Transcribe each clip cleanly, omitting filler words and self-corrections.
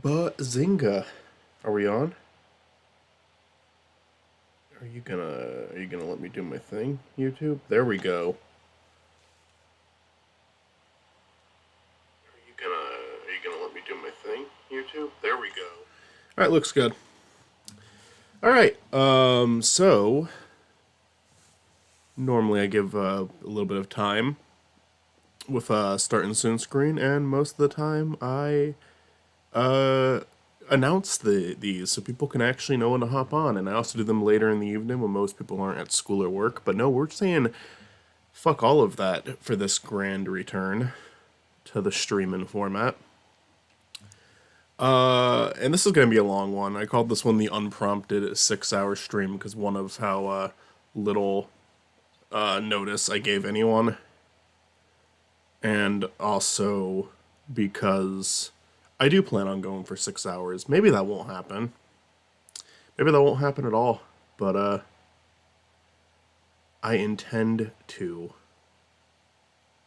But Zynga, are we on? Are you gonna let me do my thing, YouTube? There we go. Are you gonna let me do my thing, YouTube? There we go. All right, looks good. All right. So normally I give a little bit of time with starting soon screen, and most of the time I uh announce these so people can actually know when to hop on, and I also do them later in the evening when most people aren't at school or work. But no, we're saying fuck all of that for this grand return to the streaming format. And this is going to be a long one. I called this one the Unprompted 6 hour stream because one of how little notice I gave anyone. And also because I do plan on going for 6 hours. Maybe that won't happen. Maybe that won't happen at all. But I intend to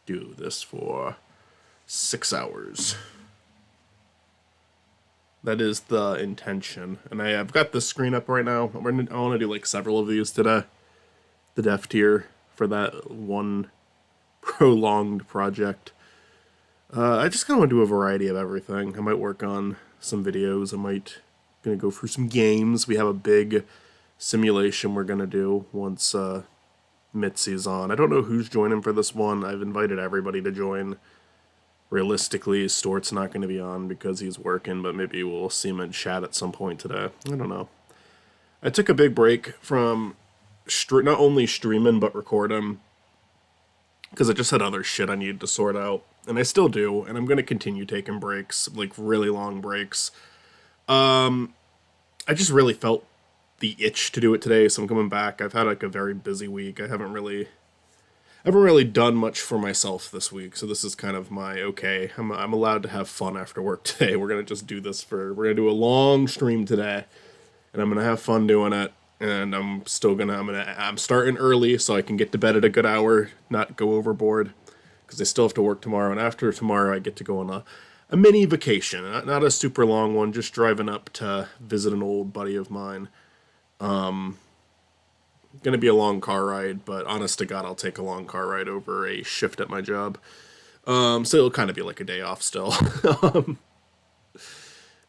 do this for 6 hours. That is the intention. And I've got this screen up right now. I want to do like several of these today. The dev tier for that one prolonged project. I just kind of want to do a variety of everything. I might work on some videos. I might gonna go through some games. We have a big simulation we're gonna do once Mitzi's on. I don't know who's joining for this one. I've invited everybody to join. Realistically, Stort's not going to be on because he's working, but maybe we'll see him in chat at some point today. I don't know. I took a big break from not only streaming, but recording, because I just had other shit I needed to sort out. And I still do, and I'm going to continue taking breaks, like really long breaks. I just really felt the itch to do it today, so I'm coming back. I've had like a very busy week. I haven't really done much for myself this week, so this is kind of my okay. I'm allowed to have fun after work today. We're gonna just do this we're gonna do a long stream today, and I'm gonna have fun doing it. And I'm starting early so I can get to bed at a good hour, not go overboard, because I still have to work tomorrow. And after tomorrow, I get to go on a mini vacation, not a super long one, just driving up to visit an old buddy of mine. Gonna be a long car ride, but honest to God, I'll take a long car ride over a shift at my job. So it'll kind of be like a day off still. But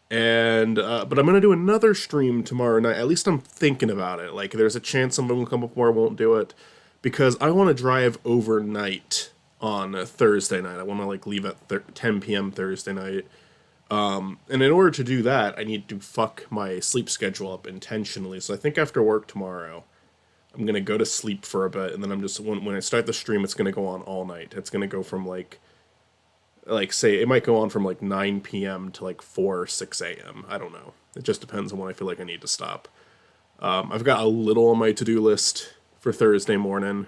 I'm gonna do another stream tomorrow night. At least I'm thinking about it. Like, there's a chance someone will come up more, won't do it, because I want to drive overnight on a Thursday night. I want to like leave at 10 p.m. Thursday night. And in order to do that, I need to fuck my sleep schedule up intentionally. So I think after work tomorrow, I'm gonna go to sleep for a bit, and then I'm just when I start the stream, it's gonna go on all night. It's gonna go from like say it might go on from like 9 p.m. to like 4 or 6 a.m. I don't know. It just depends on when I feel like I need to stop. I've got a little on my to-do list for Thursday morning,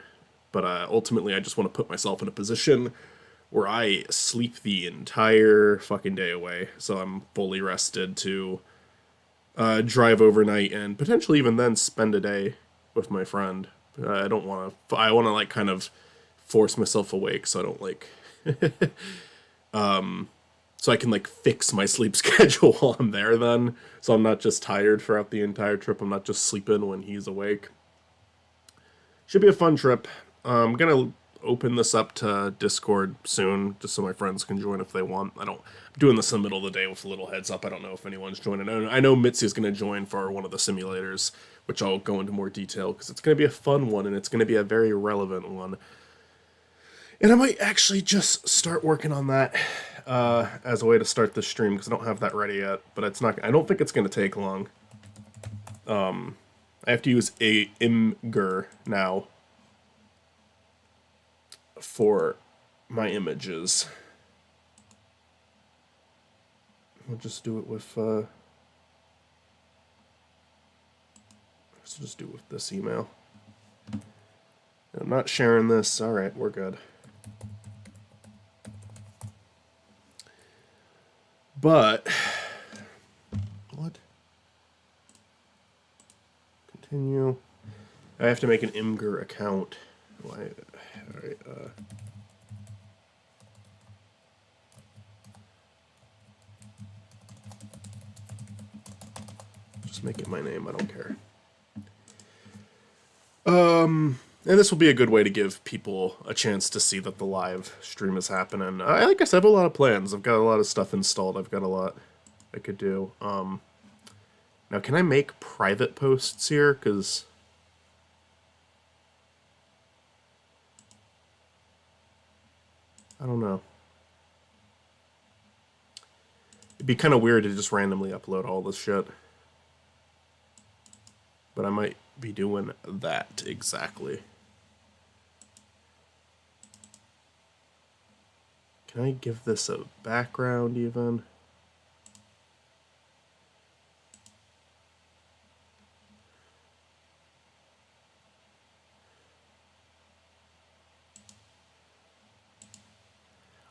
but ultimately I just want to put myself in a position where I sleep the entire fucking day away, so I'm fully rested to drive overnight and potentially even then spend a day with my friend. I don't want to. I want to like kind of force myself awake so I don't like. So I can like fix my sleep schedule while I'm there. Then, so I'm not just tired throughout the entire trip. I'm not just sleeping when he's awake. Should be a fun trip. I'm gonna open this up to Discord soon, just so my friends can join if they want. I'm doing this in the middle of the day with a little heads up. I don't know if anyone's joining. I know Mitzi's gonna join for one of the simulators, which I'll go into more detail because it's gonna be a fun one and it's gonna be a very relevant one. And I might actually just start working on that as a way to start the stream because I don't have that ready yet. But it's not. I don't think it's gonna take long. I have to use a Imgur now for my images. We'll just do it with let's just do it with this email. I'm not sharing this. All right, we're good. But what? Continue. I have to make an Imgur account. Why? All right. just make it my name. I don't care. And this will be a good way to give people a chance to see that the live stream is happening. Like I said, I have a lot of plans. I've got a lot of stuff installed. I've got a lot I could do. Now, can I make private posts here? Because I don't know. It'd be kind of weird to just randomly upload all this shit. But I might be doing that exactly. Can I give this a background even?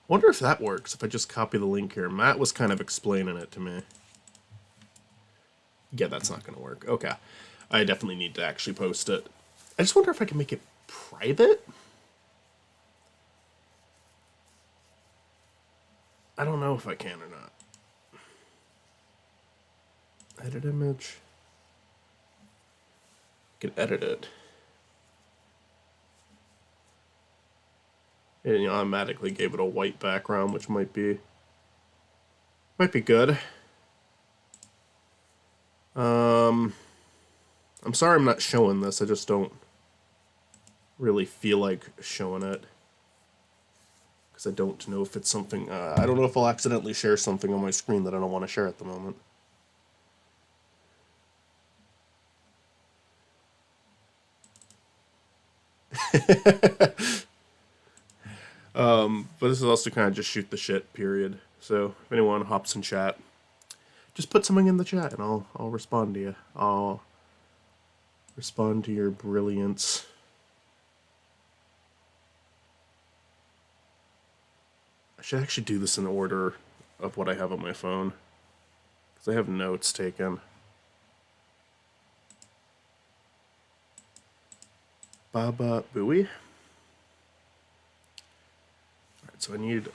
I wonder if that works, if I just copy the link here. Matt was kind of explaining it to me. Yeah, that's not going to work. Okay. I definitely need to actually post it. I just wonder if I can make it private? I don't know if I can or not. Edit image. I can edit it. And automatically gave it a white background, which might be good. I'm sorry I'm not showing this. I just don't really feel like showing it. Because I don't know if it's something... I don't know if I'll accidentally share something on my screen that I don't want to share at the moment. But this is also kind of just shoot the shit, period. So if anyone hops in chat, just put something in the chat and I'll respond to you. I'll respond to your brilliance. I should actually do this in order of what I have on my phone, because I have notes taken. Baba Booey. Alright, so I need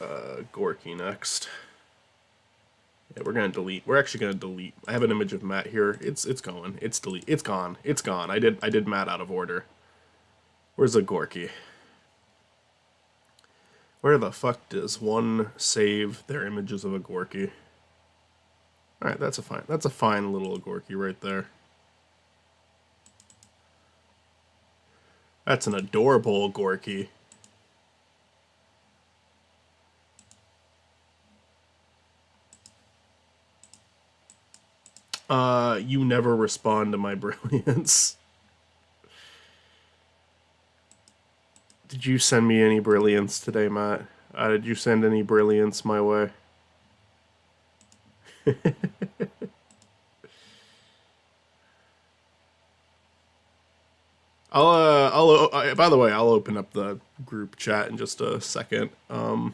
Gorky next. Yeah, we're gonna delete. We're actually gonna delete. I have an image of Matt here. It's going. It's delete. It's gone. It's gone. I did Matt out of order. Where's a Gorky? Where the fuck does one save their images of a Gorky? Alright, that's a fine little Gorky right there. That's an adorable Gorky. You never respond to my brilliance. Did you send me any brilliance today, Matt? Did you send any brilliance my way? By the way, I'll open up the group chat in just a second. I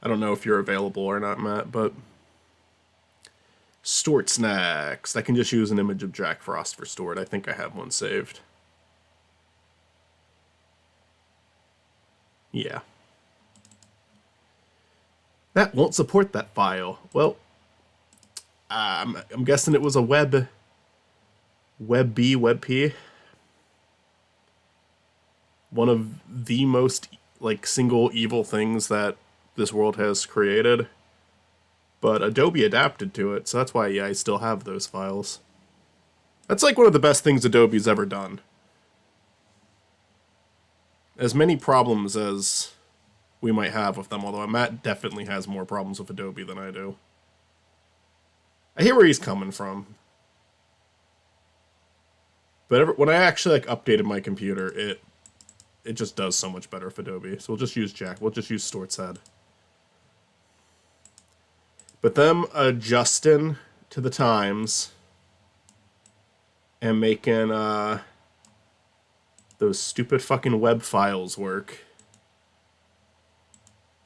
don't know if you're available or not, Matt, but Stort's next. I can just use an image of Jack Frost for Stort. I think I have one saved. Yeah. That won't support that file. Well, I'm guessing it was a WebP. One of the most, like, single evil things that this world has created. But Adobe adapted to it, so that's why, yeah, I still have those files. That's like one of the best things Adobe's ever done. As many problems as we might have with them, although Matt definitely has more problems with Adobe than I do. I hear where he's coming from. But when I actually, like, updated my computer, it just does so much better with Adobe. So we'll just use Stort's head. But them adjusting to the times and making those stupid fucking web files work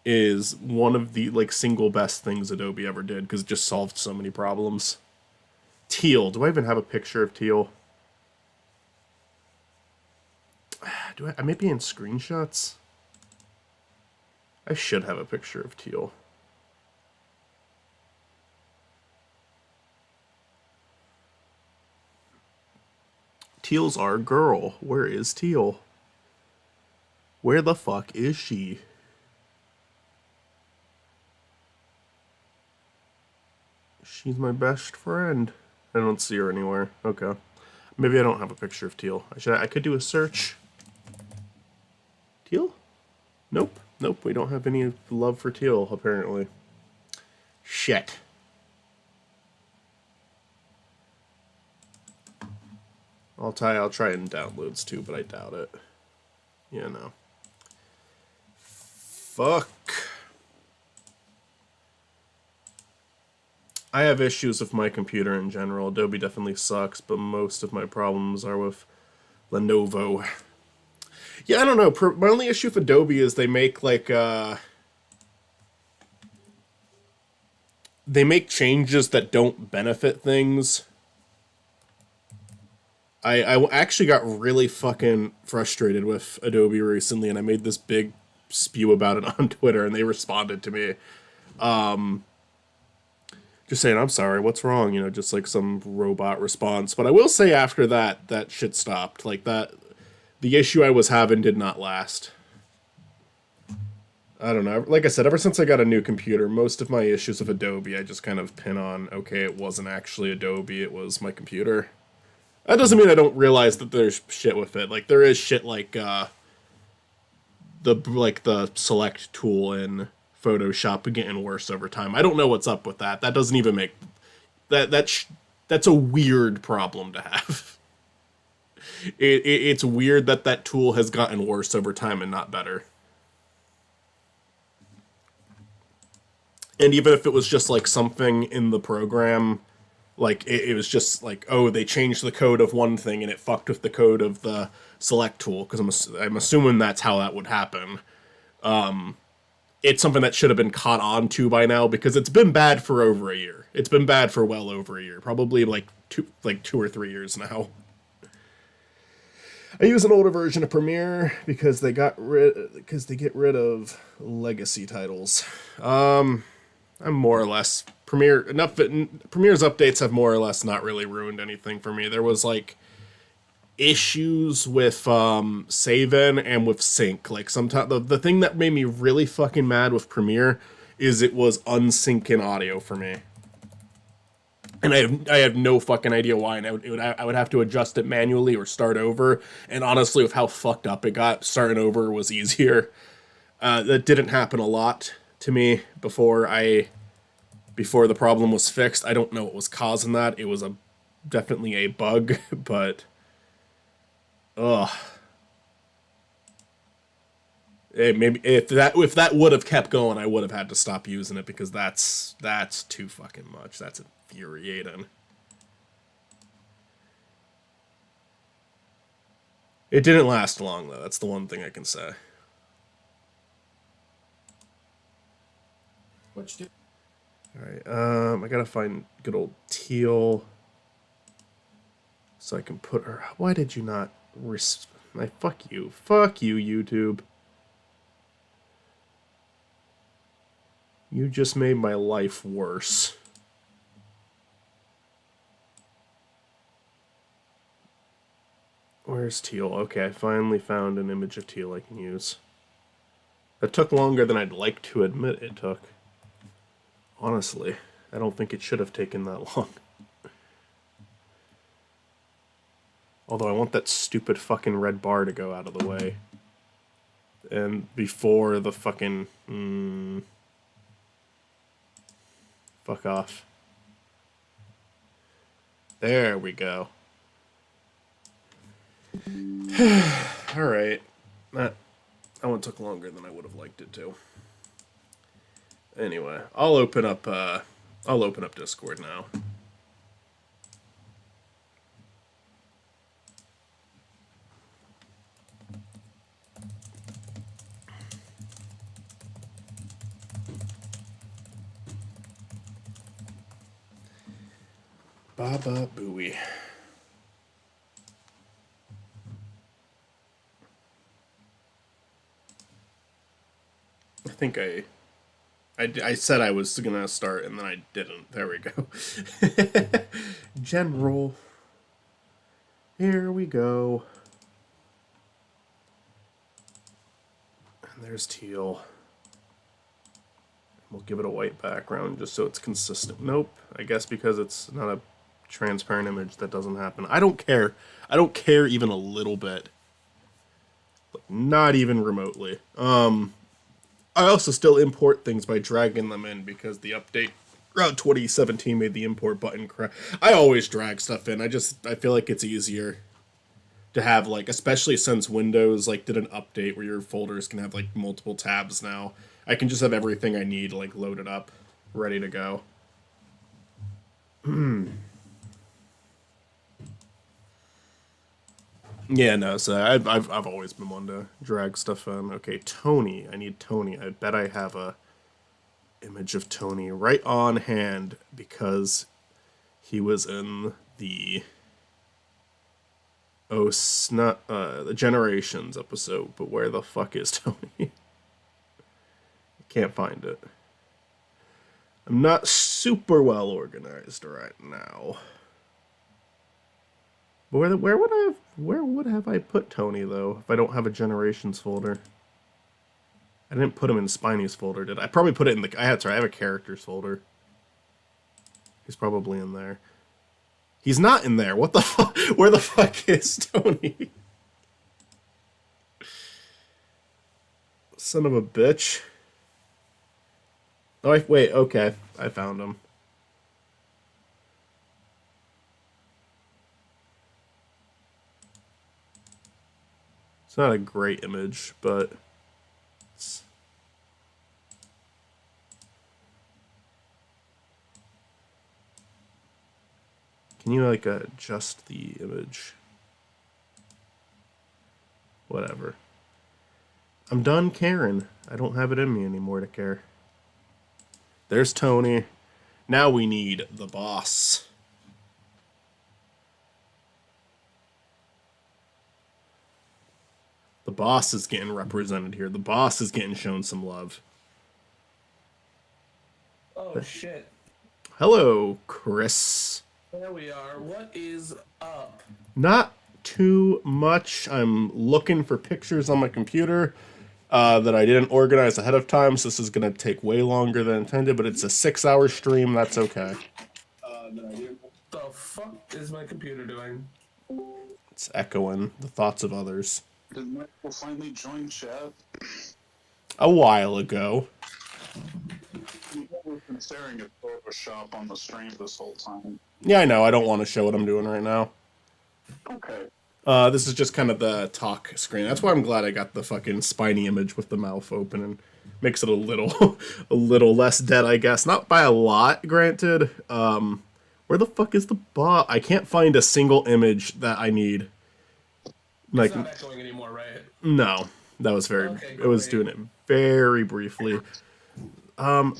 is one of the, like, single best things Adobe ever did, because it just solved so many problems. Teal. Do I even have a picture of Teal? I may be in screenshots? I should have a picture of Teal. Teal's our girl. Where is Teal? Where the fuck is she? She's my best friend. I don't see her anywhere. Okay. Maybe I don't have a picture of Teal. I could do a search. Teal? Nope. Nope, we don't have any love for Teal, apparently. Shit. I'll try it in downloads too, but I doubt it. Yeah, no. Fuck. I have issues with my computer in general. Adobe definitely sucks, but most of my problems are with Lenovo. Yeah, I don't know. My only issue with Adobe is they make like they make changes that don't benefit things. I actually got really fucking frustrated with Adobe recently, and I made this big spew about it on Twitter, and they responded to me. Just saying, I'm sorry, what's wrong? You know, just like some robot response. But I will say after that, that shit stopped. Like that, the issue I was having did not last. I don't know. Like I said, ever since I got a new computer, most of my issues with Adobe, I just kind of pin on, okay, it wasn't actually Adobe, it was my computer. That doesn't mean I don't realize that there's shit with it. Like, there is shit like, the select tool in Photoshop getting worse over time. I don't know what's up with that. That doesn't even make... That's a weird problem to have. It's weird that that tool has gotten worse over time and not better. And even if it was just, like, something in the program... Like, it was just like, oh, they changed the code of one thing and it fucked with the code of the select tool, because I'm assuming that's how that would happen. It's something that should have been caught on to by now, because it's been bad for over a year. It's been bad for well over a year. Probably like 2 or 3 years now. I use an older version of Premiere because they get rid of legacy titles. I'm more or less... Premiere's updates have more or less not really ruined anything for me. There was, like, issues with save-in and with sync. Like, sometimes the thing that made me really fucking mad with Premiere is it was unsyncing audio for me. And I have no fucking idea why, and I would have to adjust it manually or start over. And honestly, with how fucked up it got, starting over was easier. That didn't happen a lot to me before the problem was fixed. I don't know what was causing that. It was definitely a bug, but ugh. Maybe if that would have kept going, I would have had to stop using it, because that's too fucking much. That's infuriating. It didn't last long though. That's the one thing I can say. What you do? Alright, I gotta find good old Teal so I can put her... Why did you not... Fuck you. Fuck you, YouTube. You just made my life worse. Where's Teal? Okay, I finally found an image of Teal I can use. That took longer than I'd like to admit it took. Honestly, I don't think it should have taken that long. Although I want that stupid fucking red bar to go out of the way. And before the fucking... Fuck off. There we go. Alright. That one took longer than I would have liked it to. Anyway, I'll open up Discord now. Baba Booey. I think I said I was gonna start and then I didn't. There we go. General. Here we go. And there's teal. We'll give it a white background just so it's consistent. Nope. I guess because it's not a transparent image, that doesn't happen. I don't care. I don't care even a little bit. Like, not even remotely. I also still import things by dragging them in because the update around 2017 made the import button crack. I always drag stuff in. I feel like it's easier to have, like, especially since Windows like did an update where your folders can have like multiple tabs now. I can just have everything I need like loaded up, ready to go. Yeah, no. So I've always been one to drag stuff in. Okay, Tony. I need Tony. I bet I have a image of Tony right on hand because he was in the the Generations episode. But where the fuck is Tony? Can't find it. I'm not super well organized right now. But where would have I put Tony though if I don't have a Generations folder? I didn't put him in Spiny's folder, did I? I probably put it in the. I have a characters folder. He's probably in there. He's not in there. What the fuck? Where the fuck is Tony? Son of a bitch. Oh, wait, okay. I found him. It's not a great image, but can you, like, adjust the image? Whatever. I'm done caring. I don't have it in me anymore to care. There's Tony. Now we need the boss. The boss is getting represented here. The boss is getting shown some love. Oh, shit. Hello, Chris. There we are. What is up? Not too much. I'm looking for pictures on my computer that I didn't organize ahead of time, so this is going to take way longer than intended, but it's a 6-hour stream. That's okay. The fuck is my computer doing? It's echoing the thoughts of others. Did Michael finally join chat? A while ago. We've been staring at Photoshop on the stream this whole time. Yeah, I know. I don't want to show what I'm doing right now. Okay. This is just kind of the talk screen. That's why I'm glad I got the fucking Spiny image with the mouth open and makes it a little, a little less dead, I guess. Not by a lot, granted. Where the fuck is the bot? I can't find a single image that I need. Like, it's not echoing anymore, right? No, that was very. Okay, it was doing it very briefly. I'm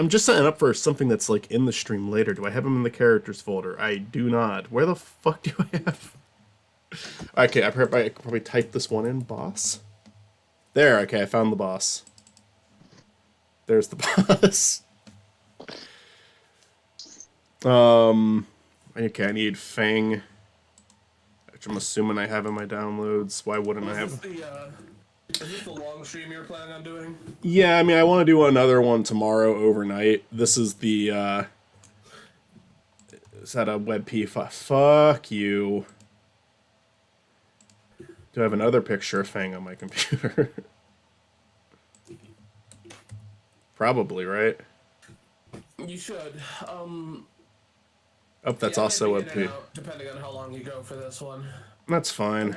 just setting up for something that's like in the stream later. Do I have him in the characters folder? I do not. Where the fuck do I have? Okay, I could probably type this one in, boss. There, okay, I found the boss. There's the boss. Okay, I need Fang, which I'm assuming I have in my downloads. Why wouldn't I have? Is this the long stream you're planning on doing? Yeah, I mean, I want to do another one tomorrow overnight. This is the, is that a WebP? Fuck you. Do I have another picture of Fang on my computer? Probably, right? You should. Oh, that's yeah, also maybe in and WebP. out, depending on how long you go for this one. That's fine.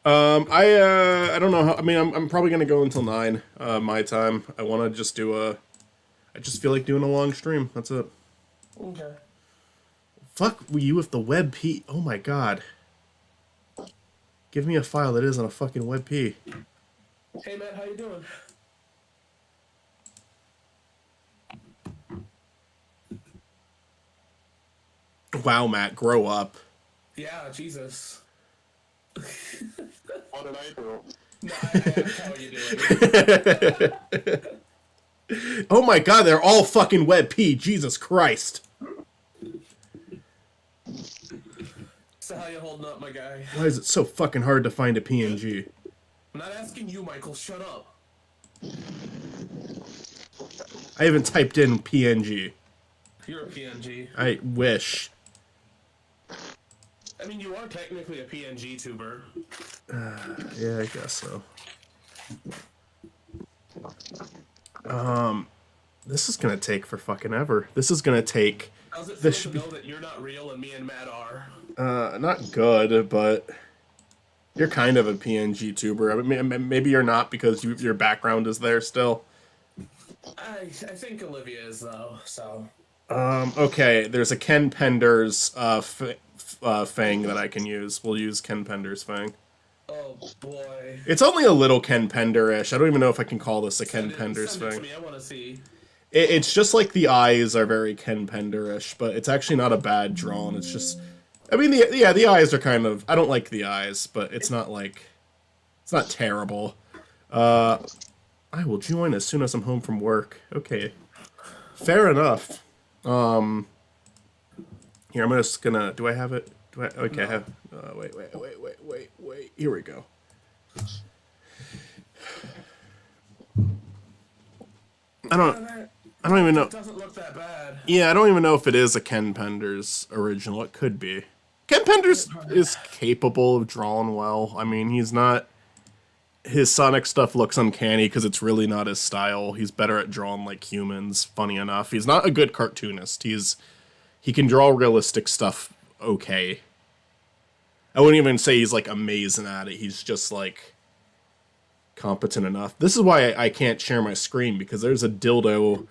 I don't know how, I mean, I'm probably gonna go until 9, my time. I want to just do I just feel like doing a long stream. That's it. Okay. Fuck you with the WebP. Oh my god. Give me a file that isn't a fucking WebP. Hey Matt, how you doing? Wow, Matt, grow up. Yeah, Jesus. What did I do? No, I asked how you doing. Oh my god, they're all fucking WebP. Jesus Christ. How you holding up, my guy? Why is it so fucking hard to find a PNG? I'm not asking you, Michael. Shut up. I haven't typed in PNG. You're a PNG. I wish. I mean, you are technically a PNG tuber. Yeah, I guess so. This is gonna take for fucking ever. This is gonna take. How's it feel This to should be know that you're not real and me and Matt are? not good, but you're kind of a PNG tuber. I mean, maybe you're not because your background is there still. I think Olivia is though. So. Okay, there's a Ken Penders fang that I can use. We'll use Ken Penders fang. Oh boy. It's only a little Ken Pender-ish. I don't even know if I can call this a Ken Send Penders it to fang. me. I want to see. It's just like the eyes are very Ken Pender-ish, but it's actually not a bad drawn. It's just, I mean, the eyes are kind of. I don't like the eyes, but it's not like, it's not terrible. I will join as soon as I'm home from work. Okay, fair enough. Here I'm just gonna. Do I have it? Do I? Okay, I have. Wait. Here we go. I don't even know. It doesn't look that bad. Yeah, I don't even know if it is a Ken Penders original. It could be. Ken Penders is capable of drawing well. I mean, he's not. His Sonic stuff looks uncanny because it's really not his style. He's better at drawing like humans. Funny enough, he's not a good cartoonist. He can draw realistic stuff okay. I wouldn't even say he's like amazing at it. He's just like competent enough. This is why I can't share my screen because there's a dildo.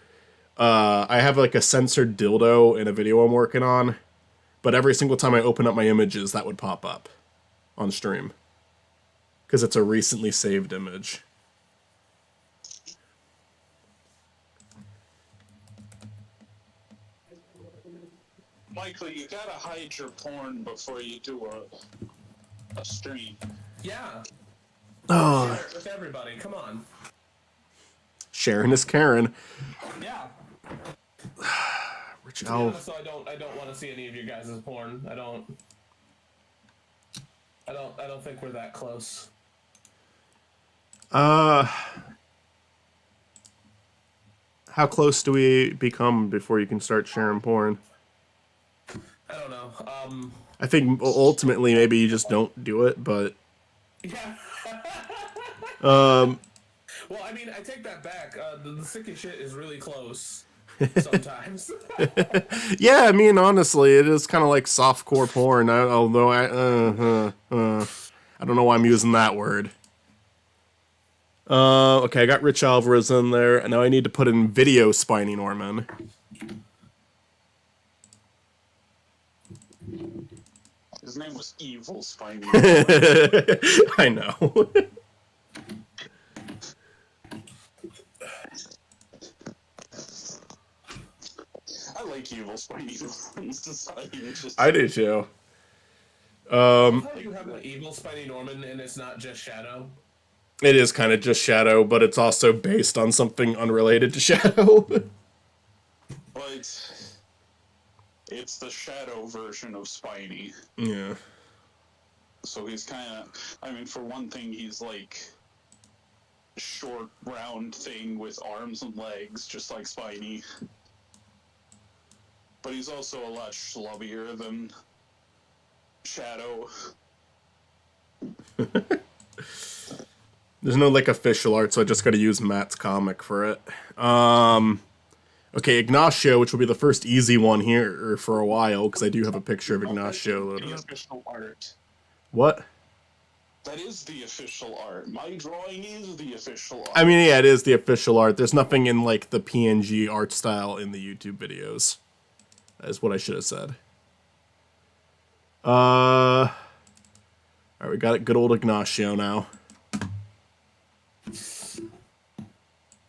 I have like a censored dildo in a video I'm working on, but every single time I open up my images, that would pop up on stream because it's a recently saved image. Michael, you gotta hide your porn before you do a stream. Yeah. Oh, Share it with everybody. Come on. Sharon is Karen. Yeah. Rich To be Al. honest, though, I don't want to see any of your guys' porn. I don't think we're that close. How close do we become before you can start sharing porn? I don't know. I think ultimately maybe you just don't do it, but Yeah. Well, I mean, I take that back. The sickest shit is really close sometimes. yeah, I mean honestly, it is kind of like softcore porn. Although I don't know why I'm using that word. Okay, I got Rich Alvarez in there, and now I need to put in video Spiny Norman. His name was Evil Spiny. I know. I like Evil Spiny. I do too. How you have an evil Spiny Norman and it's not just Shadow? It is kind of just Shadow, but it's also based on something unrelated to Shadow. But it's the Shadow version of Spiny. Yeah. So he's kind of, I mean, for one thing, he's like short, round thing with arms and legs, just like Spiny. But he's also a lot schlubbier than Shadow. There's no like official art, so I just got to use Matt's comic for it. Okay, Ignacio, which will be the first easy one here for a while, because I do have a picture of Ignacio loaded The up. official art. What? That is the official art. My drawing is the official art. I mean, yeah, it is the official art. There's nothing in like the PNG art style in the YouTube videos. That's what I should have said. Alright, we got it. Good old Ignacio now.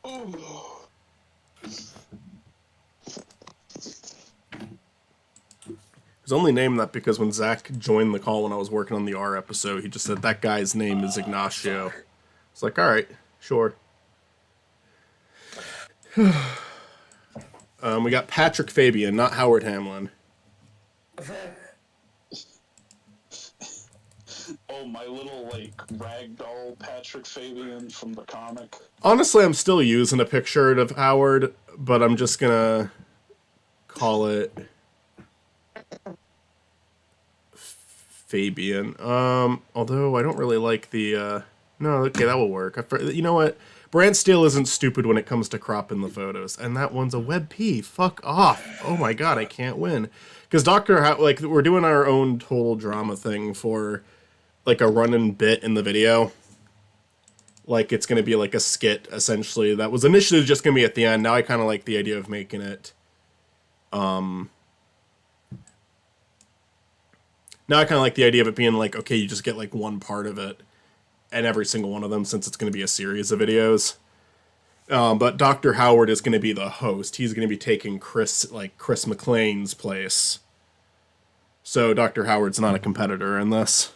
Oh. I was only named that because when Zach joined the call when I was working on the R episode, he just said that guy's name is Ignacio. It's like, all right, sure. We got Patrick Fabian, not Howard Hamlin. Oh, my little, like, ragdoll Patrick Fabian from the comic. Honestly, I'm still using a picture of Howard, but I'm just gonna call it Fabian. Although I don't really like the, no, okay, that will work. You know what? Brand Steel isn't stupid when it comes to cropping the photos, and that one's a WebP. Fuck off. Oh my god, I can't win. Because like, we're doing our own total drama thing for, like, a running bit in the video. Like, it's going to be like a skit, essentially. That was initially just going to be at the end. Now I kind of like the idea of making it, now I kind of like the idea of it being like, okay, you just get like one part of it, and every single one of them, since it's going to be a series of videos. But Dr. Howard is going to be the host. He's going to be taking Chris McClane's place. So Dr. Howard's not a competitor in this.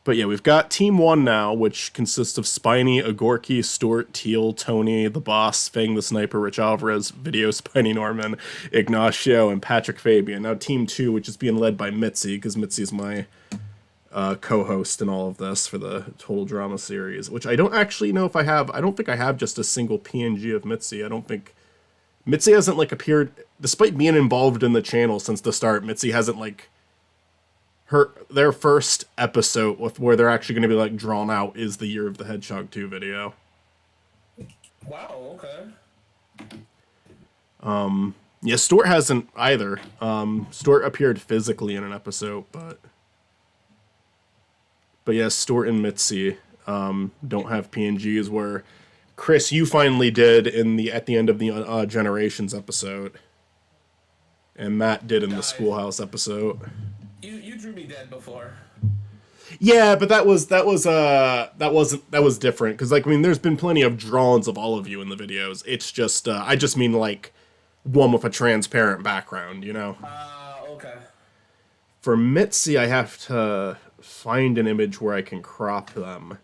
But yeah, we've got Team 1 now, which consists of Spiny, Agorki, Stuart, Teal, Tony, the Boss, Fang the Sniper, Rich Alvarez, Video, Spiny Norman, Ignacio, and Patrick Fabian. Now Team 2, which is being led by Mitzi, because Mitzi's my co-host in all of this for the Total Drama series, which I don't actually know if I have. I don't think I have just a single PNG of Mitzi. I don't think... Mitzi hasn't, like, appeared... Despite being involved in the channel since the start, Mitzi hasn't, like... Their first episode where they're actually going to be like drawn out is the Year of the Hedgehog 2 video. Wow, okay. Yeah, Stuart hasn't either. Stuart appeared physically in an episode, but yeah, Stuart and Mitzi don't have PNGs, where Chris, you finally did at the end of the Generations episode, and Matt did in the Schoolhouse episode. You drew me dead before. Yeah, but that was different, because, like, I mean, there's been plenty of drawings of all of you in the videos. It's just I just mean, like, one with a transparent background, you know. Okay. For Mitzi, I have to find an image where I can crop them.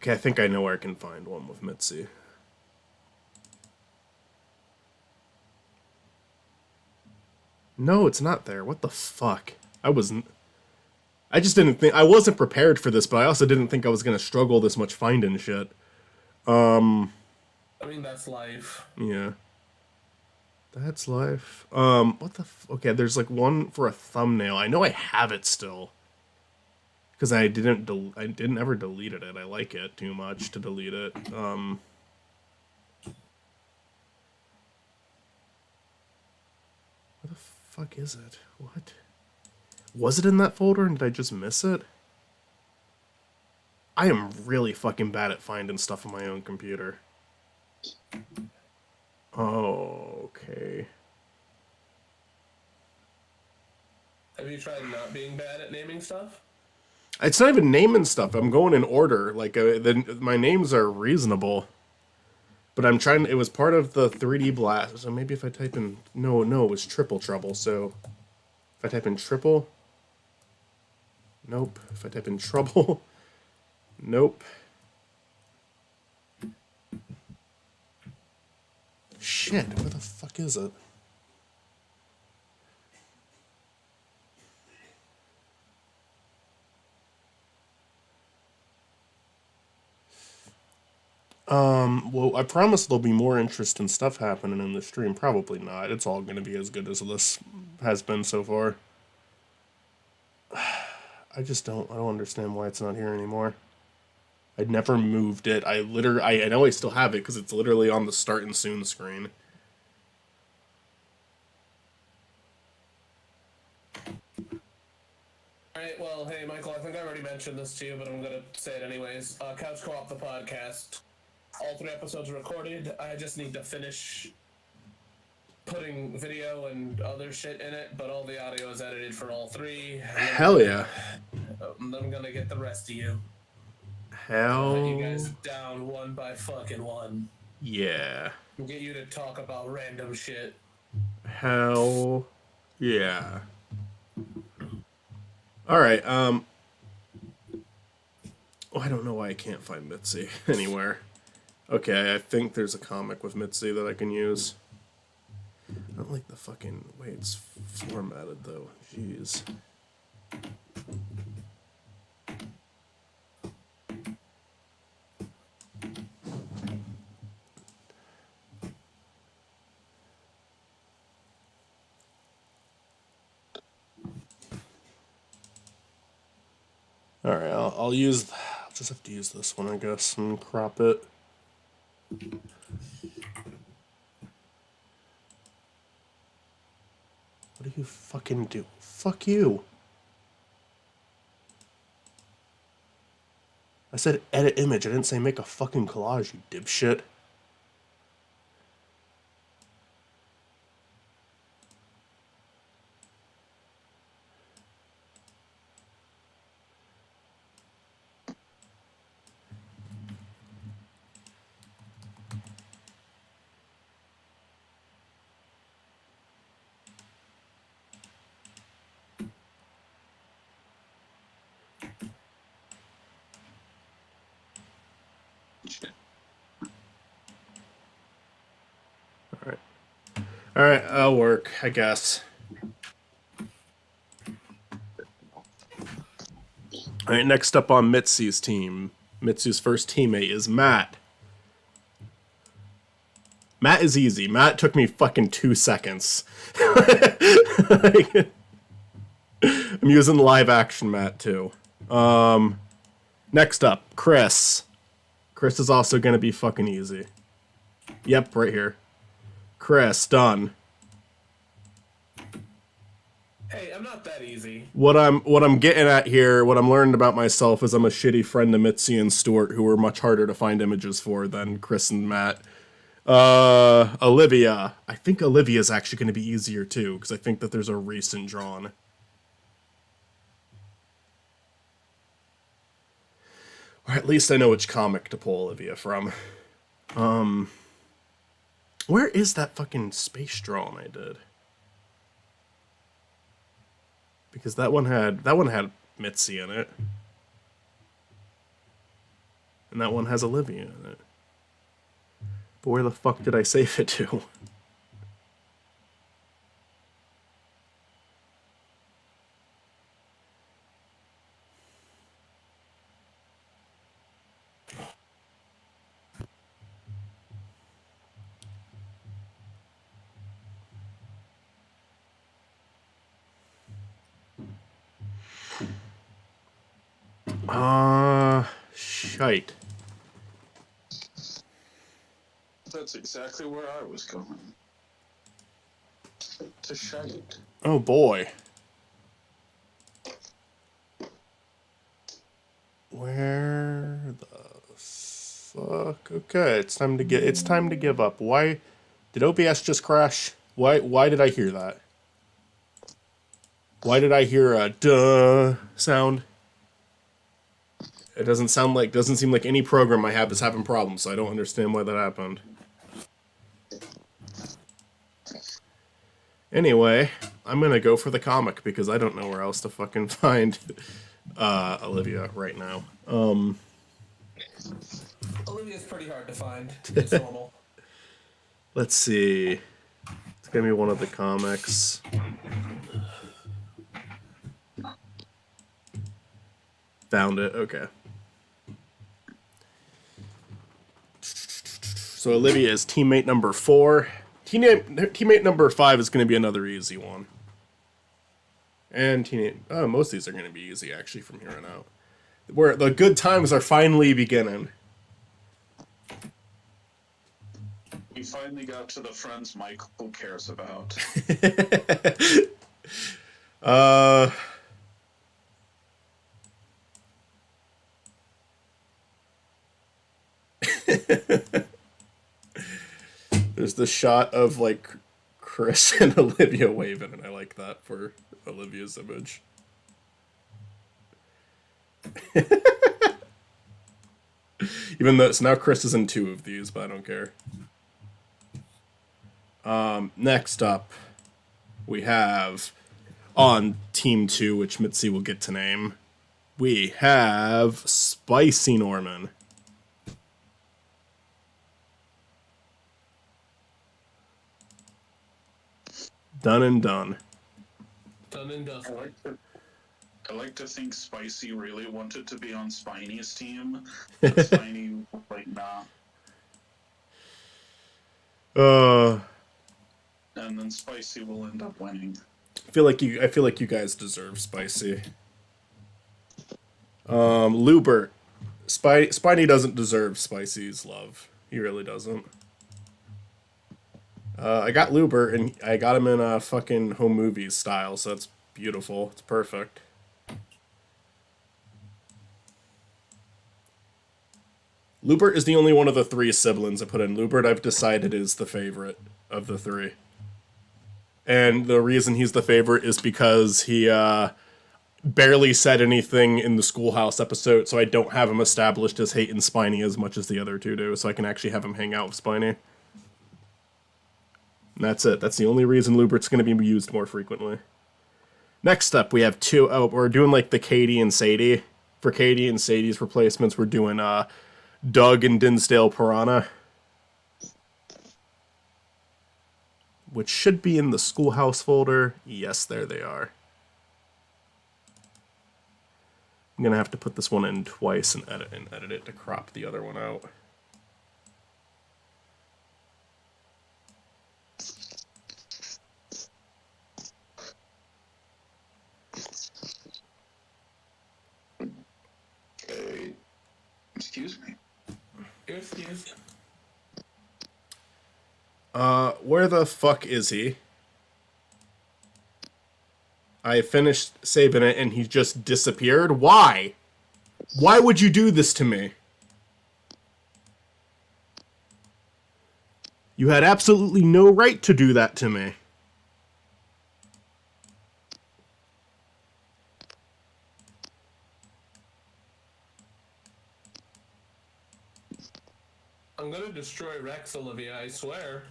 Okay, I think I know where I can find one with Mitzi. No, it's not there. What the fuck? I just didn't think... I wasn't prepared for this, but I also didn't think I was gonna struggle this much finding shit. I mean, that's life. Yeah. That's life. What the okay, there's like one for a thumbnail. I know I have it still. Because I didn't ever delete it. I like it too much to delete it. Where the fuck is it? What? Was it in that folder and did I just miss it? I am really fucking bad at finding stuff on my own computer. Oh, okay. Have you tried not being bad at naming stuff? It's not even naming stuff. I'm going in order. Like, my names are reasonable. But I'm trying... It was part of the 3D blast. So maybe if I type in... No, it was Triple Trouble. So if I type in Triple... Nope. If I type in Trouble... Nope. Shit, where the fuck is it? Well, I promise there'll be more interesting stuff happening in the stream. Probably not. It's all gonna be as good as this has been so far. I don't understand why it's not here anymore. I'd never moved it. I know I still have it because it's literally on the start and soon screen. Alright, well, hey, Michael, I think I already mentioned this to you, but I'm gonna say it anyways. Couch Co-op, the podcast. All 3 episodes are recorded. I just need to finish putting video and other shit in it, but all the audio is edited for all 3. Hell yeah. I'm gonna get the rest of you. Hell. Put you guys down one by fucking one. Yeah. And get you to talk about random shit. Hell yeah. Alright, Oh, I don't know why I can't find Mitzi anywhere. Okay, I think there's a comic with Mitzi that I can use. I don't like the fucking way it's formatted, though. Jeez. Alright, I'll use... I'll just have to use this one, I guess, and crop it. What do you fucking do? Fuck you. I said edit image, I didn't say make a fucking collage, you dipshit. Alright, that'll work, I guess. Alright, next up on Mitzi's team. Mitzi's first teammate is Matt. Matt is easy. Matt took me fucking 2 seconds. I'm using live action Matt too. Next up, Chris. Chris is also gonna be fucking easy. Yep, right here. Chris, done. Hey, I'm not that easy. What I'm getting at here, what I'm learning about myself is I'm a shitty friend to Mitzi and Stuart, who are much harder to find images for than Chris and Matt. Olivia. I think Olivia's actually going to be easier too, because I think that there's a recent drawn. Or at least I know which comic to pull Olivia from. Where is that fucking space drawn I did? Because that one had Mitzi in it. And that one has Olivia in it. But where the fuck did I save it to? Shite. That's exactly where I was going. To shite. Oh boy. Where the fuck? Okay, it's time to give up. Why did OBS just crash? Why did I hear that? Why did I hear a duh sound? It doesn't seem like any program I have is having problems, so I don't understand why that happened. Anyway, I'm gonna go for the comic because I don't know where else to fucking find Olivia right now. Olivia's pretty hard to find. It's normal. Let's see. It's gonna be one of the comics. Found it. Okay. So Olivia is teammate number 4. Teammate number 5 is going to be another easy one. And most of these are going to be easy, actually, from here on out. Where the good times are finally beginning. We finally got to the friends Michael cares about. There's the shot of, like, Chris and Olivia waving, and I like that for Olivia's image. Even though now Chris is in 2 of these, but I don't care. Next up, we have on Team 2, which Mitzi will get to name, we have Spicy Norman. Done and done. Done and dusted. I like to think Spicy really wanted to be on Spiny's team, but Spiny was like, nah. And then Spicy will end up winning. I feel like you guys deserve Spicy. Lubert. Spiny doesn't deserve Spicy's love. He really doesn't. I got Lubert, and I got him in a fucking home movies style, so that's beautiful. It's perfect. Lubert is the only one of the three siblings I put in. Lubert, I've decided, is the favorite of the three. And the reason he's the favorite is because he barely said anything in the Schoolhouse episode, so I don't have him established as hating Spiny as much as the other two do, so I can actually have him hang out with Spiny. And that's it. That's the only reason Lubert's going to be used more frequently. Next up, we have two... Oh, we're doing like the Katie and Sadie. For Katie and Sadie's replacements, we're doing Doug and Dinsdale Piranha. Which should be in the Schoolhouse folder. Yes, there they are. I'm going to have to put this one in twice and edit it to crop the other one out. Excuse me. You're excused. Where the fuck is he? I finished saving it and he just disappeared. Why? Why would you do this to me? You had absolutely no right to do that to me. I'm gonna destroy Rex, Olivia, I swear.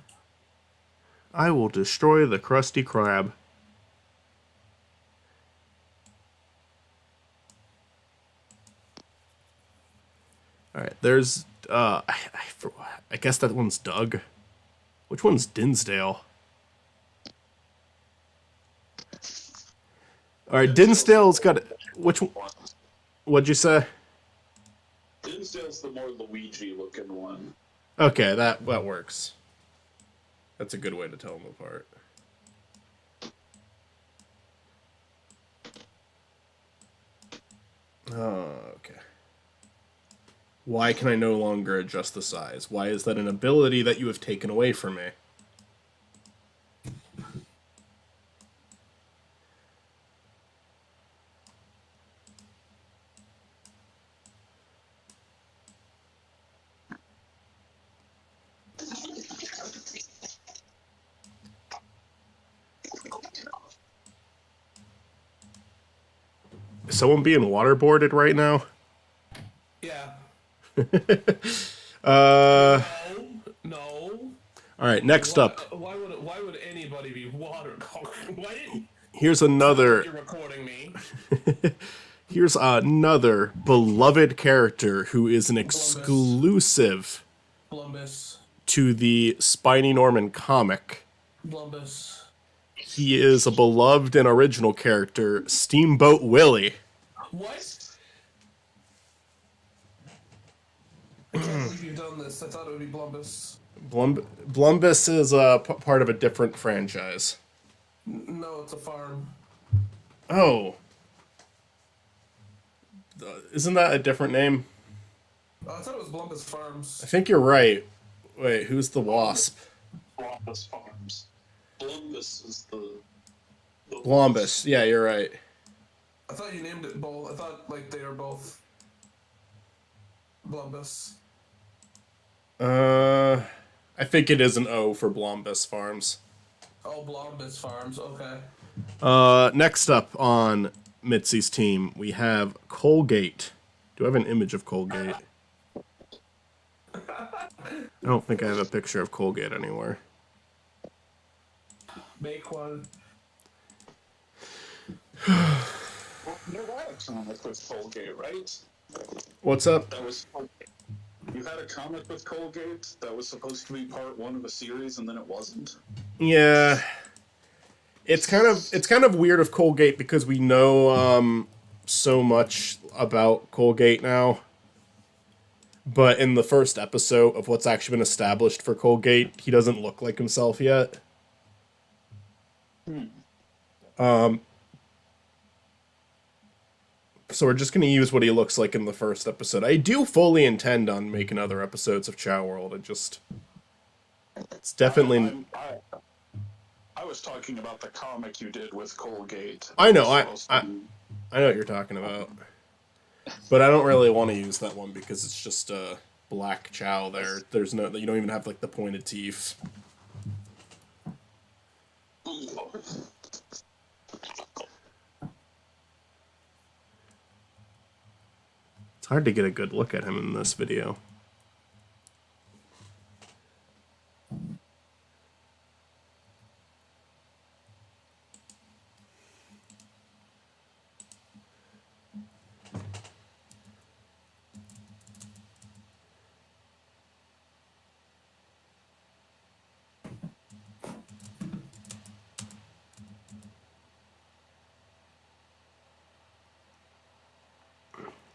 I will destroy the Krusty Krab. Alright, there's, I guess that one's Doug. Which one's Dinsdale? Alright, Dinsdale's got, which one? What'd you say? Dinsdale's the more Luigi-looking one. Okay, that works. That's a good way to tell them apart. Oh, okay. Why can I no longer adjust the size? Why is that an ability that you have taken away from me? Is someone being waterboarded right now? Yeah. No. All right, next up. Why would anybody be water? Why didn't Here's another. you're recording me? Here's another beloved character who is an exclusive Blumbus. to the Spiny Norman comic. Blumbus. He is a beloved and original character, Steamboat Willie. What? I can't believe you've done this. I thought it would be Blumbus. Blumbus is part of a different franchise. No, it's a farm. Oh. Isn't that a different name? Oh, I thought it was Blumbus Farms. I think you're right. Wait, who's the wasp? Blombus Farms. Blombus is the Blombus. Yeah, you're right. I thought you named it both. I thought like they were both Blumbus. I think it is an O for Blombus Farms. Oh, Blumbus Farms. Okay. Next up on Mitzi's team, we have Colgate. Do I have an image of Colgate? I don't think I have a picture of Colgate anywhere. Make one. Well, no wax on it with Colgate, right? What's up? That was you had a comic with Colgate that was supposed to be part one of a series, and then it wasn't. Yeah, it's kind of weird of Colgate because we know so much about Colgate now. But in the first episode of what's actually been established for Colgate, he doesn't look like himself yet. So we're just going to use what he looks like in the first episode. I do fully intend on making other episodes of Chow World. It's definitely... I was talking about the comic you did with Colgate. I know, I know what you're talking about. But I don't really want to use that one because it's just black Chow there. There's no... You don't even have, like, the pointed teeth. It's hard to get a good look at him in this video.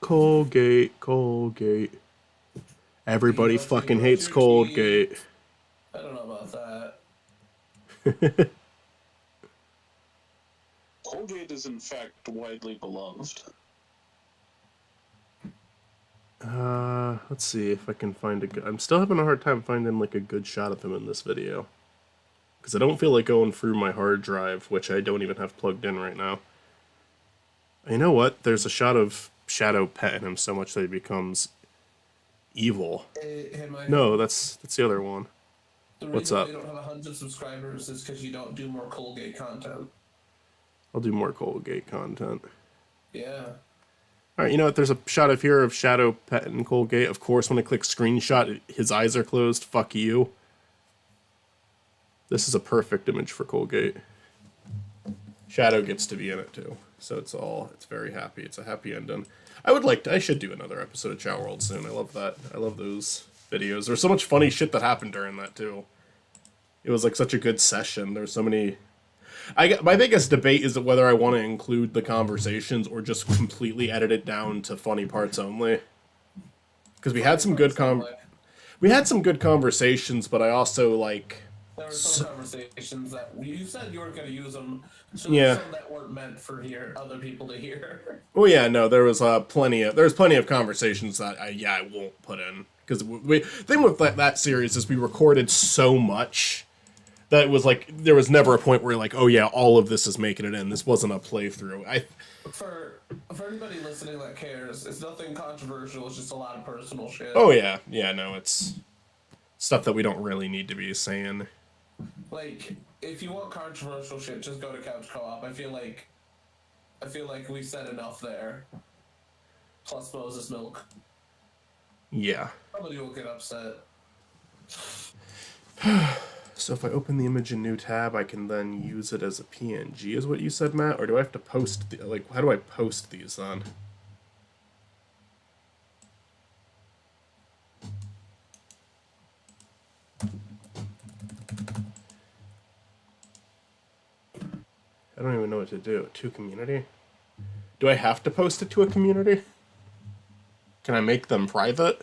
Colgate, Colgate. Everybody fucking hates Colgate. I don't know about that. Colgate is in fact widely beloved. Let's see if I can find a good... I'm still having a hard time finding, like, a good shot of him in this video. Because I don't feel like going through my hard drive, which I don't even have plugged in right now. You know what? There's a shot of Shadow petting him so much that he becomes evil. Hey, No, that's the other one. What's up? You don't have 100 subscribers is because you don't do more Colgate content. I'll do more Colgate content. Yeah. Alright, you know what? There's a shot of here of Shadow petting Colgate. Of course, when I click screenshot, his eyes are closed. Fuck you. This is a perfect image for Colgate. Shadow gets to be in it too. So it's very happy. It's a happy ending. I should do another episode of Chow World soon. I love that. I love those videos. There's so much funny shit that happened during that too. It was like such a good session. There's so many... my biggest debate is whether I want to include the conversations or just completely edit it down to funny parts only. Because we had some good conversations, but I also like... There were some conversations that you said you weren't going to use them, so yeah, some that weren't meant for other people to hear. Well, yeah, no, there was plenty of conversations that I won't put in because the thing with that series is we recorded so much that it was like there was never a point where you're like, oh yeah, all of this is making it in. This wasn't a playthrough. For anybody listening that cares, it's nothing controversial. It's just a lot of personal shit. Oh yeah, no, it's stuff that we don't really need to be saying. Like, if you want controversial shit, just go to Couch Co-op. I feel like we said enough there. Plus Moses Milk. Yeah. Somebody will get upset. So if I open the image in new tab, I can then use it as a PNG, is what you said, Matt? Or do I have to post how do I post these then? I don't even know what to do. To community? Do I have to post it to a community? Can I make them private?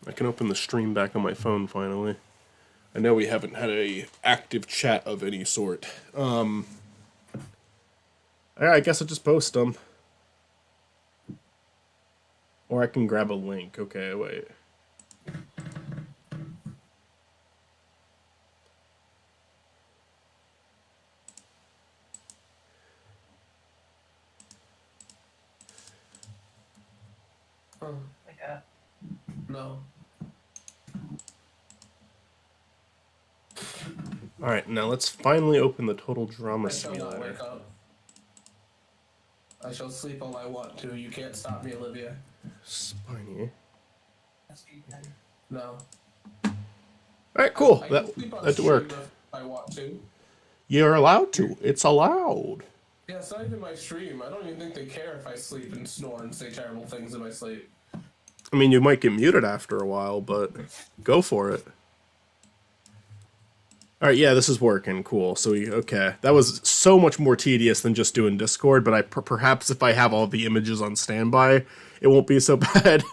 I can open the stream back on my phone finally. I know we haven't had a active chat of any sort. I guess I'll just post them. Or I can grab a link. Okay, wait. No. Alright, now let's finally open the Total Drama I shall not Simulator. wake up. I shall sleep all I want to. You can't stop me, Olivia. Spiny. No. All right, cool. I That can sleep on that stream worked. if I want to. You're allowed to. It's allowed. Yeah, it's not even my stream. I don't even think they care if I sleep and snore and say terrible things in my sleep. I mean, you might get muted after a while, but go for it. All right, yeah, this is working. Cool. So okay. That was so much more tedious than just doing Discord, but perhaps if I have all the images on standby, it won't be so bad.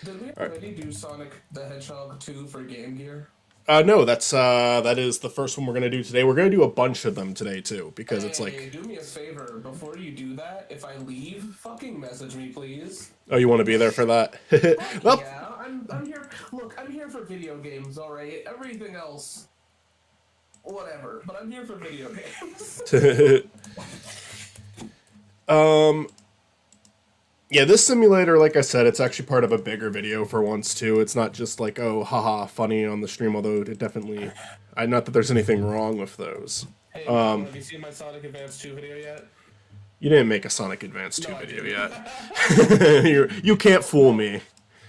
Did we already do Sonic the Hedgehog 2 for Game Gear? No, that is the first one we're gonna do today. We're gonna do a bunch of them today too, because it's like. Do me a favor, before you do that, if I leave, fucking message me, please. Oh, you want to be there for that? Well, yeah, I'm here. Look, I'm here for video games, alright? Everything else, whatever. But I'm here for video games. Yeah, this simulator, like I said, it's actually part of a bigger video for once too. It's not just like, oh, haha, funny on the stream. Although it definitely, not that there's anything wrong with those. Hey, have you seen my Sonic Advance 2 video yet? You didn't make a Sonic Advance 2 No, I video didn't. yet. You can't fool me.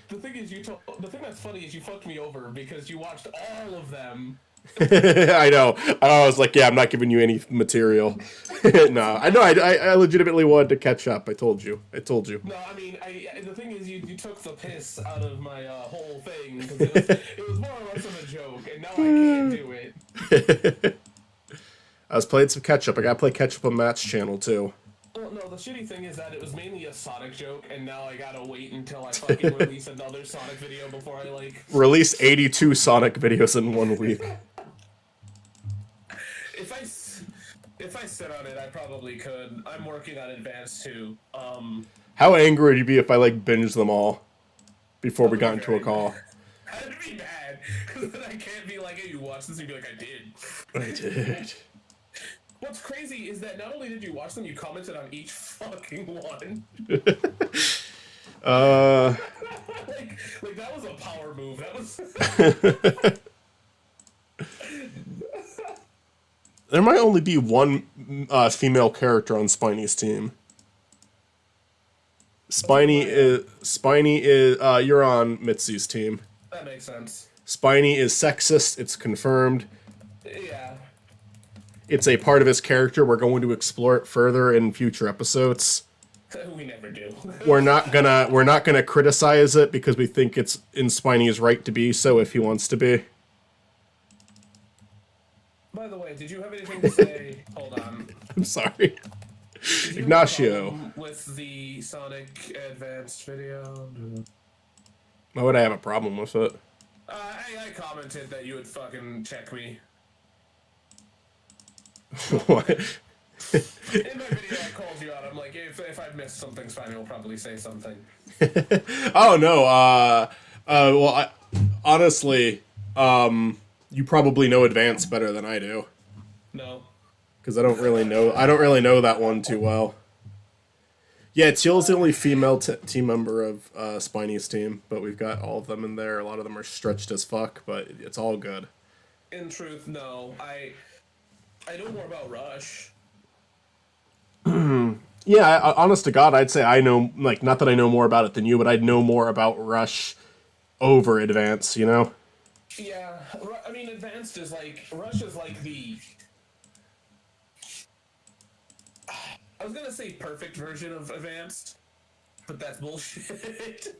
The thing is, the thing that's funny is you fucked me over because you watched all of them. I know. I was like, yeah, I'm not giving you any material. No, I know. I legitimately wanted to catch up. I told you. No, I mean, the thing is, you took the piss out of my whole thing because it was more or less of a joke, and now I can't do it. I was playing some catch up. I gotta play catch up on Matt's channel too. Well, no, the shitty thing is that it was mainly a Sonic joke, and now I gotta wait until I fucking release another Sonic video before I, like... Release 82 Sonic videos in 1 week. If I sit on it, I probably could. I'm working on Advance 2. How angry would you be if I, like, binged them all before we got into a call? That'd be bad, because then I can't be like, hey, you watched this, and be like, I did. I did. What's crazy is that not only did you watch them, you commented on each fucking one. like that was a power move. That was. There might only be one female character on Spiny's team. Spiny is you're on Mitzi's team. That makes sense. Spiny is sexist. It's confirmed. Yeah. It's a part of his character. We're going to explore it further in future episodes. We never do. We're not gonna criticize it because we think it's in Spiny's right to be so if he wants to be. By the way, did you have anything to say? Hold on. I'm sorry. Did you Ignacio. have a problem with the Sonic Advanced video? Why would I have a problem with it? I commented that you would fucking check me. What? In my video, I called you out. I'm like, if I've missed something, Spiny will probably say something. Oh no. Well, honestly, you probably know Advance better than I do. No. Because I don't really know that one too well. Yeah, Teal's the only female team member of Spiny's team, but we've got all of them in there. A lot of them are stretched as fuck, but it's all good. In truth, no. I know more about Rush. Yeah, honest to God, I'd say I know, like, not that I know more about it than you, but I'd know more about Rush over Advance, you know? Yeah, I mean, Advanced is like, Rush is like the... I was gonna say perfect version of Advanced, but that's bullshit.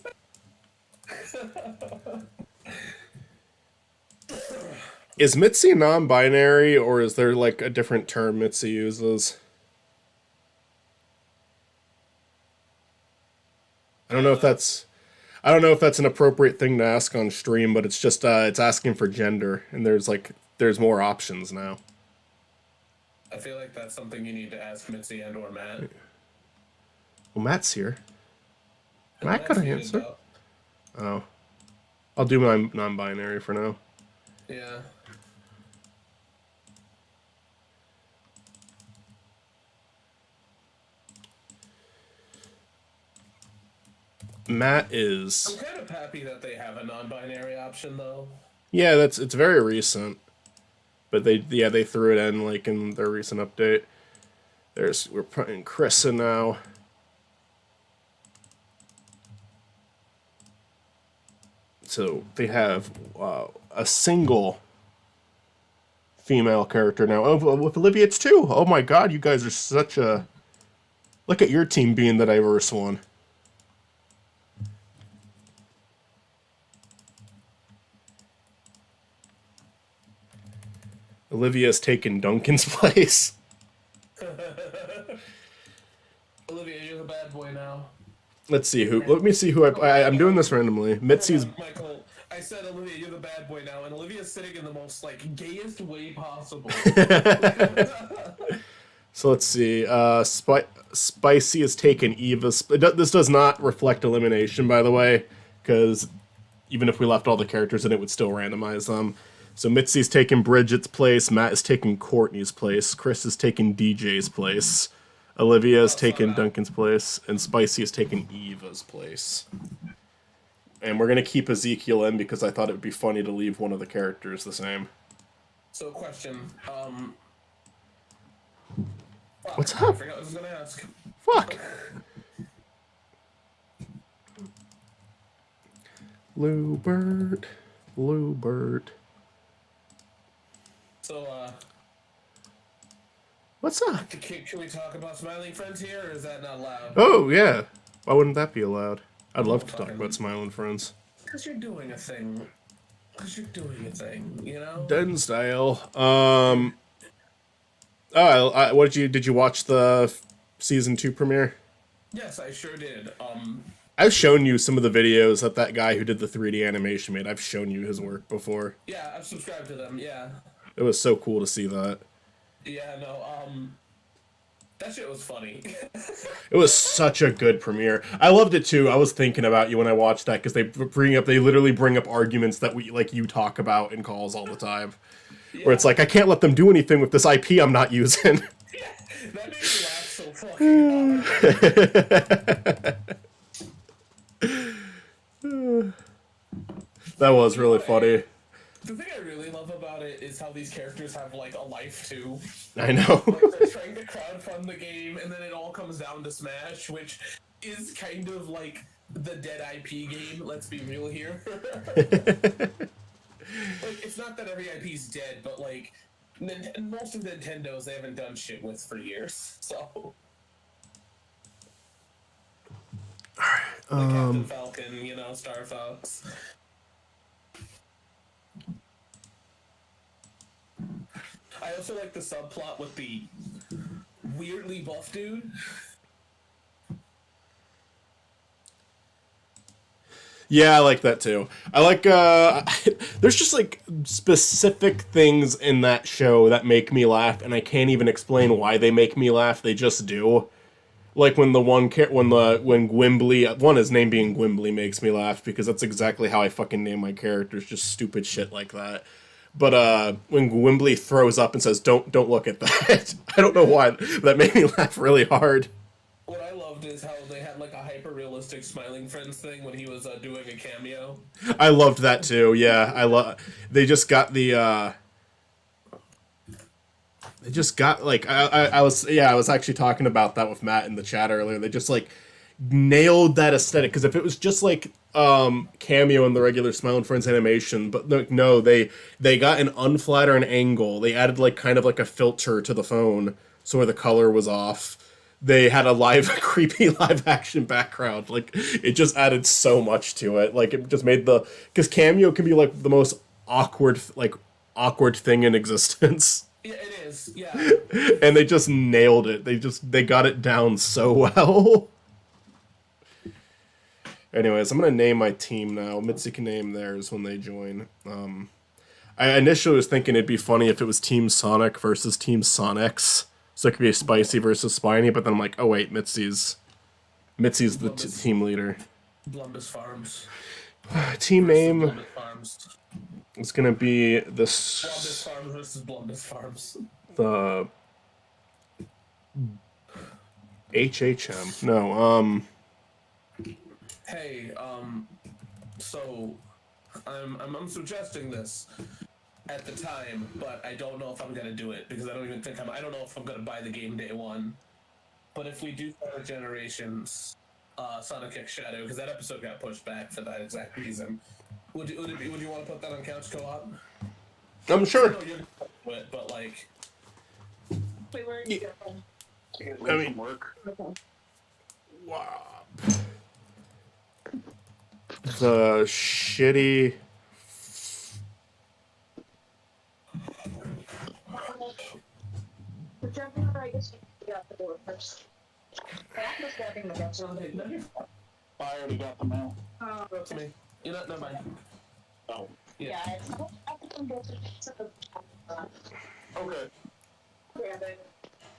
Is Mitzi non-binary, or is there, like, a different term Mitzi uses? I don't know if that's an appropriate thing to ask on stream, but it's just it's asking for gender, and there's more options now. I feel like that's something you need to ask Mitzi and or Matt. Well, Matt's here. And Matt could Matt's muted, answer. though. Oh, I'll do my non-binary for now. Yeah. Matt I'm is. kind of happy that they have a non-binary option, though. Yeah, it's very recent, but they threw it in like in their recent update. We're putting Chris in now. So they have a single female character now. Oh, with Olivia, it's 2. Oh my god, you guys are such a... Look at your team being the diverse one. Olivia's taken Duncan's place. Olivia, you're the bad boy now. Let's see who. Let me see who I'm doing this randomly. Mitzi's. Michael, I said Olivia, you're the bad boy now, and Olivia's sitting in the most like gayest way possible. So let's see. Spicy has taken Eva's. This does not reflect elimination, by the way, because even if we left all the characters in, it would still randomize them. So Mitzi's taken Bridget's place. Matt is taking Courtney's place. Chris is taking DJ's place. Olivia has taken Duncan's place, and Spicy has taken Eva's place. And we're gonna keep Ezekiel in because I thought it would be funny to leave one of the characters the same. So, question. What's I up? forgot what I was gonna ask. Fuck. Bluebird. So, What's up? can we talk about smiling friends here, or is that not allowed? Oh, yeah. Why wouldn't that be allowed? I'd love to talk about Smiling Friends. Because you're doing a thing. You know? Den style. What did you watch the season 2 premiere? Yes, I sure did. I've shown you some of the videos that guy who did the 3D animation made. I've shown you his work before. Yeah, I've subscribed to them, yeah. It was so cool to see that. Yeah, no, that shit was funny. It was such a good premiere. I loved it too. I was thinking about you when I watched that because they literally bring up arguments that you talk about in calls all the time. Yeah. Where it's like, I can't let them do anything with this IP I'm not using. Yeah, that made me laugh so fucking hard. That was really funny. The thing I really love about it is how these characters have, like, a life, too. I know. Like, they're trying to crowdfund the game, and then it all comes down to Smash, which is kind of like the dead IP game, let's be real here. Like, it's not that every IP's dead, but, like, most of Nintendo's they haven't done shit with for years, so... Like Captain Falcon, you know, Star Fox... I also like the subplot with the weirdly buff dude. Yeah, I like that too. I like, there's just like specific things in that show that make me laugh, and I can't even explain why they make me laugh. They just do. Like when when Gwimbly, his name being Gwimbly makes me laugh because that's exactly how I fucking name my characters, just stupid shit like that. But when Gwimbly throws up and says, don't look at that, I don't know why, that made me laugh really hard. What I loved is how they had like a hyper-realistic Smiling Friends thing when he was doing a cameo. I loved that too, yeah. They just got the, they just got, like, I was actually talking about that with Matt in the chat earlier. They just, like, nailed that aesthetic, because if it was just like cameo in the regular Smiling Friends animation, but no, they got an unflattering angle. They added like kind of like a filter to the phone so where the color was off. They had a creepy live action background. Like, it just added so much to it. Like, it just made because cameo can be like the most awkward thing in existence. Yeah, it is. Yeah. And they just nailed it. They got it down so well. Anyways, I'm going to name my team now. Mitzi can name theirs when they join. I initially was thinking it'd be funny if it was Team Sonic versus Team Sonics. So it could be a Spicy versus Spiny, but then I'm like, oh wait, Mitzi's the team leader. Blumbus Farms. Team name Blumbus Farms. is going to be Blumbus Farms versus Blumbus Farms. The HHM. No, Hey, so I'm suggesting this at the time, but I don't know if I'm gonna do it because I don't know if I'm gonna buy the game day one. But if we do Sonic Generations, Sonic X Shadow, because that episode got pushed back for that exact reason, would you want to put that on Couch Co-op? I'm sure. it, but like, Wait, where are you going? I mean- from work. Wow. The shitty. Whichever, I guess you can get out the door first. But I'm just grabbing the gas. okay, no, you're fine. I already got the mail. Go up to me. You know, never mind. Oh. Yeah, it's not. I can go to the. Okay. Grab it.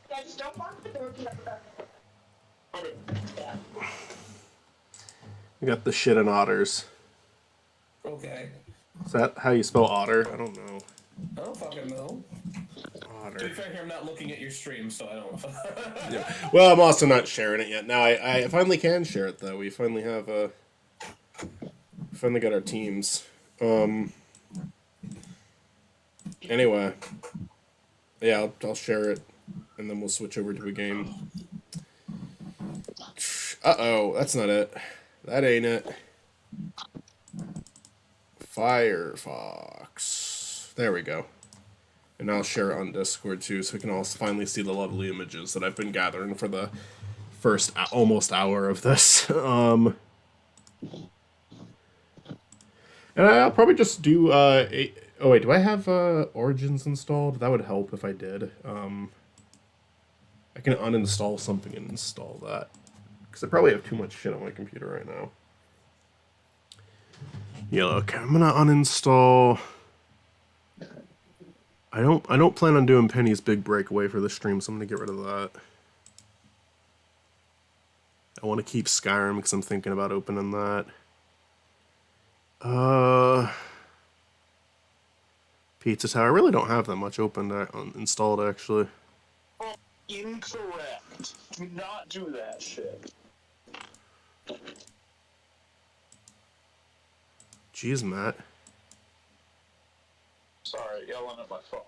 Yeah, just don't lock the door. Okay. Yeah. We got the shit in otters. Okay. Is that how you spell otter? I don't know. I don't fucking know. To be Otter. fair here, I'm not looking at your stream, so I don't. Yeah. Well, I'm also not sharing it yet. Now I finally can share it though. We finally have finally got our teams. Anyway, yeah, I'll share it, and then we'll switch over to a game. Uh-oh, that's not it. That ain't it. Firefox. There we go. And I'll share it on Discord too, so we can all finally see the lovely images that I've been gathering for the first almost hour of this. And I'll probably just do oh wait, do I have Origins installed? That would help if I did. I can uninstall something and install that, because I probably have too much shit on my computer right now. Yeah, okay, I'm gonna uninstall. I don't plan on doing Penny's Big Breakaway for the stream, so I'm gonna get rid of that. I want to keep Skyrim because I'm thinking about opening that. Pizza Tower. I really don't have that much opened installed actually. Incorrect. Do not do that shit. Jeez, Matt. Sorry, yelling at my phone.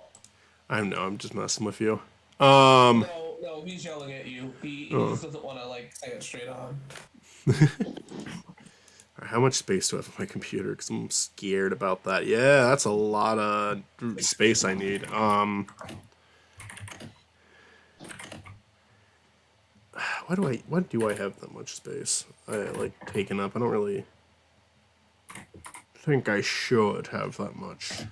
I know, I'm just messing with you. No, he's yelling at you. He just doesn't want to like say it straight on. How much space do I have on my computer? Because I'm scared about that. Yeah, that's a lot of space I need. Why do I have that much space? I like taken up. I don't really think I should have that much.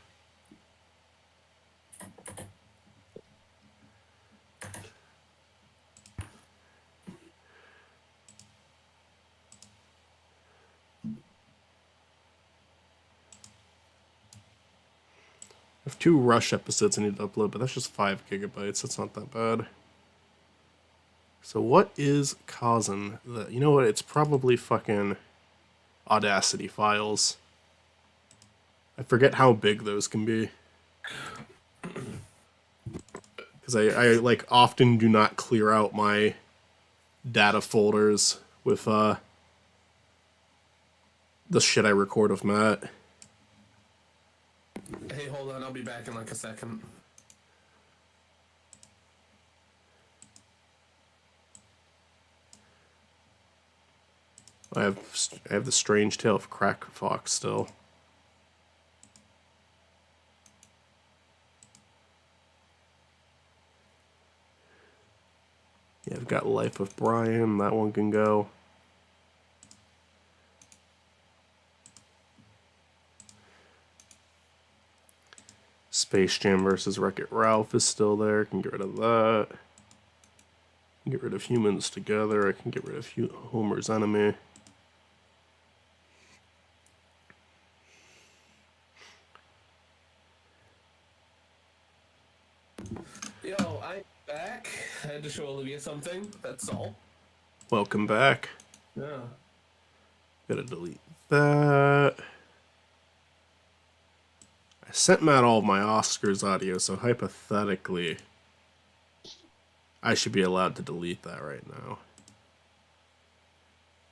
I have 2 Rush episodes I need to upload, but that's just 5 gigabytes. That's not that bad. So what is causing that? You know what? It's probably fucking Audacity files. I forget how big those can be. Because I like often do not clear out my data folders with the shit I record with Matt. Hey, hold on. I'll be back in like a second. I have the Strange Tale of Crack Fox still. Yeah, I've got Life of Brian. That one can go. Space Jam versus Wreck-It Ralph is still there. Can get rid of that. Get rid of Humans Together. I can get rid of Homer's Enemy. Yo, I'm back. I had to show Olivia something. That's all. Welcome back. Yeah. Gotta delete that. I sent Matt all of my Oscars audio, so hypothetically, I should be allowed to delete that right now.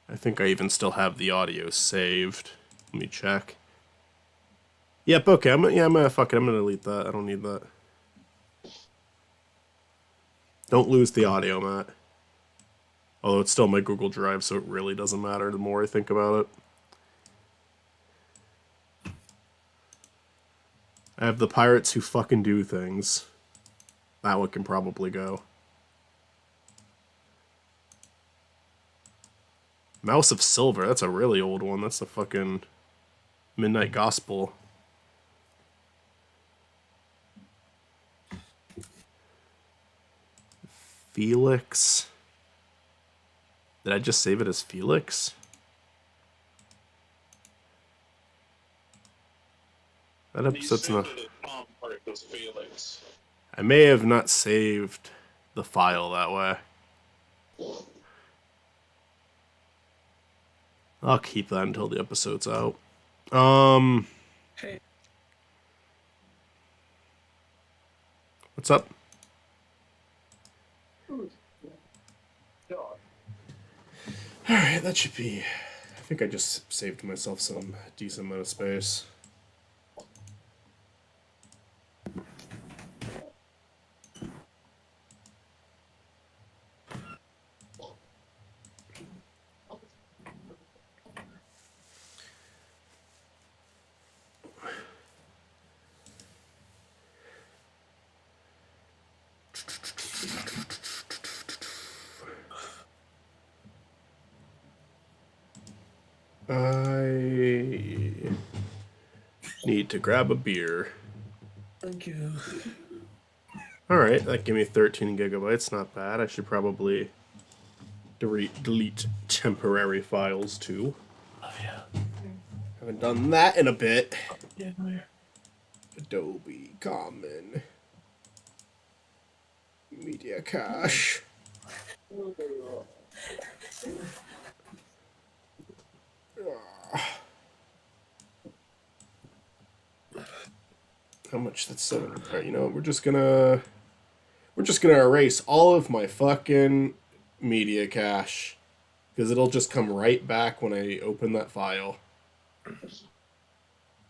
I think I even still have the audio saved. Let me check. Yep, okay, I'm gonna fuck it, I'm gonna delete that. I don't need that. Don't lose the audio, Matt. Although it's still my Google Drive, so it really doesn't matter the more I think about it. I have the pirates who fucking do things. That one can probably go. Mouse of Silver, that's a really old one. That's the fucking Midnight Gospel. Felix. Did I just save it as Felix? That episode's not... Felix. I may have not saved the file that way. I'll keep that until the episode's out. Hey. What's up? Alright, that should be... I think I just saved myself some decent amount of space. I need to grab a beer. Thank you. Alright, that gave me 13 gigabytes. Not bad. I should probably delete temporary files too. Oh, yeah. Haven't done that in a bit. Yeah, come here. Adobe Common. Media Cache. How much? That's 7. Alright, you know what? We're just gonna erase all of my fucking media cache. Because it'll just come right back when I open that file.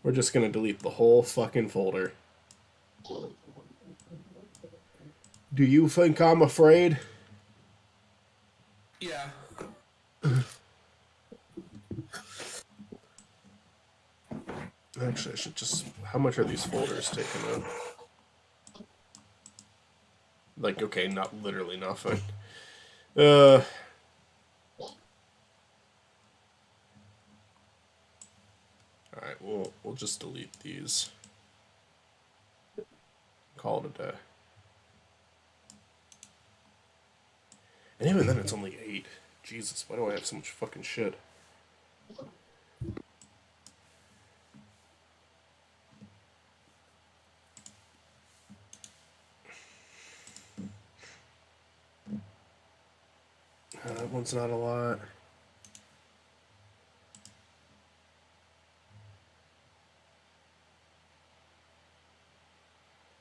We're just gonna delete the whole fucking folder. Do you think I'm afraid? Yeah. Actually, I should just... How much are these folders taking up? Like, okay, not literally nothing. Alright, we'll just delete these. Call it a day. And even then, it's only 8. Jesus, why do I have so much fucking shit? That one's not a lot.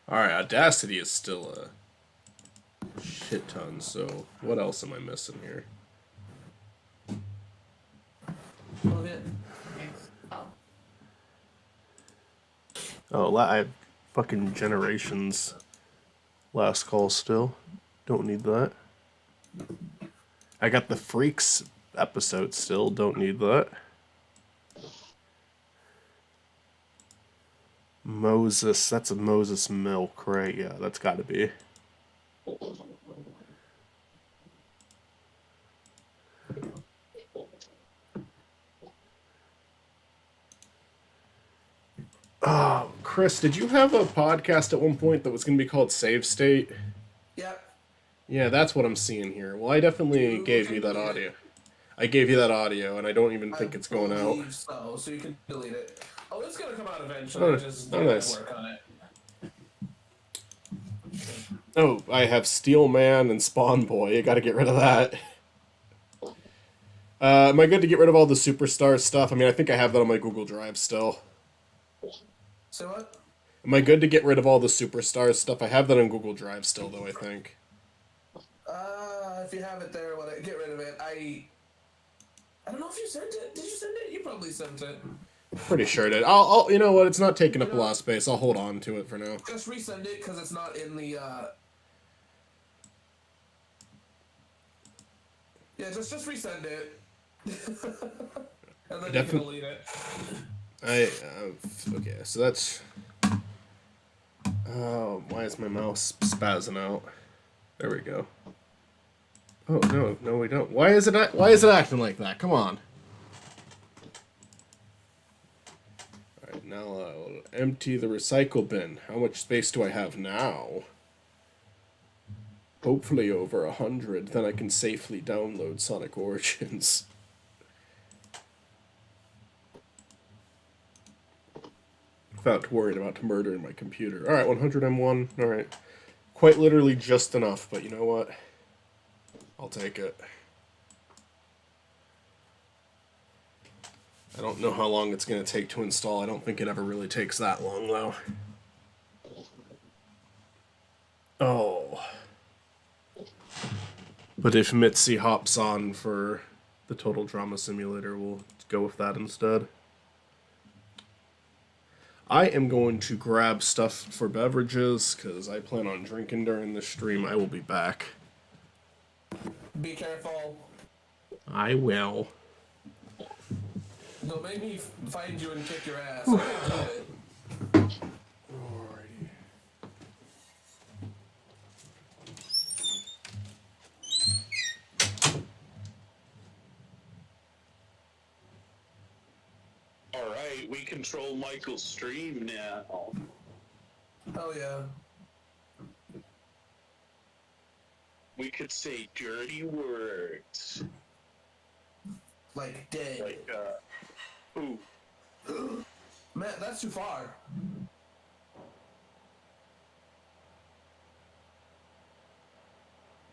Alright, Audacity is still a shit ton, so what else am I missing here? Love it. Oh, I have fucking Generations last call still. Don't need that. I got the Freaks episode still. Don't need that. Moses. That's a Moses Milk, right? Yeah, that's gotta be. Oh, Chris, did you have a podcast at one point that was going to be called Save State? Yep. Yeah, that's what I'm seeing here. Well, I definitely gave you that audio. I gave you that audio, and I don't even think it's going out. So you can delete it. Oh, it's gonna come out eventually. Just nice. work on it. Oh, I have Steel Man and Spawn Boy. You gotta get rid of that. Am I good to get rid of all the Superstar stuff? I mean, I think I have that on my Google Drive still. Say what? Am I good to get rid of all the Superstar stuff? I have that on Google Drive still, though, I think. If you have it there, get rid of it. I don't know if you sent it. Did you send it? You probably sent it. Pretty sure it did. I'll you know what? It's not taking up a lot of space. I'll hold on to it for now. Just resend it because it's not in the. Yeah, just resend it. And then you can delete it. Okay, so that's Oh, why is my mouse spazzing out? There we go. Oh no, we don't. Why is it acting like that? Come on. All right, now I'll empty the recycle bin. How much space do I have now? Hopefully over 100. Then I can safely download Sonic Origins. Without worrying about murdering my computer. Alright, 100 M1. Alright. Quite literally just enough, but you know what? I'll take it. I don't know how long it's going to take to install. I don't think it ever really takes that long, though. Oh. But if Mitzi hops on for the Total Drama Simulator, we'll go with that instead. I am going to grab stuff for beverages, because I plan on drinking during the stream. I will be back. Be careful. I will. Don't make me find you and kick your ass. I can't do it. Alrighty. Alright, we control Michael's stream now. Hell yeah. We could say dirty words. Like dead. Like, ooh. Man, that's too far.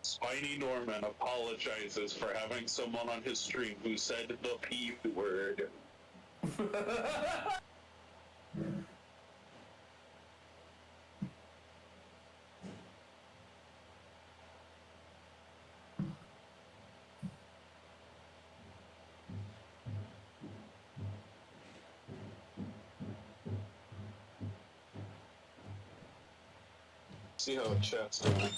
Spiny Norman apologizes for having someone on his stream who said the P word. See how it chat's doing.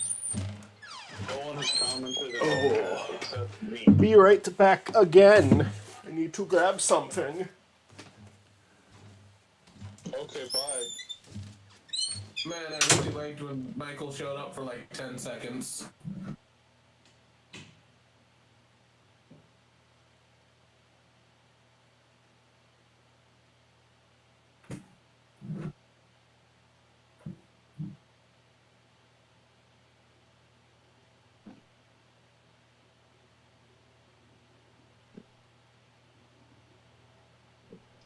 No one has commented in the chat except me. Be right back again. I need to grab something. Okay, bye. Man, I really liked when Michael showed up for like 10 seconds.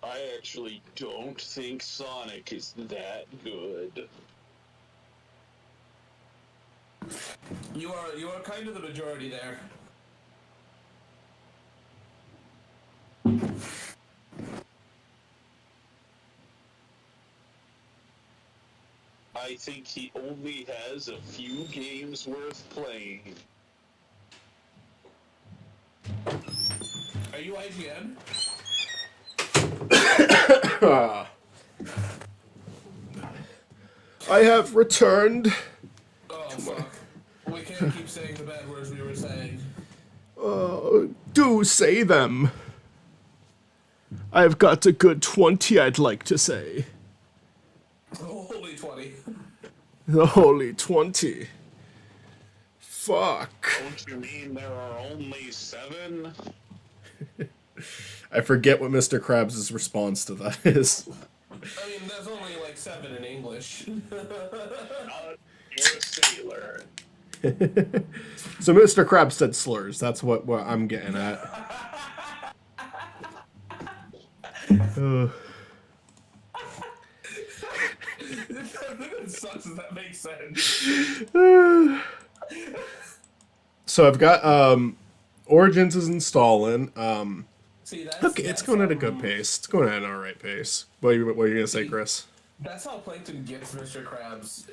I actually don't think Sonic is that good. You are kind of the majority there. I think he only has a few games worth playing. Are you IGN? I have returned. Oh, fuck. We can't keep saying the bad words we were saying. Do say them. I've got a good 20 I'd like to say. Holy 20. The holy 20. Fuck. Don't you mean there are only 7? I forget what Mr. Krabs' response to that is. I mean, there's only like 7 in English. You're a sailor. So Mr. Krabs said slurs. That's what I'm getting at. It sucks if that makes sense. So I've got Origins is installing. See, that's, Okay, it's going at a good pace. It's going at an alright pace. What are you gonna say, Chris? That's how Plankton gets Mr. Krabs.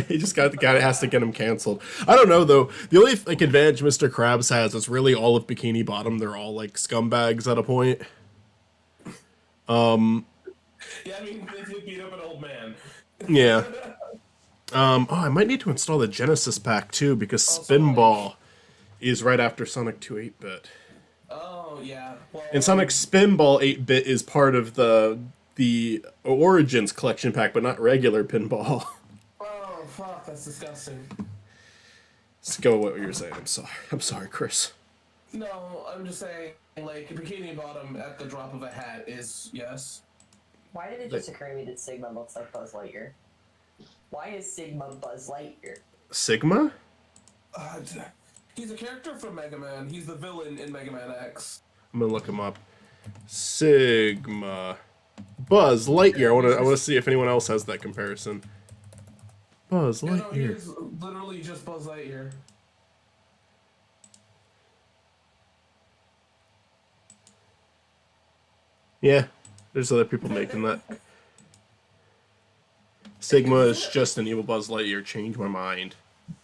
He just got the guy that has to get him canceled. I don't know though. The only like advantage Mr. Krabs has is really all of Bikini Bottom. They're all like scumbags at a point. Yeah, I mean, they beat up an old man. Yeah. I might need to install the Genesis pack too because Spinball is right after Sonic 2 8-bit. Oh yeah. Well, And Sonic Spinball 8-bit is part of the Origins collection pack, but not regular Pinball. Fuck, that's disgusting. Let's go with what you're saying. I'm sorry, Chris. No, I'm just saying, like, Bikini Bottom at the drop of a hat is yes. Why did it just occur to me that Sigma looks like Buzz Lightyear? Why is Sigma Buzz Lightyear? Sigma? He's a character from Mega Man. He's the villain in Mega Man X. I'm gonna look him up. Sigma. Buzz Lightyear. I want to see if anyone else has that comparison. Buzz Yeah, no, he Lightyear. is literally just Buzz Lightyear. Yeah, there's other people making that. Sigma is just an evil Buzz Lightyear. Change my mind.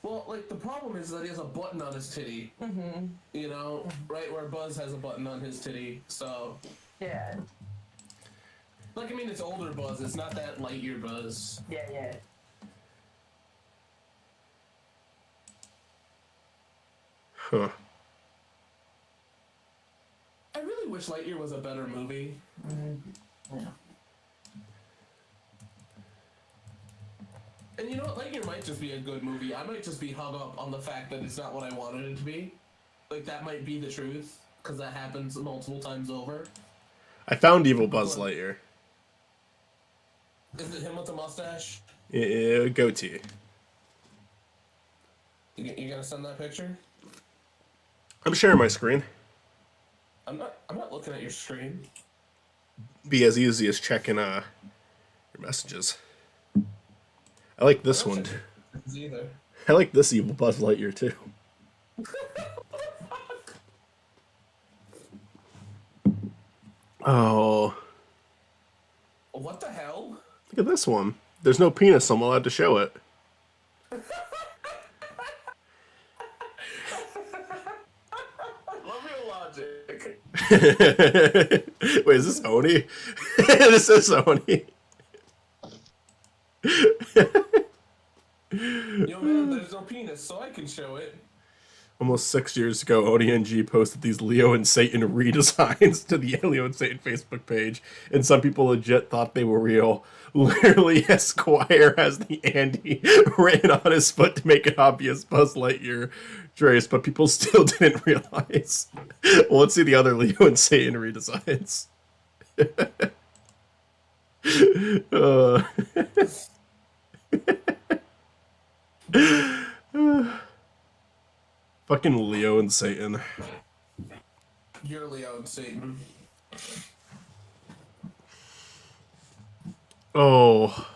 Well, like, the problem is that he has a button on his titty. Mm-hmm. You know, right where Buzz has a button on his titty, so... Yeah. Like, I mean, it's older Buzz, it's not that Lightyear Buzz. Yeah. Huh. I really wish Lightyear was a better movie. Yeah. And you know what? Lightyear might just be a good movie. I might just be hung up on the fact that it's not what I wanted it to be. Like, that might be the truth, because that happens multiple times over. I found evil Buzz Lightyear. Is it him with the mustache? Yeah, goatee. You gonna send that picture? I'm sharing my screen. I'm not looking at your screen. Be as easy as checking your messages. I like this one. Either. I like this evil Buzz Lightyear too. Oh, What the hell? look at this one. There's no penis, so I'm allowed to show it. Love your logic. Wait, is this Oni? This is Oni. Yo, man, there's no penis, so I can show it. Almost 6 years ago, Oni and G posted these Leo and Satan redesigns to the Leo and Satan Facebook page, and some people legit thought they were real. Literally, Esquire has the Andy written on his foot to make it obvious Buzz Lightyear trace, but people still didn't realize. Well, let's see the other Leo and Satan redesigns. Fucking Leo and Satan. You're Leo and Satan. Oh.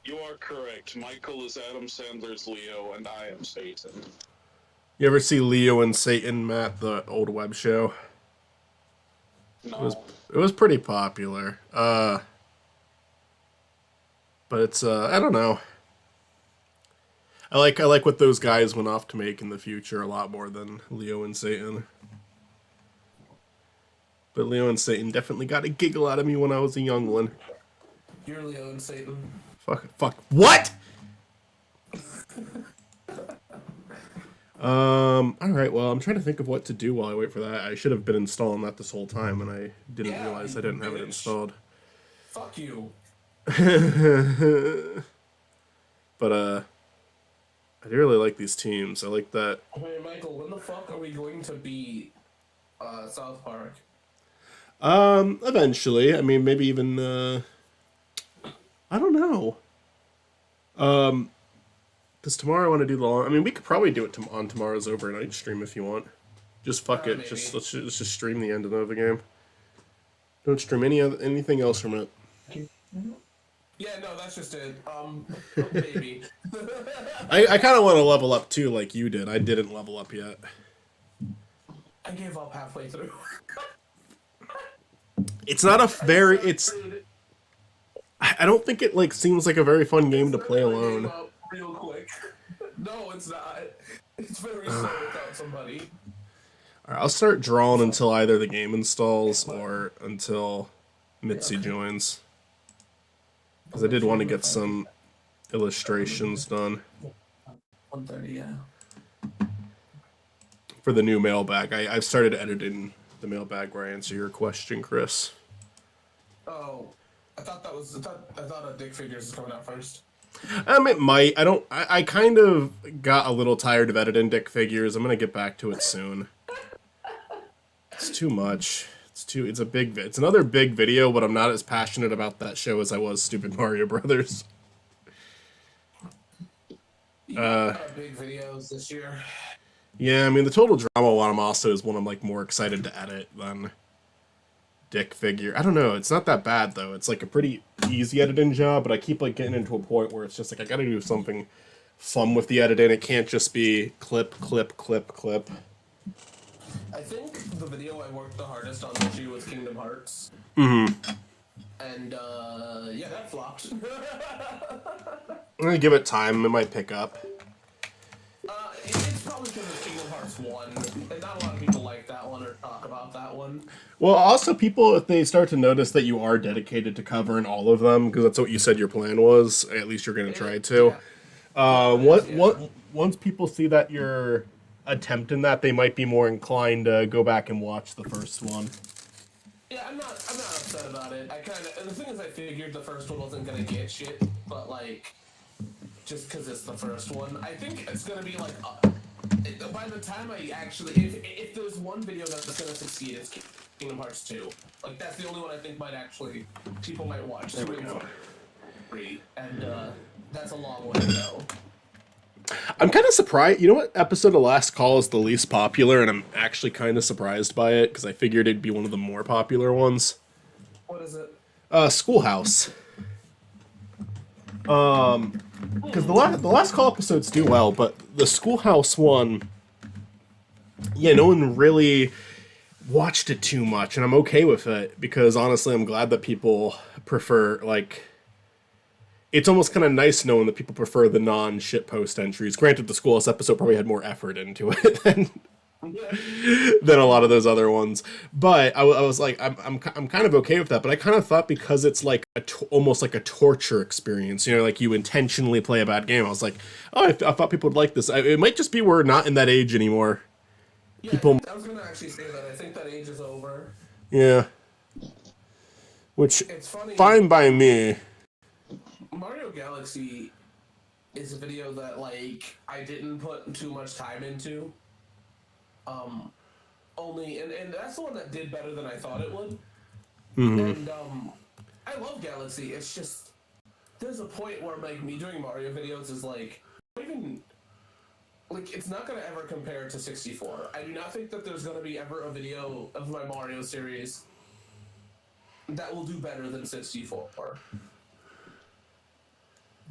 You are correct. Michael is Adam Sandler's Leo, and I am Satan. You ever see Leo and Satan, Matt, the old web show? No. It was pretty popular. But it's I don't know. I like what those guys went off to make in the future a lot more than Leo and Satan. But Leo and Satan definitely got a giggle out of me when I was a young one. You're Leo and Satan. Fuck. What? Alright, well, I'm trying to think of what to do while I wait for that. I should have been installing that this whole time, and I didn't realize I didn't have it installed. Fuck you. But, I do really like these teams. I like that. Hey, Michael, when the fuck are we going to beat South Park? Eventually. I mean, maybe even, I don't know. Because tomorrow I want to do the long... I mean, we could probably do it on tomorrow's overnight stream if you want. Just fuck it. Maybe. Let's just stream the end of the game. Don't stream anything else from it. Yeah, no, that's just it. Maybe. I kind of want to level up too, like you did. I didn't level up yet. I gave up halfway through. It's not a very... It's... I don't think it like seems like a very fun game to play alone. I gave up real quick. No, it's not. It's very slow without somebody. Alright, I'll start drawing until either the game installs or until Mitzi joins. Because I did want to get some illustrations done 1:30, yeah. for the new mailbag. I've started editing the mailbag where I answer your question, Chris. Oh, I thought a Dick Figures was coming out first. It might. I kind of got a little tired of editing dick figures. I'm gonna get back to it soon. It's too much. It's another big video, but I'm not as passionate about that show as I was Stupid Mario Brothers. You got a lot of big videos this year. Yeah, I mean, the Total Drama one also is one I'm, like, more excited to edit than dick figure. I don't know, it's not that bad, though. It's, like, a pretty easy editing job, but I keep, like, getting into a point where it's just, like, I gotta do something fun with the editing. It can't just be clip, clip, clip, clip. I think the video I worked the hardest on this year was Kingdom Hearts. Mm-hmm. And, yeah, that flopped. I'm gonna give it time, it might pick up. It's probably because it's Kingdom Hearts 1, and not a lot of people like that one or talk about that one. Well, also, people, if they start to notice that you are dedicated to covering all of them, because that's what you said your plan was, at least you're gonna try to. Yeah. Once people see that you're attempting that, they might be more inclined to go back and watch the first one. Yeah, I'm not upset about it. And the thing is, I figured the first one wasn't gonna get shit, but like, just because it's the first one, I think it's gonna be like, by the time I actually, if there's one video that's gonna succeed, it's Kingdom Hearts 2. Like, that's the only one I think people might watch. There we go. And that's a long way to go. I'm kind of surprised. You know what episode of Last Call is the least popular, and I'm actually kind of surprised by it, because I figured it'd be one of the more popular ones. What is it? Schoolhouse. Because the Last Call episodes do well, but the Schoolhouse one, yeah, no one really watched it too much, and I'm okay with it, because honestly, I'm glad that people prefer, like, it's almost kind of nice knowing that people prefer the non-shitpost entries. Granted, the Schoolhouse episode probably had more effort into it than a lot of those other ones. But I was like, I'm kind of okay with that. But I kind of thought, because it's like almost like a torture experience, you know, like you intentionally play a bad game. I was like, oh, I thought people would like this. It might just be we're not in that age anymore. Yeah, People, I was gonna actually say that. I think that age is over. yeah. Which, It's funny. fine by me. Mario Galaxy is a video that, like, I didn't put too much time into. And that's the one that did better than I thought it would. Mm-hmm. And, I love Galaxy. It's just, there's a point where, like, me doing Mario videos is, like, even, like, it's not gonna ever compare to 64. I do not think that there's gonna be ever a video of my Mario series that will do better than 64.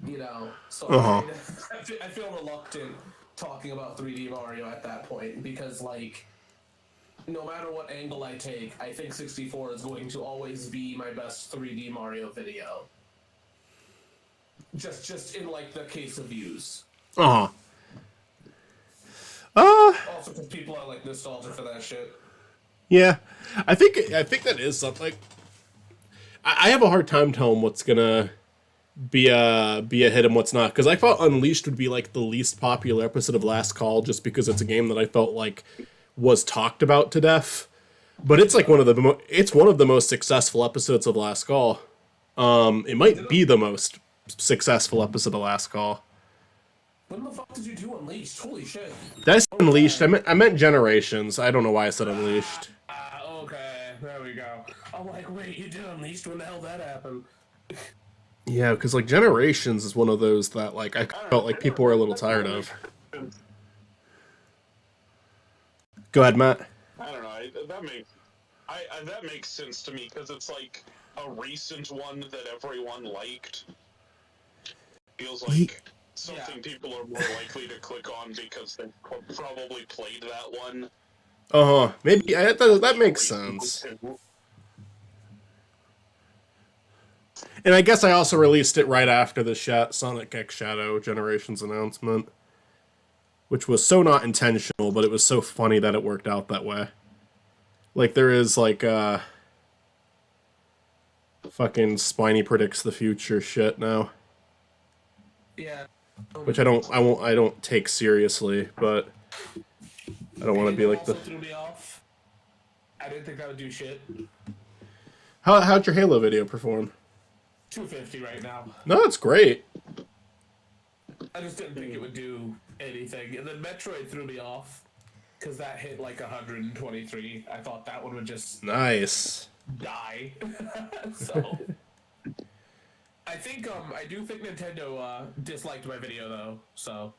You know, so I feel reluctant talking about 3D Mario at that point, because, like, no matter what angle I take, I think 64 is going to always be my best 3D Mario video. Just in, like, the case of views. Also, because people are, like, nostalgic for that shit. Yeah, I think that is something. Like, I have a hard time telling what's gonna be a hit and what's not, because I thought Unleashed would be like the least popular episode of Last Call, just because it's a game that I felt like was talked about to death. But it's like one of the most successful episodes of Last Call. It might be the most successful episode of Last Call. When the fuck did you do Unleashed? Holy shit. That's Unleashed. I meant Generations. I don't know why I said Unleashed. Okay, there we go. I'm like, wait, you did Unleashed? When the hell that happened? Yeah, because, like, Generations is one of those that, like, I felt like people were a little tired of. Go ahead, Matt. I don't know. That makes sense to me, because it's like a recent one that everyone liked. Feels like something people are more likely to click on because they probably played that one. Maybe that makes sense. And I guess I also released it right after the Sonic X Shadow Generations announcement, which was so not intentional, but it was so funny that it worked out that way. Like, there is, like, fucking Spiny predicts the future shit now. Yeah. Which I don't take seriously, but I don't want to be like the... threw me off. I didn't think that would do shit. How'd your Halo video perform? 250 right now. No, it's great. I just didn't think it would do anything. And then Metroid threw me off because that hit like 123. I thought that one would just Nice. die. So I think I do think Nintendo disliked my video though. So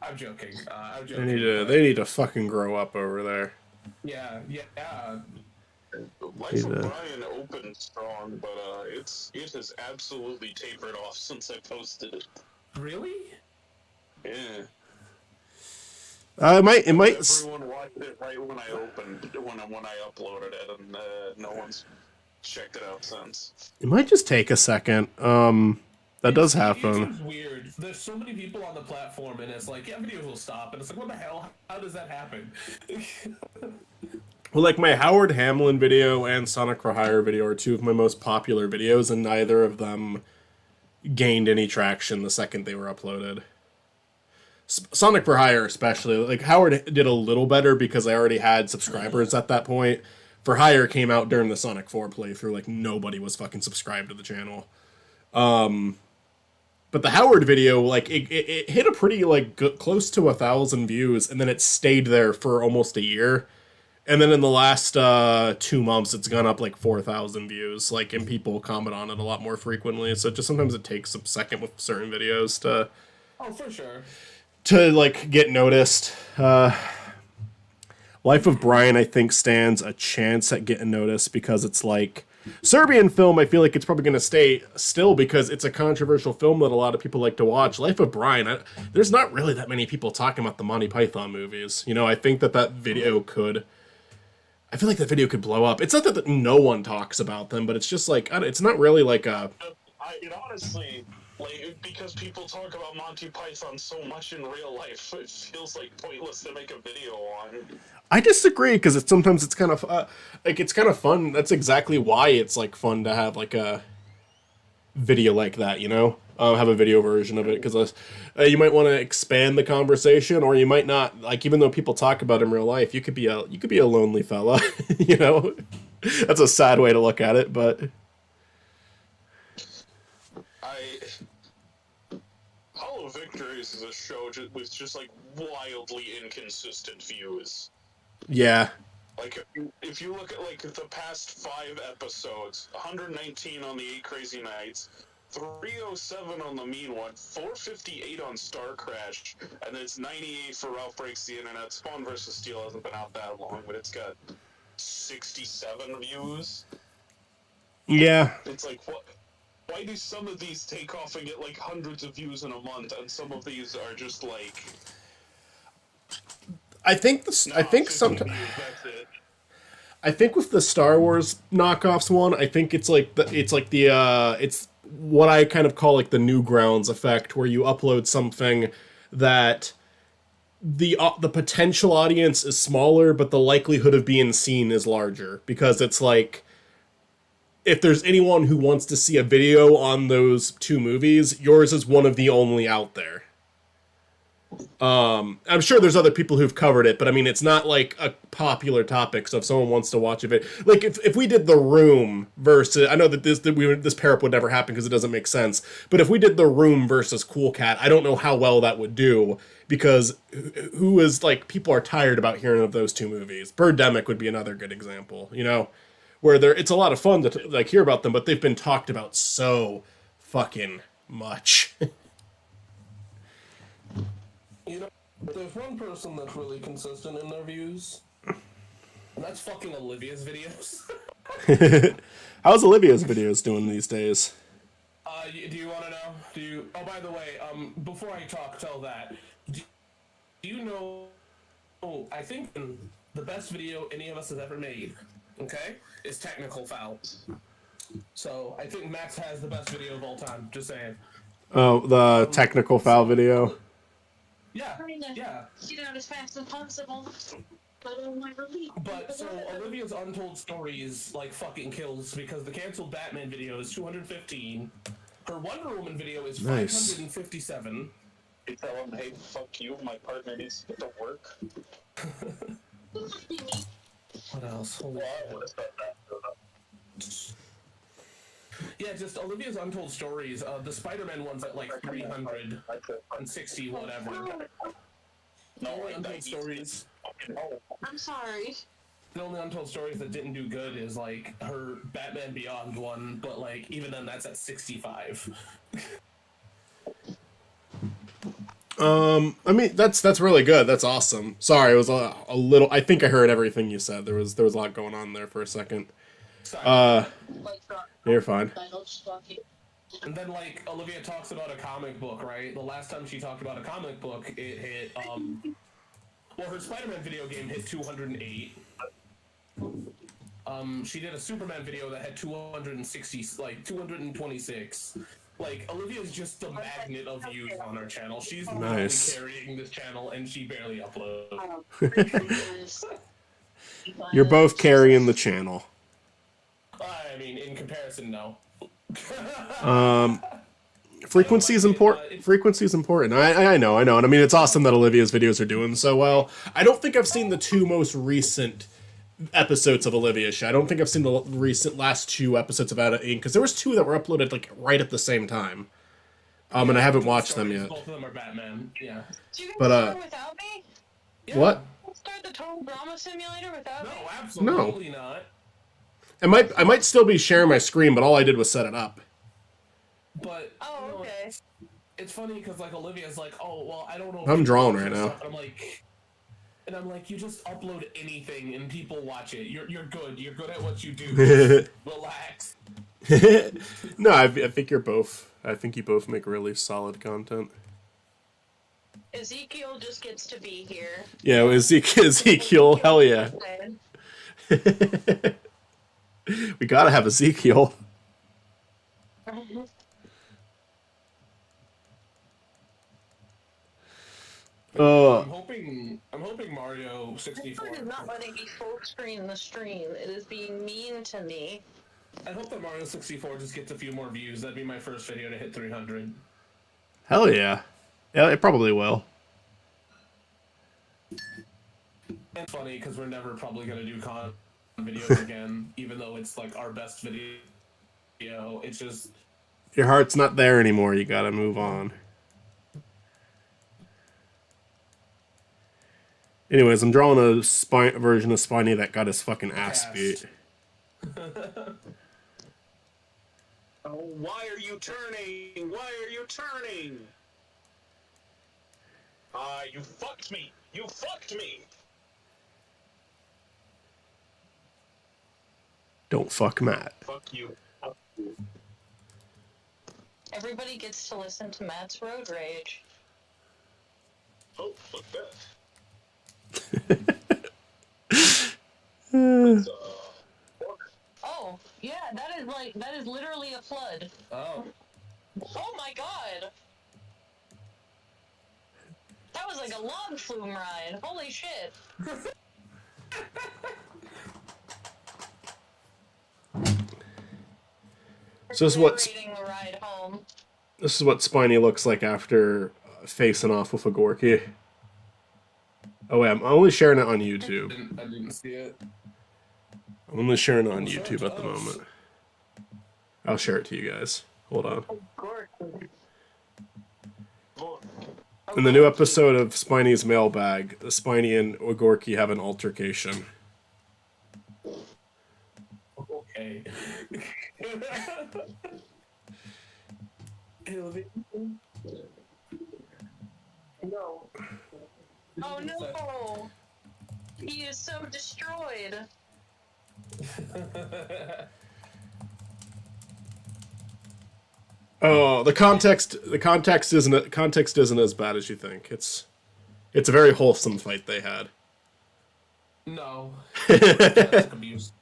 I'm joking. I'm joking. They need to fucking grow up over there. Yeah. Life of Brian opened strong, but it has absolutely tapered off since I posted it. Really? Yeah. It might. Everyone watched it right when I opened, when I uploaded it, and no one's checked it out since. It might just take a second. That does happen. YouTube's weird. There's so many people on the platform, and it's like, yeah, videos will stop, and it's like, what the hell? How does that happen? Well, like my Howard Hamlin video and Sonic for Hire video are two of my most popular videos, and neither of them gained any traction the second they were uploaded. Sonic for Hire especially. Like, Howard did a little better because I already had subscribers at that point. For Hire came out during the Sonic 4 playthrough, like, nobody was fucking subscribed to the channel. But the Howard video, like, it hit a pretty, like, close to 1,000 views, and then it stayed there for almost a year. And then in the last 2 months, it's gone up, like, 4,000 views, like, and people comment on it a lot more frequently. So just sometimes it takes a second with certain videos to... Oh, for sure. To, like, get noticed. Life of Brian, I think, stands a chance at getting noticed because it's, like... Serbian film, I feel like it's probably going to stay still because it's a controversial film that a lot of people like to watch. Life of Brian, there's not really that many people talking about the Monty Python movies. You know, I think that video could... I feel like that video could blow up. It's not that no one talks about them, but it's just like... it's not really like a... It honestly... Like, because people talk about Monty Python so much in real life, it feels like pointless to make a video on. I disagree because sometimes it's kind of it's kind of fun. That's exactly why it's like fun to have like a video like that, you know, have a video version of it because you might want to expand the conversation, or you might not. Like, even though people talk about it in real life, you could be a lonely fella, you know. That's a sad way to look at it, but Hollow Victories is a show with just like wildly inconsistent views. yeah. Like, if you look at, like, the past 5 episodes, 119 on the 8 Crazy Nights, 307 on the Mean One, 458 on Star Crash, and then it's 98 for Ralph Breaks the Internet. Spawn vs. Steel hasn't been out that long, but it's got 67 views. Yeah. It's like, what? Why do some of these take off and get, like, hundreds of views in a month, and some of these are just, like... I think with the Star Wars knockoffs one, I think it's what I kind of call like the Newgrounds effect, where you upload something that the potential audience is smaller, but the likelihood of being seen is larger, because it's like, if there's anyone who wants to see a video on those 2 movies, yours is one of the only out there. I'm sure there's other people who've covered it, but I mean, it's not like a popular topic. So if someone wants to watch it, like if we did The Room versus, I know that this pair up would never happen because it doesn't make sense. But if we did The Room versus Cool Cat, I don't know how well that would do, because who is like, people are tired about hearing of those 2 movies. Birdemic would be another good example, you know, where it's a lot of fun to like hear about them, but they've been talked about so fucking much. You know, there's one person that's really consistent in their views, and that's fucking Olivia's videos. How's Olivia's videos doing these days? Do you want to know? Oh, by the way, before I tell that. Do you know? Oh, I think the best video any of us has ever made, okay, is Technical Foul. So I think Max has the best video of all time. Just saying. Oh, the Technical Foul video. Yeah. Get out as fast as possible. But so Olivia's Untold Stories like fucking kills, because the canceled Batman video is 215. Her Wonder Woman video is 557. You tell them, hey, fuck you, my partner needs to get to work. What else? Holy shit. Yeah, just Olivia's Untold Stories. The Spider-Man one's at like 360 whatever. The only Untold Stories. I'm sorry. The only Untold Stories that didn't do good is like her Batman Beyond one, but like even then that's at 65. I mean, that's really good. That's awesome. Sorry, it was a little. I think I heard everything you said. There was a lot going on there for a second. Sorry. You're fine. And then like Olivia talks about a comic book, right? The last time she talked about a comic book, it hit well, her Spider-Man video game hit 208. She did a Superman video that had 260, like 226. Like, Olivia's just the magnet of views on our channel. She's Nice. really carrying this channel, and she barely uploads. You're both carrying the channel. I mean, in comparison, no. Frequency is important. Frequency is important. I know, and I mean, it's awesome that Olivia's videos are doing so well. I don't think I've seen the two most recent episodes of Olivia's show. I don't think I've seen the last two episodes of Out of Ink, because there was two that were uploaded like right at the same time. And I haven't watched them yet. Both of them are Batman. Yeah. Do you guys But, start without me? Yeah. What? Start the Total Drama Simulator without No, me? absolutely not. I might still be sharing my screen, but all I did was set it up. But Oh, okay. It's funny because like Olivia's like, oh well, I don't know. I'm drawing right now. And I'm like, you just upload anything and people watch it. You're good. You're good at what you do. Relax. No, I think you're both. I think you both make really solid content. Ezekiel just gets to be here. Yeah, Ezekiel, hell yeah. We gotta have Ezekiel. I'm hoping Mario 64. Discord is not letting me full screen the stream. It is being mean to me. I hope that Mario 64 just gets a few more views. That'd be my first video to hit 300. Hell yeah. Yeah, it probably will. And funny because we're never probably gonna do con videos again, even though it's like our best video. It's just Your heart's not there anymore. You gotta move on. Anyways, I'm drawing a version of Spiny that got his fucking ass beat. Oh, why are you turning? Why are you turning? You fucked me! You fucked me! Don't fuck Matt. Fuck you. Everybody gets to listen to Matt's Road Rage. Oh, fuck that. Oh, yeah, that is literally a flood. oh. Oh my god! That was like a log flume ride. Holy shit. So this is what Narrating the ride home. Spiny looks like after facing off with a Gorky. Oh wait, I'm only sharing it on YouTube. I didn't see it. I'm only sharing it on YouTube at the moment. I'll share it to you guys. Hold on. In the new episode of Spiny's Mailbag, Spiny and Ogorki have an altercation. Okay. No. Oh no! He is so destroyed. Oh, the context isn't as bad as you think. It's a very wholesome fight they had. No. Domestic abuse.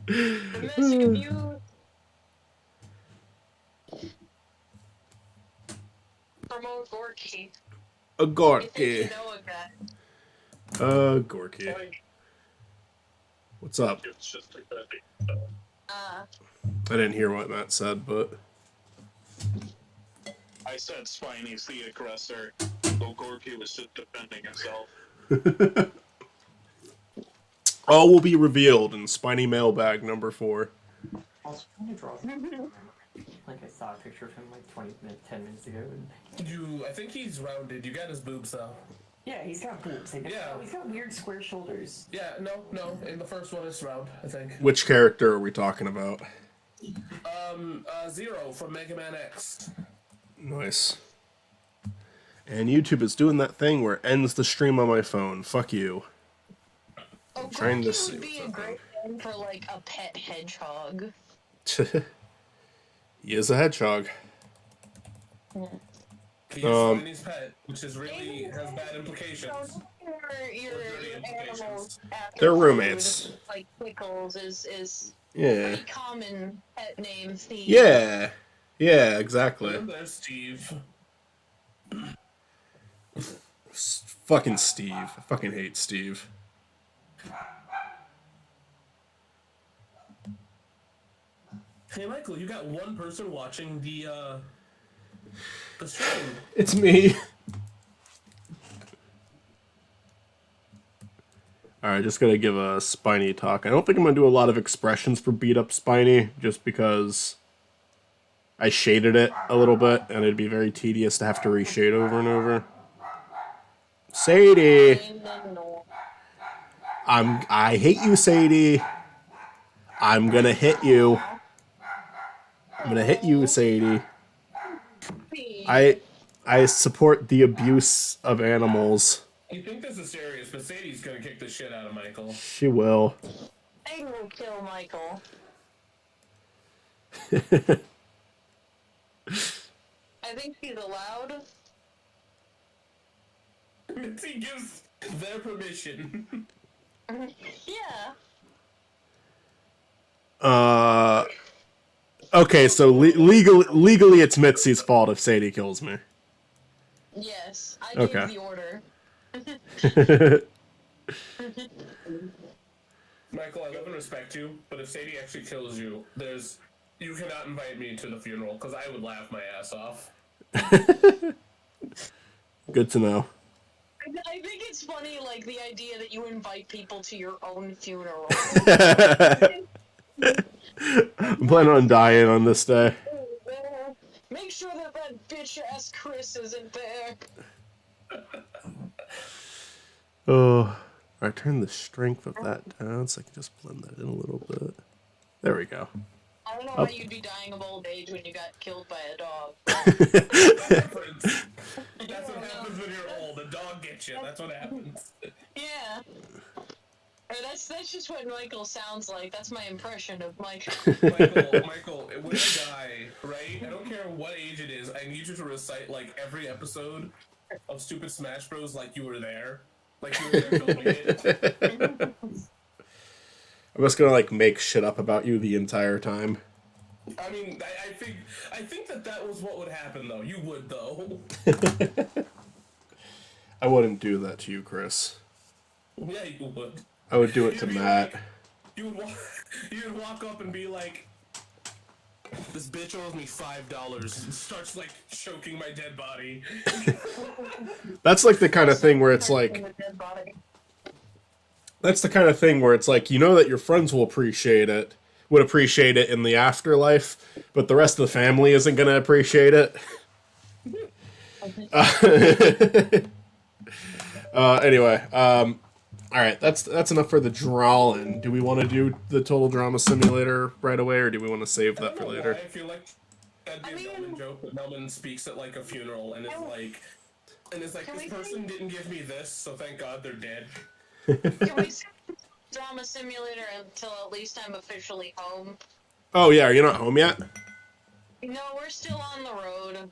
Domestic abuse. Promote Gorky. A I think Gorky. you know a guy. Gorky. What's up? It's just like I didn't hear what Matt said, but I said Spiny's the aggressor, though Gorky was just defending himself. all will be revealed in Spiny Mailbag number 4. Like, I saw a picture of him like 10 minutes ago. I think he's rounded. You got his boobs though. Yeah, he's got boobs. He's got weird square shoulders. Yeah, no. In the first one, it's round. I think. Which character are we talking about? Zero from Mega Man X. Nice. And YouTube is doing that thing where it ends the stream on my phone. Fuck you. Oh, Trying to Grookey see would be a what's great name for like a pet hedgehog. He is a hedgehog. He is Spiny's pet, which is really has bad implications. Your dirty implications. animals after They're food, roommates. like Pickles is Yeah. pretty common pet name theme. Yeah. Yeah, exactly. There's Steve. Fucking Steve. I fucking hate Steve. Hey Michael, you got one person watching the stream. It's me. Alright, just gonna give a Spiny talk. I don't think I'm gonna do a lot of expressions for Beat Up Spiny, just because I shaded it a little bit, and it'd be very tedious to have to reshade over and over. Sadie! I hate you, Sadie. I'm gonna hit you. I'm gonna hit you, Sadie. I support the abuse of animals. You think this is serious, but Sadie's gonna kick the shit out of Michael. She will. I will kill Michael. I think she's allowed. Mitzi gives their permission. Yeah. Okay, so legally it's Mitzi's fault if Sadie kills me. Yes, I Okay. gave the order. Michael, I love and respect you, but if Sadie actually kills you, you cannot invite me to the funeral, because I would laugh my ass off. Good to know. I think it's funny, like, the idea that you invite people to your own funeral. I'm planning on dying on this day. Make sure that bitch-ass Chris isn't there. Oh, I turned the strength of that down so I can just blend that in a little bit. There we go. I don't know how you'd be dying of old age when you got killed by a dog. That's what happens when you're old. A dog gets you. That's what happens. Yeah. Or that's just what Michael sounds like. That's my impression of Michael. Michael, when I die, right? I don't care what age it is. I need you to recite like every episode of Stupid Smash Bros. Like you were there. Like you were there filming it. I'm just gonna like make shit up about you the entire time. I mean, I think that was what would happen though. You would though. I wouldn't do that to you, Chris. Yeah, you would. I would do it to Matt. Like, you would walk up and be like, "This bitch owes me $5." And starts like choking my dead body. That's like the kind of thing where it's like. That's the kind of thing where it's like, you know that your friends would appreciate it in the afterlife, but the rest of the family isn't going to appreciate it. Anyway, all right, that's enough for the drawing. Do we want to do the Total Drama Simulator right away, or do we want to save that for later? I feel like that'd be a Melman joke, but Melman speaks at like a funeral and is like, this person didn't give me this, so thank God they're dead. Can we skip Drama Simulator until at least I'm officially home? Oh yeah, are you not home yet? No, we're still on the road.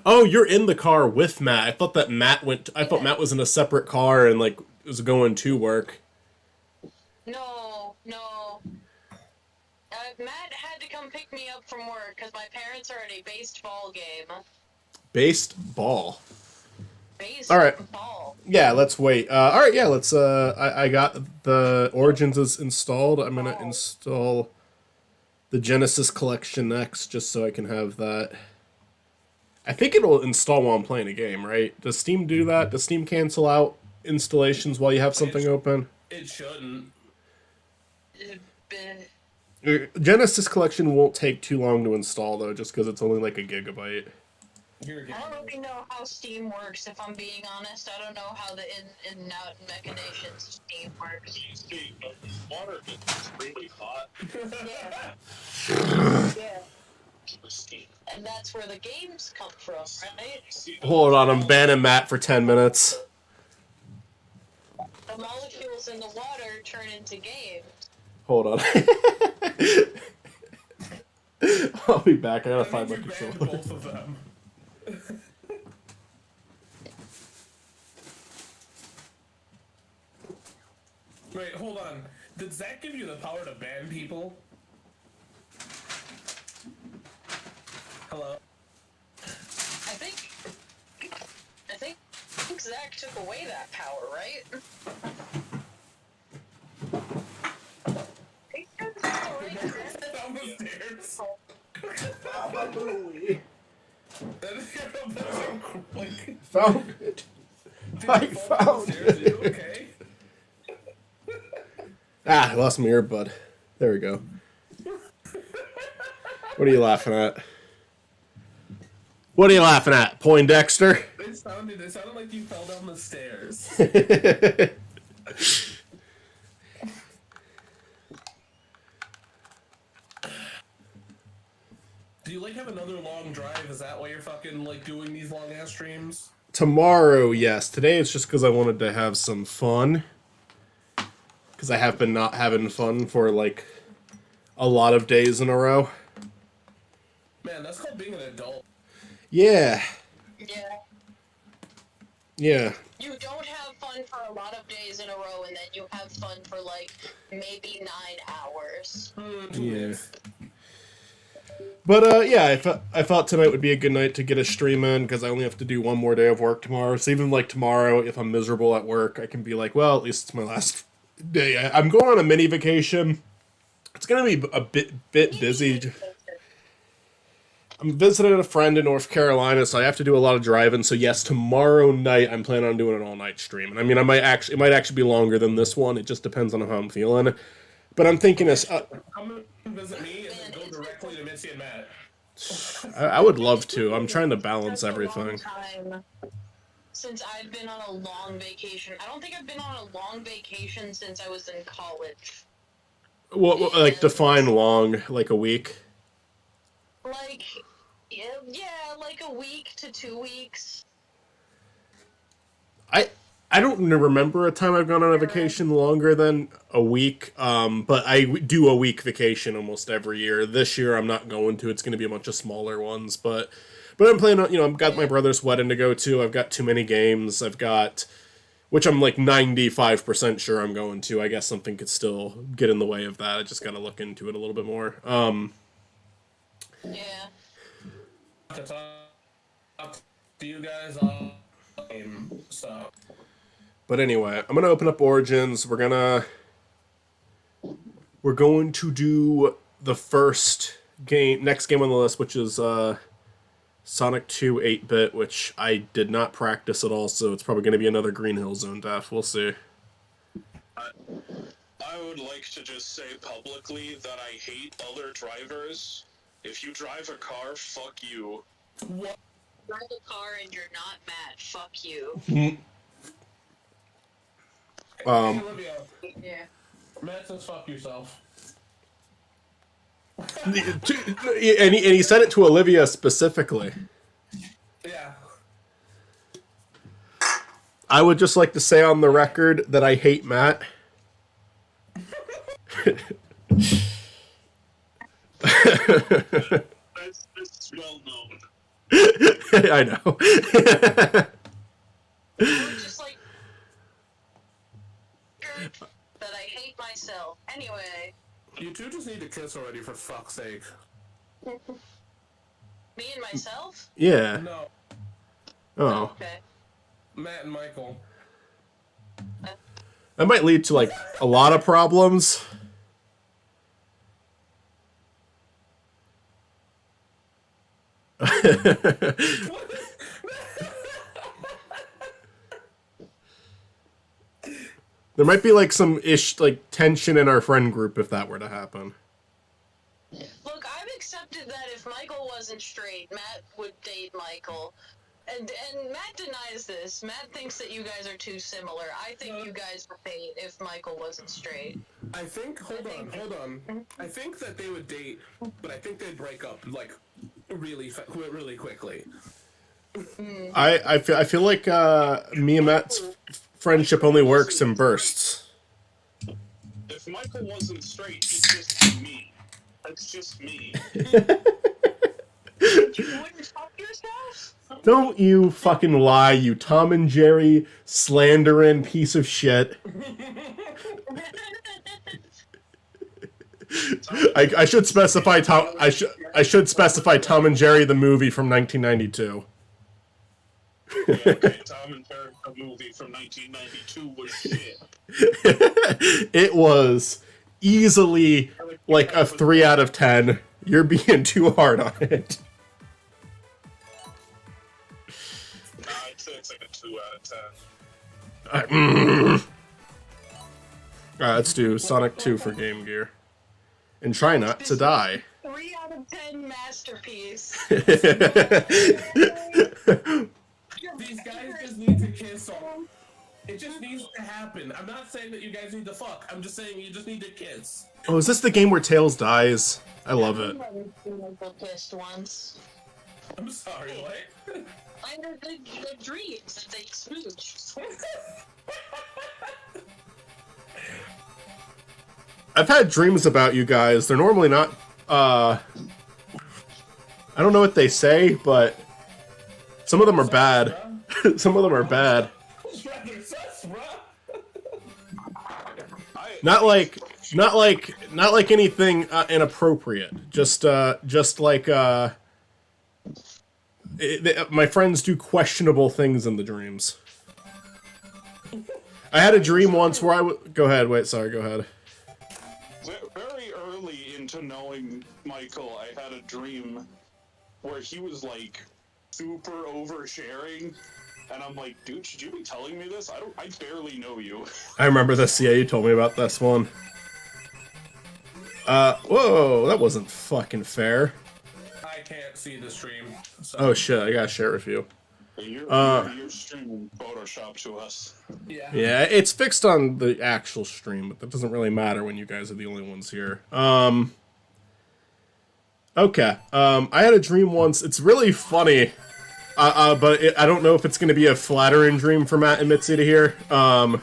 Oh, you're in the car with Matt. I thought that Matt Matt was in a separate car and like was going to work. No. Matt had to come pick me up from work because my parents are at a based ball game. Based ball. Based All right. ball. Yeah, let's wait. All right, yeah, let's. I got the Origins is installed. I'm gonna install the Genesis Collection next, just so I can have that. I think it'll install while I'm playing a game, right? Does Steam do that? Does Steam cancel out installations while you have something open? It shouldn't. Genesis Collection won't take too long to install though, just because it's only like a gigabyte. You're I don't really know how Steam works, if I'm being honest. I don't know how the in and out machinations of Steam works. See, water gets really hot. Yeah. And that's where the games come from, right? Hold on, I'm banning Matt for 10 minutes. The molecules in the water turn into games. Hold on. I'll be back. I gotta find my you banned controller. both of them. Wait, hold on. Did Zach give you the power to ban people? Hello? I think Zach took away that power, right? Down the stairs. Found it. I found it. Okay. Ah, I lost my earbud. There we go. What are you laughing at? What are you laughing at, Poindexter? It sounded like you fell down the stairs. Do you like have another long drive? Is that why you're fucking like doing these long ass streams? Tomorrow, yes. Today it's just because I wanted to have some fun. Because I have been not having fun for like a lot of days in a row. Man, that's called being an adult. Yeah. Yeah. Yeah. You don't have fun for a lot of days in a row, and then you have fun for like maybe 9 hours. Yeah. But yeah, I thought tonight would be a good night to get a stream in because I only have to do one more day of work tomorrow. So even like tomorrow, if I'm miserable at work, I can be like, well, at least it's my last day. I'm going on a mini vacation. It's gonna be a bit busy. I'm visiting a friend in North Carolina, so I have to do a lot of driving. So yes, tomorrow night I'm planning on doing an all-night stream. And I mean, it might actually be longer than this one. It just depends on how I'm feeling. But I'm thinking Come and visit me and then go directly to Missy and Matt. I would love to. I'm trying to balance everything. Since I've been on a long vacation. I don't think I've been on a long vacation since I was in college. What like define long? Like a week? Like, yeah, like a week to 2 weeks. I don't remember a time I've gone on a vacation longer than a week, but I do a week vacation almost every year. This year I'm not going to. It's going to be a bunch of smaller ones, but I'm planning on, I've got my brother's wedding to go to. I've got too many games. Which I'm like 95% sure I'm going to. I guess something could still get in the way of that. I just got to look into it a little bit more. Yeah. To talk to you guys on game, so. But anyway, I'm gonna open up Origins. We're going to do the next game on the list, which is Sonic 2 8-bit, which I did not practice at all, so it's probably going to be another Green Hill Zone death. We'll see. I would like to just say publicly that I hate other drivers. If you drive a car, fuck you. What? Drive a car and you're not Matt. Fuck you. Hey, Olivia. Yeah. Matt says fuck yourself. And he said it to Olivia specifically. Yeah. I would just like to say on the record that I hate Matt. That's well known. I know. Just like that I hate myself. Anyway. You two just need to kiss already, for fuck's sake. Me and myself? Yeah. No, Oh. Okay. Matt and Michael. That might lead to, like, a lot of problems. There might be, like, some tension in our friend group if that were to happen. Look, I've accepted that if Michael wasn't straight, Matt would date Michael. And Matt denies this. Matt thinks that you guys are too similar. I think you guys would date if Michael wasn't straight. I think. Hold on. I think that they would date, but I think they'd break up like really quickly. I feel like me and Matt's friendship only works in bursts. If Michael wasn't straight, he'd just be me. That's just me. You wouldn't fuck yourself? Don't you fucking lie, you Tom and Jerry slandering piece of shit. I should specify Tom. I should specify Tom and Jerry the movie from 1992. Yeah, okay, Tom and Jerry, the movie from 1992 was shit. It was easily like a 3 out of 10. You're being too hard on it. Nah, I'd say it's like a 2 out of 10. Alright, let's do Sonic 2 for Game Gear. And try not to die. 3 out of 10 masterpiece. These guys just need to kiss on. It just needs to happen. I'm not saying that you guys need to fuck. I'm just saying you just need to kiss. Oh, is this the game where Tails dies? I love it. Michael kissed once. I'm sorry, what? I know the dreams that they smooch. I've had dreams about you guys. They're normally not, I don't know what they say, but some of them are bad. Some of them are bad. Not like anything inappropriate. Just like my friends do questionable things in the dreams. I had a dream once where go ahead. Wait, sorry. Go ahead. Very early into knowing Michael, I had a dream where he was like super oversharing, and I'm like, dude, should you be telling me this? I barely know you. I remember this. Yeah, you told me about this one. Whoa, that wasn't fucking fair. I can't see the stream. So. Oh shit, I gotta share it with you. You're streaming Photoshop to us. Yeah. Yeah, it's fixed on the actual stream, but that doesn't really matter when you guys are the only ones here. Okay. I had a dream once. It's really funny. But I don't know if it's going to be a flattering dream for Matt and Mitzi to hear. But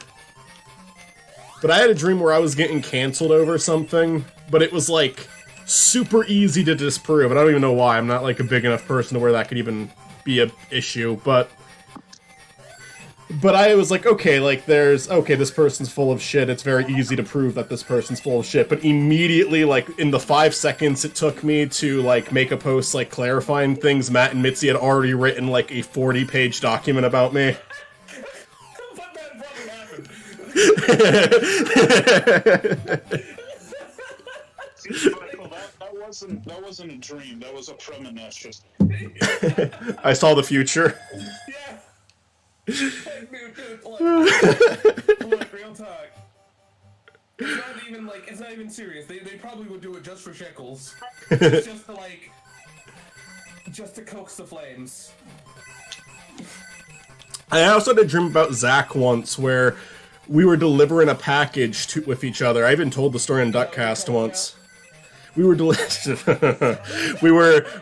I had a dream where I was getting canceled over something, but it was like super easy to disprove. And I don't even know why. I'm not like a big enough person to where that could even be an issue. But I was like, okay, this person's full of shit. It's very easy to prove that this person's full of shit. But immediately, like, in the 5 seconds it took me to, like, make a post, like, clarifying things, Matt and Mitzi had already written, like, a 40-page document about me. But that probably happened. Michael, that wasn't a dream. That was a premonition. I saw the future. Yeah. Dude, look, real talk. It's not even serious. They probably would do it just for shekels. just to coax the flames. I also had a dream about Zach once where we were delivering a package with each other. I even told the story in Duckcast once. We were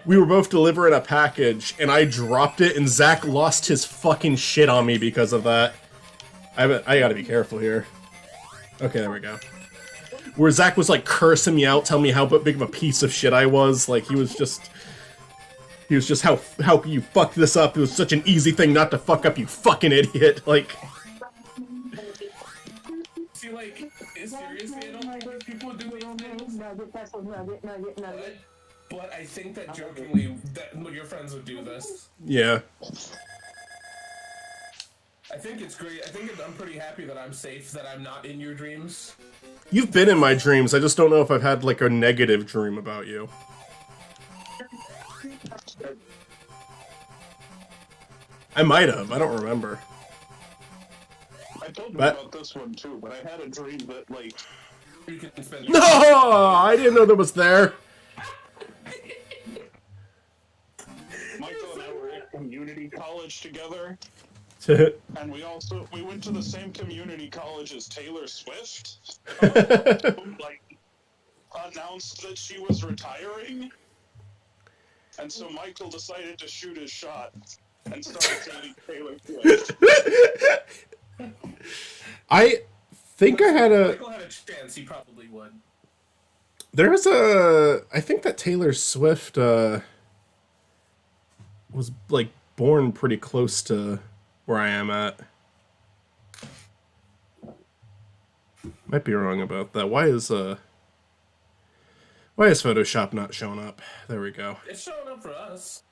we were both delivering a package, and I dropped it, and Zach lost his fucking shit on me because of that. I gotta be careful here. Okay, there we go. Where Zach was like cursing me out, telling me how big of a piece of shit I was. Like he was just how you fucked this up. It was such an easy thing not to fuck up, you fucking idiot. Like. See, like, seriously, I don't think people do these things. But I think that jokingly, that your friends would do this. Yeah. I think it's great. I'm pretty happy that I'm safe, that I'm not in your dreams. You've been in my dreams. I just don't know if I've had like a negative dream about you. I might have. I don't remember. I told you about this one too, but I had a dream that like You can spend No, I didn't know that was there. in college together, and we went to the same community college as Taylor Swift, who, like, announced that she was retaring, and so Michael decided to shoot his shot and started dating Taylor Swift. I think I had a... Michael had a chance, he probably would. There's a... I think that Taylor Swift was, like, born pretty close to where I am at. Might be wrong about that. Why is Photoshop not showing up? There we go. It's showing up for us.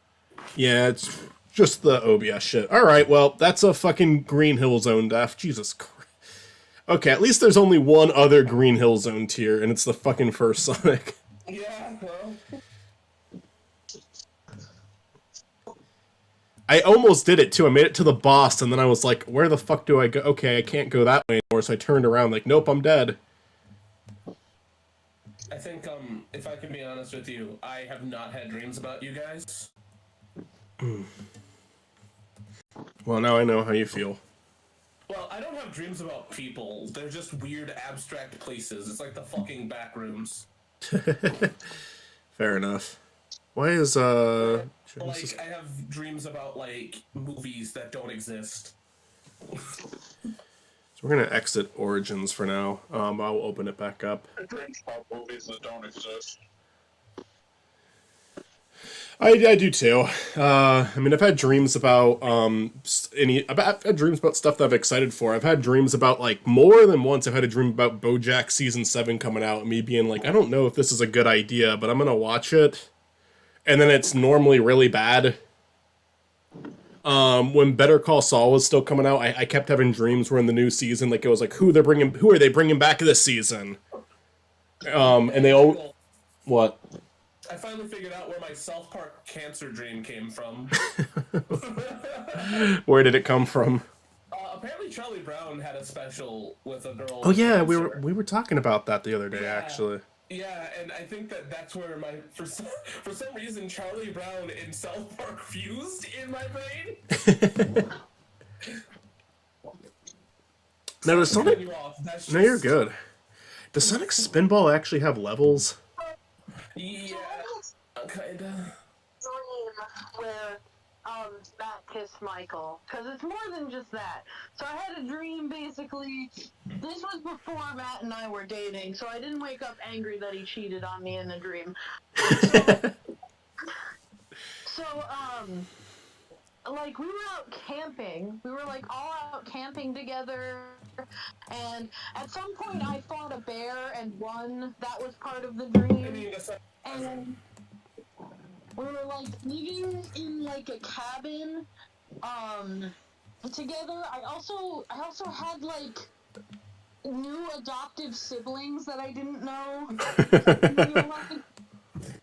Yeah, it's just the OBS shit. Alright, well, that's a fucking Green Hill Zone death. Jesus Christ. Okay, at least there's only one other Green Hill Zone tier, and it's the fucking first Sonic. Yeah, well... I almost did it too. I made it to the boss, and then I was like, where the fuck do I go? Okay, I can't go that way anymore, so I turned around like, nope, I'm dead. I think, if I can be honest with you, I have not had dreams about you guys. Well, now I know how you feel. Well, I don't have dreams about people. They're just weird, abstract places. It's like the fucking back rooms. Fair enough. Why is, Like, I have dreams about, like, movies that don't exist. So we're gonna exit Origins for now. I'll open it back up. Dreams about movies that don't exist. I do too. I mean, I've had dreams about I've had dreams about stuff that I'm excited for. I've had dreams about, like, more than once. I've had a dream about BoJack season 7 coming out, and me being like, I don't know if this is a good idea, but I'm gonna watch it. And then it's normally really bad. When Better Call Saul was still coming out, I kept having dreams where in the new season, like, it was like, who are they bringing back this season? And they all... What? I finally figured out where my South Park cancer dream came from. Where did it come from? Apparently Charlie Brown had a special with a girl. Oh yeah, with we cancer. were talking about that the other day, Yeah. actually. Yeah, and I think that's where for some reason Charlie Brown and South Park fused in my brain. Now does Sonic... Cut you off, that's No, you're just- good. Does Sonic Spinball actually have levels? Yeah, kinda. Dream where Matt kissed Michael, because it's more than just that. So I had a dream, basically. This was before Matt and I were dating, so I didn't wake up angry that he cheated on me in the dream. So like, we were out camping. We were, like, all out camping together, and at some point I fought a bear and won. That was part of the dream. I mean, And we were, like, living in, like, a cabin, together. I also had, like, new adoptive siblings that I didn't know.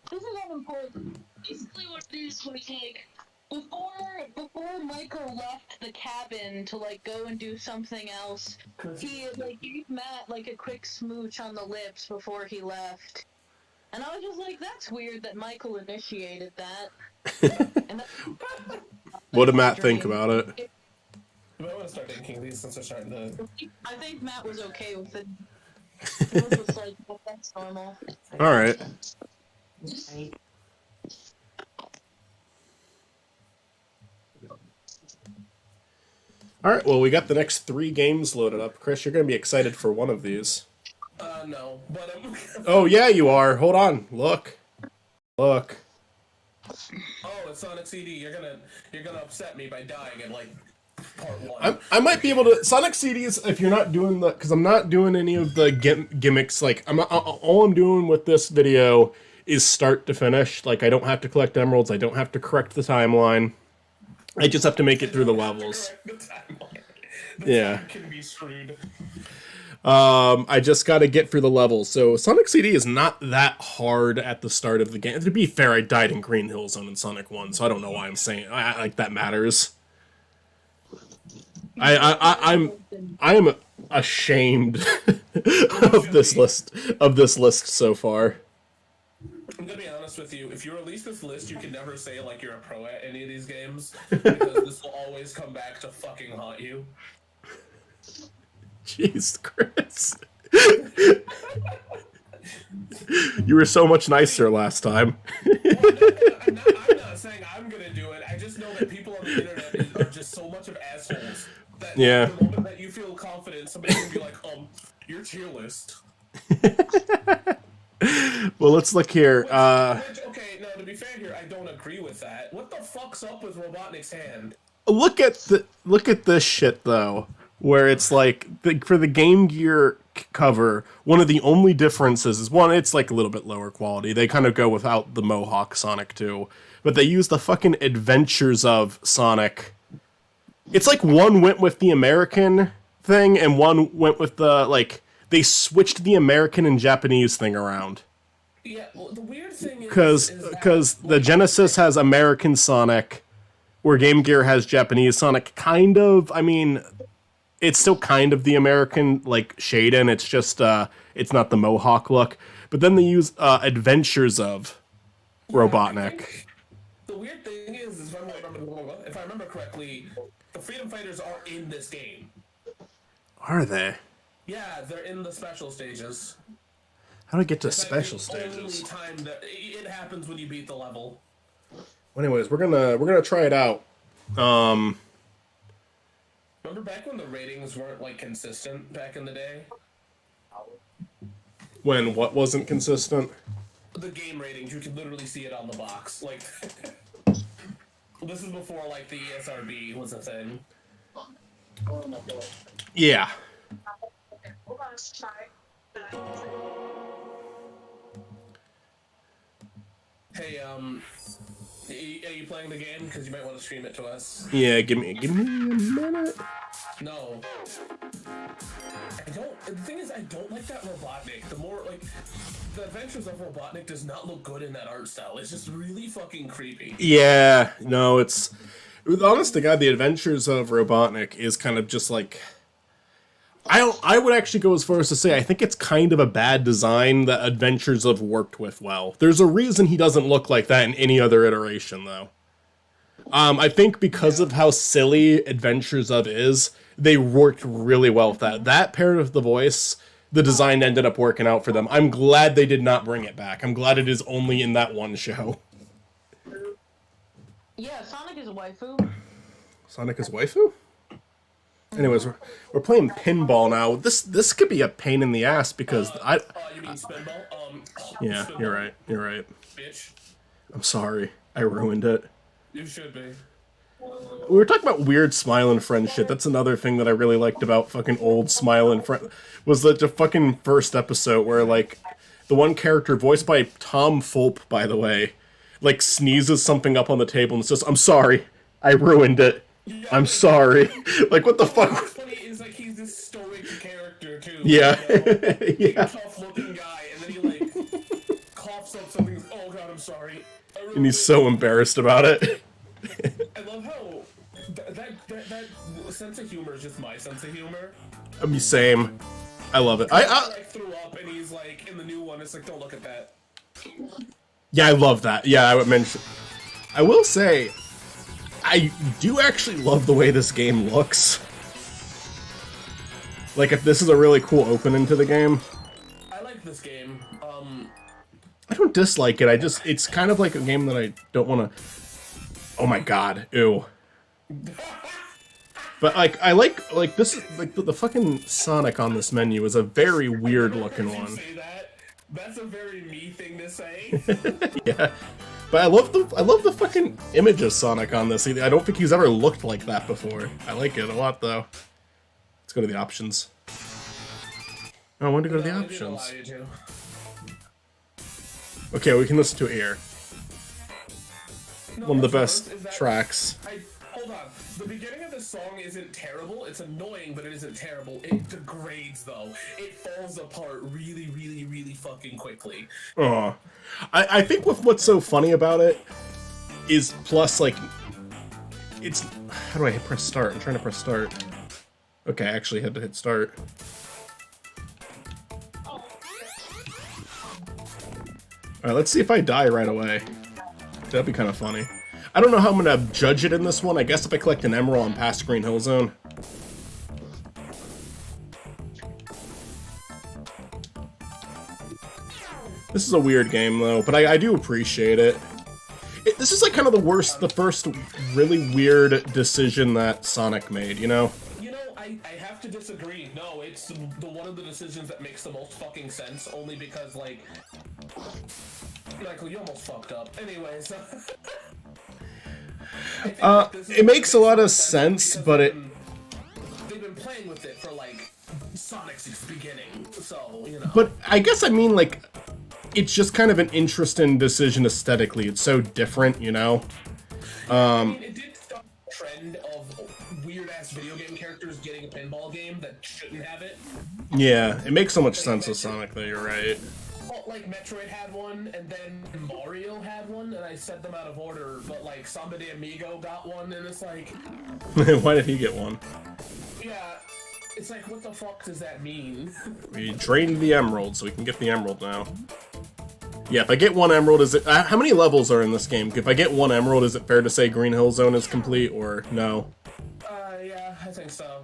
This is unimportant. Basically what it is was, like, before Michael left the cabin to, like, go and do something else, he, like, gave Matt, like, a quick smooch on the lips before he left. And I was just like, that's weird that Michael initiated that. And What did Matt think about it? I want to start thinking these since we're starting to... I think Matt was okay with it. He was just like, well, that's normal. Alright. Right. Alright, well, we got the next 3 games loaded up. Chris, you're going to be excited for one of these. No, but Oh, yeah, you are. Hold on. Look. Look. Oh, it's Sonic CD. You're gonna upset me by dying in, like, part 1. I might be able to... Sonic CDs, if you're not doing the... Because I'm not doing any of the gimmicks. Like, all I'm doing with this video is start to finish. Like, I don't have to collect emeralds. I don't have to correct the timeline. I just have to make it through the levels. Yeah. Time can be screwed. I just got to get through the levels. So Sonic CD is not that hard at the start of the game. To be fair, I died in Green Hill Zone in Sonic 1, so I don't know why I'm saying like that matters. I am ashamed of this list so far. I'm gonna be honest honest with you, if you release this list, you can never say like you're a pro at any of these games because this will always come back to fucking haunt you. Jeez, Chris. You were so much nicer last time. I'm not saying I'm gonna do it. I just know that people on the internet are just so much of assholes that Yeah. the moment that you feel confident, somebody can be like, your tier list. Well, let's look here. Which, okay, now to be fair here, I don't agree with that. What the fuck's up with Robotnik's hand? Look at this shit though, where it's like for the Game Gear cover, one of the only differences is one, it's like a little bit lower quality. They kind of go without the Mohawk Sonic too, but they use the fucking Adventures of Sonic. It's like one went with the American thing and one went with the like they switched the American and Japanese thing around. Yeah, well, the weird thing is Because the Genesis has American Sonic, where Game Gear has Japanese Sonic. Kind of, I mean, it's still kind of the American like shade in. It's just it's not the Mohawk look. But then they use Adventures of Robotnik. The weird thing is if I remember correctly, the Freedom Fighters are in this game. Are they? Yeah, they're in the special stages. How do I get to That's special the stages? only time that it happens when you beat the level. Well, anyways, we're gonna try it out. Remember back when the ratings weren't like consistent back in the day? When what wasn't consistent? The game ratings, you could literally see it on the box. Like, this is before like the ESRB was a thing. Yeah. Hey, are you playing the game? Because you might want to stream it to us. Yeah, give me a minute. No. I don't. The thing is, I don't like that Robotnik. The more like, the Adventures of Robotnik does not look good in that art style. It's just really fucking creepy. Yeah, no, it's honest to God, the Adventures of Robotnik is kind of just like I would actually go as far as to say I think it's kind of a bad design that Adventures of worked with well. There's a reason he doesn't look like that in any other iteration though. I think because of how silly Adventures of is, they worked really well with that. That paired with the voice, the design ended up working out for them. I'm glad they did not bring it back. I'm glad it is only in that one show. Yeah, Sonic is a waifu. Sonic is waifu? Anyways, we're playing pinball now. This could be a pain in the ass because You mean Spinball? Yeah, Spinball, you're right. bitch. I'm sorry. I ruined it. You should be. We were talking about weird Smile and Friend shit. That's another thing that I really liked about fucking old Smile and Friend was the fucking first episode where like the one character voiced by Tom Fulp, by the way, like sneezes something up on the table and says, "I'm sorry, I ruined it. I'm sorry." Like what the fuck? What's funny is like he's this stoic character too. Yeah, You know? yeah. Tough looking guy, and then he like coughs up something. Oh god, I'm sorry. And he's so embarrassed about it. I love how that sense of humor is just my sense of humor. I mean, same. I love it. I like threw up, and he's like in the new one. It's like, don't look at that. Yeah, I love that. Yeah, I would mention. I will say, I do actually love the way this game looks. Like, if this is a really cool opening to the game. I like this game. I don't dislike it. It's kind of like a game that I don't want to. Oh my god, ew. But like, I like this is like the fucking Sonic on this menu is a very weird looking one. Say that. That's a very me thing to say. Yeah, but I love the fucking image of Sonic on this. I don't think he's ever looked like that before. I like it a lot though. Let's go to the options. Oh, I wanted to go to the options. Okay, we can listen to it here. No, One of the what's best worse is that tracks. Hold on. The beginning of the song isn't terrible. It's annoying, but it isn't terrible. It degrades, though. It falls apart really, really, really fucking quickly. Oh, I think what's so funny about it is plus like it's how do I press start? I'm trying to press start. Okay, I actually had to hit start. Alright, let's see if I die right away. That'd be kind of funny. I don't know how I'm gonna judge it in this one. I guess if I collect an emerald and pass Green Hill Zone. This is a weird game, though, but I do appreciate it. This is like kind of the first really weird decision that Sonic made, you know? You know, I have to disagree. No, it's the one of the decisions that makes the most fucking sense, only because, like... Michael, you almost fucked up. Anyways... It makes a lot of sense, but it... They've been playing with it for, like, Sonic's beginning, so, you know... But I guess I mean, like... It's just kind of an interesting decision aesthetically. It's so different, you know? I mean, it did start a trend of weird-ass video game characters getting a pinball game that shouldn't have it. Yeah, it makes so much sense with Sonic, though, you're right. Well, like, Metroid had one, and then Mario had one, and I said them out of order, but, like, Samba de Amigo got one, and it's like... Why did he get one? Yeah, it's like, what the fuck does that mean? We drained the emerald, so we can get the emerald now. Yeah, if I get one emerald, is it... how many levels are in this game? If I get one emerald, is it fair to say Green Hill Zone is complete, or no? Yeah, I think so.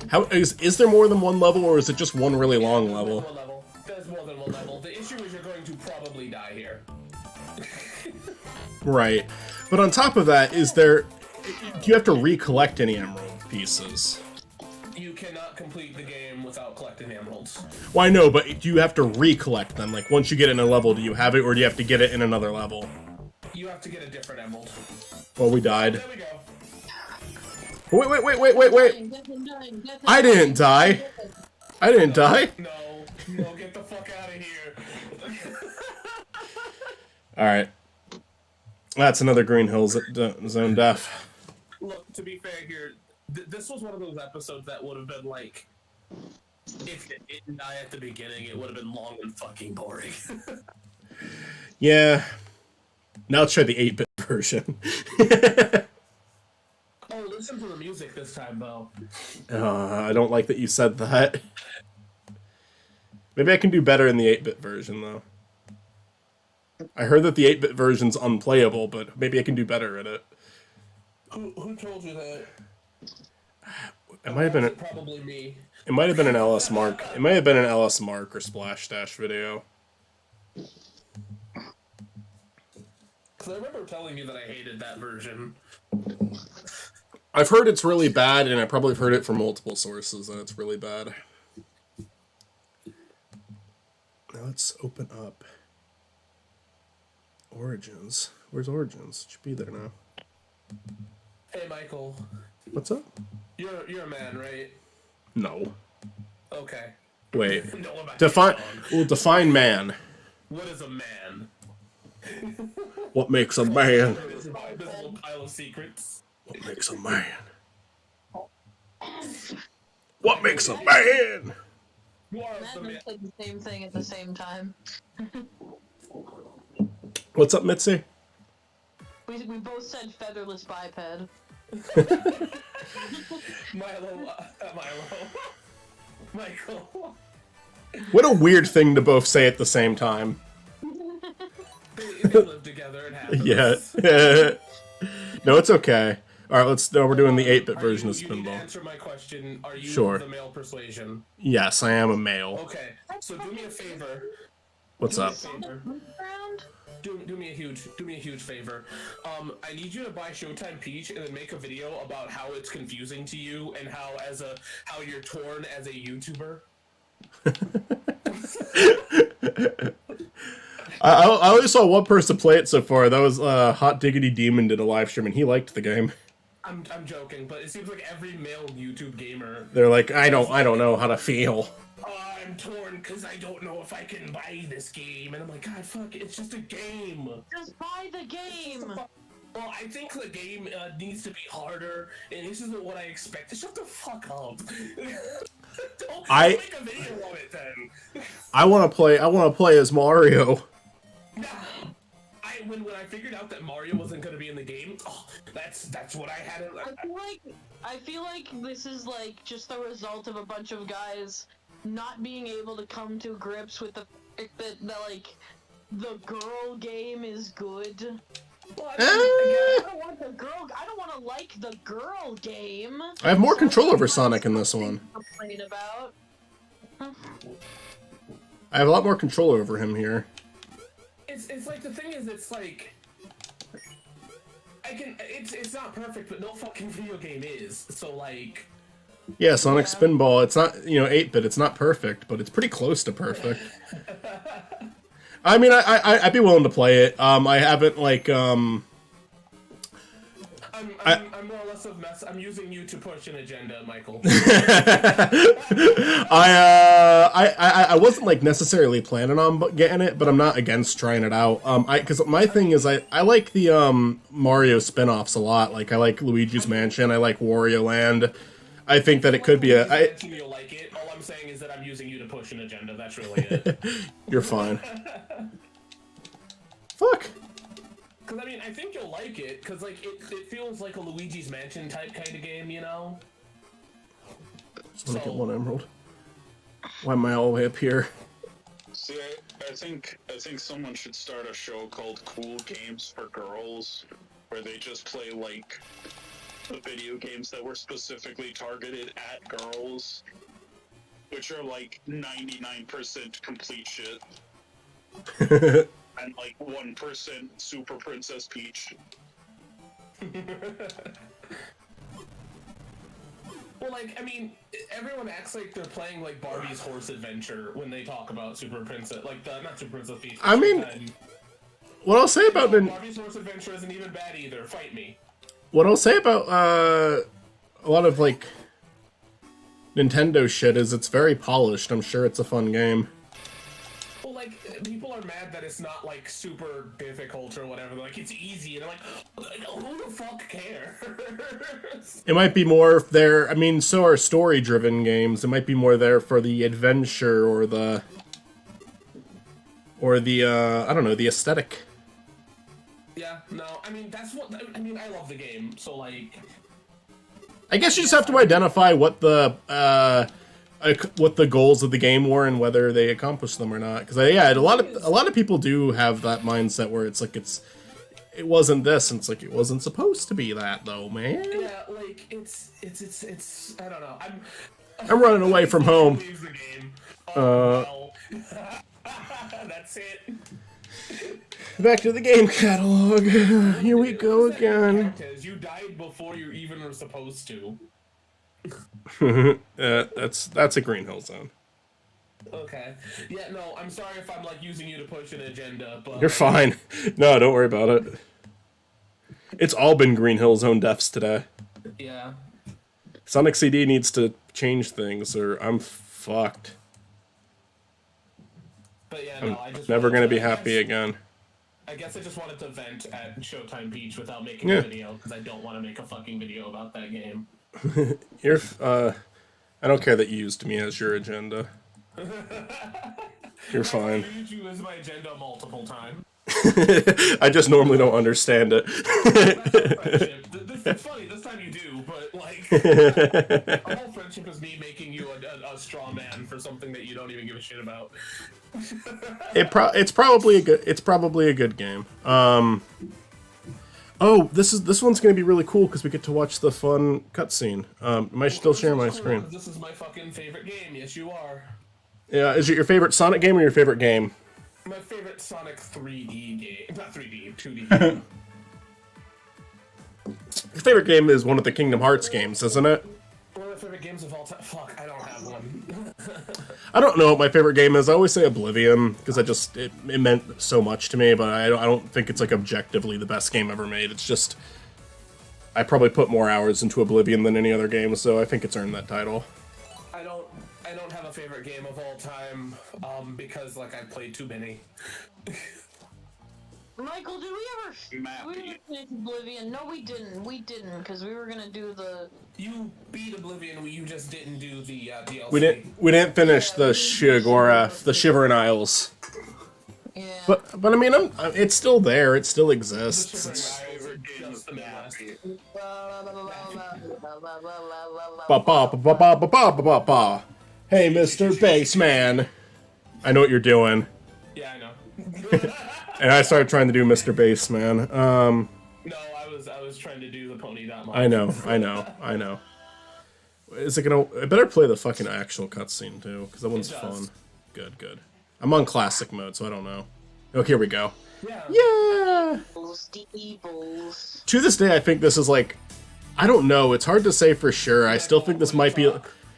How is there more than one level, or is it just one really long level? One level. There's more than one level. The issue is you're going to probably die here. Right. But on top of that, is there... Do you have to recollect any emerald pieces? You cannot complete the game without collecting emeralds. Well, I know, but do you have to recollect them? Like, once you get in a level, do you have it, or do you have to get it in another level? You have to get a different emerald. Well, we died. There we go. Wait. I didn't die. I didn't die. No, get the fuck out of here. Alright. That's another Green Hill Zone death. Look, to be fair here, this was one of those episodes that would have been like, if it didn't die at the beginning, it would have been long and fucking boring. Yeah. Now let's try the 8-bit version. Oh, listen to the music this time, though. I don't like that you said that. Maybe I can do better in the 8-bit version, though. I heard that the 8-bit version's unplayable, but maybe I can do better at it. Who told you that? It might have been Probably me. It might have been an LS Mark. It might have been an LS Mark or Splash Dash video. Because I remember telling you that I hated that version. I've heard it's really bad, and I probably heard it from multiple sources, and it's really bad. Now let's open up Origins. Where's Origins? It should be there now. Hey, Michael. What's up? You're a man, right? No. Okay. Wait. No, I'm not Define. wrong. Well, define man. What is a man? What makes a man? This little pile of secrets. What makes a man? What makes a man? You are Matt the man. said the same thing at the same time. What's up, Mitzi? We both said featherless biped. Milo. Michael. What a weird thing to both say at the same time. They live together and have Yeah. No, it's okay. All right, now we're doing the 8-bit version of You need to Spinball. answer my question. Are you Sure. the male persuasion? Yes, I am a male. Okay, so do me a favor. What's up? Round? Do me a huge favor. I need you to buy Showtime Peach and then make a video about how it's confusing to you and how you're torn as a YouTuber. I only saw one person play it so far. That was Hot Diggity Demon did a live stream, and he liked the game. I'm joking, but it seems like every male YouTube gamer. They're like, I don't know how to feel. I'm torn because I don't know if I can buy this game, and I'm like, God, fuck, it's just a game. Just buy the game! Well, I think the game needs to be harder, and this isn't what I expected. Shut the fuck up. Don't make a video on it then. I want to play as Mario. Nah. When I figured out that Mario wasn't gonna be in the game, that's what I had. I feel like this is like just the result of a bunch of guys not being able to come to grips with the fact that like the girl game is good. Well, I don't want the girl. I don't want to like the girl game. I have more control over Sonic in this one. Complain about. I have a lot more control over him here. It's like, the thing is, it's like, it's not perfect, but no fucking video game is. So like, Yeah, Sonic Spinball. It's not 8-bit. It's not perfect, but it's pretty close to perfect. I mean, I'd be willing to play it. I haven't like I'm more or less of mess. I'm using you to push an agenda, Michael. I wasn't like necessarily planning on getting it, but I'm not against trying it out. Because my thing is I like the Mario spin-offs a lot. Like I like Luigi's Mansion. I like Wario Land. I think that it could be You'll like it. All I'm saying is that I'm using you to push an agenda. That's really it. You're fine. Fuck. Because I mean, I think you'll like it. Because like it feels like a Luigi's Mansion type kind of game, you know. Just want to get 1 emerald. Why am I all the way up here? See, I think someone should start a show called Cool Games for Girls, where they just play like the video games that were specifically targeted at girls, which are like 99% complete shit, and like 1% Super Princess Peach. Well, like, I mean, everyone acts like they're playing like Barbie's Horse Adventure when they talk about Super Princess, like not Super Princess Peach. I mean, what I'll say about Barbie's Horse Adventure isn't even bad either. Fight me. What I'll say about a lot of like Nintendo shit is it's very polished. I'm sure it's a fun game. Well, like, people are mad that it's not like super difficult or whatever. Like, it's easy, and I'm like, who the fuck cares? It might be more there. I mean, so are story-driven games. It might be more there for the adventure or the I don't know, the aesthetic. Yeah, no, I mean, that's what, I mean, I love the game, so like, I guess you just have to identify what the goals of the game were and whether they accomplished them or not. Because yeah, a lot of people do have that mindset where it's like it wasn't this, and it's like it wasn't supposed to be that though, man. yeah, like it's I don't know. I'm running away from home. Leave the game. Oh, well. That's it. Back to the game catalog. Here we go again. You died before you even were supposed to. That's a Green Hill Zone. Okay. Yeah, no, I'm sorry if I'm like using you to push an agenda, but You're fine. No, don't worry about it. It's all been Green Hill Zone deaths today. yeah. Sonic CD needs to change things or I'm fucked. But yeah, no, I just Never wanted gonna to- be happy again. I guess I just wanted to vent at Showtime Beach without making a video because I don't want to make a fucking video about that game. You're I don't care that you used me as your agenda. You're fine. I used you as my agenda multiple times. I just normally don't understand it. That's our friendship. It's funny, this time you do, but like, our whole friendship is me making you a straw man for something that you don't even give a shit about. It's probably a good game. Oh, this one's gonna be really cool because we get to watch the fun cutscene. Am I still sharing my screen? This is my fucking favorite game. Yes, you are. Yeah, is it your favorite Sonic game or your favorite game? My favorite Sonic 3D game. Not 3D, 2D game. Your favorite game is one of the Kingdom Hearts games, isn't it? One of my favorite games of all time. Fuck, I don't have one. I don't know what my favorite game is. I always say Oblivion because it meant so much to me, but I don't think it's like objectively the best game ever made. It's just I probably put more hours into Oblivion than any other game, so I think it's earned that title. I don't have a favorite game of all time, because like I played too many. Michael, did we ever finish Oblivion? No, we didn't. We didn't, because we were gonna do the... You beat Oblivion, you just didn't do the DLC. We didn't finish the Shigora, the Shivering Isles. Yeah. But I mean, it's still there. It still exists. It's ba ba ba ba ba ba ba ba ba. Hey, Mr. Bassman. I know what you're doing. Yeah, I know. And I started trying to do Mr. Bassman. No, I was trying to do the pony.mod. I know. Is it gonna... I better play the fucking actual cutscene, too, because that one's It fun. does. Good. I'm on classic mode, so I don't know. Oh, here we go. Yeah. Yeah! Stables. To this day, I think this is like... I don't know, it's hard to say for sure. I still think this might be...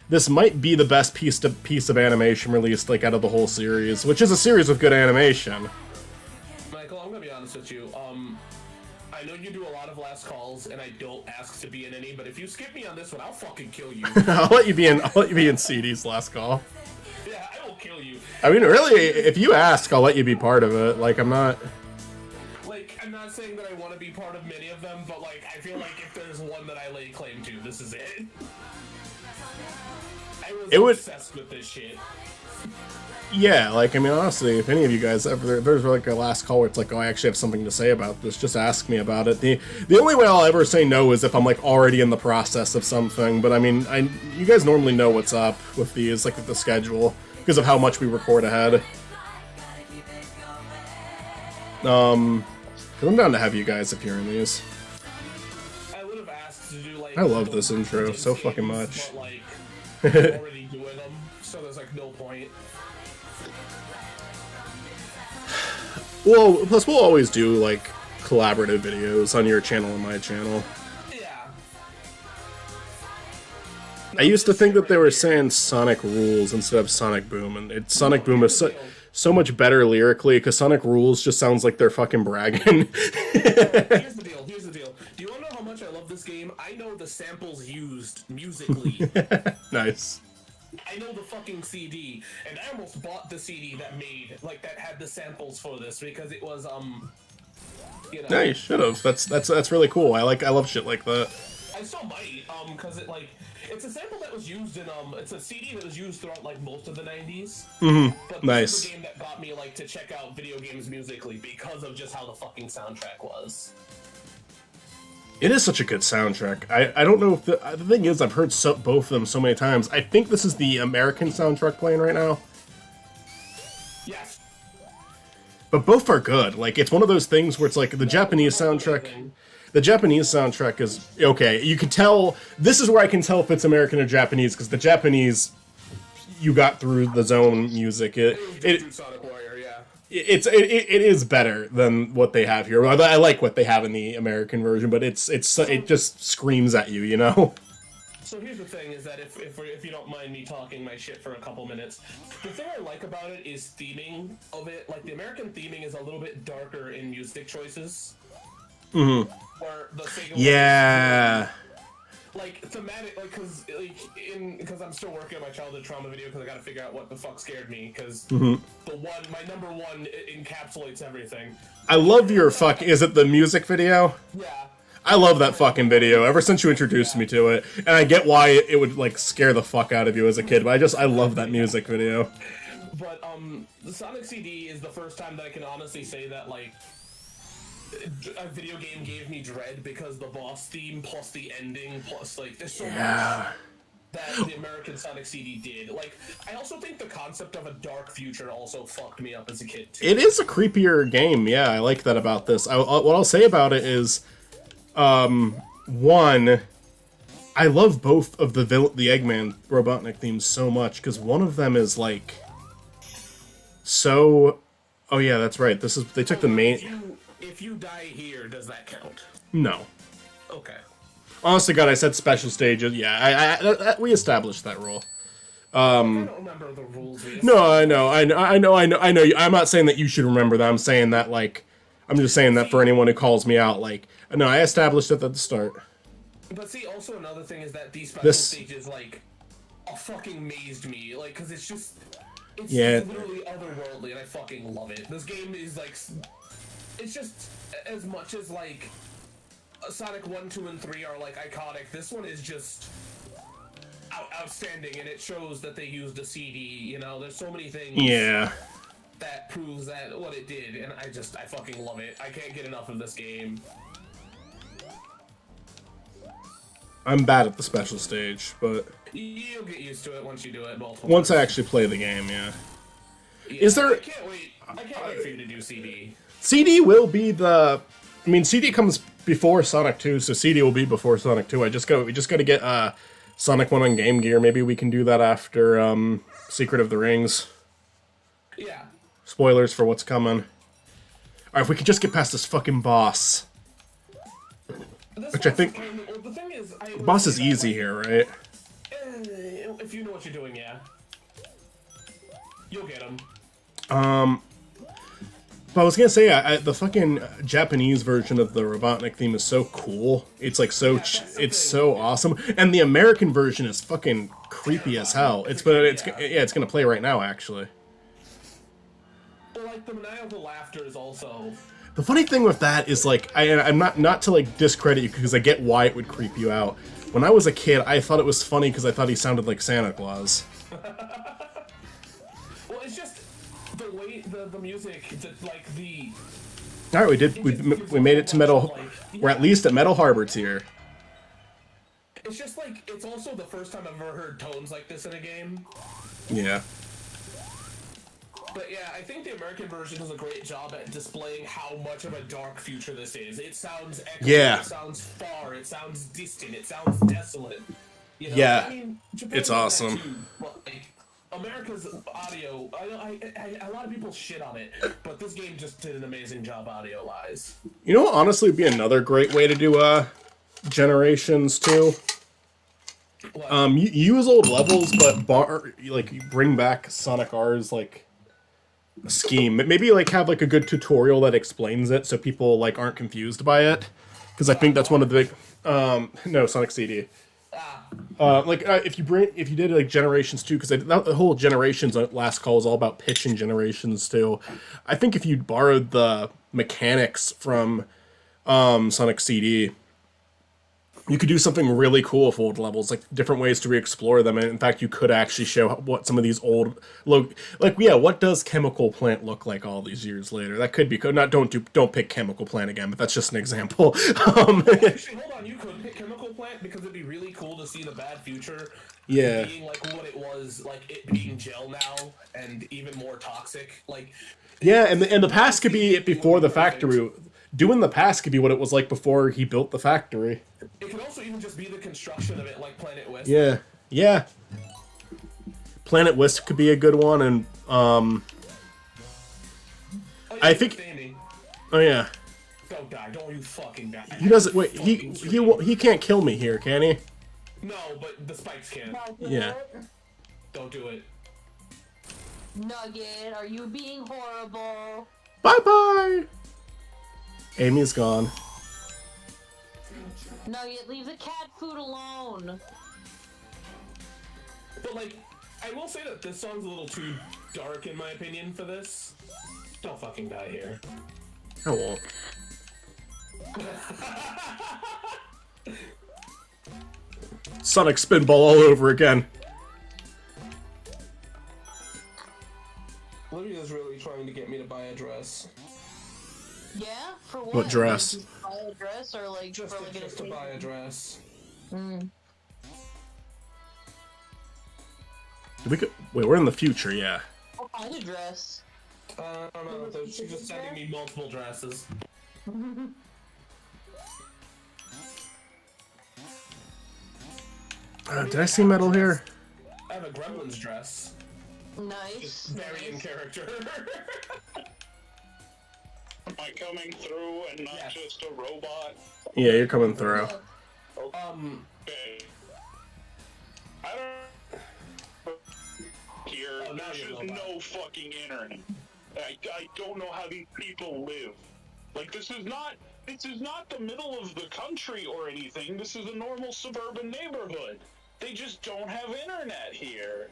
This might be the best piece of animation released, like, out of the whole series, which is a series with good animation. Michael, I'm gonna be honest with you. I know you do a lot of last calls, and I don't ask to be in any. But if you skip me on this one, I'll fucking kill you. I'll let you be in CD's last call. Yeah, I will kill you. I mean, really, if you ask, I'll let you be part of it. Like, I'm not... Like, I'm not saying that I want to be part of many of them, but like, I feel like if there's one that I lay claim to, this is it. I was obsessed with this shit. Yeah, like, I mean, honestly, if any of you guys ever, there's like a last call where it's like, oh, I actually have something to say about this, just ask me about it. The only way I'll ever say no is if I'm, like, already in the process of something, but I mean, you guys normally know what's up with these, like, with the schedule, because of how much we record ahead. Cause I'm down to have you guys appear in these. I would have asked to do like. I love this intro so fucking much. But like, I'm already doing them, so there's like no point. Well, plus we'll always do, like, collaborative videos on your channel and my channel. Yeah. I used to think that they were saying Sonic Rules instead of Sonic Boom, and Sonic Boom is so much better lyrically, because Sonic Rules just sounds like they're fucking bragging. Here's the deal. Do you want to know how much I love this game? I know the samples used musically. Nice. I know the fucking CD, and I almost bought the CD that had the samples for this, because it was, you know. Yeah, you should have. That's really cool. I love shit like that. I still might, because it's a sample that was used in, it's a CD that was used throughout, like, most of the 90s. Mm-hmm. But this Nice. is the game that got me, like, to check out video games musically, because of just how the fucking soundtrack was. It is such a good soundtrack. I don't know if the thing is, I've heard both of them so many times. I think this is the American soundtrack playing right now. Yes. But both are good. Like, it's one of those things where it's like the Japanese soundtrack. The Japanese soundtrack is okay. You can tell. This is where I can tell if it's American or Japanese, because the Japanese, you got through the zone music. It Sonic Warrior, yeah. it is better than what they have here. I like what they have in the American version, but it just screams at you, you know. So here's the thing: is that if you don't mind me talking my shit for a couple minutes, the thing I like about it is theming of it. Like, the American theming is a little bit darker in music choices. Mm-hmm. Where the Sega Yeah. like thematic, like, because I'm still working on my childhood trauma video, because I got to figure out what the fuck scared me, because my number one encapsulates everything. I love your is it the music video? Yeah. I love that fucking video ever since you introduced me to it, and I get why it would, like, scare the fuck out of you as a kid, but I love that music video. But the Sonic CD is the first time that I can honestly say that, like, a video game gave me dread, because the boss theme plus the ending plus, like, there's so much that the American Sonic CD did. Like, I also think the concept of a dark future also fucked me up as a kid too. It is a creepier game, yeah, I like that about this. What I'll say about it is, one, I love both of the Eggman Robotnik themes so much, because one of them is, like, so... Oh yeah, that's right, they took the main... If you die here, does that count? No. Okay. Honest to God, I said special stages. Yeah, we established that rule. I don't remember the rules. No, I know. I'm not saying that you should remember that. I'm saying that, like, I'm just saying that for anyone who calls me out, like, no, I established it at the start. But see, also another thing is that these special stages, like, fucking mazed me, like, because it's literally otherworldly, and I fucking love it. This game is, like, it's just, as much as, like, Sonic 1, 2, and 3 are, like, iconic, this one is just outstanding, and it shows that they used a CD, you know? There's so many things that proves that what it did, and I fucking love it. I can't get enough of this game. I'm bad at the special stage, but... You'll get used to it once you do it multiple Once I times. actually play the game, yeah. Yeah, there- I can't wait for you to do CD. CD will be the... I mean, CD comes before Sonic 2, so CD will be before Sonic 2. We just got to get Sonic 1 on Game Gear. Maybe we can do that after Secret of the Rings. Yeah. Spoilers for what's coming. Alright, if we could just get past this fucking boss. Which I think... Well, the thing is, The boss is easy here, right? If you know what you're doing, yeah. You'll get him. But I was gonna say, the fucking Japanese version of the Robotnik theme is so cool. It's like so, it's so awesome, and the American version is fucking creepy as hell. It's gonna play right now actually. Well, like the maniacal laughter is also. The funny thing with that is like, I'm not to like discredit you because I get why it would creep you out. When I was a kid, I thought it was funny because I thought he sounded like Santa Claus. Well, it's just the way the music, like the. All right, we made it to Metal. We're at least at Metal Harbor tier. It's just like it's also the first time I've ever heard tones like this in a game. Yeah. But yeah, I think the American version does a great job at displaying how much of a dark future this is. It sounds echoey, Yeah. It sounds far. It sounds distant. It sounds desolate. You know? Yeah. I mean, Japan It's does that awesome. too. Well, like, America's audio, a lot of people shit on it, but this game just did an amazing job audio-wise. You know what honestly would be another great way to do Generations too? You use old levels, but you bring back Sonic R's like scheme. Maybe like have like a good tutorial that explains it so people like aren't confused by it. Because I think that's one of the big no, Sonic CD. If you did like Generations 2, because the whole Generations last call is all about pitch in Generations 2. I think if you borrowed the mechanics from Sonic CD, you could do something really cool with old levels, like different ways to re-explore them. And in fact, you could actually show what some of these old, what does Chemical Plant look like all these years later? That could be good. Don't pick Chemical Plant again, but that's just an example. Actually, hold on, you could pick Chemical Plant because it'd be really cool to see the bad future. Yeah. Being like what it was, like it being gel now and even more toxic. Like. Yeah, and the past could be it before the factory. Doing the past could be what it was like before he built the factory. It could also even just be the construction of it, like Planet Wisp. Yeah. Planet Wisp could be a good one, and I think. Oh yeah. Don't die! Don't you fucking die! He doesn't. Wait. He can't kill me here, can he? No, but the spikes can. Yeah. Don't do it. Nugget, are you being horrible? Bye bye. Amy's gone. Nugget, leave the cat food alone. But like, I will say that this song's a little too dark in my opinion for this. Don't fucking die here. I won't. Sonic Spinball all over again. Lydia's really trying to get me to buy a dress. Yeah? For what? What dress? Like, buy a dress or like Just, for like just to buy a dress. Mm. Wait, we're in the future, yeah. I'll find a dress. I don't know, though. She's just sending me multiple dresses. Did I see metal here? I have a Gremlins dress. Nice. It's very in character. Am I coming through and not Yes. just a robot? Yeah, you're coming through. Okay. I don't. Here, Oh, now there's you're just robot. no fucking internet. I don't know how these people live. Like, this is not the middle of the country or anything. This is a normal suburban neighborhood. They just don't have internet here.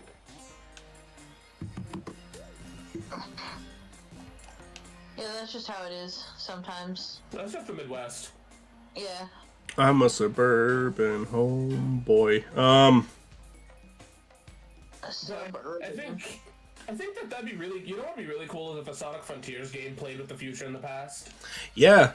Yeah, that's just how it is sometimes. That's just the Midwest. Yeah. I'm a suburban homeboy. I think that'd be really. You know what'd be really cool is if a Sonic Frontiers game played with the future in the past. Yeah.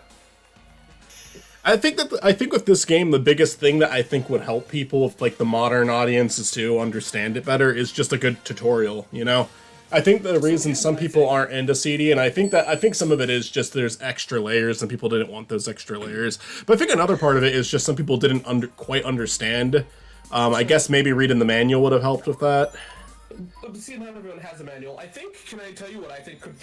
I think with this game, the biggest thing that I think would help people with like the modern audiences to understand it better is just a good tutorial. You know, I think the reason some people aren't into CD, and I think some of it is just there's extra layers and people didn't want those extra layers. But I think another part of it is just some people didn't quite understand. I guess maybe reading the manual would have helped with that. See, not everyone has a manual. I think. Can I tell you what I think could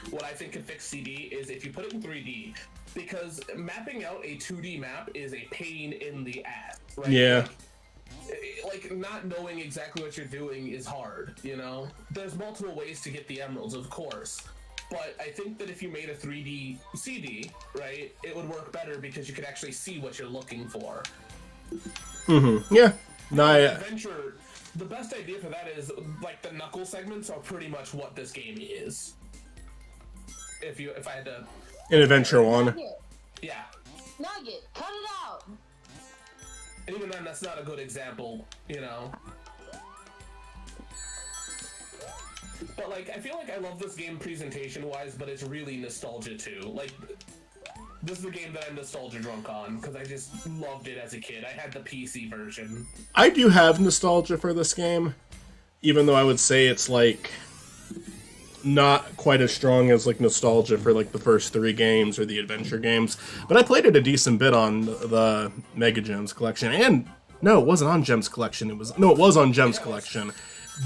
what I think could fix CD is if you put it in 3D, because mapping out a 2D map is a pain in the ass. Right? Yeah. Like not knowing exactly what you're doing is hard. You know, there's multiple ways to get the emeralds, of course. But I think that if you made a 3D CD, right, it would work better because you could actually see what you're looking for. Mm-hmm. Yeah. No, Adventure. The best idea for that is like the knuckle segments are pretty much what this game is. If I had to. in Adventure 1. Yeah. Nugget, cut it out. And even then, that's not a good example, you know. But like, I feel like I love this game presentation-wise, but it's really nostalgia too. Like, this is the game that I'm nostalgia drunk on because I just loved it as a kid. I had the PC version. I do have nostalgia for this game, even though I would say it's like not quite as strong as like nostalgia for like the first 3 games or the adventure games. But I played it a decent bit on the Mega Gems collection, and no, it wasn't on Gems collection. It was on Gems collection.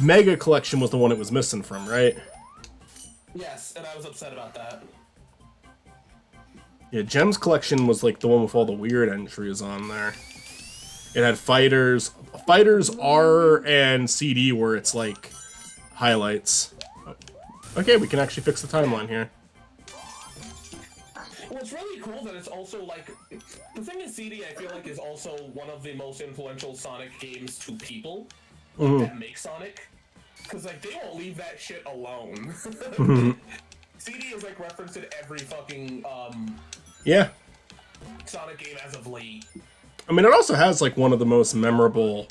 Mega collection was the one it was missing from, right? Yes, and I was upset about that. Yeah, Gems collection was like the one with all the weird entries on there. It had fighters R and CD were its like highlights. Okay, we can actually fix the timeline here. Well, it's really cool that it's also like the thing is CD. I feel like is also one of the most influential Sonic games to people that make Sonic, because like they won't leave that shit alone. CD is like referenced in every fucking Yeah. Sonic game as of late. I mean, it also has like two of the most memorable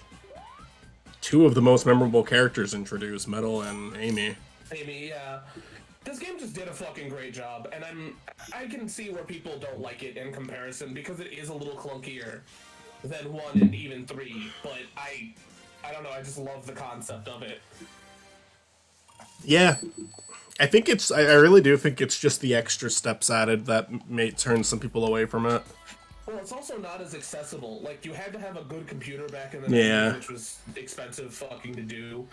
characters introduced, Metal and Amy. Amy, yeah. This game just did a fucking great job, and I can see where people don't like it in comparison because it is a little clunkier than 1 and even 3. But I don't know. I just love the concept of it. Yeah. I really do think it's just the extra steps added that may turn some people away from it. Well, it's also not as accessible. Like, you had to have a good computer back in the 90s, which was expensive fucking to do.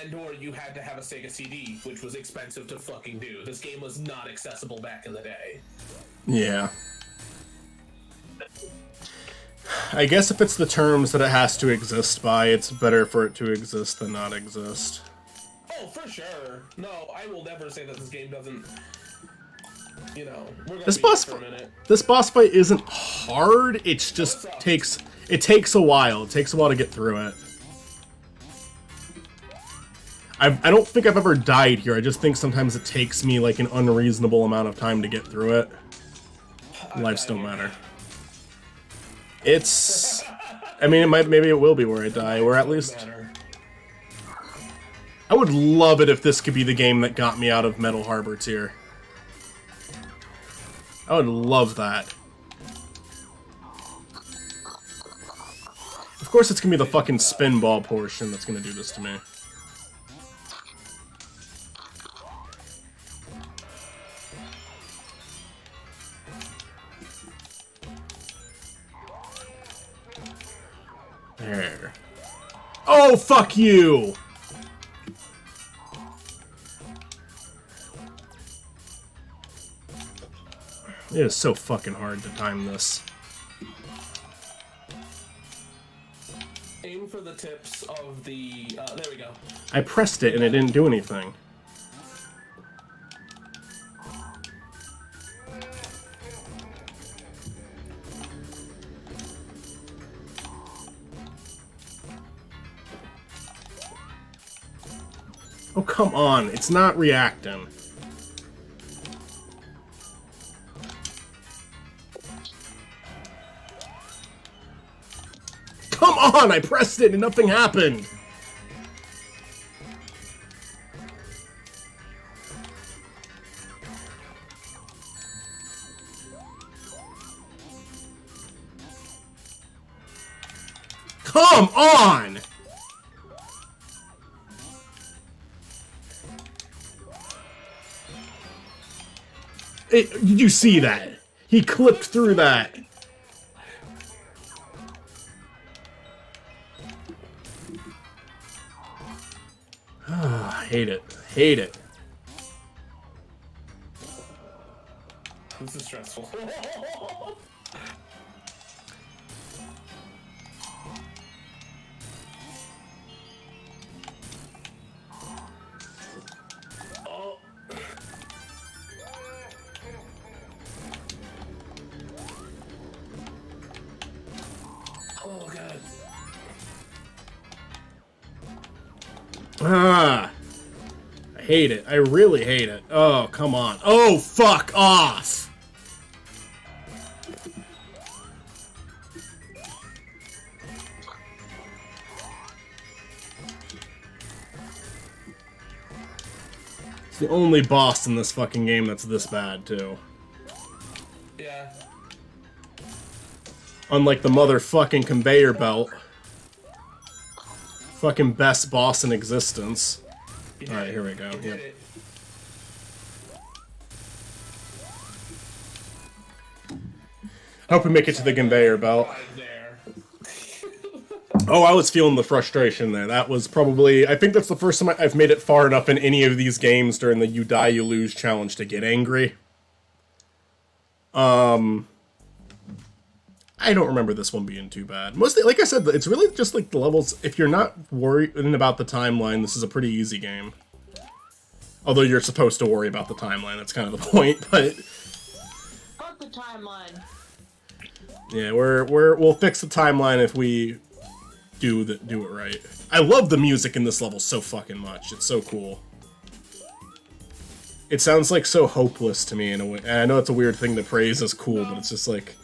And or you had to have a Sega CD, which was expensive to fucking do. This game was not accessible back in the day. Yeah. I guess if it's the terms that it has to exist by, it's better for it to exist than not exist. Oh, for sure. No, I will never say that this game doesn't. You know, we're gonna This be boss here for a minute. This boss fight isn't hard. It's just takes a while. It takes a while to get through it. I don't think I've ever died here. I just think sometimes it takes me like an unreasonable amount of time to get through it. Lives don't matter. It's. I mean, maybe it will be where I die, or at least. I would love it if this could be the game that got me out of Metal Harbor tier. I would love that. Of course it's gonna be the fucking spin ball portion that's gonna do this to me. There. Oh, fuck you! It is so fucking hard to time this. Aim for the tips of the. There we go. I pressed it and it didn't do anything. Oh, come on. It's not reacting. Come on! I pressed it and nothing happened! come on! Did you see that? He clipped through that. I hate it. Hate it. This is stressful. Oh. Oh god. Ah. I hate it. I really hate it. Oh, come on. Oh, fuck off! It's the only boss in this fucking game that's this bad, too. Yeah. Unlike the motherfucking conveyor belt. Fucking best boss in existence. Alright, here we go. You did Yep. it. I hope we make it to the conveyor belt. Right there. Oh, I was feeling the frustration there. That was probably... I think that's the first time I've made it far enough in any of these games during the You Die, You Lose challenge to get angry. I don't remember this one being too bad. Mostly, like I said, it's really just like the levels. If you're not worried about the timeline, this is a pretty easy game. Although you're supposed to worry about the timeline, that's kind of the point. But Fuck the timeline. yeah, we'll fix the timeline if we do it right. I love the music in this level so fucking much. It's so cool. It sounds like so hopeless to me in a way. And I know it's a weird thing to praise as cool, but it's just like...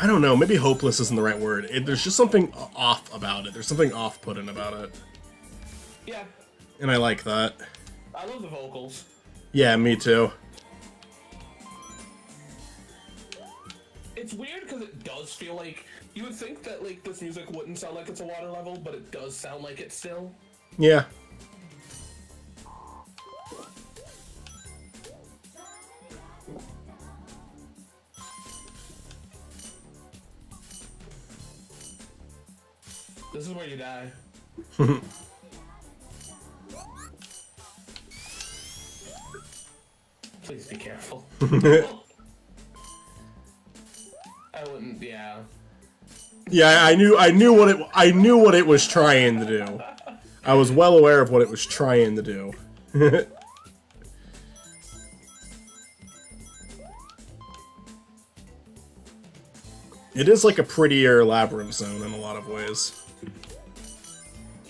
I don't know, maybe hopeless isn't the right word. There's just something off about it. There's something off-putting about it. Yeah. And I like that. I love the vocals. Yeah, me too. It's weird because it does feel like you would think that like this music wouldn't sound like it's a water level, but it does sound like it still. Yeah. This is where you die. Please be careful. I wouldn't. Yeah. Yeah, I knew what it was trying to do. I was well aware of what it was trying to do. It is like a prettier labyrinth zone in a lot of ways.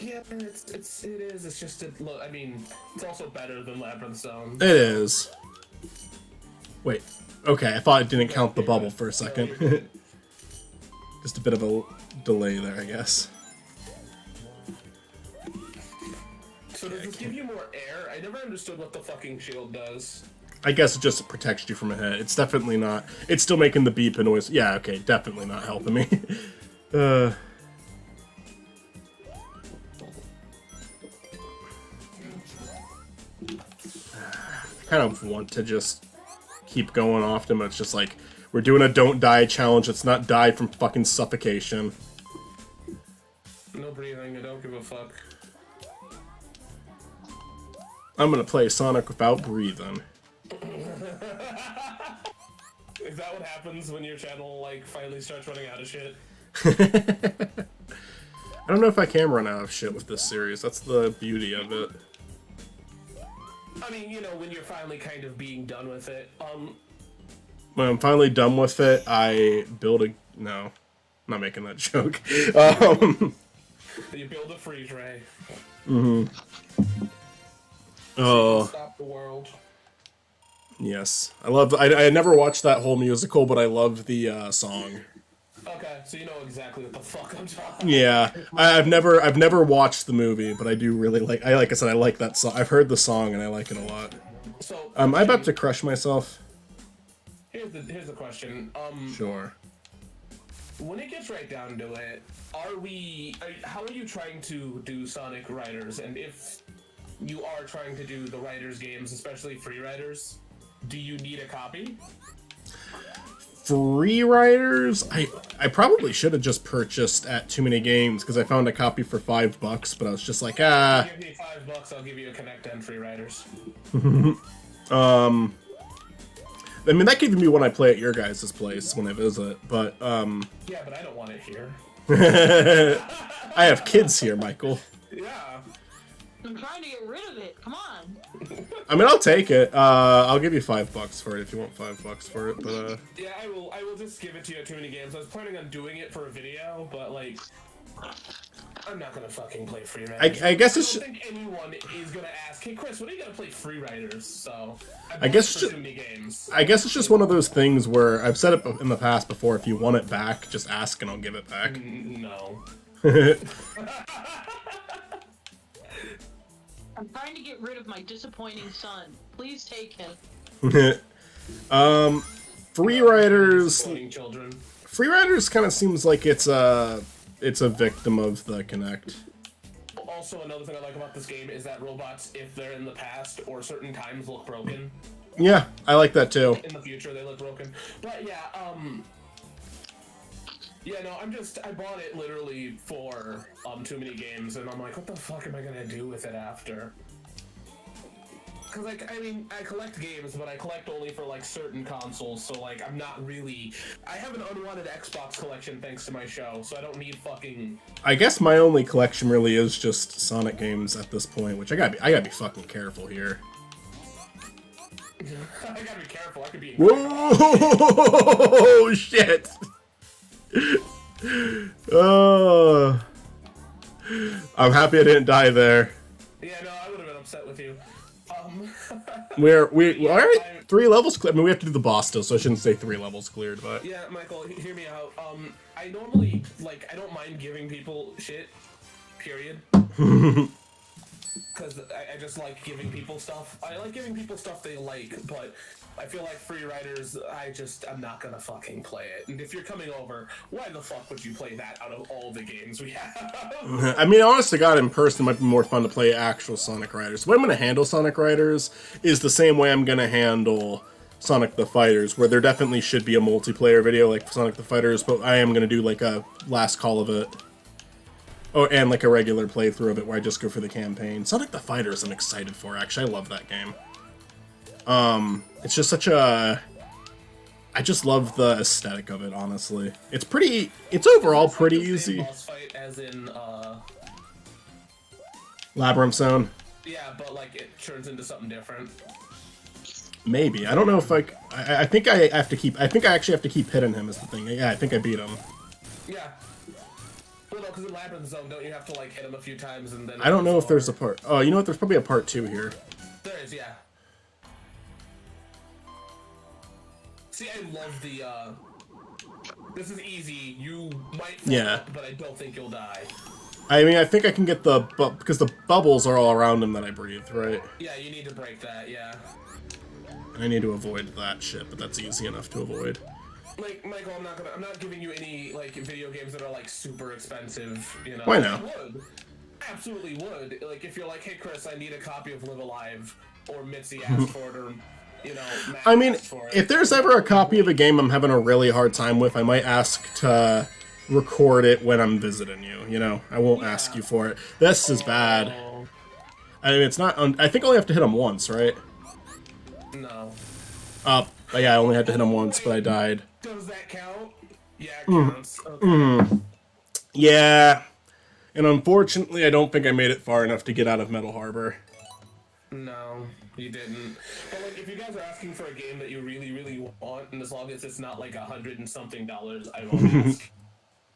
Yeah, it is. It's just look. I mean, it's also better than Labyrinth Zone. It is. Wait. Okay, I thought it didn't count the bubble for a second. Just a bit of a delay there, I guess. So does this give you more air? I never understood what the fucking shield does. I guess it just protects you from a hit. It's definitely not... It's still making the beep noise. Yeah, okay, definitely not helping me. I kind of want to just keep going off them. It's just like, we're doing a don't die challenge. Let's not die from fucking suffocation. No breathing. I don't give a fuck. I'm gonna play Sonic without breathing. Is that what happens when your channel like finally starts running out of shit? I don't know if I can run out of shit with this series. That's the beauty of it. I mean, you know, when you're finally kind of being done with it. When I'm finally done with it, I build a... No. I'm not making that joke. You build a freeze ray. Mm-hmm. Oh. Stop the world. Yes. I never watched that whole musical, but I loved the song. Okay, so you know exactly what the fuck I'm talking. Yeah. I've never watched the movie, but I do really like I said, I like that song. I've heard the song and I like it a lot. So I'm about to crush myself. Here's the question. Sure. when it gets right down to it, how are you trying to do Sonic Riders? And if you are trying to do the Riders games, especially free Riders, do you need a copy? Free Riders? I probably should have just purchased at Too Many Games because I found a copy for $5, but I was just like, Give me $5, I'll give you a Connect and free Riders. I mean, that could even be when I play at your guys' place when I visit, but, Yeah, but I don't want it here. I have kids here, Michael. Yeah. I'm trying to get rid of it. Come on. I mean, I'll take it. I'll give you $5 for it if you want $5 for it, but, Yeah, I will just give it to you at Too Many Games. I was planning on doing it for a video, but, like, I'm not gonna fucking play free Riders. I guess it's I don't think anyone is gonna ask, hey Chris, when are you gonna play free Riders? So I guess it's just- Too Many Games. I guess it's just one of those things where I've said it in the past before, if you want it back, just ask and I'll give it back. No. I'm trying to get rid of my disappointing son. Please take him. Free Riders... Disappointing children. Free Riders kind of seems like it's a victim of the Kinect. Also, another thing I like about this game is that robots, if they're in the past or certain times, look broken. Yeah, I like that too. In the future, they look broken. But yeah, yeah, no, I bought it literally for Too Many Games, and I'm like, what the fuck am I gonna do with it after? Cause like, I mean, I collect games, but I collect only for like certain consoles, so like, I'm not really. I have an unwanted Xbox collection thanks to my show, so I don't need fucking. I guess my only collection really is just Sonic games at this point, which I gotta be fucking careful here. I gotta be careful. I could be. Whoa! Shit! Oh, I'm happy I didn't die there. Yeah, no, I would have been upset with you. We all right. 3 levels cleared. I mean, we have to do the boss still, so I shouldn't say 3 levels cleared. But Yeah, Michael, hear me out. I normally, like, I don't mind giving people shit, period. Because I just like giving people stuff. I like giving people stuff they like, but I feel like free riders, I'm not gonna fucking play it. And if you're coming over, why the fuck would you play that out of all the games we have? I mean, honest to God, in person, it might be more fun to play actual Sonic Riders. The way I'm going to handle Sonic Riders is the same way I'm going to handle Sonic the Fighters, where there definitely should be a multiplayer video like Sonic the Fighters, but I am going to do like a last call of it. Oh, and like a regular playthrough of it where I just go for the campaign. Sonic the Fighters I'm excited for, actually. I love that game. It's just such a... I just love the aesthetic of it, honestly. It's overall pretty easy. Boss fight as in, Labyrinth Zone? yeah, but like it turns into something different. Maybe. I don't know if I think I have to keep... I think I actually have to keep hitting him is the thing. Yeah, I think I beat him. Yeah. Well, no, because in Labyrinth Zone, don't you have to like hit him a few times and then... I don't know if there's a part... Oh, you know what? There's probably a part 2 here. There is, yeah. See, I love the, this is easy. You might fall up, but I don't think you'll die. I mean, I think I can get the... because the bubbles are all around him that I breathe, right? Yeah, you need to break that, yeah. I need to avoid that shit, but that's easy enough to avoid. Like, Michael, I'm not giving you any, like, video games that are, like, super expensive, you know? Why not? I would. Absolutely would. Like, if you're like, hey, Chris, I need a copy of Live Alive, or Mitzi asked for it, or, you know, Matt I mean, asked for it. if there's ever a copy of a game I'm having a really hard time with, I might ask to record it when I'm visiting you, you know? I won't ask you for it. This is bad. Oh, I mean, it's not... I think I only have to hit him once, right? no. But yeah, I only had to hit him once, but I died. Does that count? Yeah, it counts. Okay. Yeah. And unfortunately, I don't think I made it far enough to get out of Metal Harbor. No, you didn't. But like, if you guys are asking for a game that you really, really want, and as long as it's not like $100 and something, I won't ask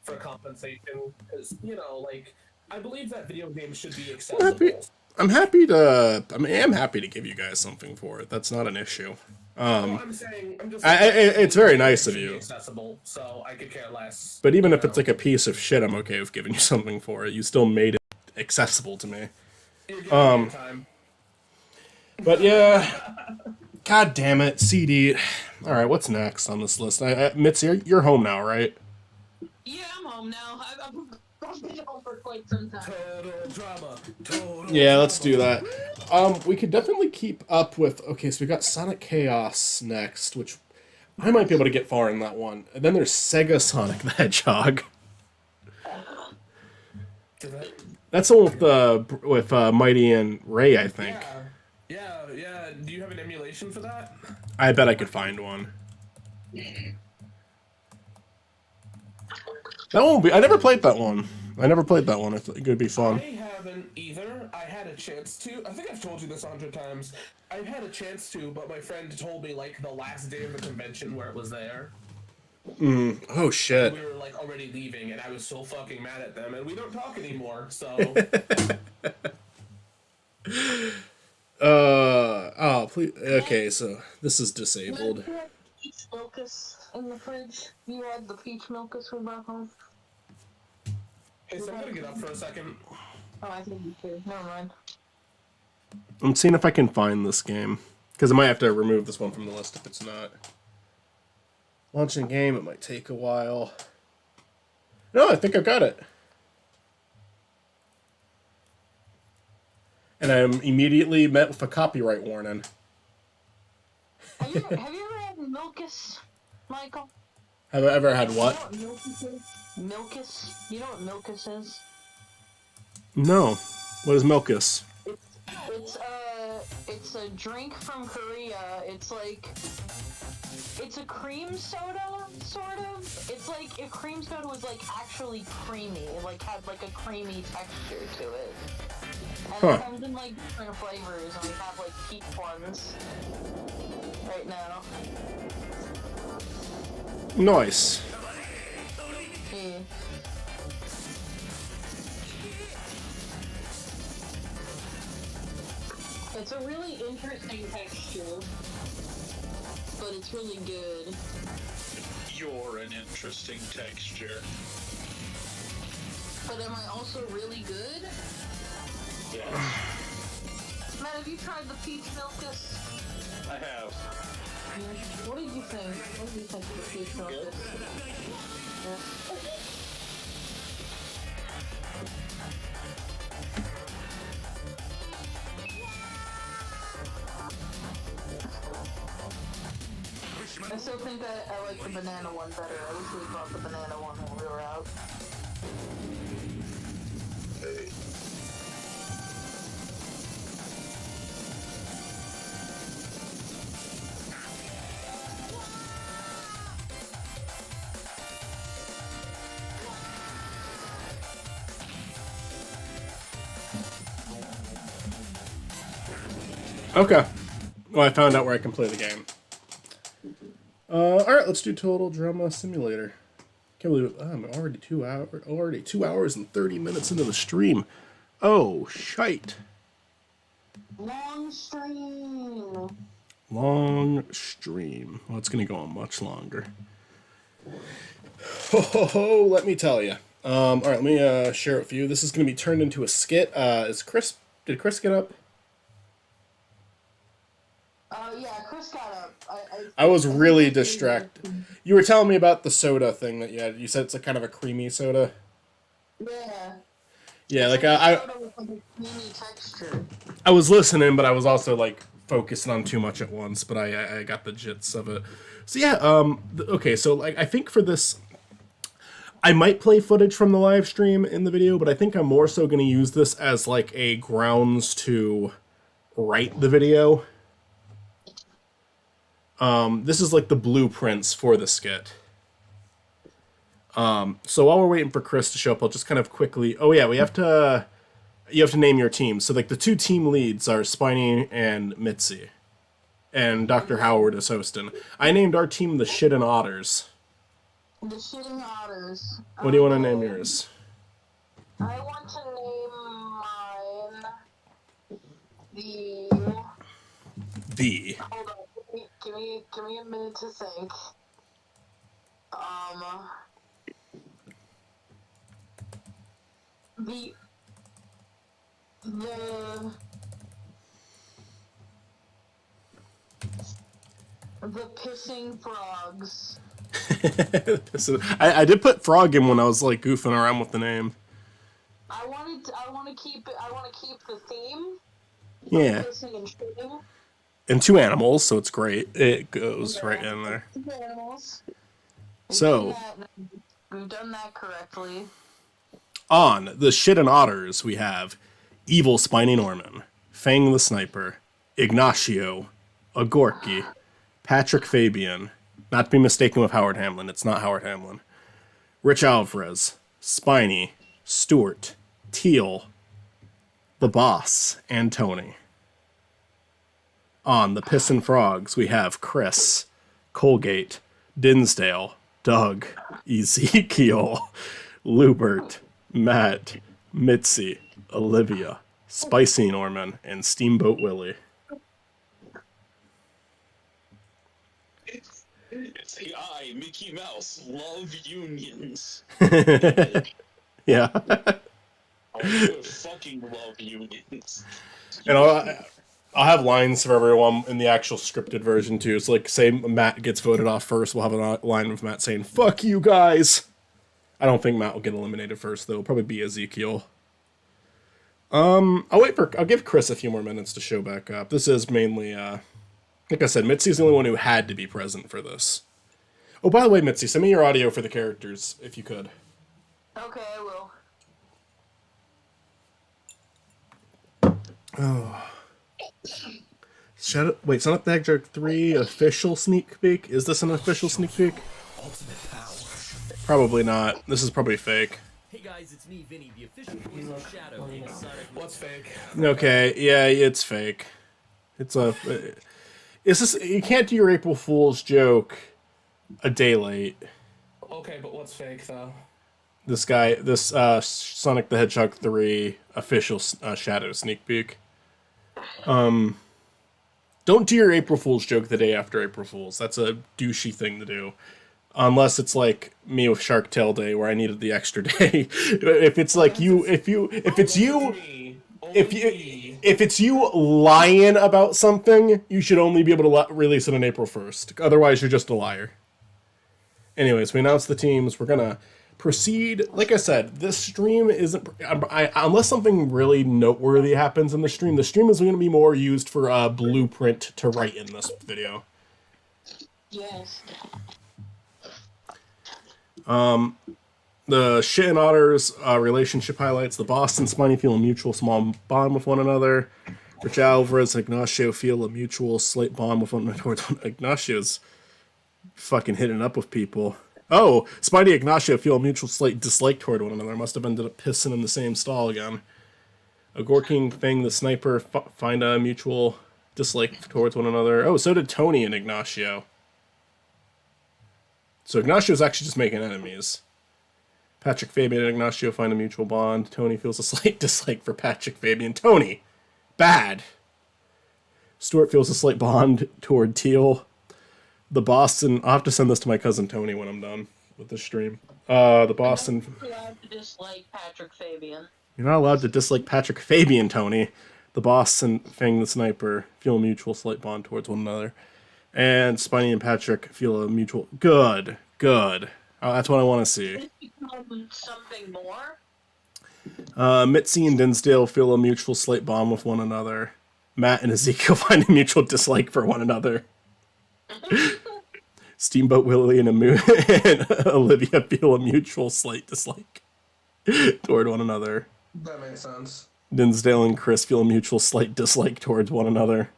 for compensation. Because, you know, like, I believe that video games should be accessible. I'm happy to give you guys something for it. That's not an issue. I'm saying, It's very nice of should be you. accessible, so I could care less. But even if it's like a piece of shit, I'm okay with giving you something for it. You still made it accessible to me. You're giving me time. But yeah, god damn it, CD. All right, what's next on this list? Mitzi, you're home now, right? home now. I've been home for quite some time. Total drama. Total Yeah, let's drama. do that. We could definitely keep up with. Okay, so we got Sonic Chaos next, which I might be able to get far in that one. And then there's Sega Sonic the Hedgehog. That's the one with Mighty and Ray, I think. Yeah. Do you have an emulation for that? I bet I could find one. That won't be. I never played that one. I think it could be fun. I haven't either. I had a chance to. I think I've told you this 100 times. I've had a chance to, but my friend told me like the last day of the convention where it was there. Oh shit. We were like already leaving, and I was so fucking mad at them, and we don't talk anymore. So. Oh please. Okay, so this is disabled. You had peach milkus in the fridge. You had the peach milkus we brought home. Hey, so I'm gonna get up for a second. Oh, I think you too. Never mind. I'm seeing if I can find this game. Because I might have to remove this one from the list if it's not. Launching game, it might take a while. No, I think I've got it. And I'm immediately met with a copyright warning. Have you ever had milkus, Michael? Have I ever had what? You know what milkus is? Milkus? You know what milkus is? No. What is Milkus? It's a drink from Korea. It's like, it's a cream soda, sort of. It's like if cream soda was like actually creamy. It like had like a creamy texture to it. And it comes in like different flavors, and we have like peach ones right now. Nice. Yeah. It's a really interesting texture, but it's really good. You're an interesting texture. But am I also really good? Yeah, Matt, have you tried the peach milkus? I have. What did you think? What did you think of the peach milkus? I still think that I like the banana one better. I wish we brought the banana one when we were out. Okay. Well, I found out where I can play the game. Alright, let's do Total Drama Simulator. Can't believe it. I'm already 2 hours and 30 minutes into the stream. Oh, shite. Long stream. Long stream. Well, it's going to go on much longer. Ho, let me tell you. Alright, let me share it with you. This is going to be turned into a skit. Did Chris get up? Yeah, Chris got up. I was really distracted. You were telling me about the soda thing that you had. You said it's a kind of a creamy soda. Yeah. Yeah, like Soda with like a creamy texture. I was listening, but I was also like focusing on too much at once. But I got the gist of it. So yeah, okay. So like I think for this, I might play footage from the live stream in the video, but I think I'm more so going to use this as like a grounds to write the video. This is like the blueprints for the skit. So while we're waiting for Chris to show up, I'll just kind of quickly... Oh yeah, you have to name your team. So like the two team leads are Spiny and Mitzi. And Dr. Howard is hosting. I named our team the Shittin' Otters. The Shitting Otters. What do you want to name yours? I want to name mine The... Hold on. Give me a minute to think. The pissing frogs. I did put Frog in when I was like goofing around with the name. I want to keep the theme. Yeah. Kissing and shooting. And 2 animals, so it's great. It goes right in there. Animals. So, We've done that correctly. on the Shit and Otters, we have Evil Spiny Norman, Fang the Sniper, Ignacio, Agorki, Patrick Fabian, not to be mistaken with Howard Hamlin, it's not Howard Hamlin, Rich Alvarez, Spiny, Stewart, Teal, the Boss, and Tony. On the Piss and Frogs, we have Chris, Colgate, Dinsdale, Doug, Ezekiel, Lubert, Matt, Mitzi, Olivia, Spicy Norman, and Steamboat Willie. It's the I, Mickey Mouse, love unions. Yeah. I fucking love unions. And I'll have lines for everyone in the actual scripted version too. It's like, say Matt gets voted off first, we'll have a line with Matt saying, "Fuck you guys." I don't think Matt will get eliminated first though. It'll probably be Ezekiel. I'll give Chris a few more minutes to show back up. This is mainly like I said, Mitzi's the only one who had to be present for this. Oh, by the way, Mitzi, send me your audio for the characters, if you could. Okay, I will. Wait, Sonic the Hedgehog 3 official sneak peek? Is this an official sneak peek? Probably not. This is probably fake. Hey guys, it's me, Vinny, the official voice of Shadow in Sonic. What's fake? Okay, yeah, it's fake. It's this, you can't do your April Fool's joke a day late. Okay, but what's fake though? This Sonic the Hedgehog 3 official Shadow sneak peek. Don't do your April Fool's joke the day after April Fool's. That's a douchey thing to do. Unless it's like me with Shark Tale Day where I needed the extra day. If it's like if it's you lying about something, you should only be able to release it on April 1st. Otherwise, you're just a liar. Anyways, we announced the teams. We're gonna proceed. Like I said, this stream isn't... unless something really noteworthy happens in the stream is going to be more used for a blueprint to write in this video. Yes. The Shit and Otters relationship highlights. The Boss and Spiny feel a mutual small bond with one another. Rich Alvarez and Ignacio feel a mutual slight bond with one another. Ignacio's fucking hitting up with people. Oh, Spidey and Ignacio feel a mutual slight dislike toward one another. Must have ended up pissing in the same stall again. Agorking Fang the Sniper find a mutual dislike towards one another. Oh, so did Tony and Ignacio. So Ignacio's actually just making enemies. Patrick Fabian and Ignacio find a mutual bond. Tony feels a slight dislike for Patrick Fabian. Tony! Bad! Stuart feels a slight bond toward Teal. The Boston... I'll have to send this to my cousin Tony when I'm done with the stream. The Boston... You're not allowed to dislike Patrick Fabian. You're not allowed to dislike Patrick Fabian, Tony. The Boss and Fang the Sniper feel a mutual slight bond towards one another. And Spiny and Patrick feel a mutual... Good. Good. That's what I want to see. Something more? Mitzi and Dinsdale feel a mutual slight bond with one another. Matt and Ezekiel find a mutual dislike for one another. Steamboat Willie and Olivia feel a mutual slight dislike toward one another. That makes sense. Dinsdale and Chris feel a mutual slight dislike towards one another.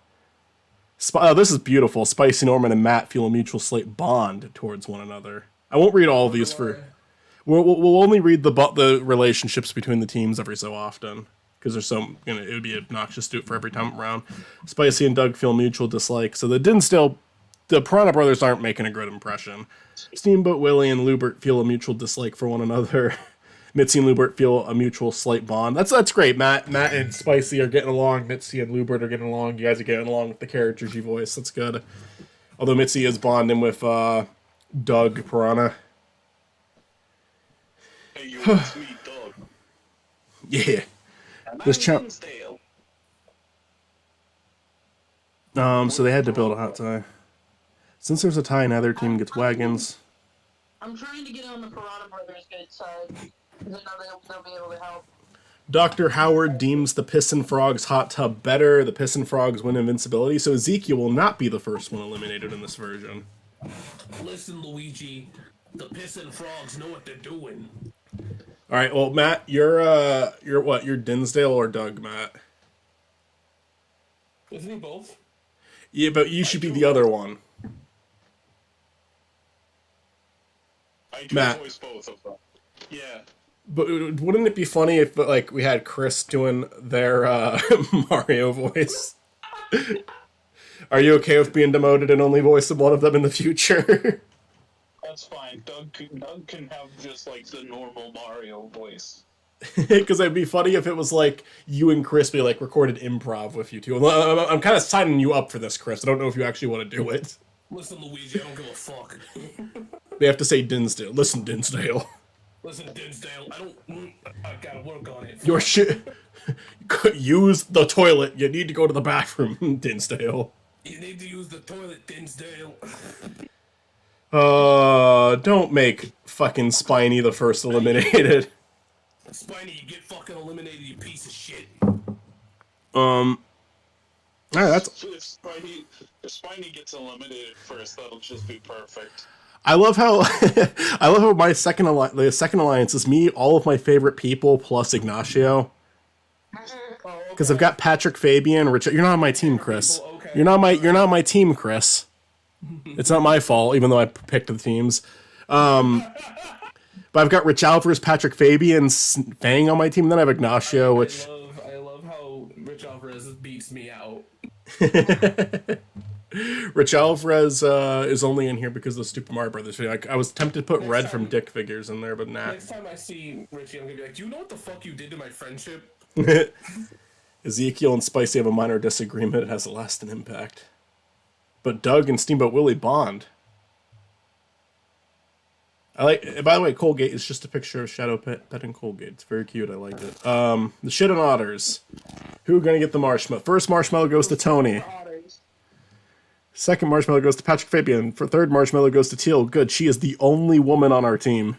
This is beautiful. Spicy Norman and Matt feel a mutual slight bond towards one another. I won't read all of these for... We'll only read the relationships between the teams every so often. Because there's some... it would be obnoxious to do it for every time around. Spicy and Doug feel mutual dislike. So the Dinsdale... The Piranha Brothers aren't making a good impression. Steamboat Willie and Lubert feel a mutual dislike for one another. Mitzi and Lubert feel a mutual slight bond. That's great. Matt and Spicy are getting along. Mitzi and Lubert are getting along. You guys are getting along with the characters you voice. That's good. Although Mitzi is bonding with Doug Piranha. Hey, you want sweet dog? Yeah. This so they had to build a hot tie. Since there's a tie, neither team gets wagons. I'm trying to get on the Piranha Brothers good side. Because I know they'll be able to help. Dr. Howard deems the Piston Frog's hot tub better. The Piston Frogs win invincibility, so Ezekiel will not be the first one eliminated in this version. Listen, Luigi, the Piston Frogs know what they're doing. All right, well, Matt, you're what? You're Dinsdale or Doug, Matt? Isn't he both? Yeah, but you should be the other one. I do Matt. voice both of them. Yeah. But wouldn't it be funny if like we had Chris doing their Mario voice? Are you okay with being demoted and only voicing one of them in the future? That's fine. Doug can have just like the normal Mario voice. Because it'd be funny if it was like you and Chris be like recorded improv with you two. I'm kind of signing you up for this, Chris. I don't know if you actually want to do it. Listen, Luigi, I don't give a fuck. They have to say Dinsdale. Listen, Dinsdale. Listen, Dinsdale, I gotta work on it. Your shit. Use the toilet. You need to go to the bathroom, Dinsdale. You need to use the toilet, Dinsdale. Don't make fucking Spiny the first eliminated. Spiny, you get fucking eliminated, you piece of shit. Alright, that's. If Spiny gets eliminated first, that'll just be perfect. I love how my the second alliance is me, all of my favorite people plus Ignacio. Because I've got Patrick, Fabian, Richard. You're not on my team, Chris. Okay. You're not my team, Chris. It's not my fault, even though I picked the teams. But I've got Rich Alvarez, Patrick Fabian, Fang on my team. And then I have Ignacio, which I love how Rich Alvarez beats me out. Rich Alvarez is only in here because of the Super Mario Brothers video. I was tempted to put Red from Dick Figures in there, but nah. Next time I see Richie, I'm gonna be like, do you know what the fuck you did to my friendship? Ezekiel and Spicy have a minor disagreement. It has a lasting impact. But Doug and Steamboat Willie bond. I like. By the way, Colgate is just a picture of Shadow Pet and Colgate. It's very cute. I like it. The Shit and Otters. Who are gonna get the marshmallow? First marshmallow goes to Tony. Second marshmallow goes to Patrick Fabian. For third marshmallow goes to Teal. Good. She is the only woman on our team.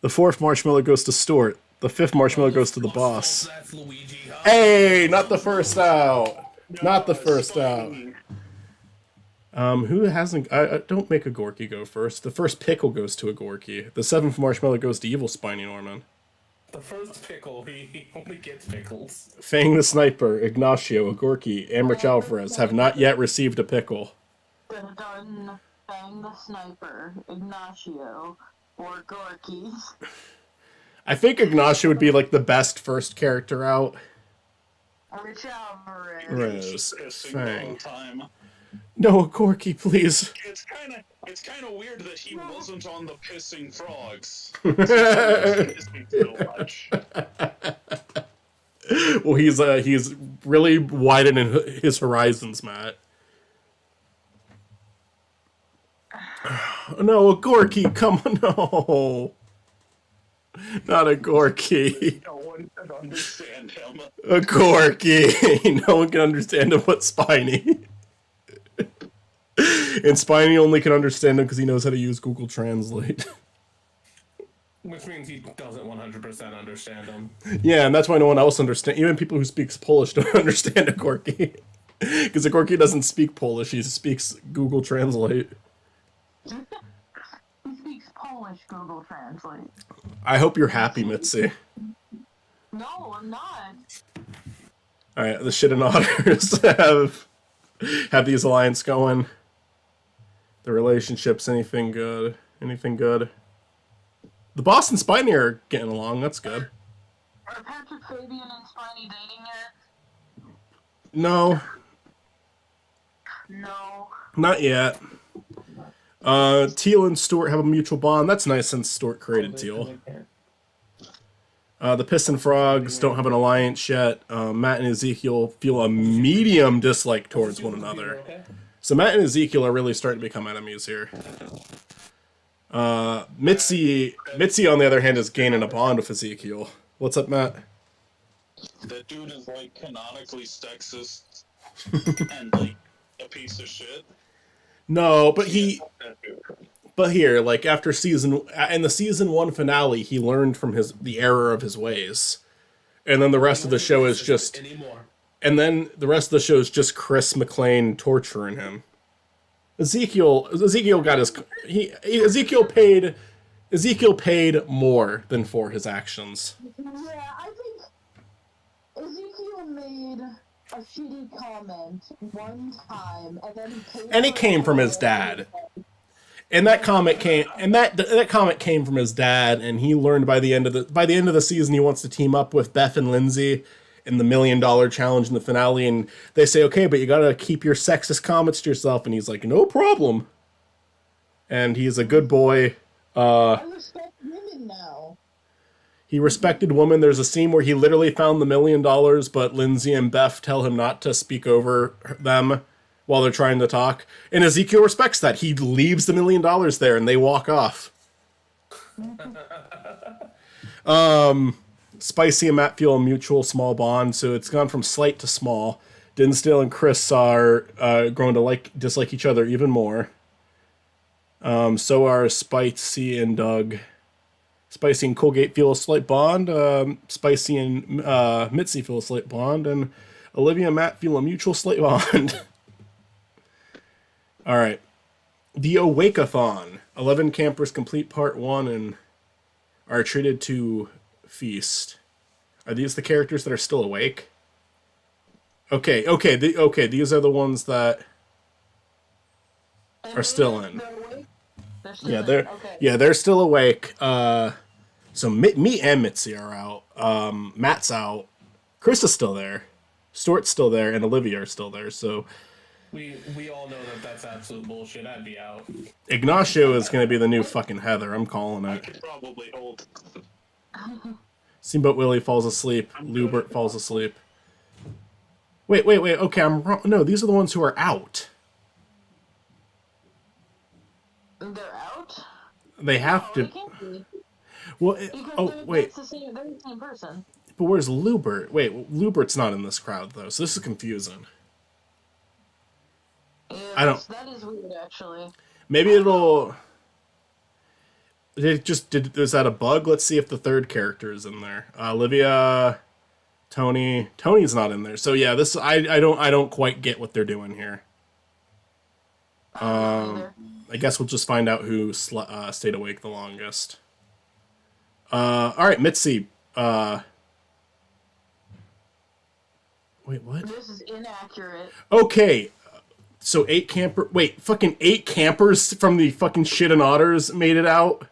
The fourth marshmallow goes to Stuart. The fifth marshmallow goes to the boss. That's Luigi. Huh? Hey, not the first out. Not the first out. Who hasn't? Don't make a Gorky go first. The first pickle goes to a Gorky. The seventh marshmallow goes to Evil Spiny Norman. The first pickle, he only gets pickles. Fang the Sniper, Ignacio, a Gorky, and Rich Alvarez have not yet received a pickle. Done. Fang the Sniper, Ignacio, or Gorky. I think Ignacio would be like the best first character out. Rich Alvarez. Rose, Pissing all Fang. the time. No, a Gorky, please. It's kind of weird that he wasn't on the pissing frogs. Pissing so much. Well, he's really widening his horizons, Matt. No, a Gorky, come on, no. Not a Gorky. No one can understand him. A Gorky. No one can understand him but Spiny. And Spiny only can understand him because he knows how to use Google Translate. Which means he doesn't 100% understand him. Yeah, and that's why no one else understands. Even people who speak Polish don't understand a Gorky. Because a Gorky doesn't speak Polish, he speaks Google Translate. He speaks Polish Google Translate. I hope you're happy, Mitzi. No, I'm not. Alright, the Shit and Otters have these alliance going. The relationships, anything good? Anything good? The boss and Spiny are getting along, that's good. Are Patrick, Fabian, and Spiny dating yet? No, No. not yet. Teal and Stuart have a mutual bond. That's nice since Stuart created Teal. The Piston Frogs don't have an alliance yet. Matt and Ezekiel feel a medium dislike towards one another. Okay. So Matt and Ezekiel are really starting to become enemies here. Mitzi, on the other hand, is gaining a bond with Ezekiel. What's up, Matt? That dude is like canonically sexist and like a piece of shit. No, but he... That dude. But here, like after in the season 1 finale, he learned from the error of his ways, and then the rest of the show is just, anymore. and then the rest of the show is just Chris McClane torturing him. Ezekiel got his Ezekiel paid more than for his actions. Yeah, I think Ezekiel made a shitty comment one time, and then he paid And it came from his dad. And that comment came from his dad, and he learned by the end of the season he wants to team up with Beth and Lindsay in the $1 million challenge in the finale, and they say, okay, but you gotta keep your sexist comments to yourself, and he's like, no problem. And he's a good boy. I respect women now. He respected women. There's a scene where he literally found the $1 million, but Lindsay and Beth tell him not to speak over them while they're trying to talk. And Ezekiel respects that. He leaves the $1 million there, and they walk off. Spicy and Matt feel a mutual small bond, so it's gone from slight to small. Dinsdale and Chris are grown to dislike each other even more. So are Spicy and Doug. Spicy and Colgate feel a slight bond. Spicy and Mitzi feel a slight bond, and Olivia and Matt feel a mutual slight bond. All right. The Awake-a-thon. 11 campers complete part 1 and are treated to feast. Are these the characters that are still awake? Okay. These are the ones that are still in. They're still awake. So me and Mitzi are out. Matt's out. Chris is still there. Stuart's still there, and Olivia are still there. So we all know that that's absolute bullshit. I'd be out. Ignacio is going to be the new fucking Heather. I'm calling I it. could probably hold. Steamboat Willie falls asleep. Lubert falls asleep. Wait. Okay, I'm wrong. No, these are the ones who are out. They're out? They have They to. can't be. Well, wait. They're the same person. But where's Lubert? Wait, Lubert's not in this crowd though, so this is confusing. Yeah, I don't. That is weird, actually. Maybe it'll. Is that a bug? Let's see if the third character is in there. Olivia, Tony. Tony's not in there. So yeah, this I don't quite get what they're doing here. I guess we'll just find out who stayed awake the longest. All right, Mitzi. Wait, what? This is inaccurate. Okay. So fucking 8 campers from the fucking Shit and Otters made it out?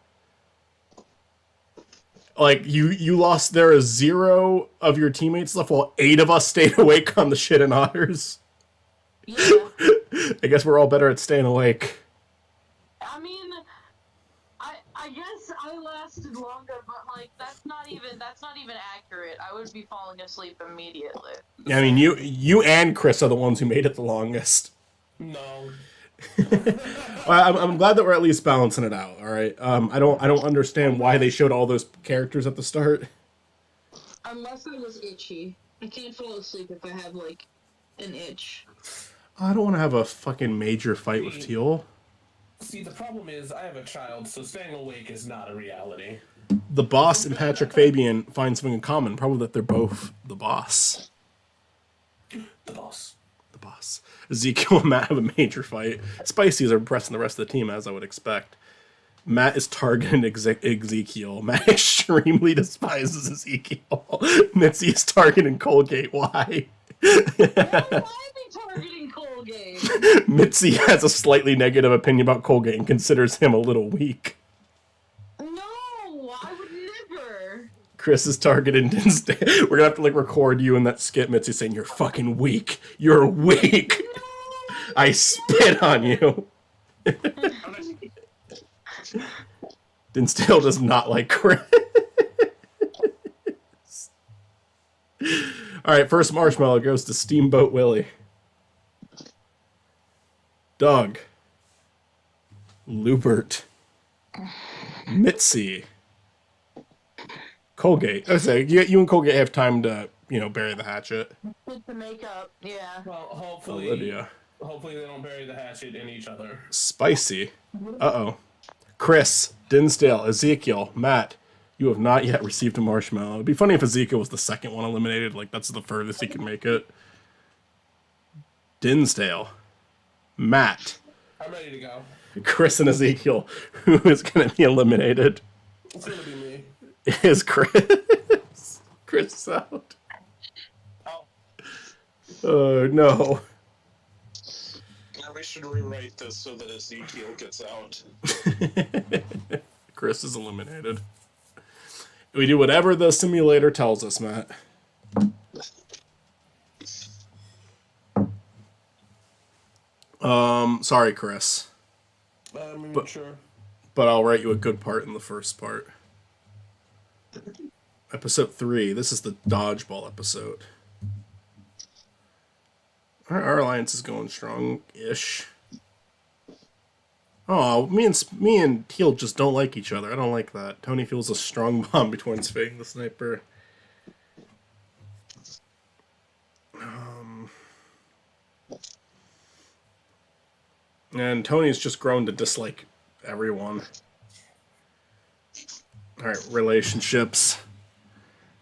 Like, you lost, there are 0 of your teammates left while 8 of us stayed awake on the Shit and Otters? Yeah. I guess we're all better at staying awake. I mean, I guess I lasted longer, but like that's not even accurate. I would be falling asleep immediately. Yeah, I mean, you and Chris are the ones who made it the longest. No. I'm glad that we're at least balancing it out. All right. I don't understand why they showed all those characters at the start. Unless I was itchy. I can't fall asleep if I have like an itch. I don't want to have a fucking major fight with Teal. See, the problem is I have a child, so staying awake is not a reality. The boss and Patrick Fabian find something in common. Probably that they're both the boss. The boss. The boss. Ezekiel and Matt have a major fight. Spicy's are impressing the rest of the team, as I would expect. Matt is targeting Ezekiel. Matt extremely despises Ezekiel. Mitzi is targeting Colgate. Why? Why would I be targeting Colgate? Mitzi has a slightly negative opinion about Colgate and considers him a little weak. No, I would never. Chris is targeting Dinsdale. We're gonna have to record you in that skit, Mitzi, saying you're fucking weak. You're weak. No, I spit on you. Dinsdale does not like Chris. Alright, first marshmallow goes to Steamboat Willie. Doug. Lubert. Mitzi. Colgate. Okay, you and Colgate have time to, bury the hatchet. With the makeup, yeah. Well, hopefully. Olivia. Hopefully they don't bury the hatchet in each other. Spicy. Uh-oh. Chris, Dinsdale, Ezekiel, Matt, you have not yet received a marshmallow. It'd be funny if Ezekiel was the second one eliminated. Like, that's the furthest he can make it. Dinsdale, Matt, I'm ready to go. Chris, and Ezekiel. Who is going to be eliminated? It's gonna be me. Is Chris. Chris is out. Oh, no. Now we should rewrite this so that Ezekiel gets out. Chris is eliminated. We do whatever the simulator tells us, Matt. Sorry, Chris. Sure. But I'll write you a good part in the first part. Episode 3. This is the dodgeball episode. Our alliance is going strong-ish. Oh, me and Teal just don't like each other. I don't like that. Tony feels a strong bond between Spade and the sniper. And Tony's just grown to dislike everyone. Alright, relationships.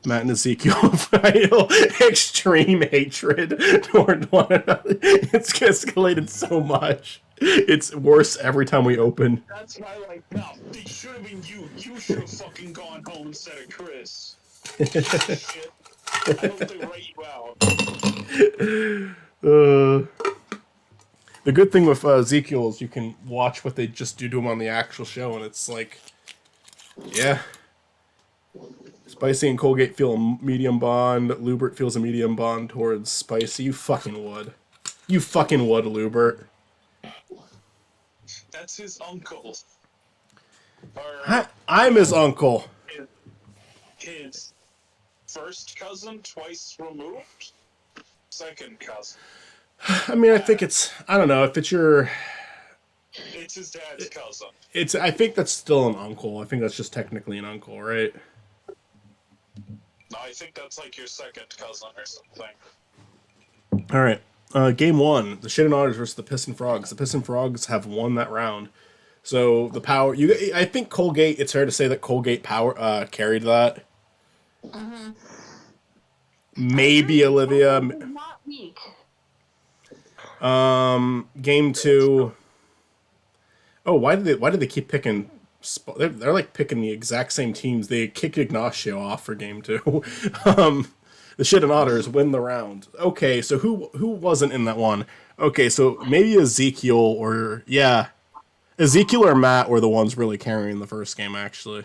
Matt and Ezekiel feel extreme hatred toward one another. It's escalated so much. It's worse every time we open. That's why, like, no, it should have been you. You should have fucking gone home instead of Chris. Shit. I hope they write you out. The good thing with Ezekiel is you can watch what they just do to him on the actual show, and it's like, yeah. Spicy and Colgate feel a medium bond. Lubert feels a medium bond towards Spicy. You fucking would. You fucking would, Lubert. That's his uncle. I'm his uncle. His first cousin twice removed? Second cousin. I mean, I think it's, I don't know, if it's your... It's his dad's cousin. I think that's still an uncle. I think that's just technically an uncle, right? No, I think that's like your second cousin or something. Alright. Game 1. The Shit and Otters versus the Piss and Frogs. The Piss and Frogs have won that round. So, the power... I think Colgate, it's fair to say that Colgate carried that. Mm-hmm. Maybe Olivia. Not weak. Game 2. Oh, why did they keep picking? They're like picking the exact same teams. They kicked Ignacio off for game 2. The Shit and Otters win the round. Okay, so who wasn't in that one? Okay, so maybe Ezekiel or Ezekiel or Matt were the ones really carrying the first game actually.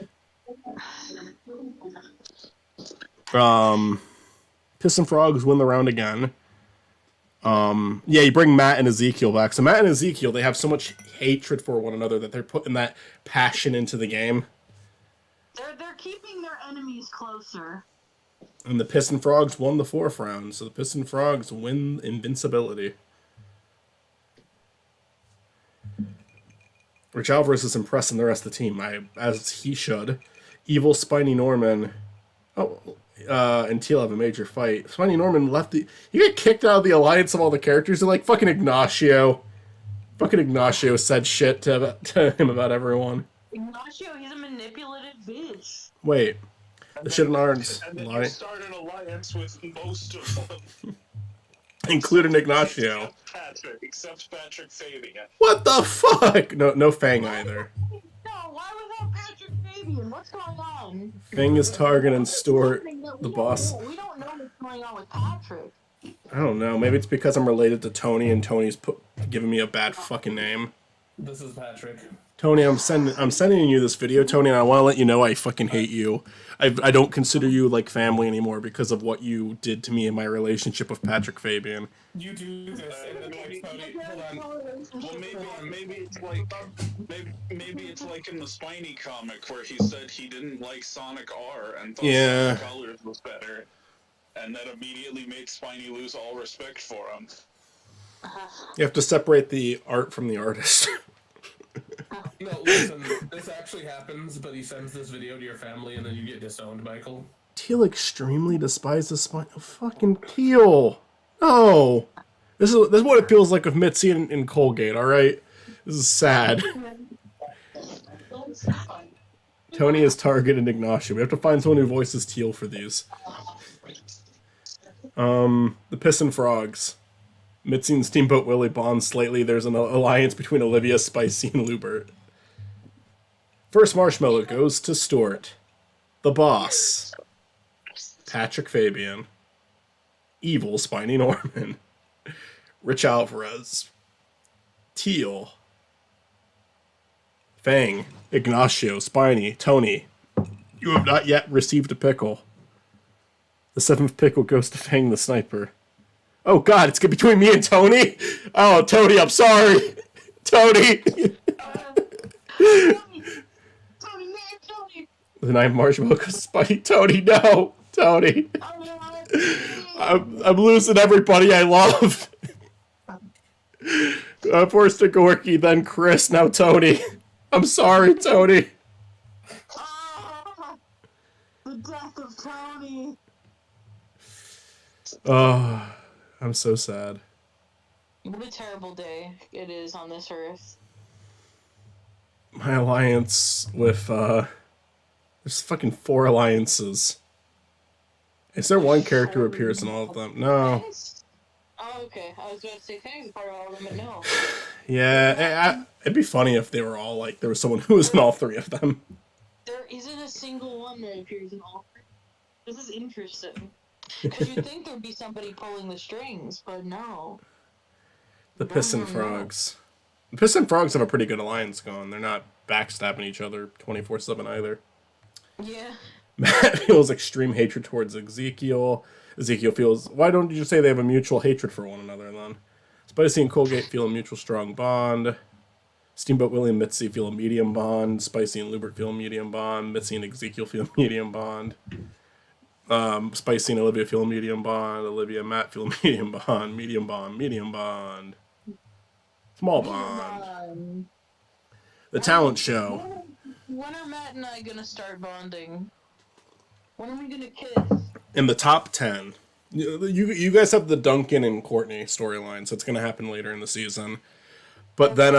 Piss and Frogs win the round again. You bring Matt and Ezekiel back. So Matt and Ezekiel, they have so much hatred for one another that they're putting that passion into the game. They're keeping their enemies closer. And the Piss and Frogs won the 4th round, so the Piss and Frogs win invincibility. Rich Alvarez is impressing the rest of the team, as he should. Evil Spiny Norman. And Teal have a major fight. Spiny Norman he got kicked out of the alliance of all the characters. And like fucking Ignacio. Fucking Ignacio said shit to him about everyone. Ignacio, he's a manipulative bitch. Wait. The Shit and Otters. And then you started an alliance with most of them. Including Ignacio. Except Patrick Fabian. What the fuck? No Fang either. No, why without Patrick Fabian? What's going on? Fang is Targan and Stuart, the boss. We don't know what's going on with Patrick. I don't know. Maybe it's because I'm related to Tony and Tony's giving me a bad fucking name. This is Patrick. Tony, I'm sending you this video, Tony, and I want to let you know I fucking hate you. I don't consider you like family anymore because of what you did to me in my relationship with Patrick Fabian. You do this. Well, maybe it's like maybe it's like in the Spiny comic where he said he didn't like Sonic R and thought Sonic Colors was better, and that immediately made Spiny lose all respect for him. You have to separate the art from the artist. No, listen, this actually happens, but he sends this video to your family and then you get disowned, Michael. Teal extremely despises Spiny. Oh, fucking Teal. No. This is what it feels like with Mitzi and Colgate, alright? This is sad. Tony is Target and Ignacio. We have to find someone who voices Teal for these. The Piss and Frogs. Mitzi and Steamboat Willie bond slightly. There's an alliance between Olivia, Spicy, and Lubert. First marshmallow goes to Stuart. The Boss. Patrick Fabian. Evil Spiny Norman. Rich Alvarez. Teal. Fang. Ignacio. Spiny. Tony. You have not yet received a pickle. The seventh pickle goes to Fang the Sniper. Oh god, it's between me and Tony? Oh, Tony, I'm sorry. Tony! The ninth marshmallow goes to Spiny. Tony, no! Tony! I'm losing everybody I love. First to Gorky, then Chris, now Tony. I'm sorry, Tony. The death of Tony. Oh, I'm so sad. What a terrible day it is on this earth. My alliance with, there's fucking 4 alliances. Is there one character who appears in all of them? No. Oh, okay. I was about to say thanks part of all of them, but no. Yeah, it'd be funny if they were all like, there was someone who was in all 3 of them. There isn't a single one that appears in all 3. This is interesting. Because you'd think there'd be somebody pulling the strings, but no. The Piss and Frogs. The Piss and Frogs have a pretty good alliance going. They're not backstabbing each other 24/7 either. Yeah. Matt feels extreme hatred towards Ezekiel. Ezekiel feels, why don't you say they have a mutual hatred for one another then? Spicy and Colgate feel a mutual strong bond. Steamboat Willie and Mitzi feel a medium bond. Spicy and Lubert feel a medium bond. Mitzi and Ezekiel feel a medium bond. Spicy and Olivia feel a medium bond. Olivia and Matt feel a medium bond. Medium bond. Medium bond. Small bond. The talent show. When are Matt and I gonna start bonding? When are we gonna kiss? In the top 10. You guys have the Duncan and Courtney storyline, so it's gonna happen later in the season. But then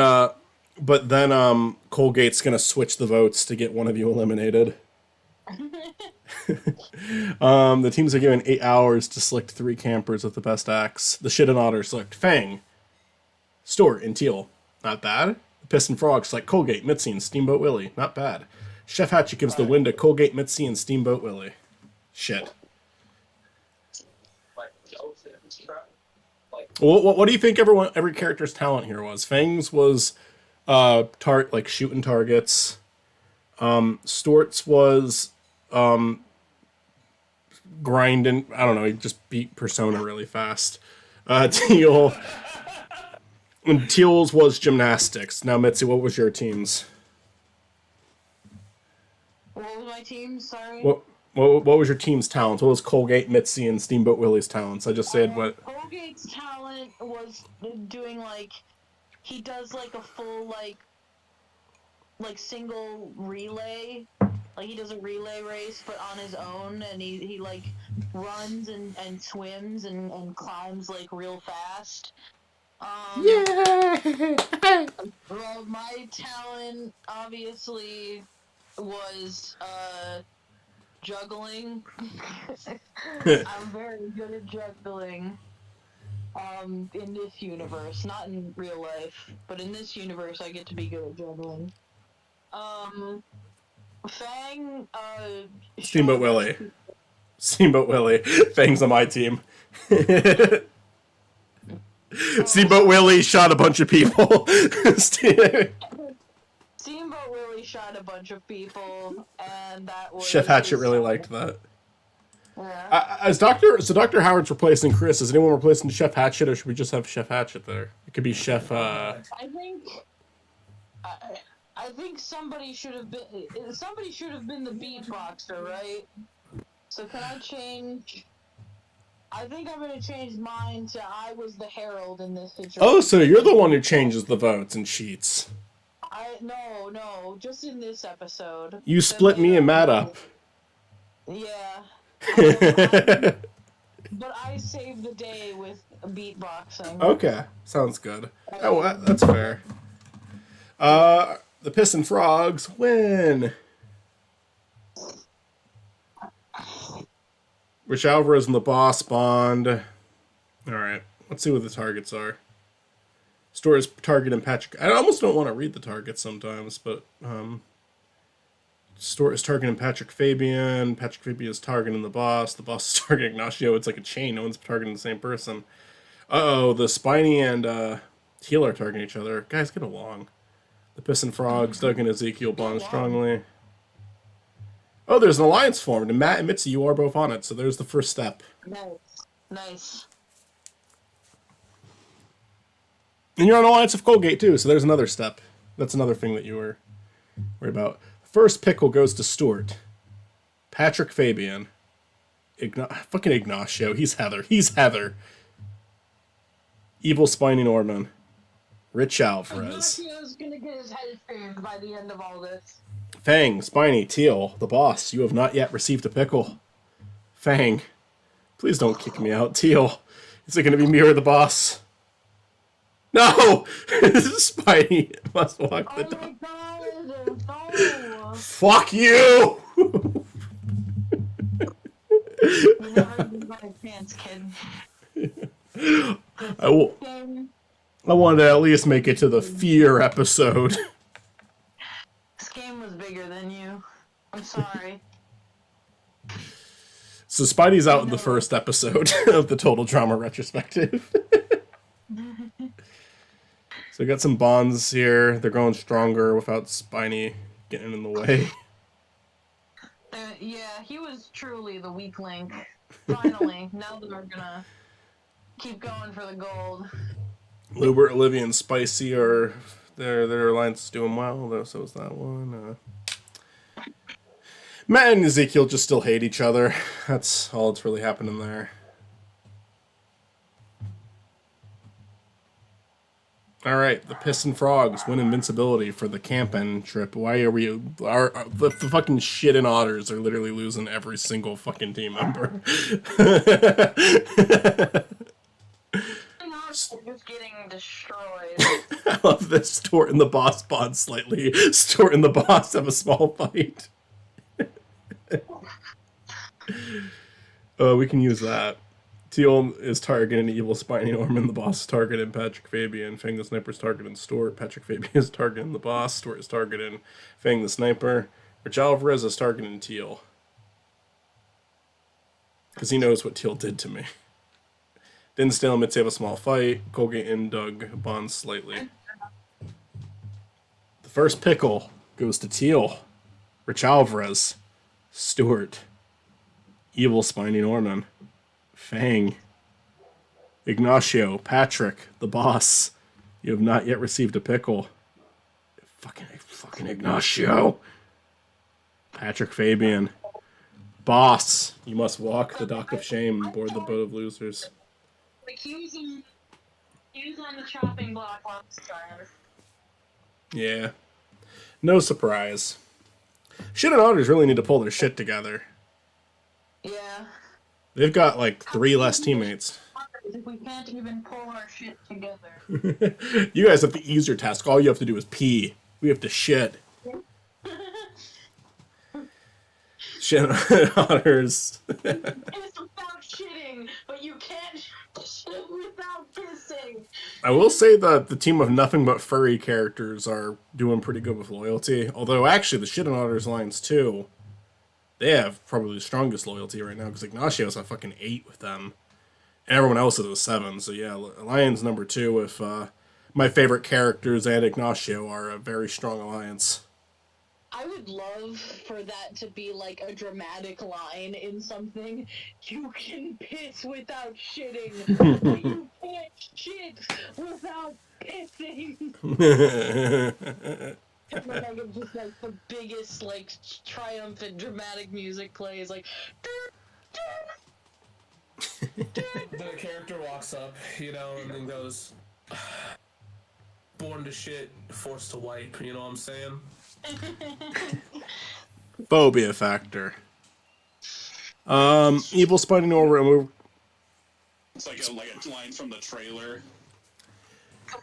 Colgate's gonna switch the votes to get one of you eliminated. The teams are given 8 hours to select 3 campers with the best acts. The Shit and Otter select Fang, Stuart, and Teal. Not bad. The Piss and Frogs select Colgate, Mitzi, and Steamboat Willie. Not bad. Chef Hatchet gives the win to Colgate, Mitzi, and Steamboat Willie. Shit. What do you think every character's talent here was? Fang's was shooting targets. Stuart's was grinding. I don't know. He just beat Persona really fast. Teal's was gymnastics. Now, Mitzi, what was your team's? What was my team? Sorry. What was your team's talents? What was Colgate, Mitzi, and Steamboat Willie's talents? I just said what. Colgate's talent was doing he does a full single relay. He does a relay race, but on his own, and he runs and swims and climbs real fast. Yeah. Well, my talent obviously was juggling. I'm very good at juggling. In this universe, not in real life, but in this universe, I get to be good at juggling. Fang, Steamboat Willie. Steamboat Willie. Fang's on my team. Steamboat Willie shot a bunch of people. Steamboat Willie shot a bunch of people, and that was... Chef Hatchet really liked that. Yeah. Dr. Howard's replacing Chris. Is anyone replacing Chef Hatchet, or should we just have Chef Hatchet there? It could be Chef. I think somebody should have been the beatboxer, right? So can I change? I think I'm gonna change mine to I was the herald in this situation. Oh, so you're the one who changes the votes and cheats. No, just in this episode. You split me and Matt up. Yeah. But I saved the day with beatboxing. Okay, sounds good. Oh, that's fair. The Piss and Frogs win. Rich Alvarez and the Boss bond. Alright, let's see what the targets are. Store is target and Patrick. I almost don't want to read the targets sometimes, but Store is targeting Patrick Fabian. Patrick Fabian is targeting the boss. The boss is targeting Ignacio. It's like a chain. No one's targeting the same person. Uh-oh, the Spiny and Teal are targeting each other. Guys, get along. The Piss and Frogs, Doug and Ezekiel bond strongly. Oh, there's an alliance formed, and Matt and Mitzi, you are both on it, so there's the first step. Nice. And you're on alliance of Colgate, too, so there's another step. That's another thing that you were worried about. First pickle goes to Stuart. Patrick Fabian. Fucking Ignacio. He's Heather. Evil Spiny Norman. Rich Alvarez. Ignacio's gonna get his head turned by the end of all this. Fang, Spiny, Teal, the boss. You have not yet received a pickle. Fang, please don't kick me out. Teal, is it going to be me or the boss? No! Spiny must walk the dog. Oh my god, no! Fuck you! You never even got a chance, kid. I wanted to at least make it to the fear episode. This game was bigger than you. I'm sorry. So Spidey's out in the first episode of the Total Drama Retrospective. So we got some bonds here. They're growing stronger without Spiny getting in the way. Yeah, he was truly the weak link. Finally, now that we're gonna keep going for the gold. Lubert, Olivia, and Spicy are their alliance is doing well. So is that one. Matt and Ezekiel just still hate each other. That's all that's really happening there. All right, the Piss and Frogs win invincibility for the camping trip. Why are we? The fucking shit and otters are literally losing every single fucking team member. Just getting destroyed. I love this. Stuart and the boss bond slightly. Stuart and the boss have a small fight. We can use that. Teal is targeting Evil Spiny Norman. The boss is targeting Patrick Fabian. Fang the Sniper is targeting Stuart. Patrick Fabian is targeting the boss. Stuart is targeting Fang the Sniper. Rich Alvarez is targeting Teal. Because he knows what Teal did to me. Dinsdale and Mitzi have a small fight. Colgate and Doug bond slightly. The first pickle goes to Teal. Rich Alvarez. Stuart. Evil Spiny Norman. Fang. Ignacio. Patrick. The boss. You have not yet received a pickle. Fucking Ignacio. Patrick Fabian. Boss. You must walk the dock of shame and board the boat of losers. Like he was on the chopping block last time. Yeah. No surprise. Shit and Otters really need to pull their shit together. Yeah. They've got like 3 less teammates. If we can't even pull our shit together. You guys have the easier task. All you have to do is pee. We have to shit. Shit and Otters. It's about shitting, but you can't shit without pissing. I will say that the team of nothing but furry characters are doing pretty good with loyalty. Although, actually, the Shit and Otters Alliance, too, they have probably the strongest loyalty right now, because Ignacio's a fucking 8 with them. And everyone else is a 7. So, yeah, Alliance number 2 with my favorite characters and Ignacio are a very strong alliance. I would love for that to be like a dramatic line in something. You can piss without shitting, but you can't shit without pissing. And then I get just like the biggest like triumphant dramatic music plays like. The character walks up, and then goes, born to shit, forced to wipe, you know what I'm saying? Phobia factor. Evil Spiny Norman. It's like a line from the trailer.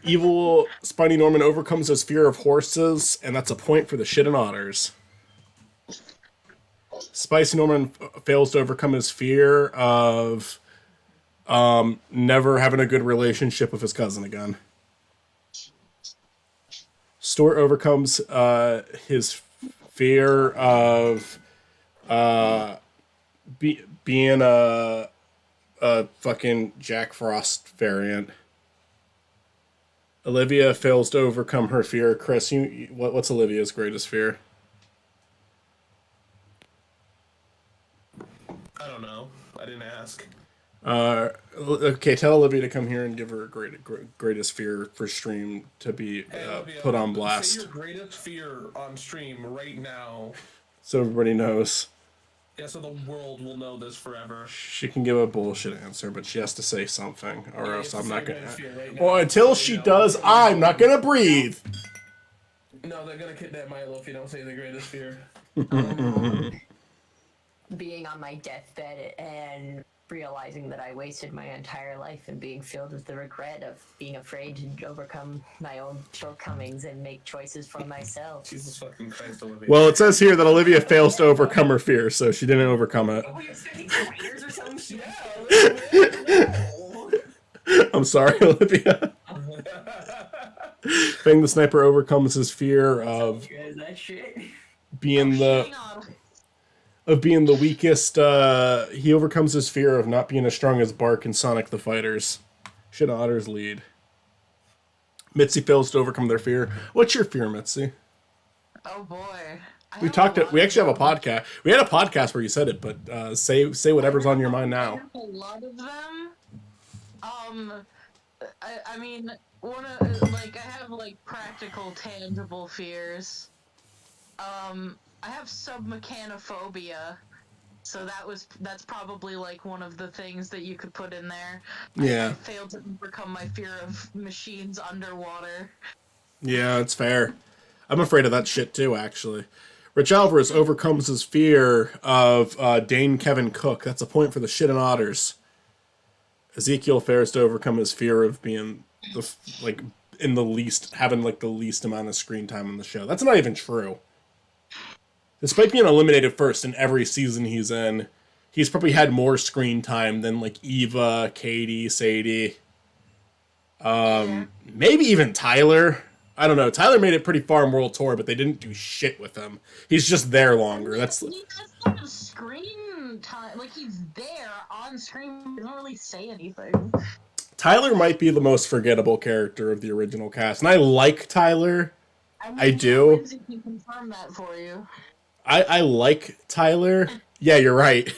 Evil Spiny Norman overcomes his fear of horses, and that's a point for the shit and otters. Spicy Norman fails to overcome his fear of never having a good relationship with his cousin again. Stuart overcomes his fear of being a fucking Jack Frost variant. Olivia fails to overcome her fear. Chris, what's Olivia's greatest fear? I don't know. I didn't ask. Okay, tell Olivia to come here and give her greatest fear for stream to be Olivia, put on say blast, your greatest fear on stream right now. so everybody knows. Yeah, so the world will know this forever. She can give a bullshit answer, but she has to say something, or Yeah, else you have I'm to not say your gonna. greatest fear right now. Well, until she does, I'm not gonna breathe. No, they're gonna kidnap Milo if you don't say the greatest fear. Being on my deathbed and realizing that I wasted my entire life and being filled with the regret of being afraid to overcome my own shortcomings and make choices for myself. Jesus fucking Christ, Olivia. Well, it says here that Olivia fails to overcome her fear, so she didn't overcome it. Oh, you're expecting spiders or some shit? Yeah, Olivia, I'm sorry, Olivia. Fang the Sniper overcomes his fear of Is that shit? being Hang on. being the weakest. He overcomes his fear of not being as strong as Bark and Sonic the Fighters. Should otters lead? Mitzi fails to overcome their fear. What's your fear, Mitzi? Oh boy. We actually have a podcast. We had a podcast where you said it, but say whatever's on your mind I now. have a lot of them. I mean, one of I have like practical, tangible fears. I have submechanophobia, so that's probably like one of the things that you could put in there. Yeah. I failed to overcome my fear of machines underwater. Yeah, it's fair. I'm afraid of that shit too, actually. Rich Alvarez overcomes his fear of Dane Kevin Cook. That's a point for the shit and otters. Ezekiel fails to overcome his fear of being having the least amount of screen time on the show. That's not even true. Despite being eliminated first in every season he's in, he's probably had more screen time than like Eva, Katie, Sadie, maybe even Tyler. I don't know. Tyler made it pretty far in World Tour, but they didn't do shit with him. He's just there longer. He That's has a lot of screen time. Like, he's there on screen, but doesn't really say anything. Tyler might be the most forgettable character of the original cast, and I like Tyler. I do. Lindsay can confirm that for you. I like Tyler. Yeah, you're right.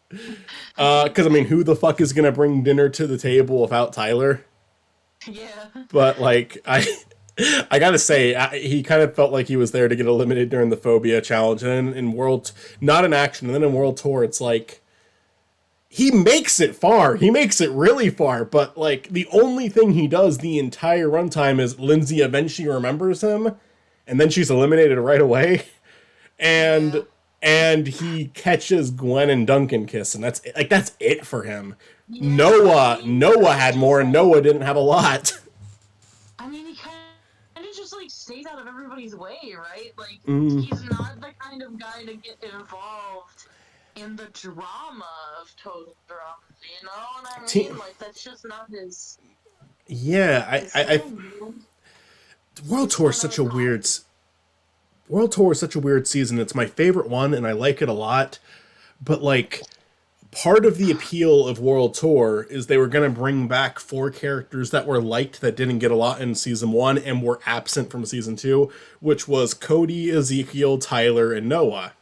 Because, I mean, who the fuck is going to bring dinner to the table without Tyler? Yeah. But, like, I gotta say, he kind of felt like he was there to get eliminated during the Phobia Challenge. And in World... Not in Action, and then in World Tour, it's like... He makes it far. He makes it really far. But, like, the only thing he does the entire runtime is Lindsay eventually remembers him. And then she's eliminated right away. And he catches Gwen and Duncan kissing. That's it for him. Yeah. Noah had more, and Noah didn't have a lot. I mean, he kind of just, like, stays out of everybody's way, right? Like, Mm. he's not the kind of guy to get involved in the drama of total drama, you know what I mean? Like, that's just not his... Yeah, I World Tour is such a weird season. It's my favorite one, and I like it a lot. But, like, part of the appeal of World Tour is they were going to bring back 4 characters that were liked that didn't get a lot in Season 1 and were absent from Season 2, which was Cody, Ezekiel, Tyler, and Noah.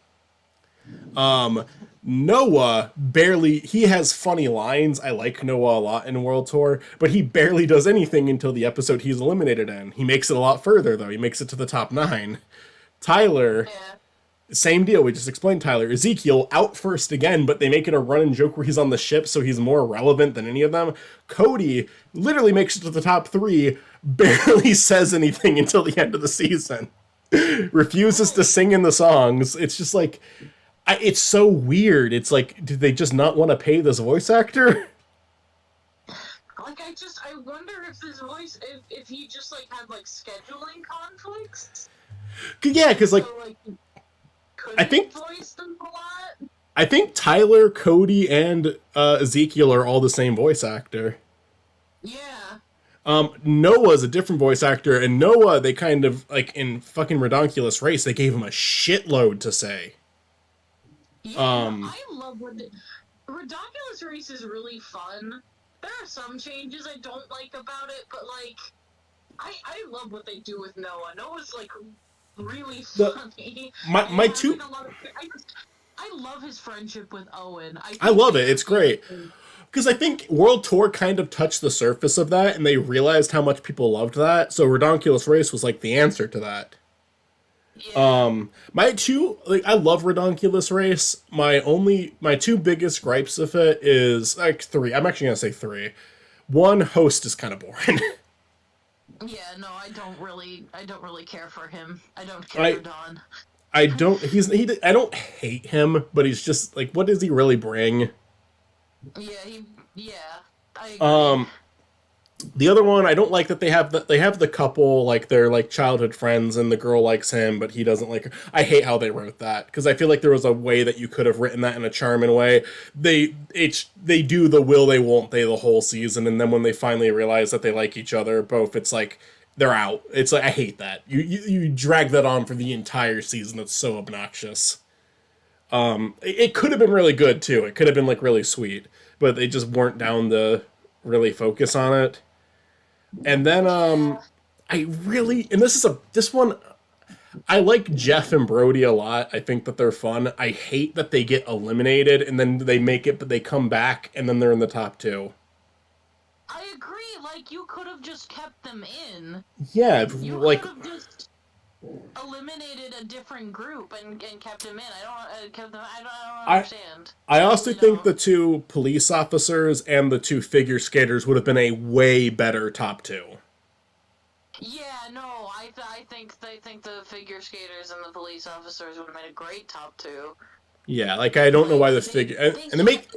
Noah he has funny lines. I like Noah a lot in World Tour, but he barely does anything until the episode he's eliminated in. He makes it a lot further, though. He makes it to the top 9. Tyler, same deal. We just explained Tyler. Ezekiel, out first again, but they make it a running joke where he's on the ship, so he's more relevant than any of them. Cody literally makes it to the top 3, barely says anything until the end of the season. Refuses to sing in the songs. It's just like... it's so weird. It's like, did they just not want to pay this voice actor? Well, Like, I wonder if his voice, if he just, like, had, like, scheduling conflicts. Yeah, because, like, So, like, I think voice them a lot. I think Tyler, Cody, and Ezekiel are all the same voice actor. Yeah. Noah's a different voice actor, and Noah, they kind of, like, in fucking Redonkulous Race, they gave him a shitload to say. Yeah, I love what Redonkulous Race is really fun. There are some changes I don't like about it, but, like, I love what they do with Noah. Noah's, like, really funny. My two... I love his friendship with Owen. I love it. It's great. Because I think World Tour kind of touched the surface of that, and they realized how much people loved that. So Redonkulous Race was like the answer to that. Yeah. My two, like, I love Redonkulous Race. My two biggest gripes of it is like three. I'm actually gonna say three. One, host is kind of boring. Yeah, no, I don't really care for him. I don't care for Don. I don't. I don't hate him, but he's just like, what does he really bring? Yeah, I agree. The other one, I don't like that they have the couple, like, they're like childhood friends, and the girl likes him, but he doesn't like her. I hate how they wrote that, because I feel like there was a way that you could have written that in a charming way. They do the will they won't they the whole season, and then when they finally realize that they like each other both, it's like they're out. It's like, I hate that. You drag that on for the entire season. It's so obnoxious. It could have been really good too. It could have been like really sweet, but they just weren't down to really focus on it. And then this one, I like Jeff and Brody a lot. I think that they're fun. I hate that they get eliminated and then they make it, but they come back and then they're in the top two. I agree. Like, you could have just kept them in. Yeah, You like, could have just eliminated a different group and kept them in. I don't understand. I also think the two police officers and the two figure skaters would have been a way better top two. Yeah, no, I think the figure skaters and the police officers would have made a great top two. Yeah, like, I don't know why the figure... And they make...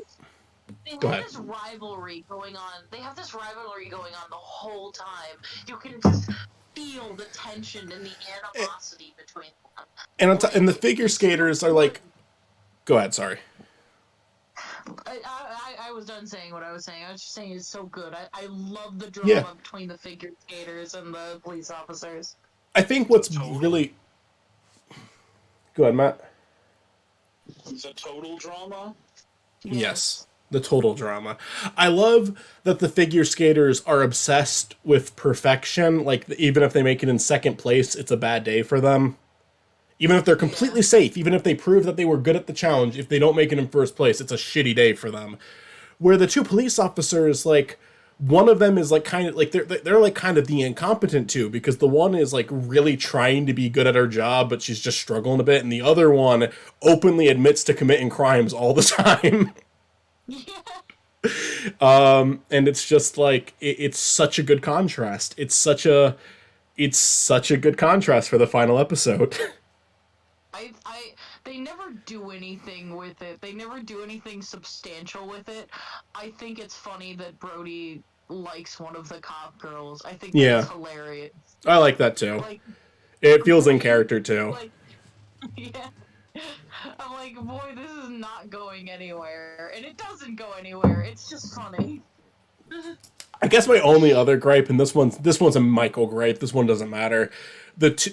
They have this rivalry going on. They have this rivalry going on the whole time. You can just feel the tension and the animosity between them. And the figure skaters are like... Go ahead, sorry. I was done saying what I was saying. I was just saying it's so good. I love the drama between the figure skaters and the police officers. I think what's really... Go ahead, Matt. The total drama? Yes, the total drama. I love that the figure skaters are obsessed with perfection. Like, even if they make it in second place, it's a bad day for them. Even if they're completely safe, even if they prove that they were good at the challenge, if they don't make it in first place, it's a shitty day for them. Where the two police officers, like, one of them is like kind of like they're like kind of the incompetent two, because the one is like really trying to be good at her job, but she's just struggling a bit, and the other one openly admits to committing crimes all the time. And it's just like it's such a good contrast. It's such a good contrast for the final episode. They never do anything with it. They never do anything substantial with it. I think it's funny that Brody likes one of the cop girls. I think that's hilarious. I like that too. Like, it feels in character too. Like, yeah. I'm like, boy, this is not going anywhere. And it doesn't go anywhere. It's just funny. I guess my only other gripe, and this one's a Michael gripe, this one doesn't matter.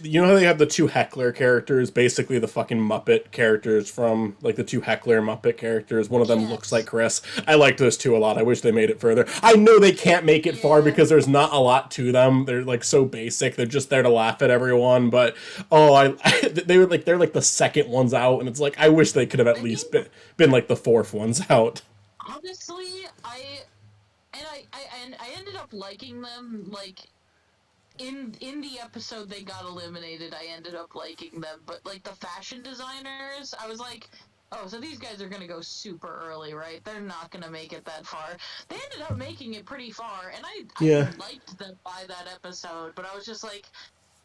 You know how they have the two heckler characters, basically the fucking Muppet characters from, like, the two heckler Muppet characters. One of them looks like Chris. I like those two a lot. I wish they made it further. I know they can't make it far because there's not a lot to them. They're, like, so basic. They're just there to laugh at everyone. But they're like the second ones out, and it's like, I wish they could have at least been like the fourth ones out. Honestly, I ended up liking them, like, in the episode they got eliminated, I ended up liking them, but, like, the fashion designers, I was like, oh, so these guys are gonna go super early, right? They're not gonna make it that far. They ended up making it pretty far, and I liked them by that episode, but I was just like,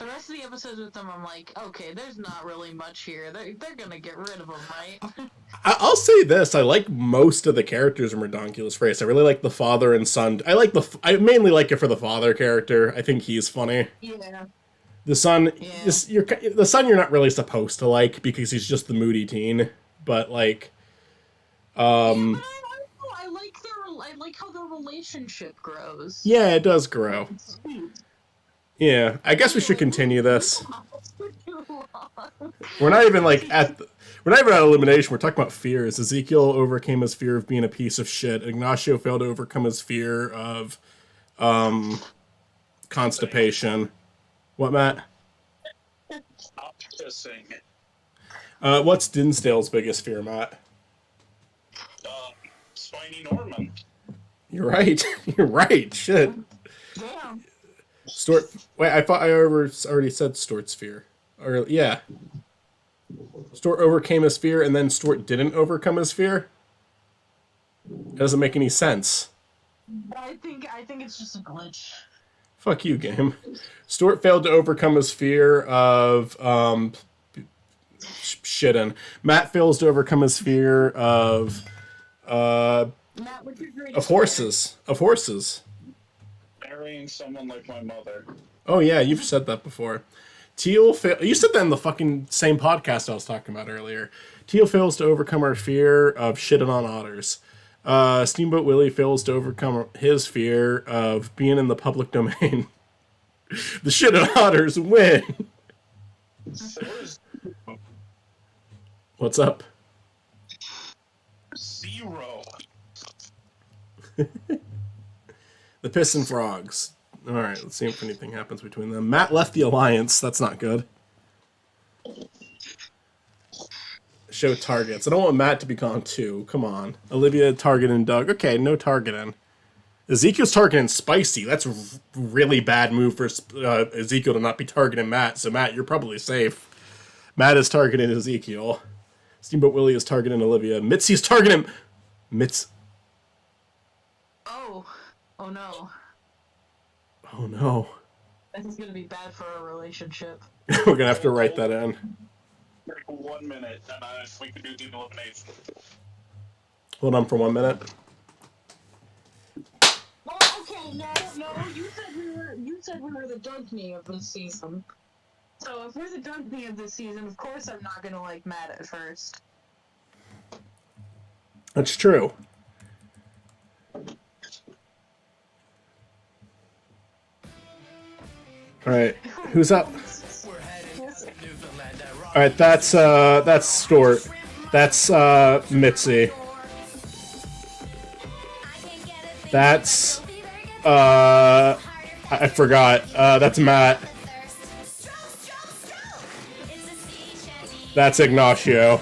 The rest of the episodes with them, I'm like, okay, there's not really much here. They're gonna get rid of them, right? I'll say this: I like most of the characters in Redonkulous Race. I really like the father and son. I mainly like it for the father character. I think he's funny. Yeah. The son, Yeah. the son, you're not really supposed to like because he's just the moody teen. But like, Yeah, but I like how their relationship grows. yeah, it does grow. It's sweet. Yeah, I guess we should continue this. For too long. We're not even at elimination. We're talking about fears. Ezekiel overcame his fear of being a piece of shit. Ignacio failed to overcome his fear of constipation. What, Matt? Stop pissing. What's Dinsdale's biggest fear, Matt? Spiny Norman. You're right. You're right. Shit. Damn. Wait, I thought I already said Stort's fear. Or yeah. Stort overcame his fear, and then Stort didn't overcome his fear. It doesn't make any sense. I think it's just a glitch. Fuck you, game. Stort failed to overcome his fear of shitting. Matt fails to overcome his fear of Matt, what's your greatest of horses. Of horses. Marrying someone like my mother. Oh yeah, you've said that before. You said that in the fucking same podcast I was talking about earlier. Teal fails to overcome her fear of shitting on otters. Steamboat Willie fails to overcome his fear of being in the public domain. The shitting otters win. What's up? 0. The Piss and Frogs. Alright, let's see if anything happens between them. Matt left the alliance. That's not good. Show targets. I don't want Matt to be gone too. Come on. Olivia, Target, and Doug. Okay, no targeting. Ezekiel's targeting Spicy. That's a really bad move for Ezekiel to not be targeting Matt. So Matt, you're probably safe. Matt is targeting Ezekiel. Steamboat Willie is targeting Olivia. Mitzi's targeting Oh no. Oh no. This is gonna be bad for our relationship. We're gonna have to write that in. Like 1 minute, and if we could do the elimination. Hold on for 1 minute. Well, okay, no, you said we were the Dunkney of this season. So if we're the Dunkney of this season, of course I'm not gonna like Matt at first. That's true. Alright, who's up? Alright, that's Stort. That's Mitzi. That's I forgot. That's Matt. That's Ignacio.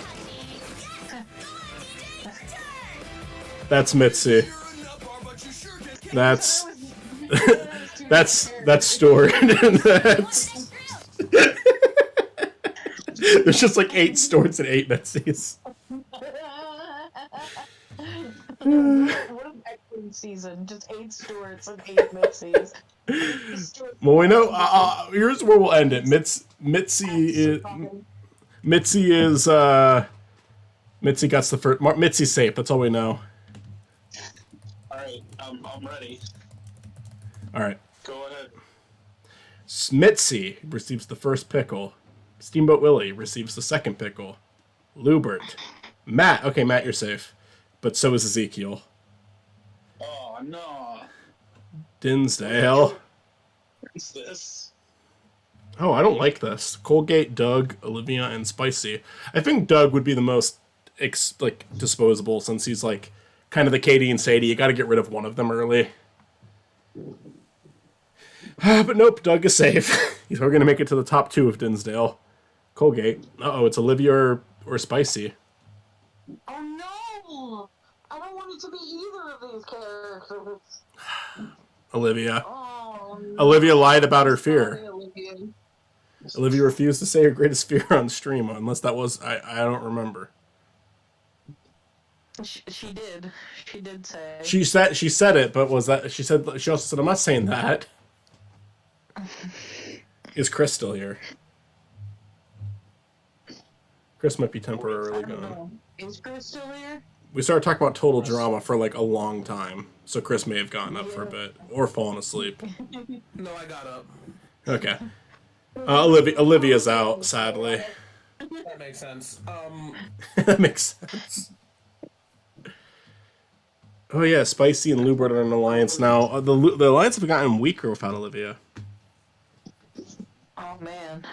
That's Mitzi. That's that's Stort. There's just like 8 Storts and 8 Mitzies. What an excellent season. Just 8 Storts and 8 Mitzies. Well, we know. Here's where we'll end it. Mitzi got the first. Mitzi's safe. That's all we know. Alright, I'm ready. All right. Go ahead. Mitzi receives the first pickle. Steamboat Willie receives the second pickle. Lubert. Matt. Okay, Matt, you're safe. But so is Ezekiel. Oh, no. Dinsdale. What's this? Oh, I don't like this. Colgate, Doug, Olivia, and Spicy. I think Doug would be the most disposable since he's like kind of the Katie and Sadie. You got to get rid of one of them early. But nope, Doug is safe. He's probably going to make it to the top 2 of Dinsdale. Colgate. Uh-oh, it's Olivia or Spicy. Oh no! I don't want it to be either of these characters. Olivia. Oh, no. Olivia lied about her fear. Sorry, Olivia. Olivia refused to say her greatest fear on stream, unless that was... I don't remember. She did. She did say. She said it, but was that... She also said, I'm not saying that. Is Chris still here? Chris might be temporarily I don't gone. know. Is Chris still here? We started talking about total drama for like a long time, so Chris may have gotten up for a bit or fallen asleep. No, I got up. Okay. Olivia's out, sadly. That makes sense. That makes sense. Oh yeah, Spicy and Lubert are in an alliance now. The alliance have gotten weaker without Olivia. Oh man.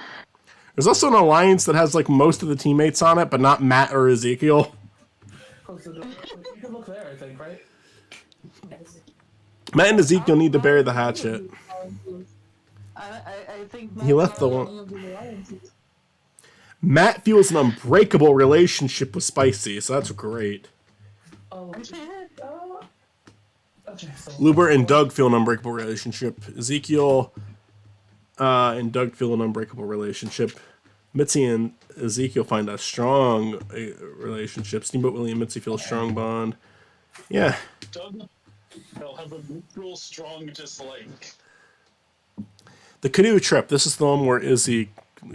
There's also an alliance that has like most of the teammates on it, but not Matt or Ezekiel. You can look there, I think, right? Matt and Ezekiel need to bury the hatchet. I think He left the one. Matt feels an unbreakable relationship with Spicy, so that's great. Oh, okay, so Lubert and Doug feel an unbreakable relationship. Ezekiel and Doug feel an unbreakable relationship. Mitzi and Ezekiel find a strong relationship. Steamboat Willie and Mitzi feel a strong bond. Yeah. Doug, they'll have a mutual strong dislike. The canoe trip. This is the one where Izzy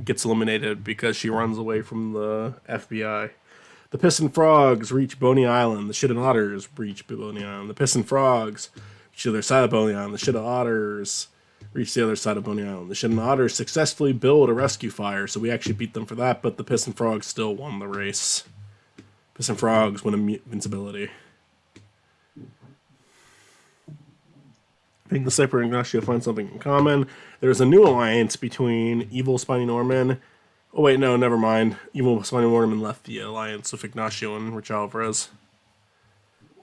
gets eliminated because she runs away from the FBI. The Piss and Frogs reach Boney Island. The Shit and Otters reach Boney Island. The Piss and Frogs reach the other side of Boney Island. The Shit and Otters reach the other side of Boney Island. The Shit and Otters successfully build a rescue fire, so we actually beat them for that, but the Piss and Frogs still won the race. Piss and Frogs win invincibility. I think the Cypher and Ignacio find something in common. There's a new alliance between Evil Spiny Norman. Oh wait, no, never mind. Evil Spiny Norman left the alliance with Ignacio and Rich Alvarez.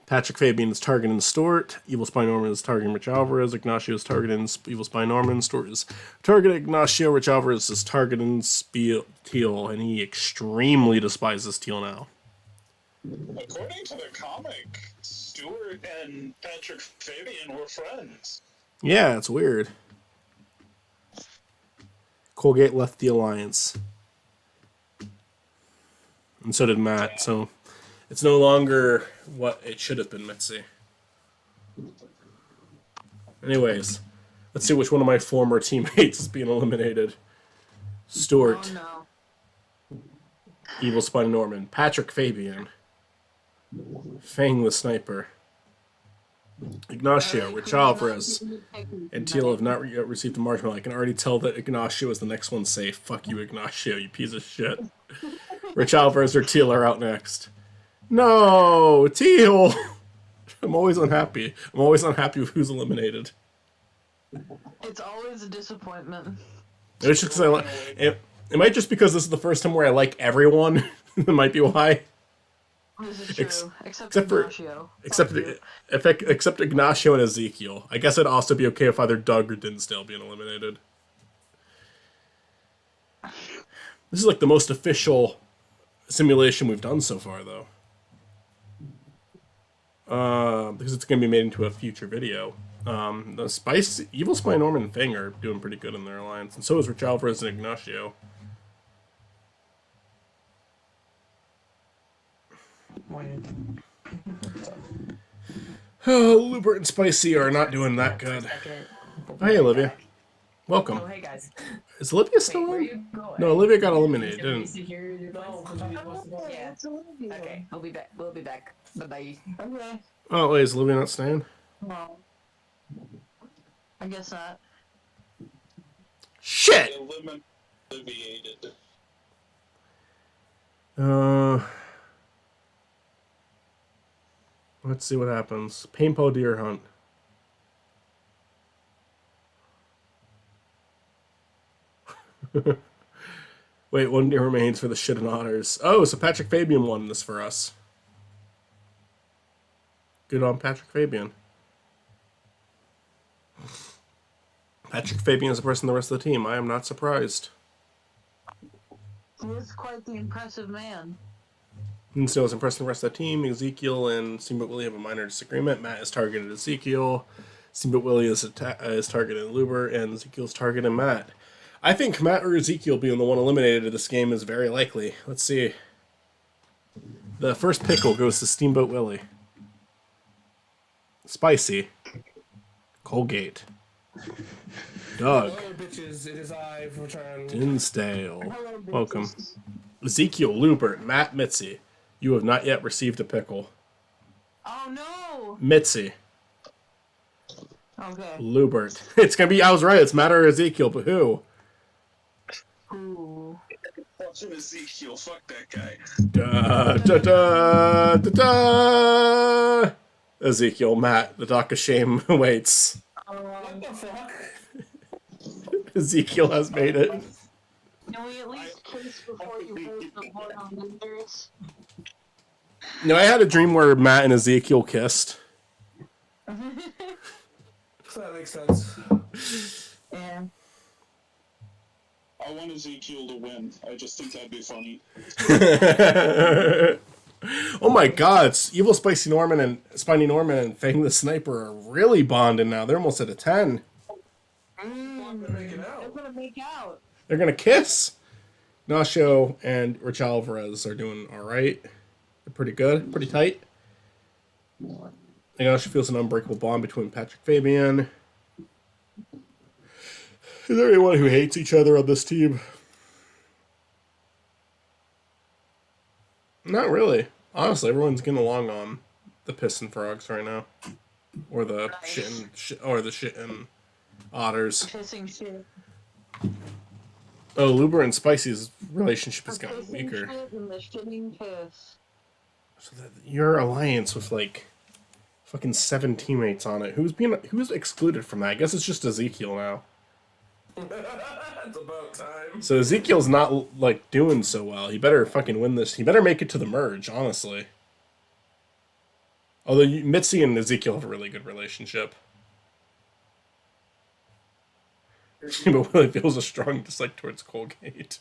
Patrick Fabian is targeting Stewart. Evil Spy Norman is targeting Rich Alvarez. Ignacio is targeting Evil Spy Norman. Stewart is targeting Ignacio. Rich Alvarez is targeting Teal, and he extremely despises Teal now. According to the comic, Stewart and Patrick Fabian were friends. Yeah, it's weird. Colgate left the alliance. And so did Matt, so it's no longer what it should have been, Mitzi. Anyways, let's see which one of my former teammates is being eliminated. Stewart, Oh no. Evil Spy Norman, Patrick Fabian, Fang the Sniper, Ignacio, Rich Alvarez, and Teal have not yet received the marshmallow. I can already tell that Ignacio is the next one safe. Fuck you, Ignacio, you piece of shit. Rich Alvarez or Teal are out next. No, Teal! I'm always unhappy. I'm always unhappy with who's eliminated. It's always a disappointment. It's just because I like it. It might just because this is the first time where I like everyone. That might be why. This is true. Except except for- Ignacio. Except Ignacio and Ezekiel. I guess it'd also be okay if either Doug or Dinsdale being eliminated. This is like the most official simulation we've done so far, though. Because it's going to be made into a future video. The Evil Spy Norman and Fang are doing pretty good in their alliance, and so is Rich Alvarez and Ignacio. Oh, Lubert and Spicy are not doing that good. Hey, Olivia. Welcome. Oh, hey guys. Is Olivia still Where are on? you going? No, Olivia got eliminated, Can we didn't? sit here in your place? Yeah. Okay, we'll be back. We'll be back. Bye bye. Okay. Oh, wait, is Olivia not staying? Well, I guess not. Shit! Alleviated. Let's see what happens. Paintball deer hunt. Wait, one deer remains for the Shit and Otters. Oh, so Patrick Fabian won this for us. Good on Patrick Fabian. Patrick Fabian is the person the rest of the team. I am not surprised. He is quite the impressive man. Dinsdale is impressing the rest of the team. Ezekiel and Steamboat Willie have a minor disagreement. Matt is targeted Ezekiel. Steamboat Willie is targeting Luber, and Ezekiel's targeting Matt. I think Matt or Ezekiel being the one eliminated in this game is very likely. Let's see. The first pickle goes to Steamboat Willie. Spicy. Colgate. Doug. Hello, bitches. It is I, returned. Dinsdale. Hello, bitches. Welcome. Ezekiel, Lubert, Matt, Mitzi. You have not yet received a pickle. Oh no. Mitzi. Okay. Lubert. It's gonna be, I was right, it's Matt or Ezekiel, but who? Ooh. Watching Ezekiel, fuck that guy. Da, da, da, da, da. Ezekiel, Matt, the dock of shame waits. What the fuck? Ezekiel has made it. Can we at least kiss before you vote on losers? No, I had a dream where Matt and Ezekiel kissed. That makes sense. Yeah. I want Ezekiel to win. I just think that'd be funny. Oh my god, it's Evil Spicy Norman and Spiny Norman and Fang the Sniper are really bonding now. They're almost at a 10. They're making They're out. gonna make out. They're gonna kiss. Nacho and Rich Alvarez are doing alright. They're pretty good, pretty tight. Nacho feels an unbreakable bond between Patrick Fabian. Is there anyone who hates each other on this team? Not really. Honestly, everyone's getting along on the Piss and Frogs right now, or the Nice. shit and Otters. Pissing shit. Oh, Luber and Spicy's relationship has The gotten pissing weaker. shit and the shitting piss. So that your alliance with like fucking 7 teammates on it. Who's excluded from that? I guess it's just Ezekiel now. It's about time. So Ezekiel's not like doing so well. He better fucking win this. He better make it to the merge, honestly. Although Mitzi and Ezekiel have a really good relationship. But Willie feels a strong dislike towards Colgate.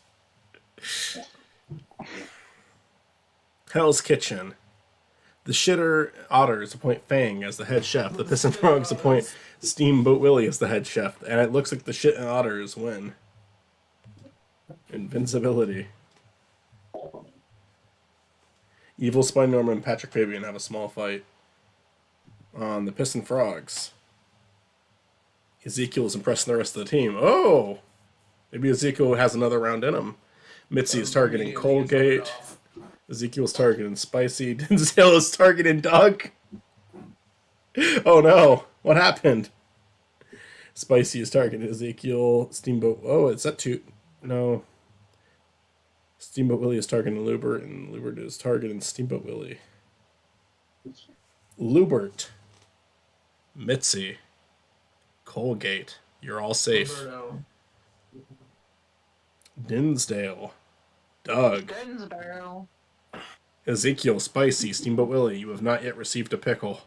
Hell's Kitchen. The Shitter Otters appoint Fang as the head chef. The Piss and Frogs appoint Steamboat Willie as the head chef. And it looks like the Shit and Otters win. Invincibility. Evil Spine Norman and Patrick Fabian have a small fight on the Piss and Frogs. Ezekiel is impressing the rest of the team. Oh! Maybe Ezekiel has another round in him. Mitzi is targeting Colgate. Ezekiel's targeting Spicy. Denzel is targeting Doug. Oh no. What happened? Spicy is targeting Ezekiel. Steamboat. Oh, it's that two. No. Steamboat Willie is targeting Lubert, and Lubert is targeting Steamboat Willie. Lubert. Mitzi. Colgate. You're all safe. Roberto. Dinsdale. Doug. Densborough. Ezekiel, Spicy, Steamboat Willie, you have not yet received a pickle.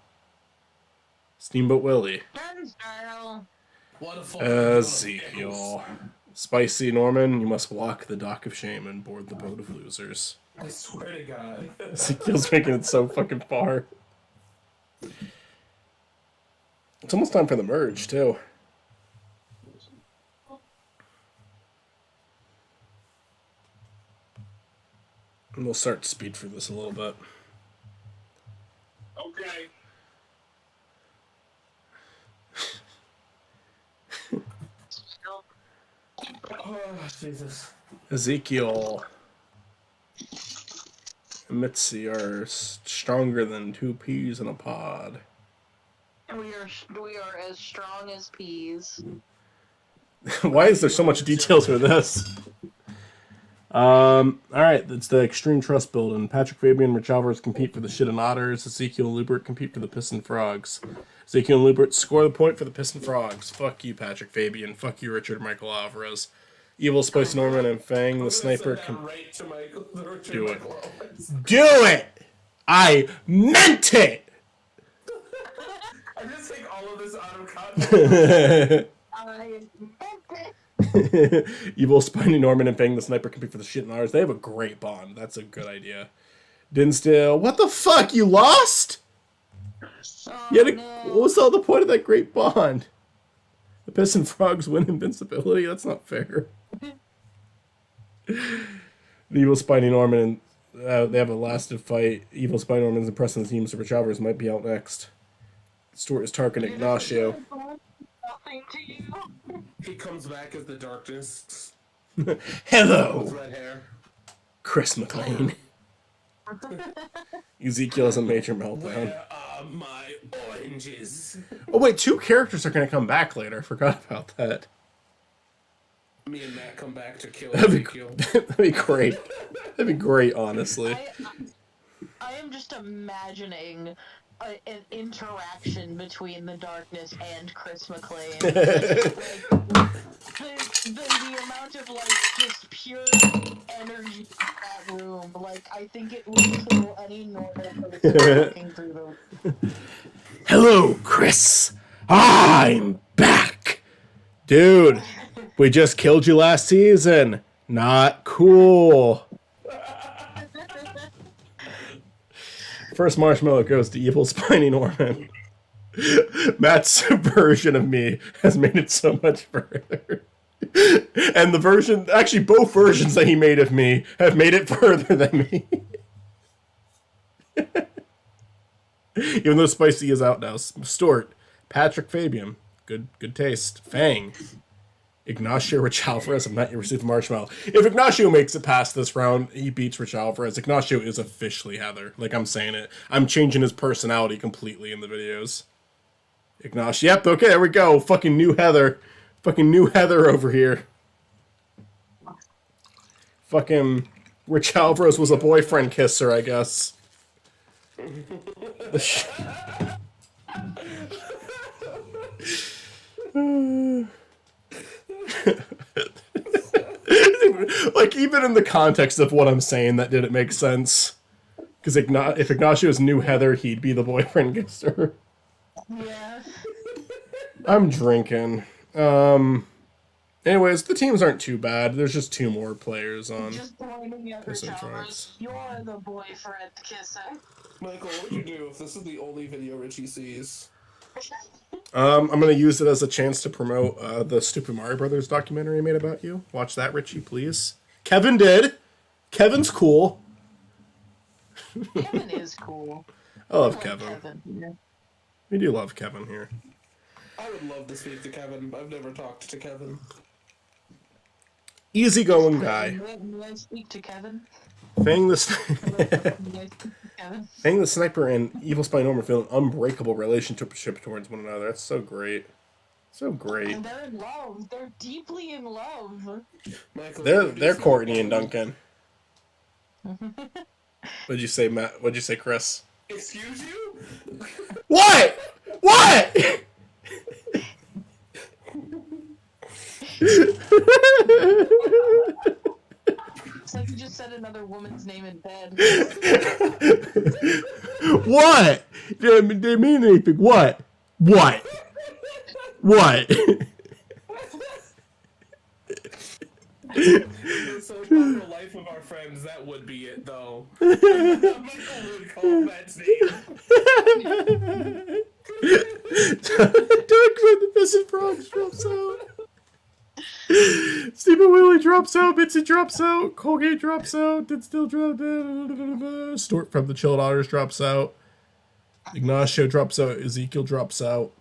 Steamboat Willie. Densborough. What a fuck. Ezekiel. Spicy Norman, you must walk the dock of shame and board the boat of losers. I swear to God. Ezekiel's making it so fucking far. It's almost time for the merge, too. And we'll start to speed through this a little bit. Okay. Oh, Jesus. Ezekiel and Mitzi are stronger than 2 peas in a pod. We are as strong as peas. Why is there so much details for this? Alright, it's the Extreme Trust building. Patrick Fabian and Rich Alvarez compete for the Shit and Otters. Ezekiel and Lubert compete for the Piss and Frogs. Ezekiel and Lubert score the point for the Piss and Frogs. Fuck you, Patrick Fabian. Fuck you, Richard Michael Alvarez. Evil Spice Norman and Fang the Sniper Right to Michael, the Richard Do it. Michael Owens. Do it! I meant it! I'm just take all of this out of context. Evil Spiny Norman and Fang the Sniper compete for the Shit and Otters. They have a great bond. That's a good idea. Dinsdale, what the fuck? You lost? What was all the point of that great bond? The Piss and Frogs win invincibility? That's not fair. The Evil Spiny Norman and they have a lasted fight. Evil Spiny Norman's impressing the team, so Rich Alvarez might be out next. Stuart is targeting Ignacio. nothing to you. He comes back as the darkness. Hello, With red hair. Chris McLean. Ezekiel has a major meltdown. Where are my oranges? Oh wait, 2 characters are gonna come back later. I forgot about that. Me and Matt come back to kill That'd Ezekiel. be great. That'd be great, honestly. I am just imagining an interaction between the darkness and Chris McLean. The amount of like just pure energy in that room, like I think it would kill any normal person walking through them. Hello, Chris. I'm back. Dude, we just killed you last season. Not cool. First marshmallow goes to evil Spiny Norman. Matt's version of me has made it so much further. And the version, actually both versions that he made of me have made it further than me. Even though Spicy is out now. Stuart, Patrick Fabian, good taste. Fang, Ignacio Rich Alvarez have not yet received marshmallow. If Ignacio makes it past this round, he beats Rich Alvarez. Ignacio is officially Heather. Like, I'm saying it. I'm changing his personality completely in the videos. Ignacio, yep, okay, there we go. Fucking new Heather. Fucking new Heather over here. Fucking Rich Alvarez was a boyfriend kisser, I guess. Like, even in the context of what I'm saying, that didn't make sense. Because if Ignacio's knew Heather, he'd be the boyfriend kisser. Yeah. I'm drinking. Anyways, the teams aren't too bad. There's just 2 more players on. Just pointing at Pissing Rich Trucks. Alvarez. You're the boyfriend kisser. Michael, what would you do if this is the only video Richie sees? I'm gonna use it as a chance to promote the Stupid Mario Brothers documentary I made about you. Watch that, Richie, please. Kevin did. Kevin's cool. Kevin is cool. I love like Kevin. Yeah. We do love Kevin here. I would love to speak to Kevin. I've never talked to Kevin. Easygoing guy. May I speak to Kevin? Fang the May I speak to Kevin? Fang the Sniper and Evil Spy Norman feel an unbreakable relationship towards one another. That's so great. So great. And they're in love. They're deeply in love. Michael, They're Courtney and Duncan. What'd you say, Matt? What'd you say, Chris? Excuse you? What? What? It's like you just said another woman's name in bed. What? They mean anything? What? What? What? So in the life of our friends, that would be it, though. Michael would call Matt's name. Doug from the Missing Frogs drops out. Stephen Willie drops out. Mitzi drops out. Colgate drops out. Did still drop out. Stuart from the Chilled Otters drops out. Ignacio drops out. Ezekiel drops out.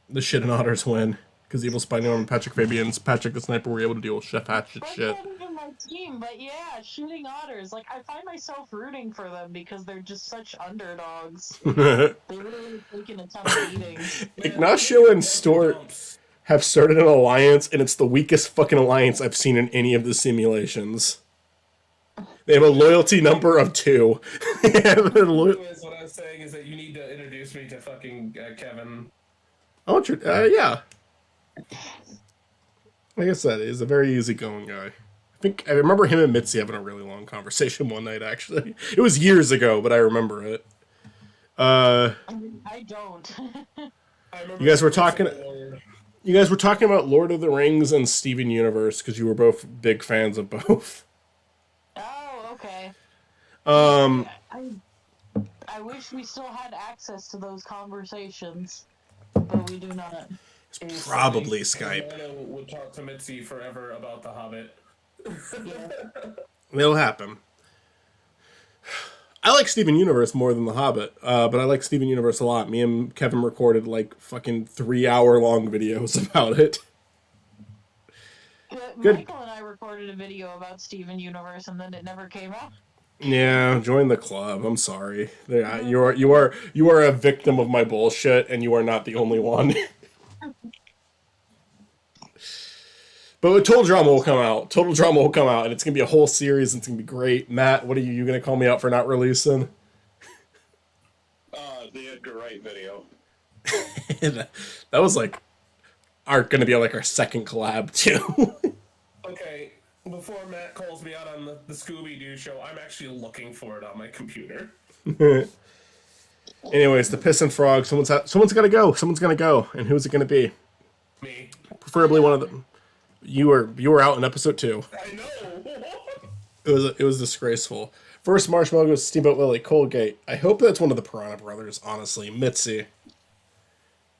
The Shit and Otters win. Because Evil Spy Norman and Patrick Fabian's Patrick the Sniper were able to deal with Chef Hatchet shit. That's not even my team, but yeah, shooting otters. Like, I find myself rooting for them because they're just such underdogs. They literally taken a ton of beatings. Ignacio and Stuart have started an alliance, and it's the weakest fucking alliance I've seen in any of the simulations. They have a loyalty number of 2. Anyways, what I was saying is that you need to introduce me to fucking Kevin. Oh, yeah. Like I said, he's a very easygoing guy. I remember him and Mitzi having a really long conversation one night, actually. It was years ago, but I remember it. I don't. I remember You guys were talking about Lord of the Rings and Steven Universe, because you were both big fans of both. Oh, okay. Um, I wish we still had access to those conversations, but we do not. probably Skype. I would talk to Mitzi forever about The Hobbit. Yeah. It'll happen. I like Steven Universe more than The Hobbit, but I like Steven Universe a lot. Me and Kevin recorded like fucking 3-hour long videos about it. Good. Michael and I recorded a video about Steven Universe, and then it never came out. Yeah, join the club. I'm sorry. Yeah, you are a victim of my bullshit, and you are not the only one. But Total Drama will come out. Total Drama will come out, and it's gonna be a whole series, and it's gonna be great. Matt, what are you gonna call me out for not releasing? The Edgar Wright video. That was like gonna be like our second collab too. Okay, before Matt calls me out on the Scooby-Doo show, I'm actually looking for it on my computer. Anyways, the Piss and Frog. Someone's gotta go. Someone's gonna go, and who's it gonna be? Me. Preferably one of them. You were out in episode 2. I know! It was disgraceful. First marshmallow goes to Steamboat Willie, Colgate. I hope that's one of the Piranha Brothers, honestly. Mitzi.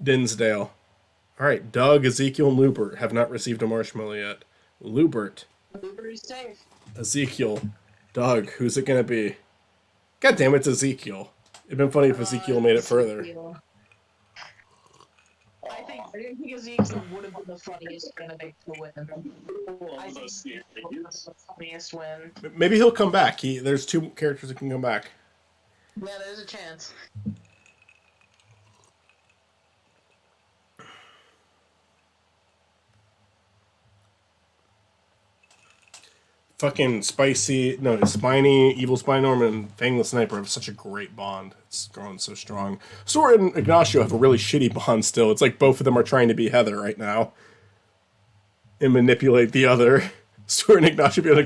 Dinsdale. Alright, Doug, Ezekiel, and Lubert have not received a marshmallow yet. Lubert. Lubert is safe. Ezekiel. Doug, who's it gonna be? God damn it, it's Ezekiel. It'd been funny if Ezekiel made it further. I think Ezekiel would have been the funniest candidate to win. I think he was the funniest win. Maybe he'll come back. There's 2 characters that can come back. Yeah, there's a chance. Fucking Spiny, Evil Spiny and Fang the Sniper have such a great bond. It's growing so strong. Sora and Ignacio have a really shitty bond still. It's like both of them are trying to be Heather right now. And manipulate the other. Sora and Ignacio feel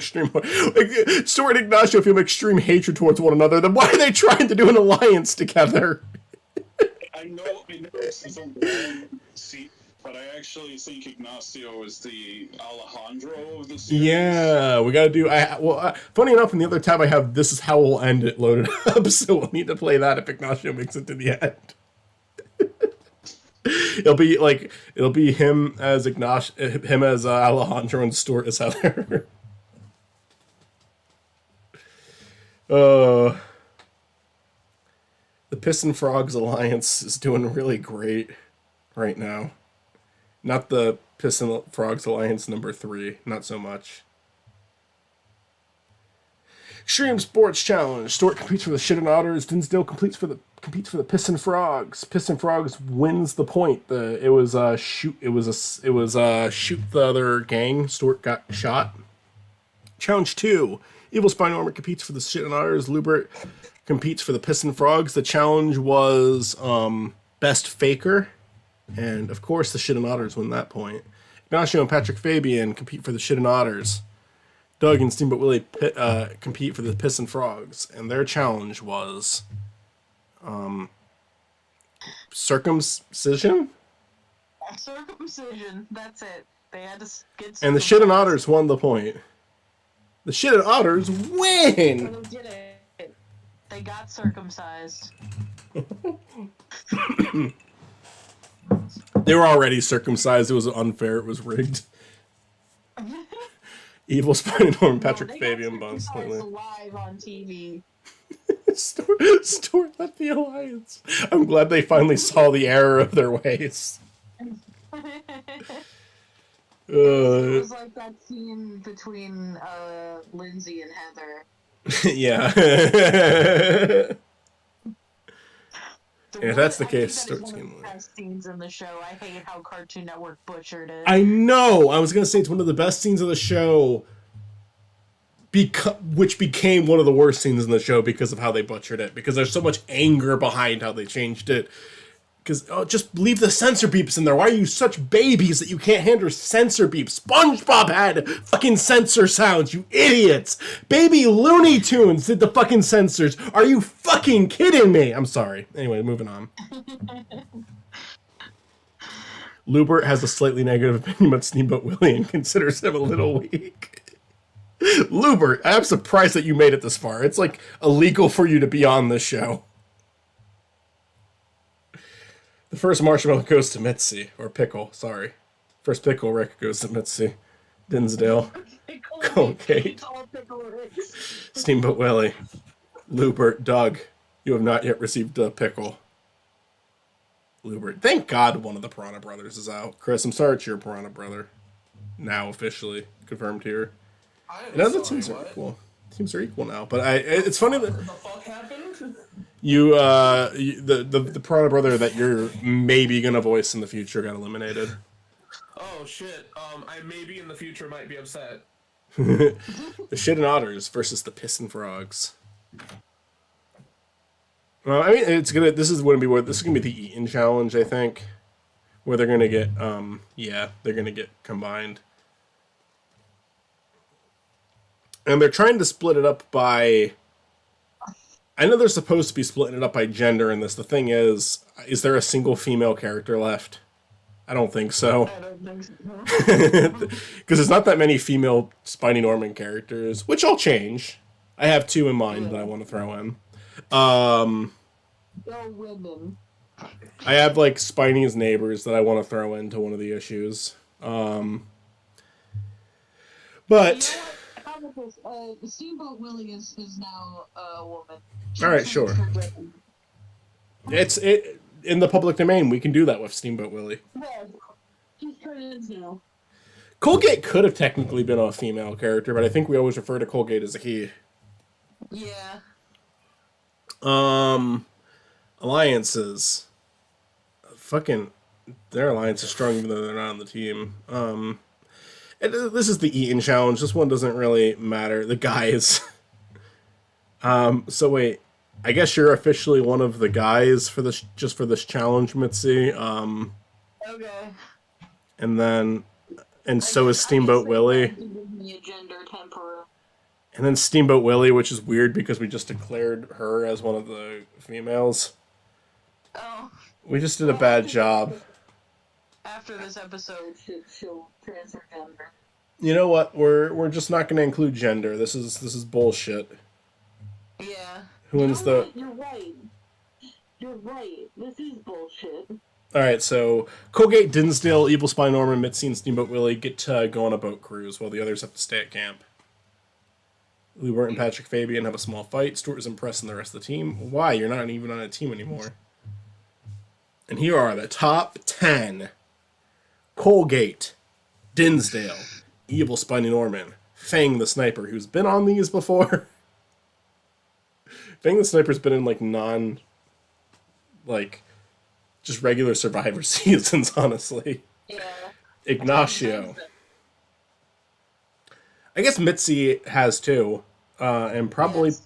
extreme hatred towards one another. Then why are they trying to do an alliance together? I know this is a long seat, but I actually think Ignacio is the Alejandro of the series. Yeah, we gotta do. Funny enough, in the other tab I have "This Is How We'll End It" loaded up, so we'll need to play that if Ignacio makes it to the end. It'll be him as Alejandro, and Stuart as Heather. The Piss and Frogs Alliance is doing really great right now. Not the Piss and Frogs Alliance number 3, not so much. Extreme Sports Challenge. Stuart competes for the Shit and Otters. Dinsdale competes for the Piss and Frogs. Piss and Frogs wins the point. It was shoot the other gang. Stuart got shot. Challenge 2. Evil Spine Armor competes for the Shit and Otters. Lubert competes for the Piss and Frogs. The challenge was best faker. And, of course, the Shit and Otters win that point. Ignacio and Patrick Fabian compete for the Shit and Otters. Doug and Steamboat Willie compete for the Piss and Frogs. And their challenge was circumcision? Circumcision, that's it. They had to get And the Shit and Otters won the point. The Shit and Otters win! They did it. They got circumcised. They were already circumcised. It was unfair. It was rigged. Evil Spine and Patrick Fabian buns. Live on TV. Stuart left the alliance. I'm glad they finally saw the error of their ways. It was like that scene between Lindsay and Heather. Yeah. If that's the case, Stuart's one of the best scenes in the show. I hate how Cartoon Network butchered it. I know. I was gonna say it's one of the best scenes of the show, which became one of the worst scenes in the show because of how they butchered it. Because there's so much anger behind how they changed it. Because just leave the censor beeps in there. Why are you such babies that you can't handle censor beeps? SpongeBob had fucking censor sounds, you idiots! Baby Looney Tunes did the fucking censors. Are you fucking kidding me? I'm sorry. Anyway, moving on. Lubert has a slightly negative opinion about Steamboat Willie and considers him a little weak. Lubert, I'm surprised that you made it this far. It's like illegal for you to be on this show. The first marshmallow goes to Mitzi, or Pickle, sorry. First Pickle Rick goes to Mitzi. Dinsdale. Colgate. Steamboat Willie. Lubert, Doug, you have not yet received a pickle. Lubert, thank God one of the Piranha Brothers is out. Chris, I'm sorry it's your Piranha Brother. Now officially confirmed here. I'm The sorry, teams are what? equal. Teams are equal now, but it's funny that What the fuck happened? the Piranha Brother that you're maybe gonna voice in the future got eliminated. Oh shit. I maybe in the future might be upset. The Shit and Otters versus the Piss and Frogs. Well, I mean, this is gonna be the Eaton challenge, I think, where they're gonna get they're gonna get combined, and they're trying to split it up by. I know they're supposed to be splitting it up by gender in this. The thing is there a single female character left? I don't think so. I don't think so. Because there's not that many female Spiny Norman characters, which I'll change. I have 2 in mind that I want to throw in. They're women. I have like Spiny's neighbors that I want to throw into one of the issues. But How about this? Steamboat Willie is now a woman. all right, sure. It's in the public domain. We can do that with Steamboat Willie. Yeah, he's trans now. Colgate could have technically been a female character, but I think we always refer to Colgate as a he. Yeah. Alliances. Fucking, their alliance is strong even though they're not on the team. This is the Eaton challenge. This one doesn't really matter. The guys. So wait, I guess you're officially one of the guys for this, just for this challenge, Mitzi. Okay. And so is Steamboat Willie. Give me a gender temporary. And then Steamboat Willie, which is weird because we just declared her as one of the females. Oh. We just did a bad job. After this episode, she'll transfer gender. You know what? We're just not going to include gender. This is bullshit. Yeah. Who wins the? You're right. You're right. This is bullshit. All right, so Colgate, Dinsdale, Evil Spy Norman, Mitzi, and Steamboat Willie get to go on a boat cruise while the others have to stay at camp. Lubert and Patrick Fabian have a small fight. Stuart is impressing the rest of the team. Why? You're not even on a team anymore. And here are the top 10. Colgate, Dinsdale, Evil Spiny Norman, Fang the Sniper, who's been on these before. Fang the Sniper's been in, just regular Survivor seasons, honestly. Yeah. Ignacio. I guess Mitzi has too. And probably... Yes.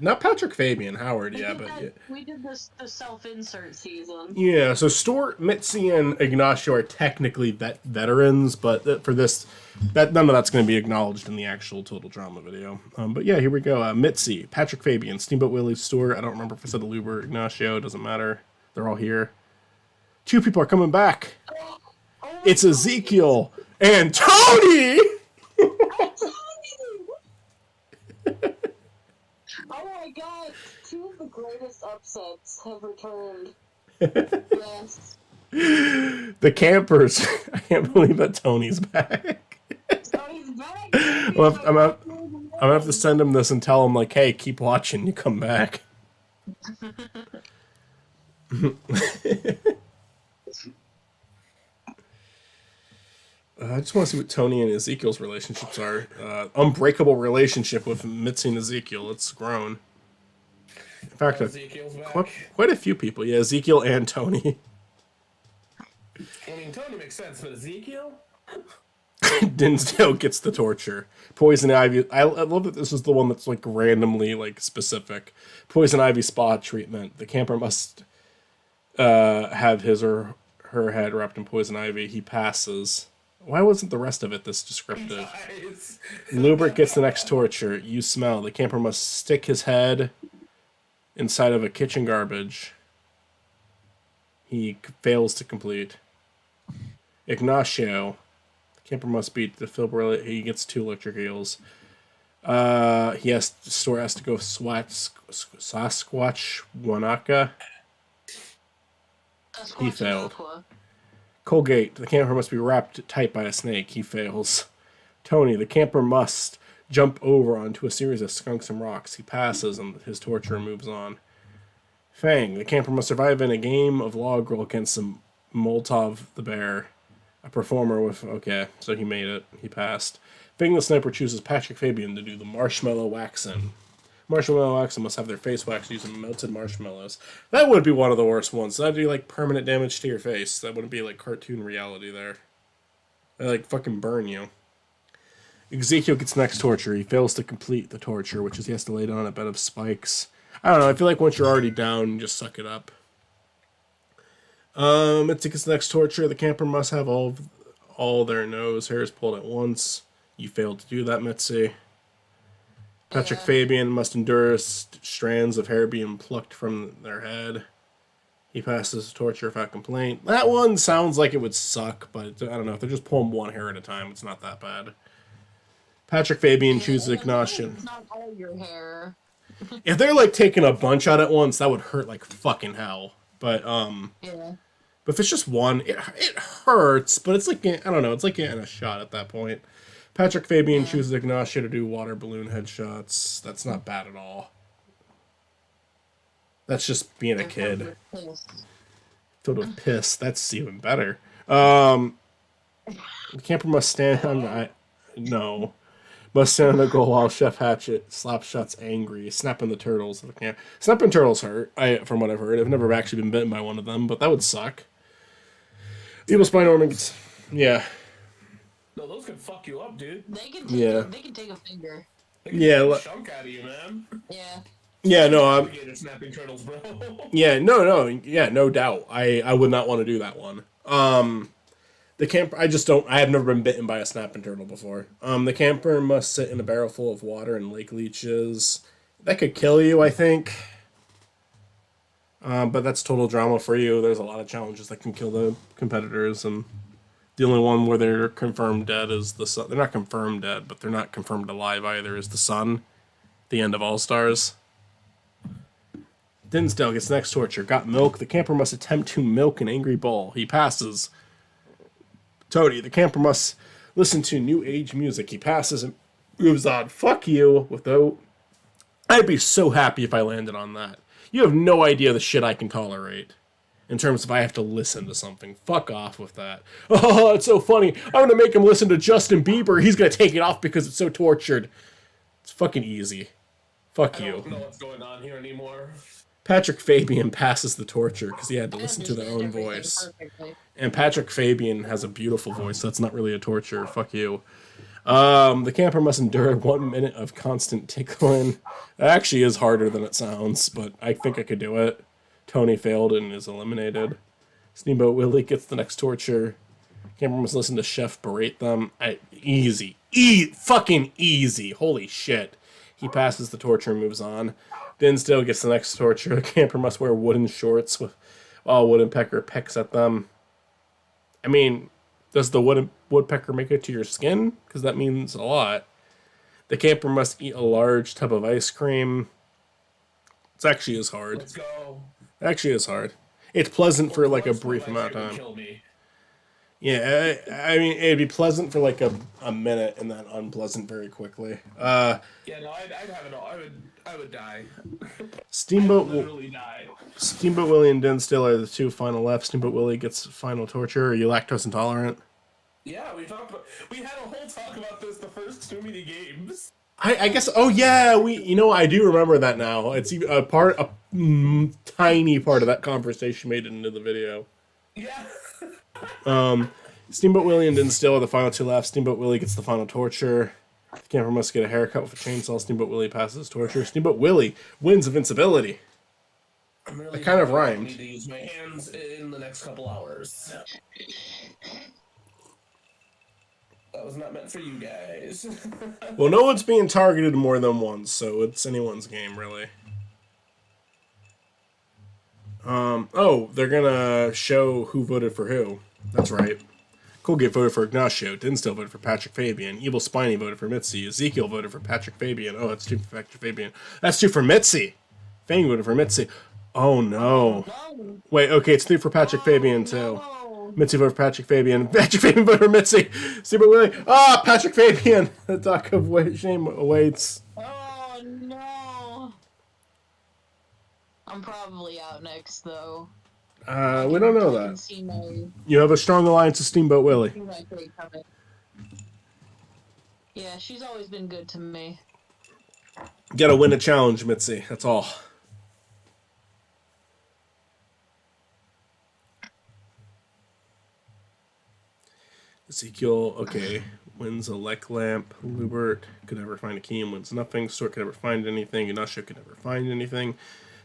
Not Patrick Fabian, Howard, yeah, but... Yeah. We did this the self-insert season. Yeah, so Stuart, Mitzi, and Ignacio are technically veterans, but for this, none of that's going to be acknowledged in the actual Total Drama video. But yeah, here we go. Mitzi, Patrick Fabian, Steamboat Willie, Stuart. I don't remember if I said the Luber, Ignacio. Doesn't matter. They're all here. 2 people are coming back. It's Ezekiel and Tony! Oh my god, 2 of the greatest upsets have returned. Yes. The campers. I can't believe that Tony's back. Tony's back! I'm gonna have to send him this and tell him, like, hey, keep watching, you come back. I just want to see what Tony and Ezekiel's relationships are. Unbreakable relationship with Mitzi and Ezekiel. It's grown. In fact, Ezekiel's back. quite a few people. Yeah, Ezekiel and Tony. I mean, Tony makes sense, but Ezekiel? Dinsdale gets the torture. Poison Ivy. I love that this is the one that's like randomly like specific. Poison Ivy spa treatment. The camper must have his or her head wrapped in poison ivy. He passes. Why wasn't the rest of it this descriptive? Nice. Lubert gets the next torture. You smell. The camper must stick his head inside of a kitchen garbage. He fails to complete. Ignacio. The camper must beat the defibrillator. He gets 2 electric eels. Stuart has to go Sasquatch Wanaka. He failed. Colgate. The camper must be wrapped tight by a snake. He fails. Tony. The camper must jump over onto a series of skunks and rocks. He passes, and his torturer moves on. Fang, the camper must survive in a game of log roll against some Molotov the bear. A performer with... Okay, so he made it. He passed. Fang the sniper chooses Patrick Fabian to do the marshmallow waxing. Marshmallow waxing must have their face waxed using melted marshmallows. That would be one of the worst ones. That'd be like permanent damage to your face. That wouldn't be like cartoon reality there. They like fucking burn you. Ezekiel gets next torture. He fails to complete the torture, which is he has to lay down a bed of spikes. I don't know. I feel like once you're already down, you just suck it up. Mitzi gets next torture. The camper must have all their nose hairs pulled at once. You failed to do that, Mitzi. Patrick Fabian must endure strands of hair being plucked from their head. He passes torture without complaint. That one sounds like it would suck, but I don't know. If they're just pulling one hair at a time, it's not that bad. Patrick Fabian chooses exhaustion. It's not all your hair. If they're like taking a bunch out at once, that would hurt like fucking hell. But Yeah. but if it's just one, it hurts. But it's like I don't know. It's like getting a shot at that point. Patrick Fabian chooses Ignacio to do water balloon headshots. That's not bad at all. That's just being a kid. Filled with piss. That's even better. The camper must stand on... No. Must stand on the goal while Chef Hatchet slaps shots angry, snapping the turtles. Snapping turtles hurt, from what I've heard. I've never actually been bitten by one of them, but that would suck. Evil Spine Orman gets... Yeah. No, those could fuck you up, dude. They can take a finger. They can Yeah, take a chunk out of you, man. Yeah. Yeah, no, Snapping turtles, bro. yeah, no doubt. I would not want to do that one. The camper, I have never been bitten by a snapping turtle before. The camper must sit in a barrel full of water and lake leeches. That could kill you, I think. But that's total drama for you. There's a lot of challenges that can kill the competitors, and the only one where they're confirmed dead is the sun. They're not confirmed dead, but they're not confirmed alive either, is the sun. The end of All Stars. Dinsdale gets next torture. Got milk. The camper must attempt to milk an angry bull. He passes. Toady, the camper must listen to new age music. He passes and moves on. Fuck you. I'd be so happy if I landed on that. You have no idea the shit I can tolerate. In terms of I have to listen to something. Fuck off with that. Oh, it's so funny. I'm gonna make him listen to Justin Bieber. He's gonna take it off because it's so tortured. It's fucking easy. Fuck you. I don't know what's going on here anymore. Patrick Fabian passes the torture because he had to listen to their own voice. Perfectly. And Patrick Fabian has a beautiful voice, so that's not really a torture. Fuck you. The camper must endure 1 minute of constant tickling. It actually is harder than it sounds, but I think I could do it. Tony failed and is eliminated. Steamboat Willie gets the next torture. Camper must listen to Chef berate them. Easy. Fucking easy. Holy shit. He passes the torture and moves on. Dinsdale gets the next torture. The camper must wear wooden shorts while Woodpecker pecks at them. I mean, does the woodpecker make it to your skin? Because that means a lot. The camper must eat a large tub of ice cream. It actually is hard. Let's go. It actually is hard. It's pleasant for like a brief amount of time. Kill me. Yeah, I mean, it'd be pleasant for like a minute and then unpleasant very quickly. Yeah, no, I'd have it all. I would die. Steamboat Literally die. Steamboat Willie and Dinsdale are the two final left. Steamboat Willie gets final torture. Are you lactose intolerant? Yeah, we had a whole talk about this the first too many games. I guess. Oh yeah, I do remember that now. It's even a tiny part of that conversation made it into the video. Yeah. Steamboat Willie and Dinsdale are the final two left. Steamboat Willie gets the final torture. The camper must get a haircut with a chainsaw. Steamboat Willie passes torture. Steamboat Willie wins invincibility. Really That kind of I rhymed. need to use my hands in the next couple hours. That was not meant for you guys. Well, no one's being targeted more than once, so it's anyone's game, really. They're gonna show who voted for who. That's right. Colgate voted for Ignacio. Dinsdale voted for Patrick Fabian. Evil Spiny voted for Mitzi. Ezekiel voted for Patrick Fabian. Oh, that's two for Patrick Fabian. That's two for Mitzi. Fang voted for Mitzi. Oh, no. No. Wait, okay, it's three for Patrick Fabian, too. No. Mitzi voted for Patrick Fabian. Patrick Fabian voted for Mitzi. Steamboat Willie. Patrick Fabian. The talk of shame awaits. Oh no. I'm probably out next though. We don't know I can that. see my You have a strong alliance with Steamboat Willie. fate coming. Yeah, she's always been good to me. Gotta win a challenge, Mitzi. That's all. Ezekiel, okay, wins a Lek lamp. Lubert could never find a key and wins nothing. Stuart could never find anything. Ignacio could never find anything.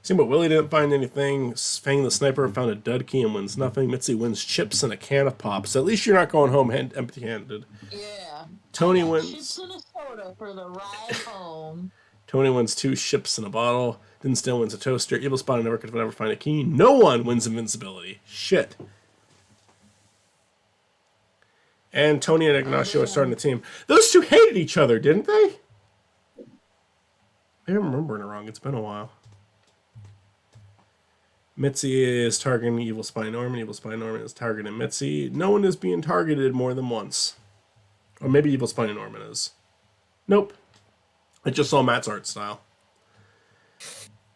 Steamboat Willie didn't find anything. Fang the sniper found a dud key and wins nothing. Mitzi wins chips and a can of pops. At least you're not going home empty-handed. Yeah. Tony Chips wins. and a soda for the ride home. Tony wins 2 ships and a bottle. Dinsdale wins a toaster. Evil Spot never could never find a key. No one wins invincibility. Shit. And Tony and Ignacio are starting the team. Those two hated each other, didn't they? Maybe I'm remembering it wrong. It's been a while. Mitzi is targeting Evil Spy Norman. Evil Spy Norman is targeting Mitzi. No one is being targeted more than once. Or maybe Evil Spy Norman is. Nope. I just saw Matt's art style.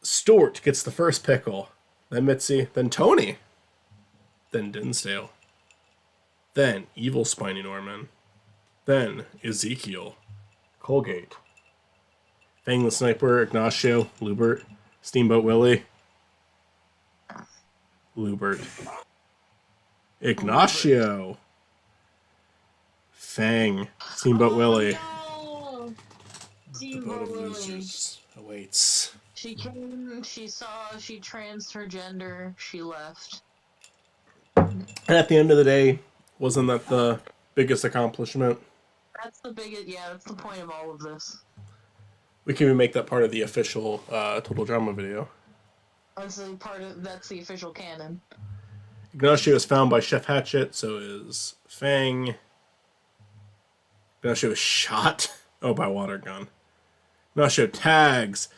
Stuart gets the first pickle. Then Mitzi. Then Tony. Then Dinsdale. Then Evil Spiny Norman. Then Ezekiel. Colgate. Fang the Sniper. Ignacio. Lubert. Steamboat Willie. Lubert. Ignacio. Fang. Steamboat Willie. No! The vote of losers awaits. She came, she saw, she transed her gender, she left. And at the end of the day, wasn't that the biggest accomplishment? That's the biggest, yeah, that's the point of all of this. We can even make that part of the official Total Drama video. That's the official canon. Ignacio is found by Chef Hatchet, so is Fang. Ignacio is shot. Oh, by water gun. Ignacio tags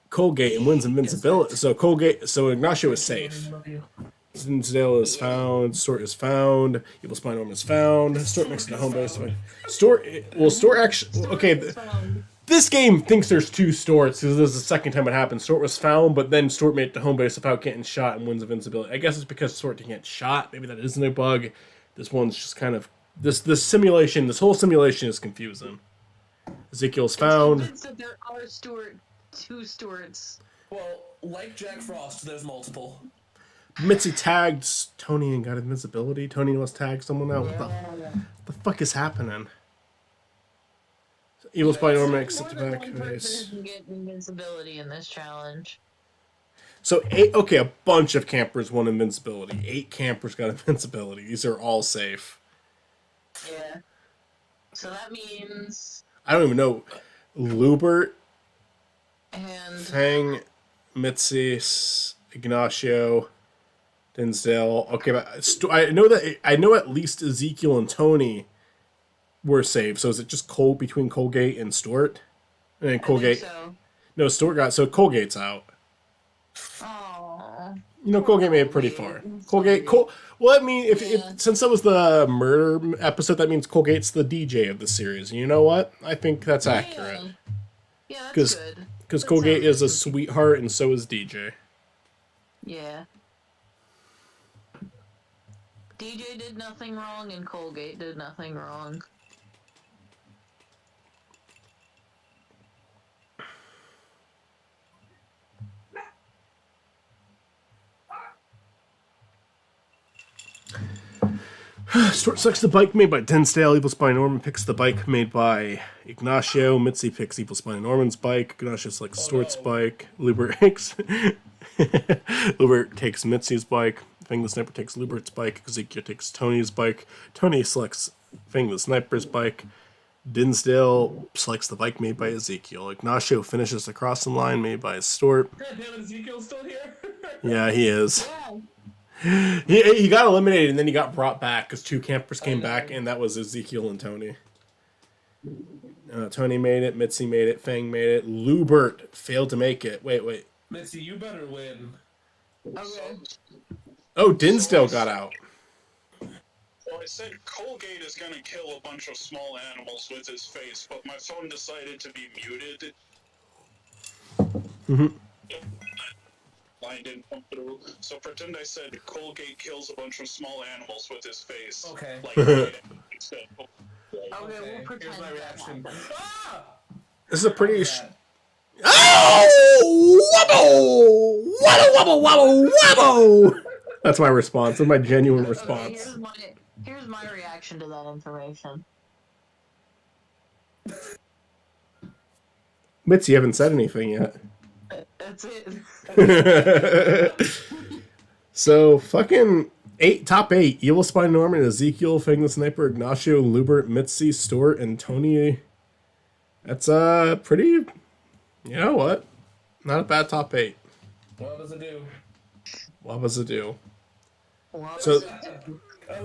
Colgate and wins invincibility. So Ignacio is safe. Dinsdale is found. Stuart is found. Evil Spy Norman is found. Stuart makes it to home base. Stuart actually. Okay, this game thinks there's 2 Stuarts because this is the second time it happened. Stuart was found, but then Stuart made it to home base without getting shot and wins invincibility. I guess it's because Stuart didn't get shot. Maybe that isn't a bug. This one's just kind of this simulation. This whole simulation is confusing. Ezekiel's found. It's convinced that there are 2 Stuarts. Well, like Jack Frost, there's multiple. Mitzi tagged Tony and got invincibility. Tony must tag someone else. What the fuck is happening? Evil Spy Norman makes it More back. than one person can get invincibility in this challenge. So a bunch of campers won invincibility. 8 campers got invincibility. These are all safe. Yeah. So that means... I don't even know. Lubert, And... Fang, Mitzi, Ignacio, Dinsdale. Okay, but I know at least Ezekiel and Tony were safe. So is it just between Colgate and Stuart? And then Colgate. So. No, Stuart got Colgate's out. Aww. You know, Colgate made it pretty far. Well, I mean, if since that was the murder episode, that means Colgate's the DJ of the series. And you know what? I think that's accurate. Yeah, that's good. Because That Colgate sounds is a good. sweetheart, and so is DJ. Yeah. DJ did nothing wrong, and Colgate did nothing wrong. Stuart selects the bike made by Dinsdale. Evil Spy Norman picks the bike made by Ignacio. Mitzi picks Evil Spy Norman's bike. Ignacio selects Stuart's bike. Lubert takes Mitzi's bike. Fang the Sniper takes Lubert's bike. Ezekiel takes Tony's bike. Tony selects Fang the Sniper's bike. Dinsdale selects the bike made by Ezekiel. Ignacio finishes the crossing line made by Stuart. God damn it, Ezekiel's still here. Yeah, he is. Yeah. He got eliminated and then he got brought back because 2 campers came back, and that was Ezekiel and Tony. Tony made it. Mitzi made it. Fang made it. Lubert failed to make it. Wait. Mitzi, you better win. Okay. Oh, Dinsdale got out. I said Colgate is gonna kill a bunch of small animals with his face, but my phone decided to be muted. Line didn't come through, so pretend I said Colgate kills a bunch of small animals with his face. Okay. Like, right instead. Okay, we'll pretend Here's my that reaction. happened. Ah! This is a pretty. That. Oh! Wubble! Wubble! Wubble! Wubble! Wubble! That's my response. That's my genuine Okay, response. here's my reaction to that information. Mitzi, you haven't said anything yet. That's it. So, fucking top 8. Evil Spy Norman, Ezekiel, Fang the Sniper, Ignacio, Lubert, Mitzi, Stuart, and Tony. That's pretty. You know what? Not a bad top 8. What does it do? What was it do? Well, So,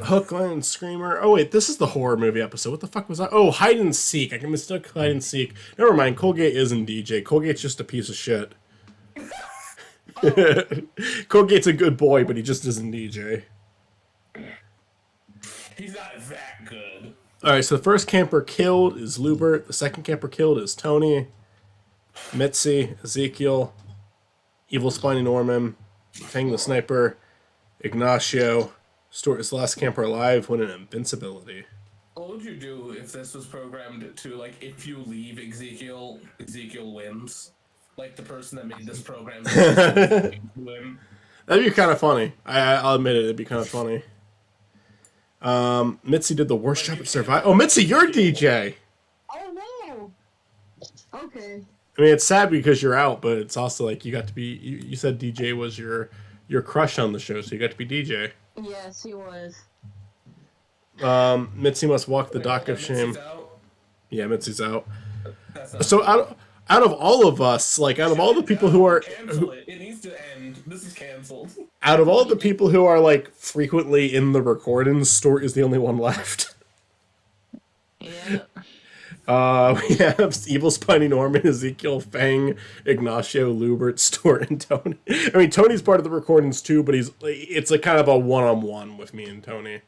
Hook, Line, and Screamer. Oh, wait, this is the horror movie episode. What the fuck was that? Oh, Hide and Seek. I can mistook Hide and Seek. Never mind. Colgate isn't DJ. Colgate's just a piece of shit. Colgate's a good boy, but he just isn't DJ. He's not that good. Alright, so the first camper killed is Lubert. The second camper killed is Tony, Mitzi, Ezekiel, Evil Spiny Norman, Fang the Sniper, Ignacio. Stuart is the last camper alive, winning invincibility. What would you do if this was programmed to, like, if you leave Ezekiel, Ezekiel wins? Like, the person that made this program win. That'd be kind of funny. I'll admit it, it'd be kind of funny. Mitzi did the worst job at survive. Oh, Mitzi, you're DJ! oh no. Okay. I mean, it's sad because you're out, but it's also like you got to be. You said DJ was your crush on the show, so you got to be DJ. Yes, he was. Mitzi must walk the dock of shame. Mitzi's out? Yeah, Mitzi's out. That's not So out of all of us, like out of all the people who are Cancel it. It needs to end. This is canceled. out of all the people who are like frequently in the recordings, Stuart is the only one left. Yeah. We have Evil Spiny Norman, Ezekiel, Fang, Ignacio, Lubert, Stuart, and Tony. I mean, Tony's part of the recordings too, but it's like kind of a one-on-one with me and Tony.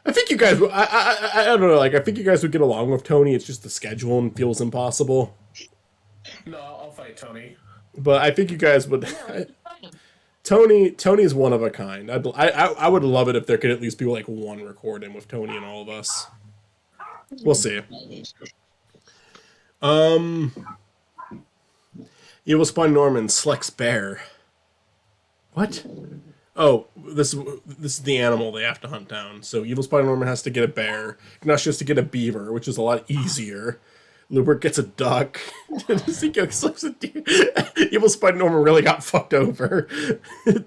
I think you guys, I don't know, like I think you guys would get along with Tony. It's just the schedule feels impossible. No, I'll fight Tony. But I think you guys would. Tony's one of a kind. I would love it if there could at least be like one recording with Tony and all of us. We'll see. Evil Spy Norman, Slex Bear. What? Oh, this is the animal they have to hunt down. So Evil Spy Norman has to get a bear. Ignacio has to get a beaver, which is a lot easier. Lubert gets a duck. Ezekiel selects a deer. Evil Spy Norman really got fucked over.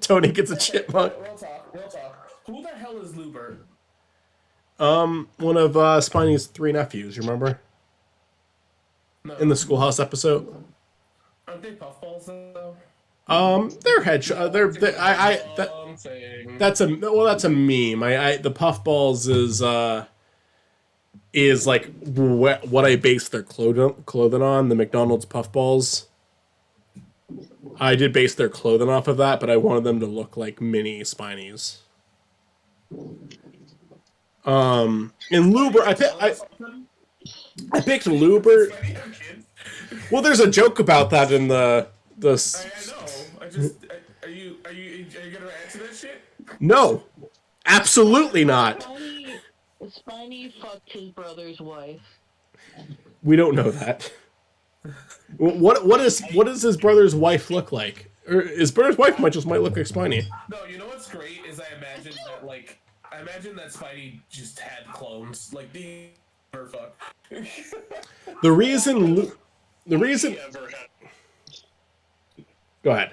Tony gets a chipmunk. Real talk. Who the hell is Lubert? One of Spiny's 3 nephews, you remember? No. In the schoolhouse episode? Aren't they puffballs though? They're that's a meme. The puffballs is like what I base their clothing on. The McDonald's puffballs. I did base their clothing off of that, but I wanted them to look like mini Spinies. And Lubert, I picked Lubert. Well, there's a joke about that in the. I know. I just. Are you gonna answer that shit? No, absolutely not. Spiny fucked his brother's wife. We don't know that. What does his brother's wife look like? Or his brother's wife might look like Spiny. No, you know what's great is I imagine that Spidey just had clones like the fuck. The reason. Ever had. Go ahead.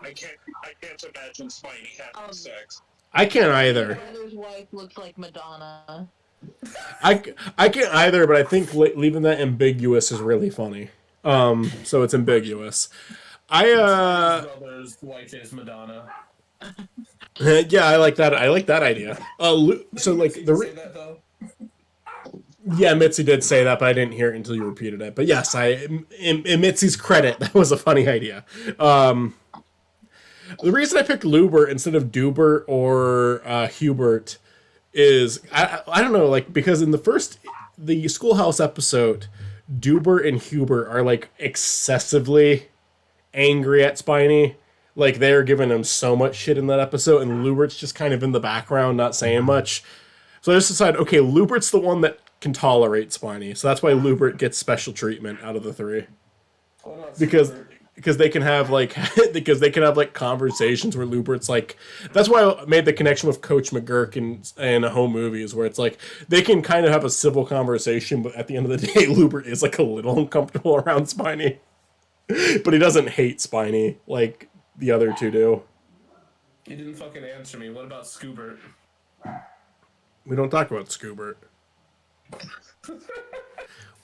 I can't imagine Spiny having sex. I can't either. His brother's wife looks like Madonna. I can't either, but I think leaving that ambiguous is really funny. So it's ambiguous. His brother's wife is Madonna. Yeah, I like that. I like that idea. So like Say that though. Yeah, Mitzi did say that, but I didn't hear it until you repeated it. But yes, in Mitzi's credit, that was a funny idea. The reason I picked Lubert instead of Dubert or Hubert is I don't know, like, because in the Schoolhouse episode, Dubert and Hubert are like excessively angry at Spiny. Like, they're giving him so much shit in that episode, and Lubert's just kind of in the background, not saying much. So I just decided, okay, Lubert's the one that can tolerate Spiny, so that's why Lubert gets special treatment out of the three. Because they can have like conversations where Lubert's like, that's why I made the connection with Coach McGurk in Home Movies, where it's like they can kind of have a civil conversation, but at the end of the day, Lubert is like a little uncomfortable around Spiny, but he doesn't hate Spiny like the other two do. You didn't fucking answer me. What about Scoobert? We don't talk about Scoobert.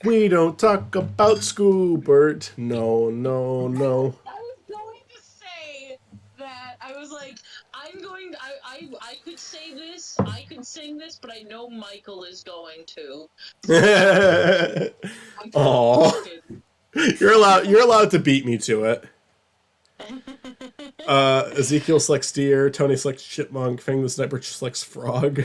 We don't talk about Scoobert. No, no, no. I was going to say that I was like, I could say this, I could sing this, but I know Michael is going to. Aw. You're allowed to beat me to it. Ezekiel selects deer, Tony selects chipmunk, Fang the Sniper selects frog.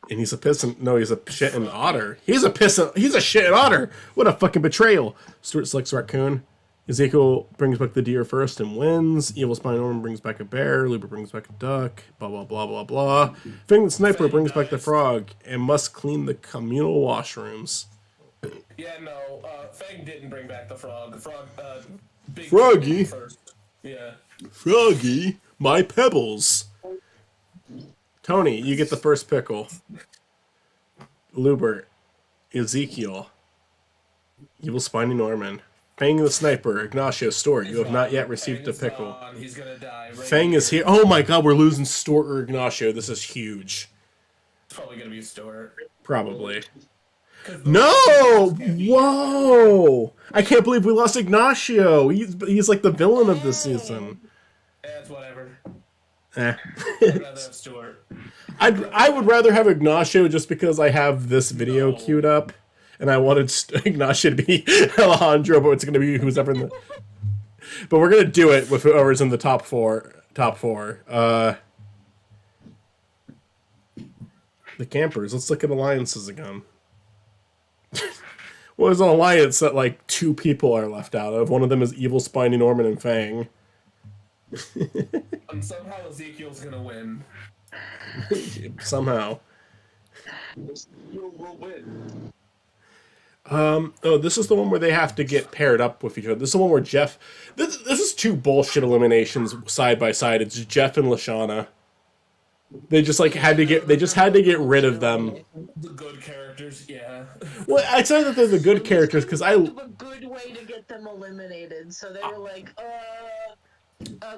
And he's a pissin'. No, he's a shitting otter. He's a shitting otter. What a fucking betrayal. Stuart selects raccoon. Ezekiel brings back the deer first and wins. Evil Spine Norman brings back a bear. Luber brings back a duck. Blah, blah, blah, blah, blah. Fang the Sniper brings back the frog and must clean the communal washrooms. Yeah, no, Fang didn't bring back the frog. Big Froggy. First. Yeah. Froggy, my pebbles. Tony, you get the first pickle. Lubert, Ezekiel, Evil Spiny Norman, Fang the Sniper, Ignacio, Stuart. You have not yet received a pickle. He's gonna die. Right Fang is here. Oh my god, we're losing Stuart or Ignacio. This is huge. It's probably gonna be Stuart. Probably. No! Whoa! I can't believe we lost Ignacio. He's like the villain of this season. It's whatever. Eh. I'd rather have Stuart. I would rather have Ignacio just because I have this video queued up, and I wanted Ignacio to be Alejandro, but it's going to be who's ever in the. But we're going to do it with whoever's in the top four. The campers. Let's look at alliances again. Well, there's an alliance that like 2 people are left out of. One of them is Evil Spiny Norman and Fang. And somehow Ezekiel's gonna win. Somehow. We'll win. Oh, this is the one where they have to get paired up with each other. This is the one where Jeff. This is 2 bullshit eliminations side by side. It's Jeff and Lashana. They just had to get rid of them. The good characters, yeah. Well, I'd say that they're the good characters because A good way to get them eliminated. So they were like,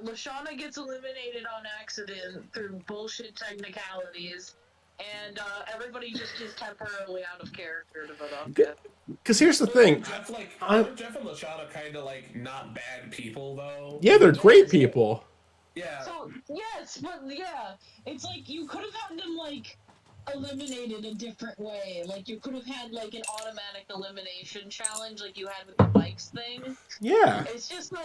Lashana gets eliminated on accident through bullshit technicalities, and everybody just is temporarily out of character to vote off Jeff. Because here's the thing. Jeff, Jeff and Lashana kind of not bad people though. Yeah, they're great people. Yeah. So yes, but yeah, it's like you could have had them eliminated a different way. Like you could have had an automatic elimination challenge like you had with the bikes thing. Yeah. It's just Well,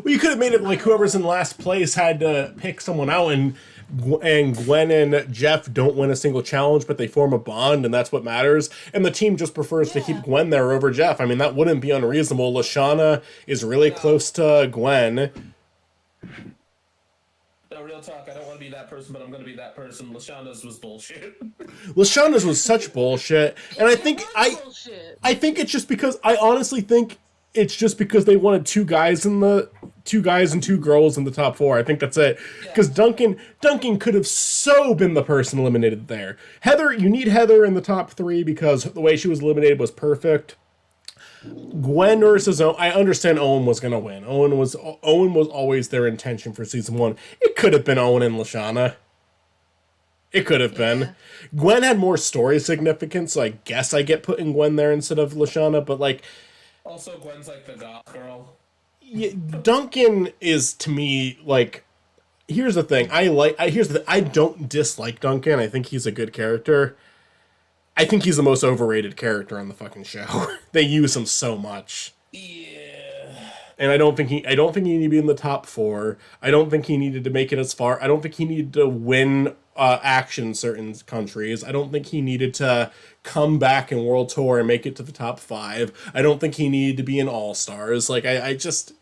you could have made it whoever's in last place had to pick someone out, and Gwen and Jeff don't win a single challenge, but they form a bond, and that's what matters. And the team just prefers to keep Gwen there over Jeff. I mean, that wouldn't be unreasonable. Lashana is really close to Gwen. No, real talk, I don't want to be that person, but I'm going to be that person. Lashana's was bullshit. Lashana's was such bullshit, and I think it's just because I honestly think it's just because they wanted 2 guys and 2 girls in the top 4. I think that's it. Because Duncan could have so been the person eliminated there. Heather, you need Heather in the top 3 because the way she was eliminated was perfect. Gwen versus Owen. I understand Owen was gonna win. Owen was always their intention for season 1. It could have been Owen and Lashana. It could have been. Gwen had more story significance, so I guess I get putting Gwen there instead of Lashana. But also, Gwen's the goth girl. Yeah, Duncan is to me Here's the thing. I don't dislike Duncan. I think he's a good character. I think he's the most overrated character on the fucking show. They use him so much. Yeah. and I don't think he needed to be in the top 4. I don't think he needed to make it as far. I don't think he needed to win action in certain countries. I don't think he needed to come back in World Tour and make it to the top 5. I don't think he needed to be in All Stars. Like I just,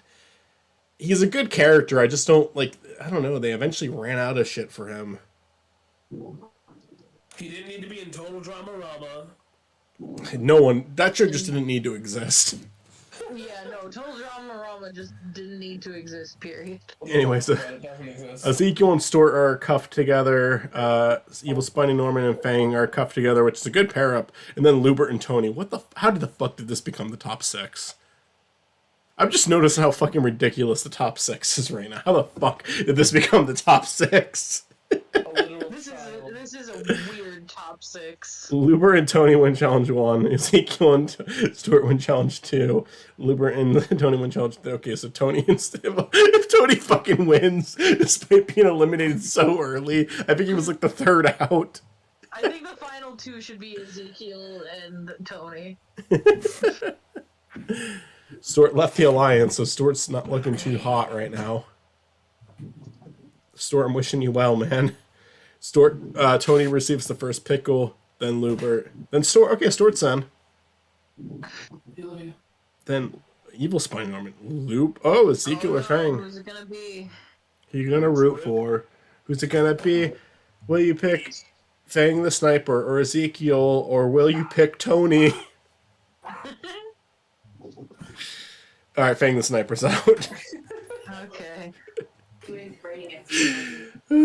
he's a good character. I just don't like. I don't know. They eventually ran out of shit for him. He didn't need to be in Total Drama Rama. No one. That show just didn't need to exist. Yeah, no, Total Drama Rama just didn't need to exist, period. Anyway, so Yeah, it definitely exists. Ezekiel and Stuart are cuffed together. Evil Spiny Norman and Fang are cuffed together, which is a good pair up. And then Lubert and Tony. How did the fuck did this become the top 6? I've just noticed how fucking ridiculous the top 6 is right now. How the fuck did this become the top 6? This is a weird top 6. Lubert and Tony win challenge 1. Ezekiel and Stuart win challenge 2. Lubert and Tony win challenge 3. Okay, so Tony instead of if Tony fucking wins, despite being eliminated so early, I think he was like the 3rd out. I think the final 2 should be Ezekiel and Tony. Stuart left the alliance, so Stuart's not looking too hot right now. Stuart, I'm wishing you well, man. Stuart, Tony receives the first pickle, then Lubert, then Stuart. Okay, Stuart's on. Then Evil Spine Norman, Loop. Oh, Ezekiel or Fang? Who's it gonna be? Who you gonna root for? Who's it gonna be? Will you pick Fang the Sniper or Ezekiel, or will you pick Tony? All right, Fang the Sniper's out. Okay. I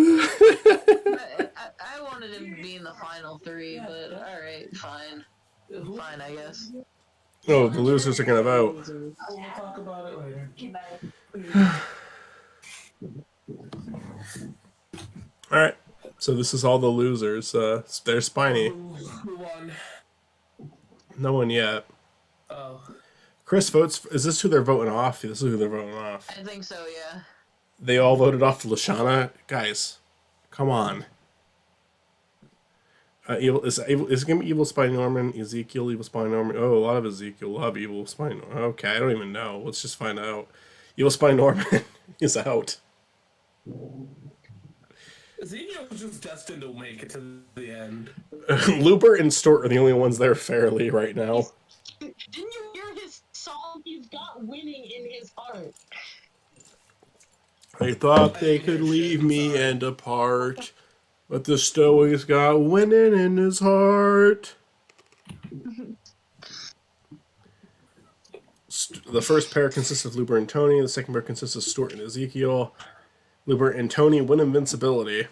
wanted him to be in the final 3, but alright, fine. Fine, I guess. Oh, the losers are gonna vote. We'll talk about it later. All right, so this is all the losers. There's Spiny. Who won? No one yet. Oh. Chris votes. Is this who they're voting off? This is who they're voting off. I think so, yeah. They all voted off Lashana. Guys, come on. Is it gonna be Evil Spine Norman, Ezekiel, Evil Spine Norman? Oh, a lot of Ezekiel, a lot of Evil Spine Norman. Okay, I don't even know. Let's just find out. Evil Spine Norman is out. Ezekiel was just destined to make it to the end. Looper and Stort are the only ones there fairly right now. Didn't you hear his song? He's got winning in his heart. They thought they could leave me and depart, but the Stowie's got winning in his heart. The first pair consists of Looper and Tony. The second pair consists of Stort and Ezekiel. Looper and Tony win invincibility.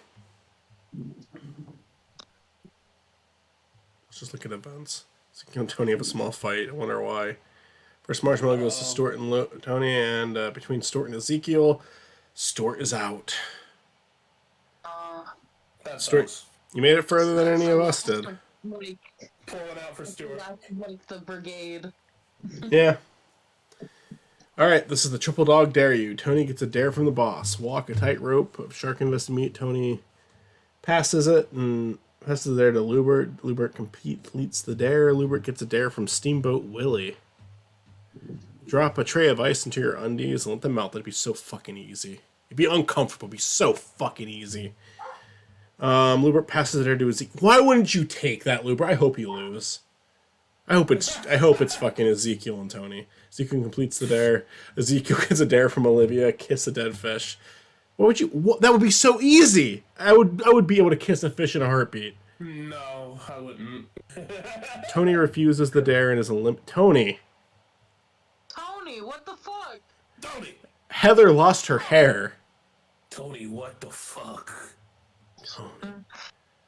Let's just look at events. Ezekiel and Tony have a small fight. I wonder why. First marshmallow goes to Stort and Tony, and between Stort and Ezekiel, Stort is out. Stort, you made it further than any of us did. Like, Pulling out for Stuart. like the brigade. Yeah. Alright, this is the triple dog dare you. Tony gets a dare from the boss. Walk a tightrope of shark invested meat. Tony passes it and passes the dare to Lubert. Lubert completes the dare. Lubert gets a dare from Steamboat Willie. Drop a tray of ice into your undies and let them melt. That'd be so fucking easy. It'd be uncomfortable. It'd be so fucking easy. Lubert passes the dare to Ezekiel. Why wouldn't you take that, Lubert? I hope you lose. I hope it's fucking Ezekiel and Tony. Ezekiel completes the dare. Ezekiel gets a dare from Olivia. Kiss a dead fish. That would be so easy. I would be able to kiss a fish in a heartbeat. No, I wouldn't. Tony refuses the dare and is Tony, what the fuck? Tony! Heather lost her hair. Tony, what the fuck?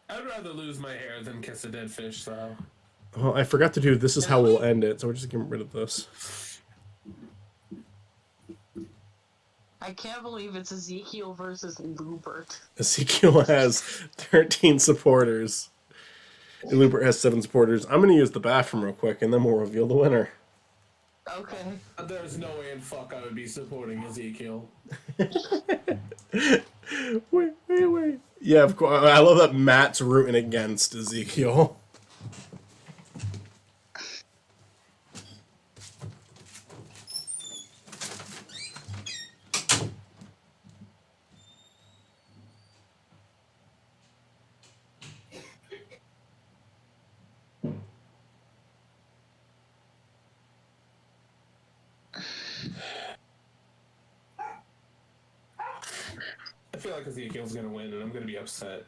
I'd rather lose my hair than kiss a dead fish, though. Well, I forgot to do this is how we'll end it, so we're just getting rid of this. I can't believe it's Ezekiel versus Lubert. Ezekiel has 13 supporters. And Lubert has 7 supporters. I'm going to use the bathroom real quick, and then we'll reveal the winner. Okay. There's no way in fuck I would be supporting Ezekiel. Wait. Yeah, of course. I love that Matt's rooting against Ezekiel. like Ezekiel's gonna win, and I'm gonna be upset.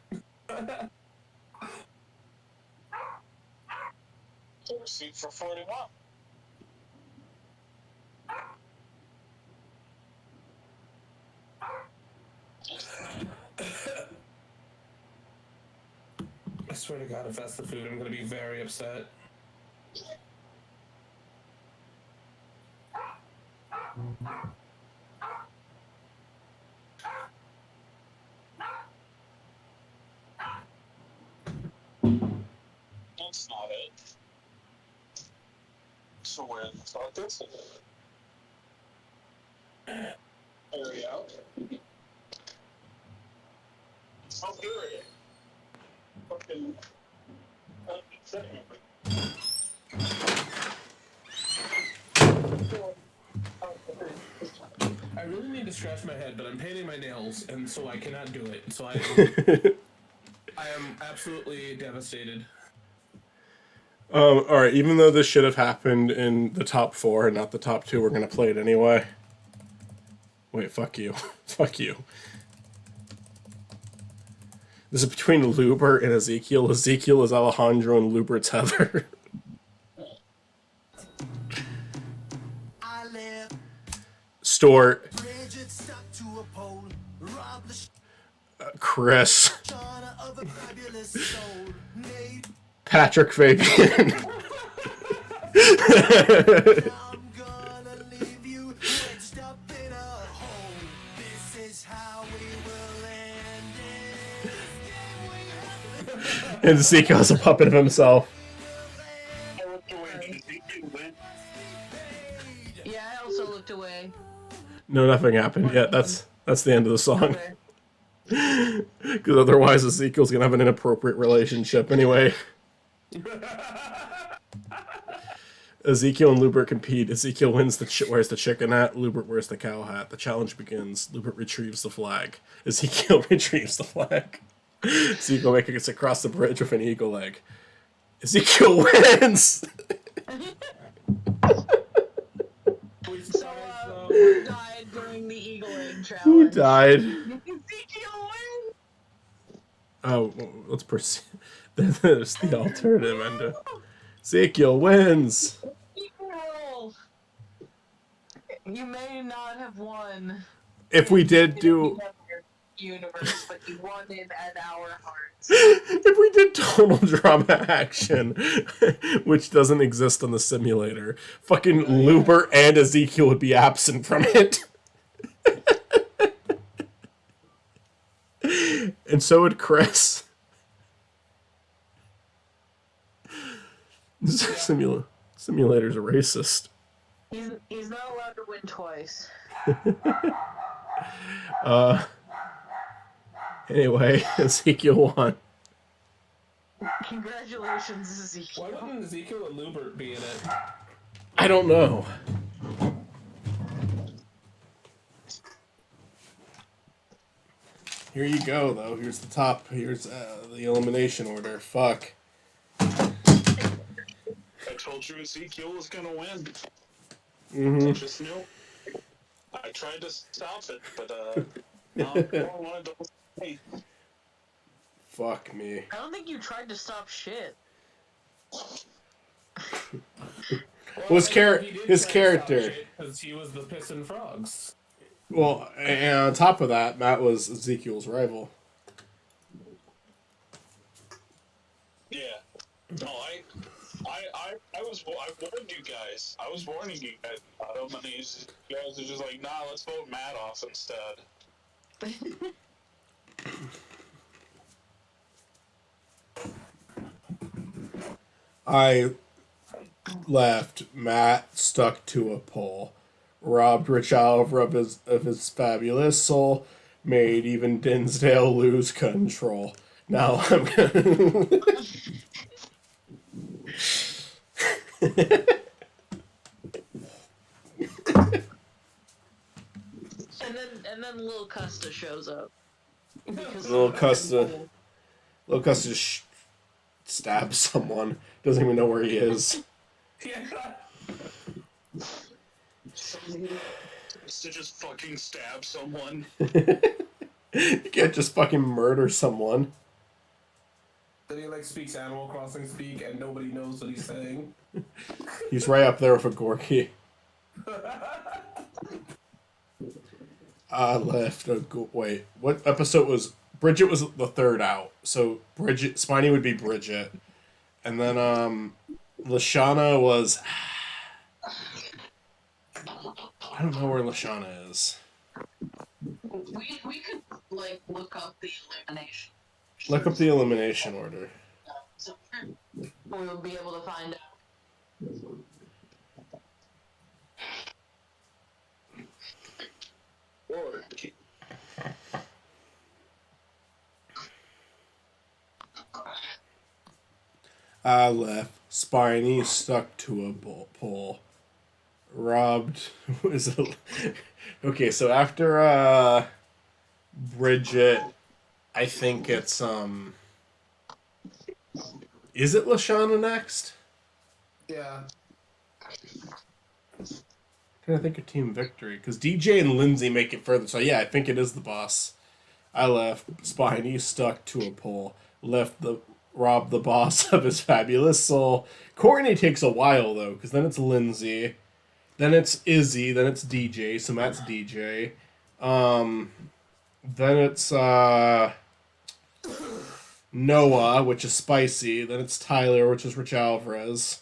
Receipt for 41. I swear to God, if that's the food, I'm gonna be very upset. That's not it. So where the fuck is it? There we go. Oh, here it is. Fucking. I really need to scratch my head, but I'm painting my nails, and so I cannot do it. So I am absolutely devastated. Alright, even though this should have happened in the top 4 and not the top 2, we're gonna play it anyway. Wait, fuck you. Fuck you. This is between Lubert and Ezekiel. Ezekiel is Alejandro and Lubert's Heather. Stort. Chris. Patrick Fabian. And Ezekiel's a puppet of himself. Yeah, I also looked away. No, nothing happened yet. That's the end of the song. Because otherwise Ezekiel's gonna have an inappropriate relationship anyway. Ezekiel and Lubert compete. Ezekiel wins wears the chicken hat. Lubert wears the cow hat. The challenge begins. Lubert retrieves the flag. Ezekiel retrieves the flag. Ezekiel makes it across the bridge with an eagle egg. Ezekiel wins! So, who died during the eagle egg challenge? Who died? Ezekiel wins! Oh, let's proceed. There's the alternative end. Ezekiel wins! Ezekiel! You may not have won. If we did do... Universe, but you won in our hearts. If we did total drama action, which doesn't exist on the simulator, fucking Lubert and Ezekiel would be absent from it. And so would Chris. Simulator's a racist. He's not allowed to win twice. Anyway, Ezekiel won. Congratulations, Ezekiel. Why wouldn't Ezekiel and Lubert be in it? I don't know. Here you go, though. Here's the top. Here's the elimination order. Fuck. I told you Ezekiel was gonna win. I just knew. I tried to stop it, but no, I don't want to. Hey. Fuck me. I don't think you tried to stop shit. Well, his character. Because he was the Pissin' Frogs. Well, and on top of that, Matt was Ezekiel's rival. Yeah. No, I warned you guys. I was warning you guys about him, and you guys are just like, nah, let's vote Matt off instead. I left. Matt stuck to a pole. Robbed Rich Oliver of his fabulous soul. Made even Dinsdale lose control. Now I'm gonna... And then Lil Custa shows up. Lil Custa stabs someone. Doesn't even know where he is. Yeah. To just fucking stab someone. You can't just fucking murder someone. Then he like speaks Animal Crossing speak, and nobody knows what he's saying. He's right up there with a Gorky. Wait, what episode was... Bridget was the third out. So Spiny would be Bridget. And then, Lashana was... I don't know where Lashana is. We could like look up the elimination. Look up the elimination order. So we'll be able to find out. I left. Spiny stuck to a pole. Robbed was a... Okay, so after Bridget, I think it's is it Lashana next? Yeah. I'm trying to think of Team Victory, because DJ and Lindsay make it further. So yeah, I think it is the boss. I left. Spiny stuck to a pole. Robbed the boss of his fabulous soul. Courtney takes a while though, because then it's Lindsay, then it's Izzy, then it's DJ. So Matt's DJ. Then it's Noah, which is Spicy. Then it's Tyler, which is Rich Alvarez.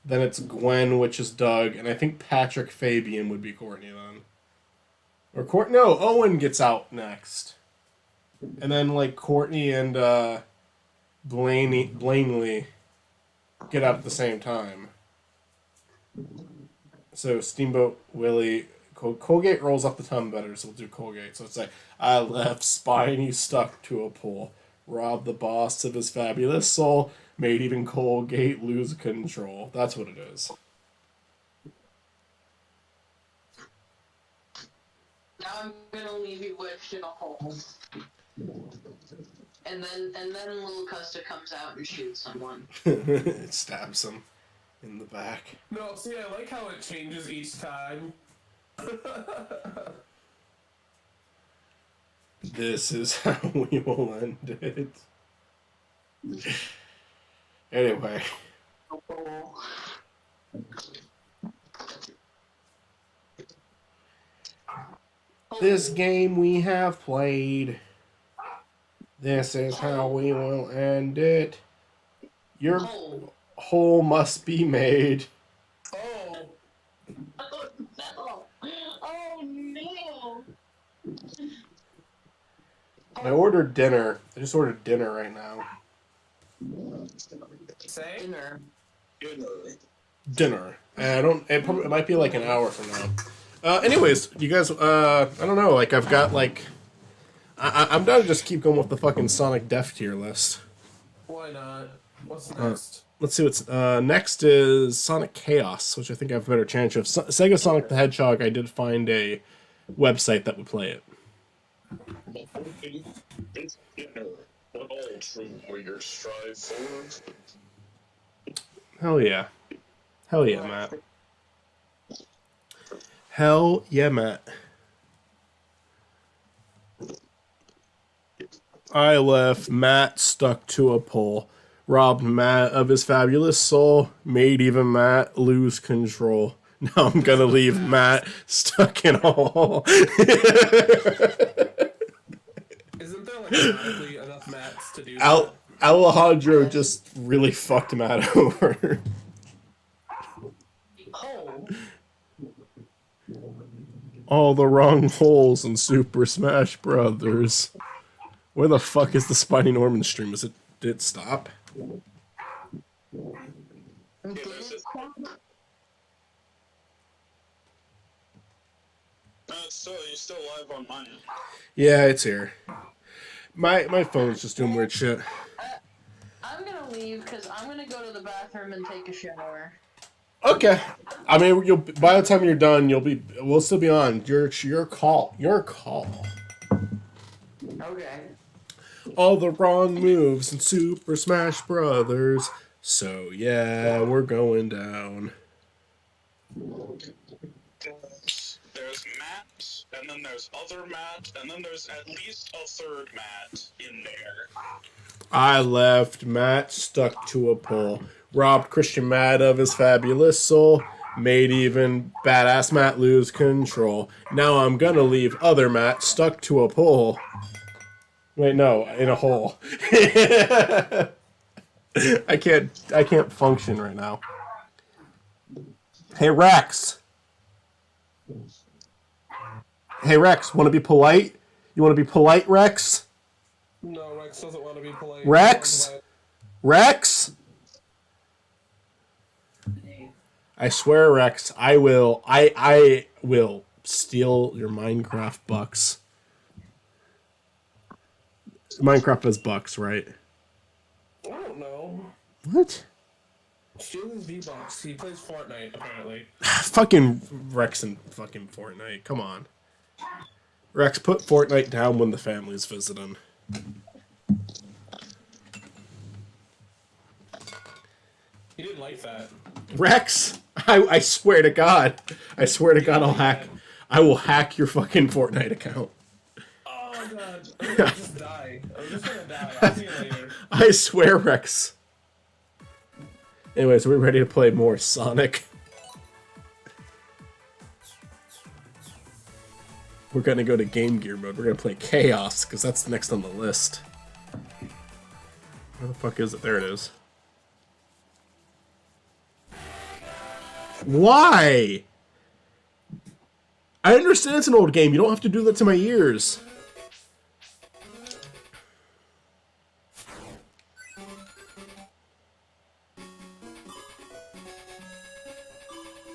Then it's Gwen, which is Doug, and I think Patrick Fabian would be Courtney then. Or no, Owen gets out next. And then like Courtney and Blaney get out at the same time. So Steamboat Willie, Colgate rolls off the tongue better, so we'll do Colgate. So it's like, I left Spiny stuck to a pole, robbed the boss of his fabulous soul, made even Colgate lose control. That's what it is. Now I'm gonna leave you wedged in a hole. And then little Custa comes out and shoots someone. It stabs him in the back. No, see, I like how it changes each time. This is how we will end it. Anyway. This game we have played. This is how we will end it. Your hole must be made. Oh! Oh no! Oh no! I ordered dinner. I just ordered dinner right now. Say? Dinner. Dinner. It might be like an hour from now. Anyways, you guys, I don't know, like, I've got, like, I'm down to just keep going with the fucking Sonic Def tier list. Why not? What's next? Let's see what's, next is Sonic Chaos, which I think I have a better chance of. Sega Sonic the Hedgehog, I did find a website that would play it. It's dinner. What all true warriors strive for. Hell yeah. Hell yeah, Matt. Hell yeah, Matt. I left Matt stuck to a pole, robbed Matt of his fabulous soul, made even Matt lose control. Now I'm gonna leave Matt stuck in a hole. Isn't there like automatically enough mats to do that? Alejandro just really fucked Matt over. Oh. All the wrong holes in Super Smash Brothers. Where the fuck is the Spiny Norman stream? Did it stop? You're still live on mine. Yeah, it's here. My phone's just doing weird shit. I'm gonna leave because I'm gonna go to the bathroom and take a shower. Okay. I mean, by the time you're done, we'll still be on. Your call. Your call. Okay. All the wrong moves in Super Smash Brothers. So yeah, we're going down. There's Matt, and then there's other Matt, and then there's at least a third Matt in there. I left Matt stuck to a pole. Robbed Christian Matt of his fabulous soul. Made even badass Matt lose control. Now I'm gonna leave other Matt stuck to a pole. Wait, no, in a hole. I can't function right now. Hey Rex. Hey Rex, wanna be polite? You wanna be polite, Rex? No, Rex doesn't want to be polite. Rex? Rex? I swear, Rex, I will steal your Minecraft bucks. Minecraft has bucks, right? I don't know. What? Steal his V-Bucks. He plays Fortnite, apparently. Fucking Rex and fucking Fortnite. Come on. Rex, put Fortnite down when the family's visiting. He didn't like that. Rex, I swear to God. I swear to God I will hack your fucking Fortnite account. Oh god. I'm gonna just die. I'm just gonna die. I'll see you later. I swear, Rex. Anyways, are we ready to play more Sonic? We're gonna go to Game Gear mode. We're gonna play Chaos, because that's next on the list. Where the fuck is it? There it is. Why? I understand it's an old game. You don't have to do that to my ears.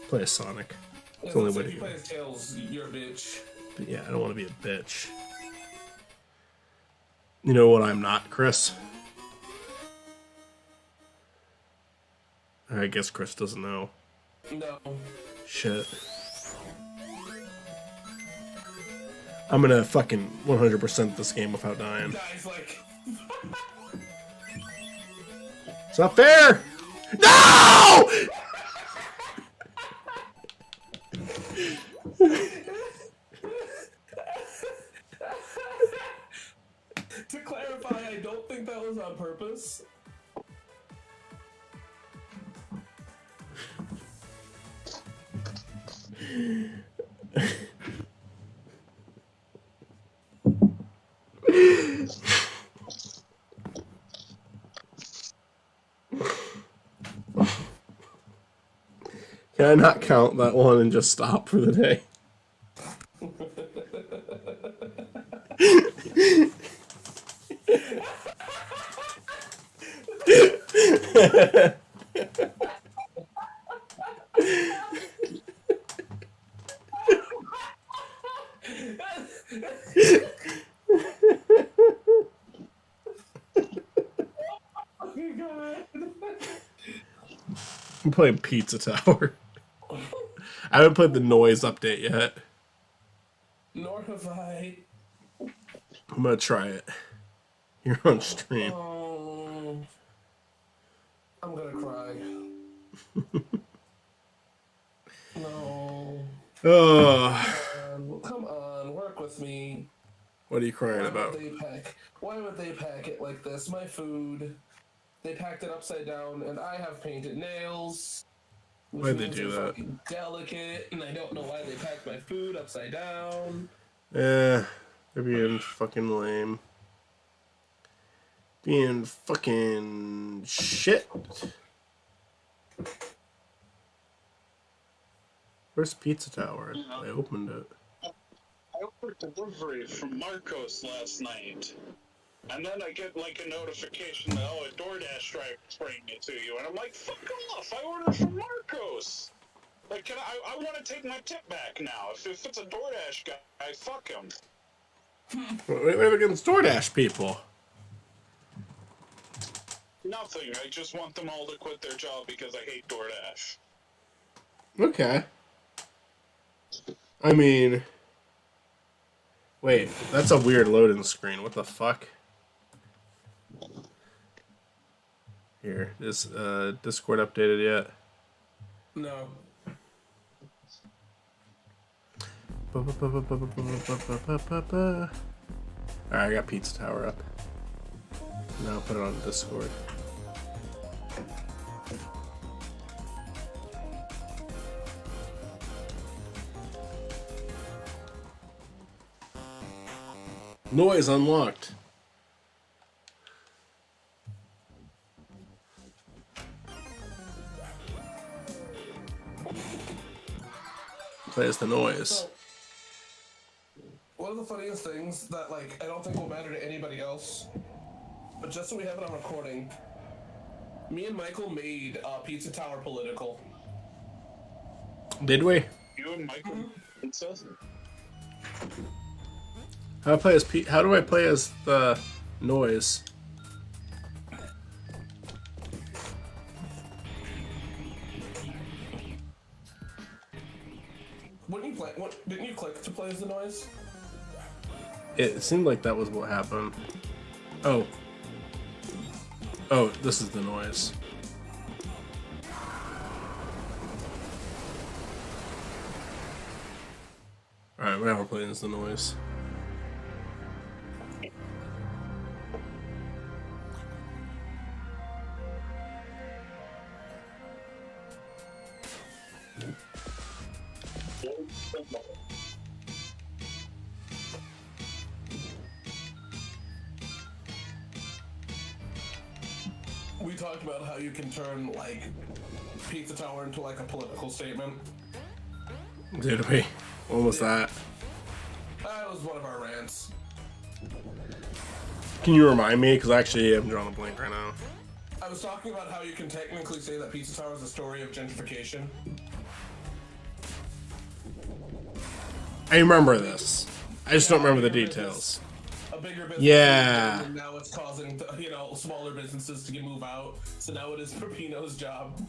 Play a Sonic. It's the only way to If you go. play as Tails, you're a bitch. But yeah, I don't want to be a bitch. You know what I'm not, Chris? I guess Chris doesn't know. No. Shit. I'm gonna fucking 100% this game without dying. Guys, like... It's not fair! No! To clarify, I don't think that was on purpose. Can I not count that one and just stop for the day? Oh god. I'm playing Pizza Tower. I haven't played the noise update yet. Nor have I. I'm gonna try it. You're on stream. I'm gonna cry. No. Come on, work with me. What are you crying about? Why would they pack it like this? My food. They packed it upside down, and I have painted nails. Why'd they do that? Fucking delicate, and I don't know why they packed my food upside down. They're being fucking lame. Being fucking shit. Where's Pizza Tower? I opened it. I ordered delivery from Marcos last night. And then I get like a notification that, oh, a DoorDash driver's bringing it to you. And I'm like, fuck off! I ordered from Marcos! Like, I want to take my tip back now. If it's a DoorDash guy, fuck him. We're against DoorDash people. Nothing. I just want them all to quit their job because I hate DoorDash. Okay. I mean... Wait, that's a weird loading screen. What the fuck? Here, is Discord updated yet? No. Alright, I got Pizza Tower up. Now I'll put it on Discord. Noise unlocked. Plays the noise. So, one of the funniest things that, like, I don't think will matter to anybody else, but just so we have it on recording, me and Michael made Pizza Tower political. Did we? You and Michael Pizza? How do I play as the noise? Didn't you click to play as the noise? It seemed like that was what happened. Oh, this is the noise. Alright, now we're playing as the noise. We talked about how you can turn, like, Pizza Tower into, like, a political statement. Did we? What was that? That was one of our rants. Can you remind me? Because actually I'm drawing a blank right now. I was talking about how you can technically say that Pizza Tower is a story of gentrification. I remember this. I just don't remember the bigger details. A bigger business. Yeah. And now it's causing, smaller businesses to move out. So now it is Pepino's job.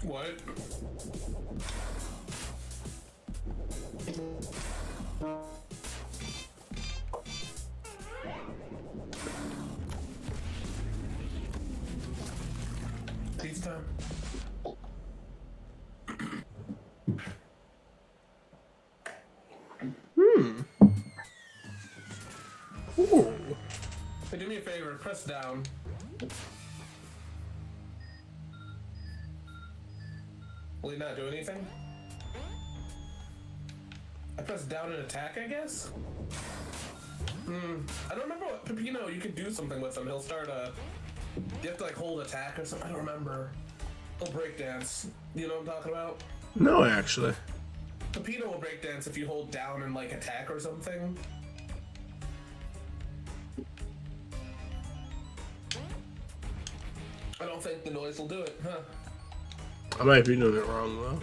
What? Pizza time. Ooh. Hey, do me a favor, press down. Will he not do anything? I press down and attack, I guess? I don't remember what Pepino, you could do something with him. He'll start you have to like hold attack or something. I don't remember. He'll breakdance. You know what I'm talking about? No, actually. Pepino will breakdance if you hold down and like attack or something. I don't think the noise will do it, huh? I might be doing it wrong though.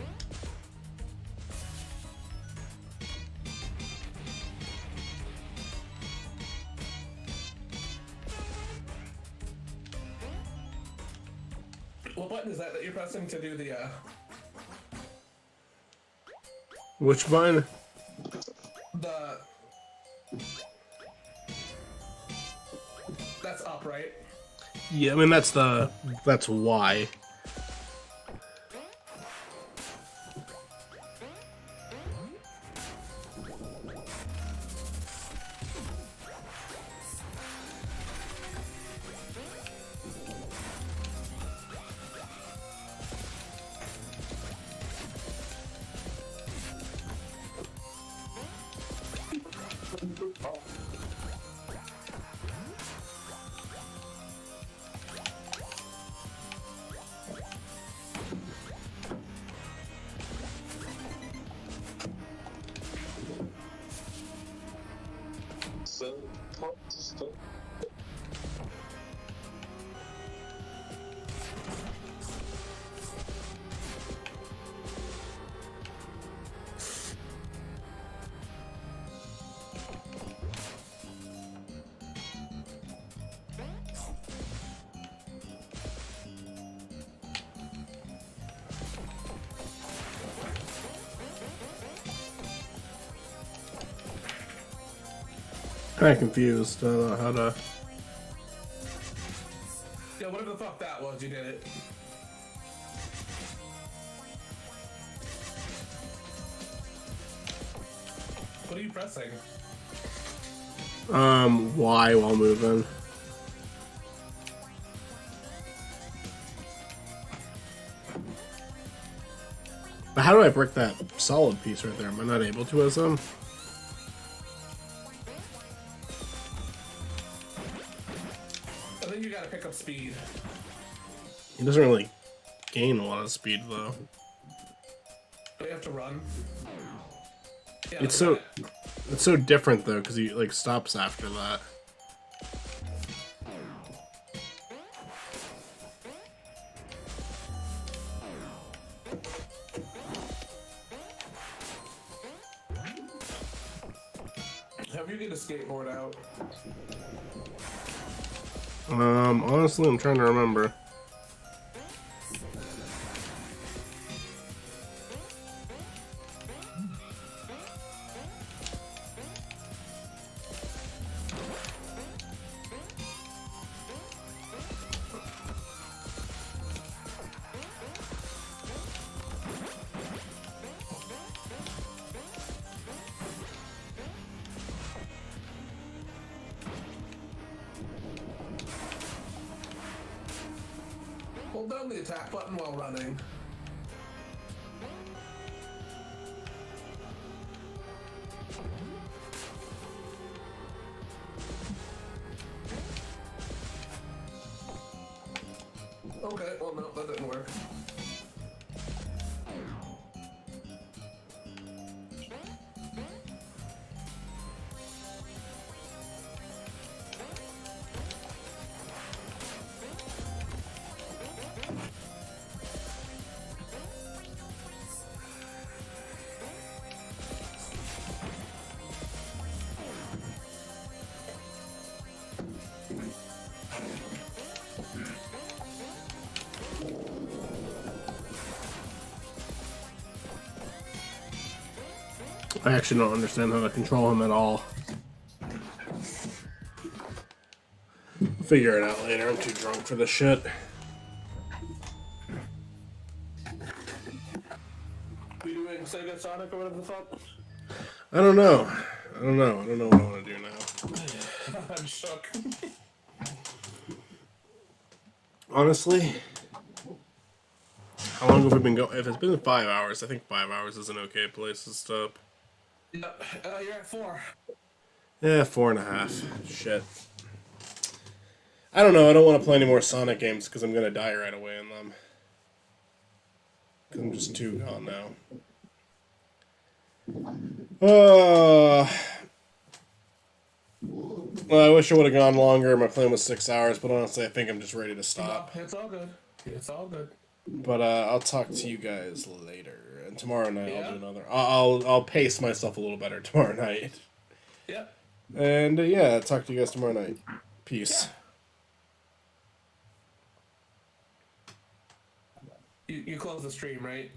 What button is that you're pressing to do the Which button? That's up, right? Yeah, I mean that's Y. Kind of confused. I don't know how to. Yeah, whatever the fuck that was, you did it. What are you pressing? Y while moving. But how do I break that solid piece right there? Am I not able to as them? I think you gotta pick up speed. He doesn't really gain a lot of speed though. Do you have to run? Yeah, It's so different though because he like stops after that. Have you get a skateboard out? Honestly, I'm trying to remember. Hold down the attack button while running. Okay, well no, that didn't work. I actually don't understand how to control him at all. I'll figure it out later. I'm too drunk for this shit. We doing Sega Sonic or whatever the fuck? I don't know. I don't know what I want to do now. I'm shook. Honestly, how long have we been going? If it's been 5 hours, I think 5 hours is an okay place to stop. Yep, you're at 4. Yeah, 4.5. Shit. I don't know. I don't want to play any more Sonic games because I'm going to die right away in them. Because I'm just too gone now. Well, I wish I would have gone longer. My plan was 6 hours, but honestly, I think I'm just ready to stop. No, it's all good. It's all good. But I'll talk to you guys later. And tomorrow night Yeah. I'll do another. I'll pace myself a little better tomorrow night. Yep. And yeah, talk to you guys tomorrow night. Peace. You close the stream, right?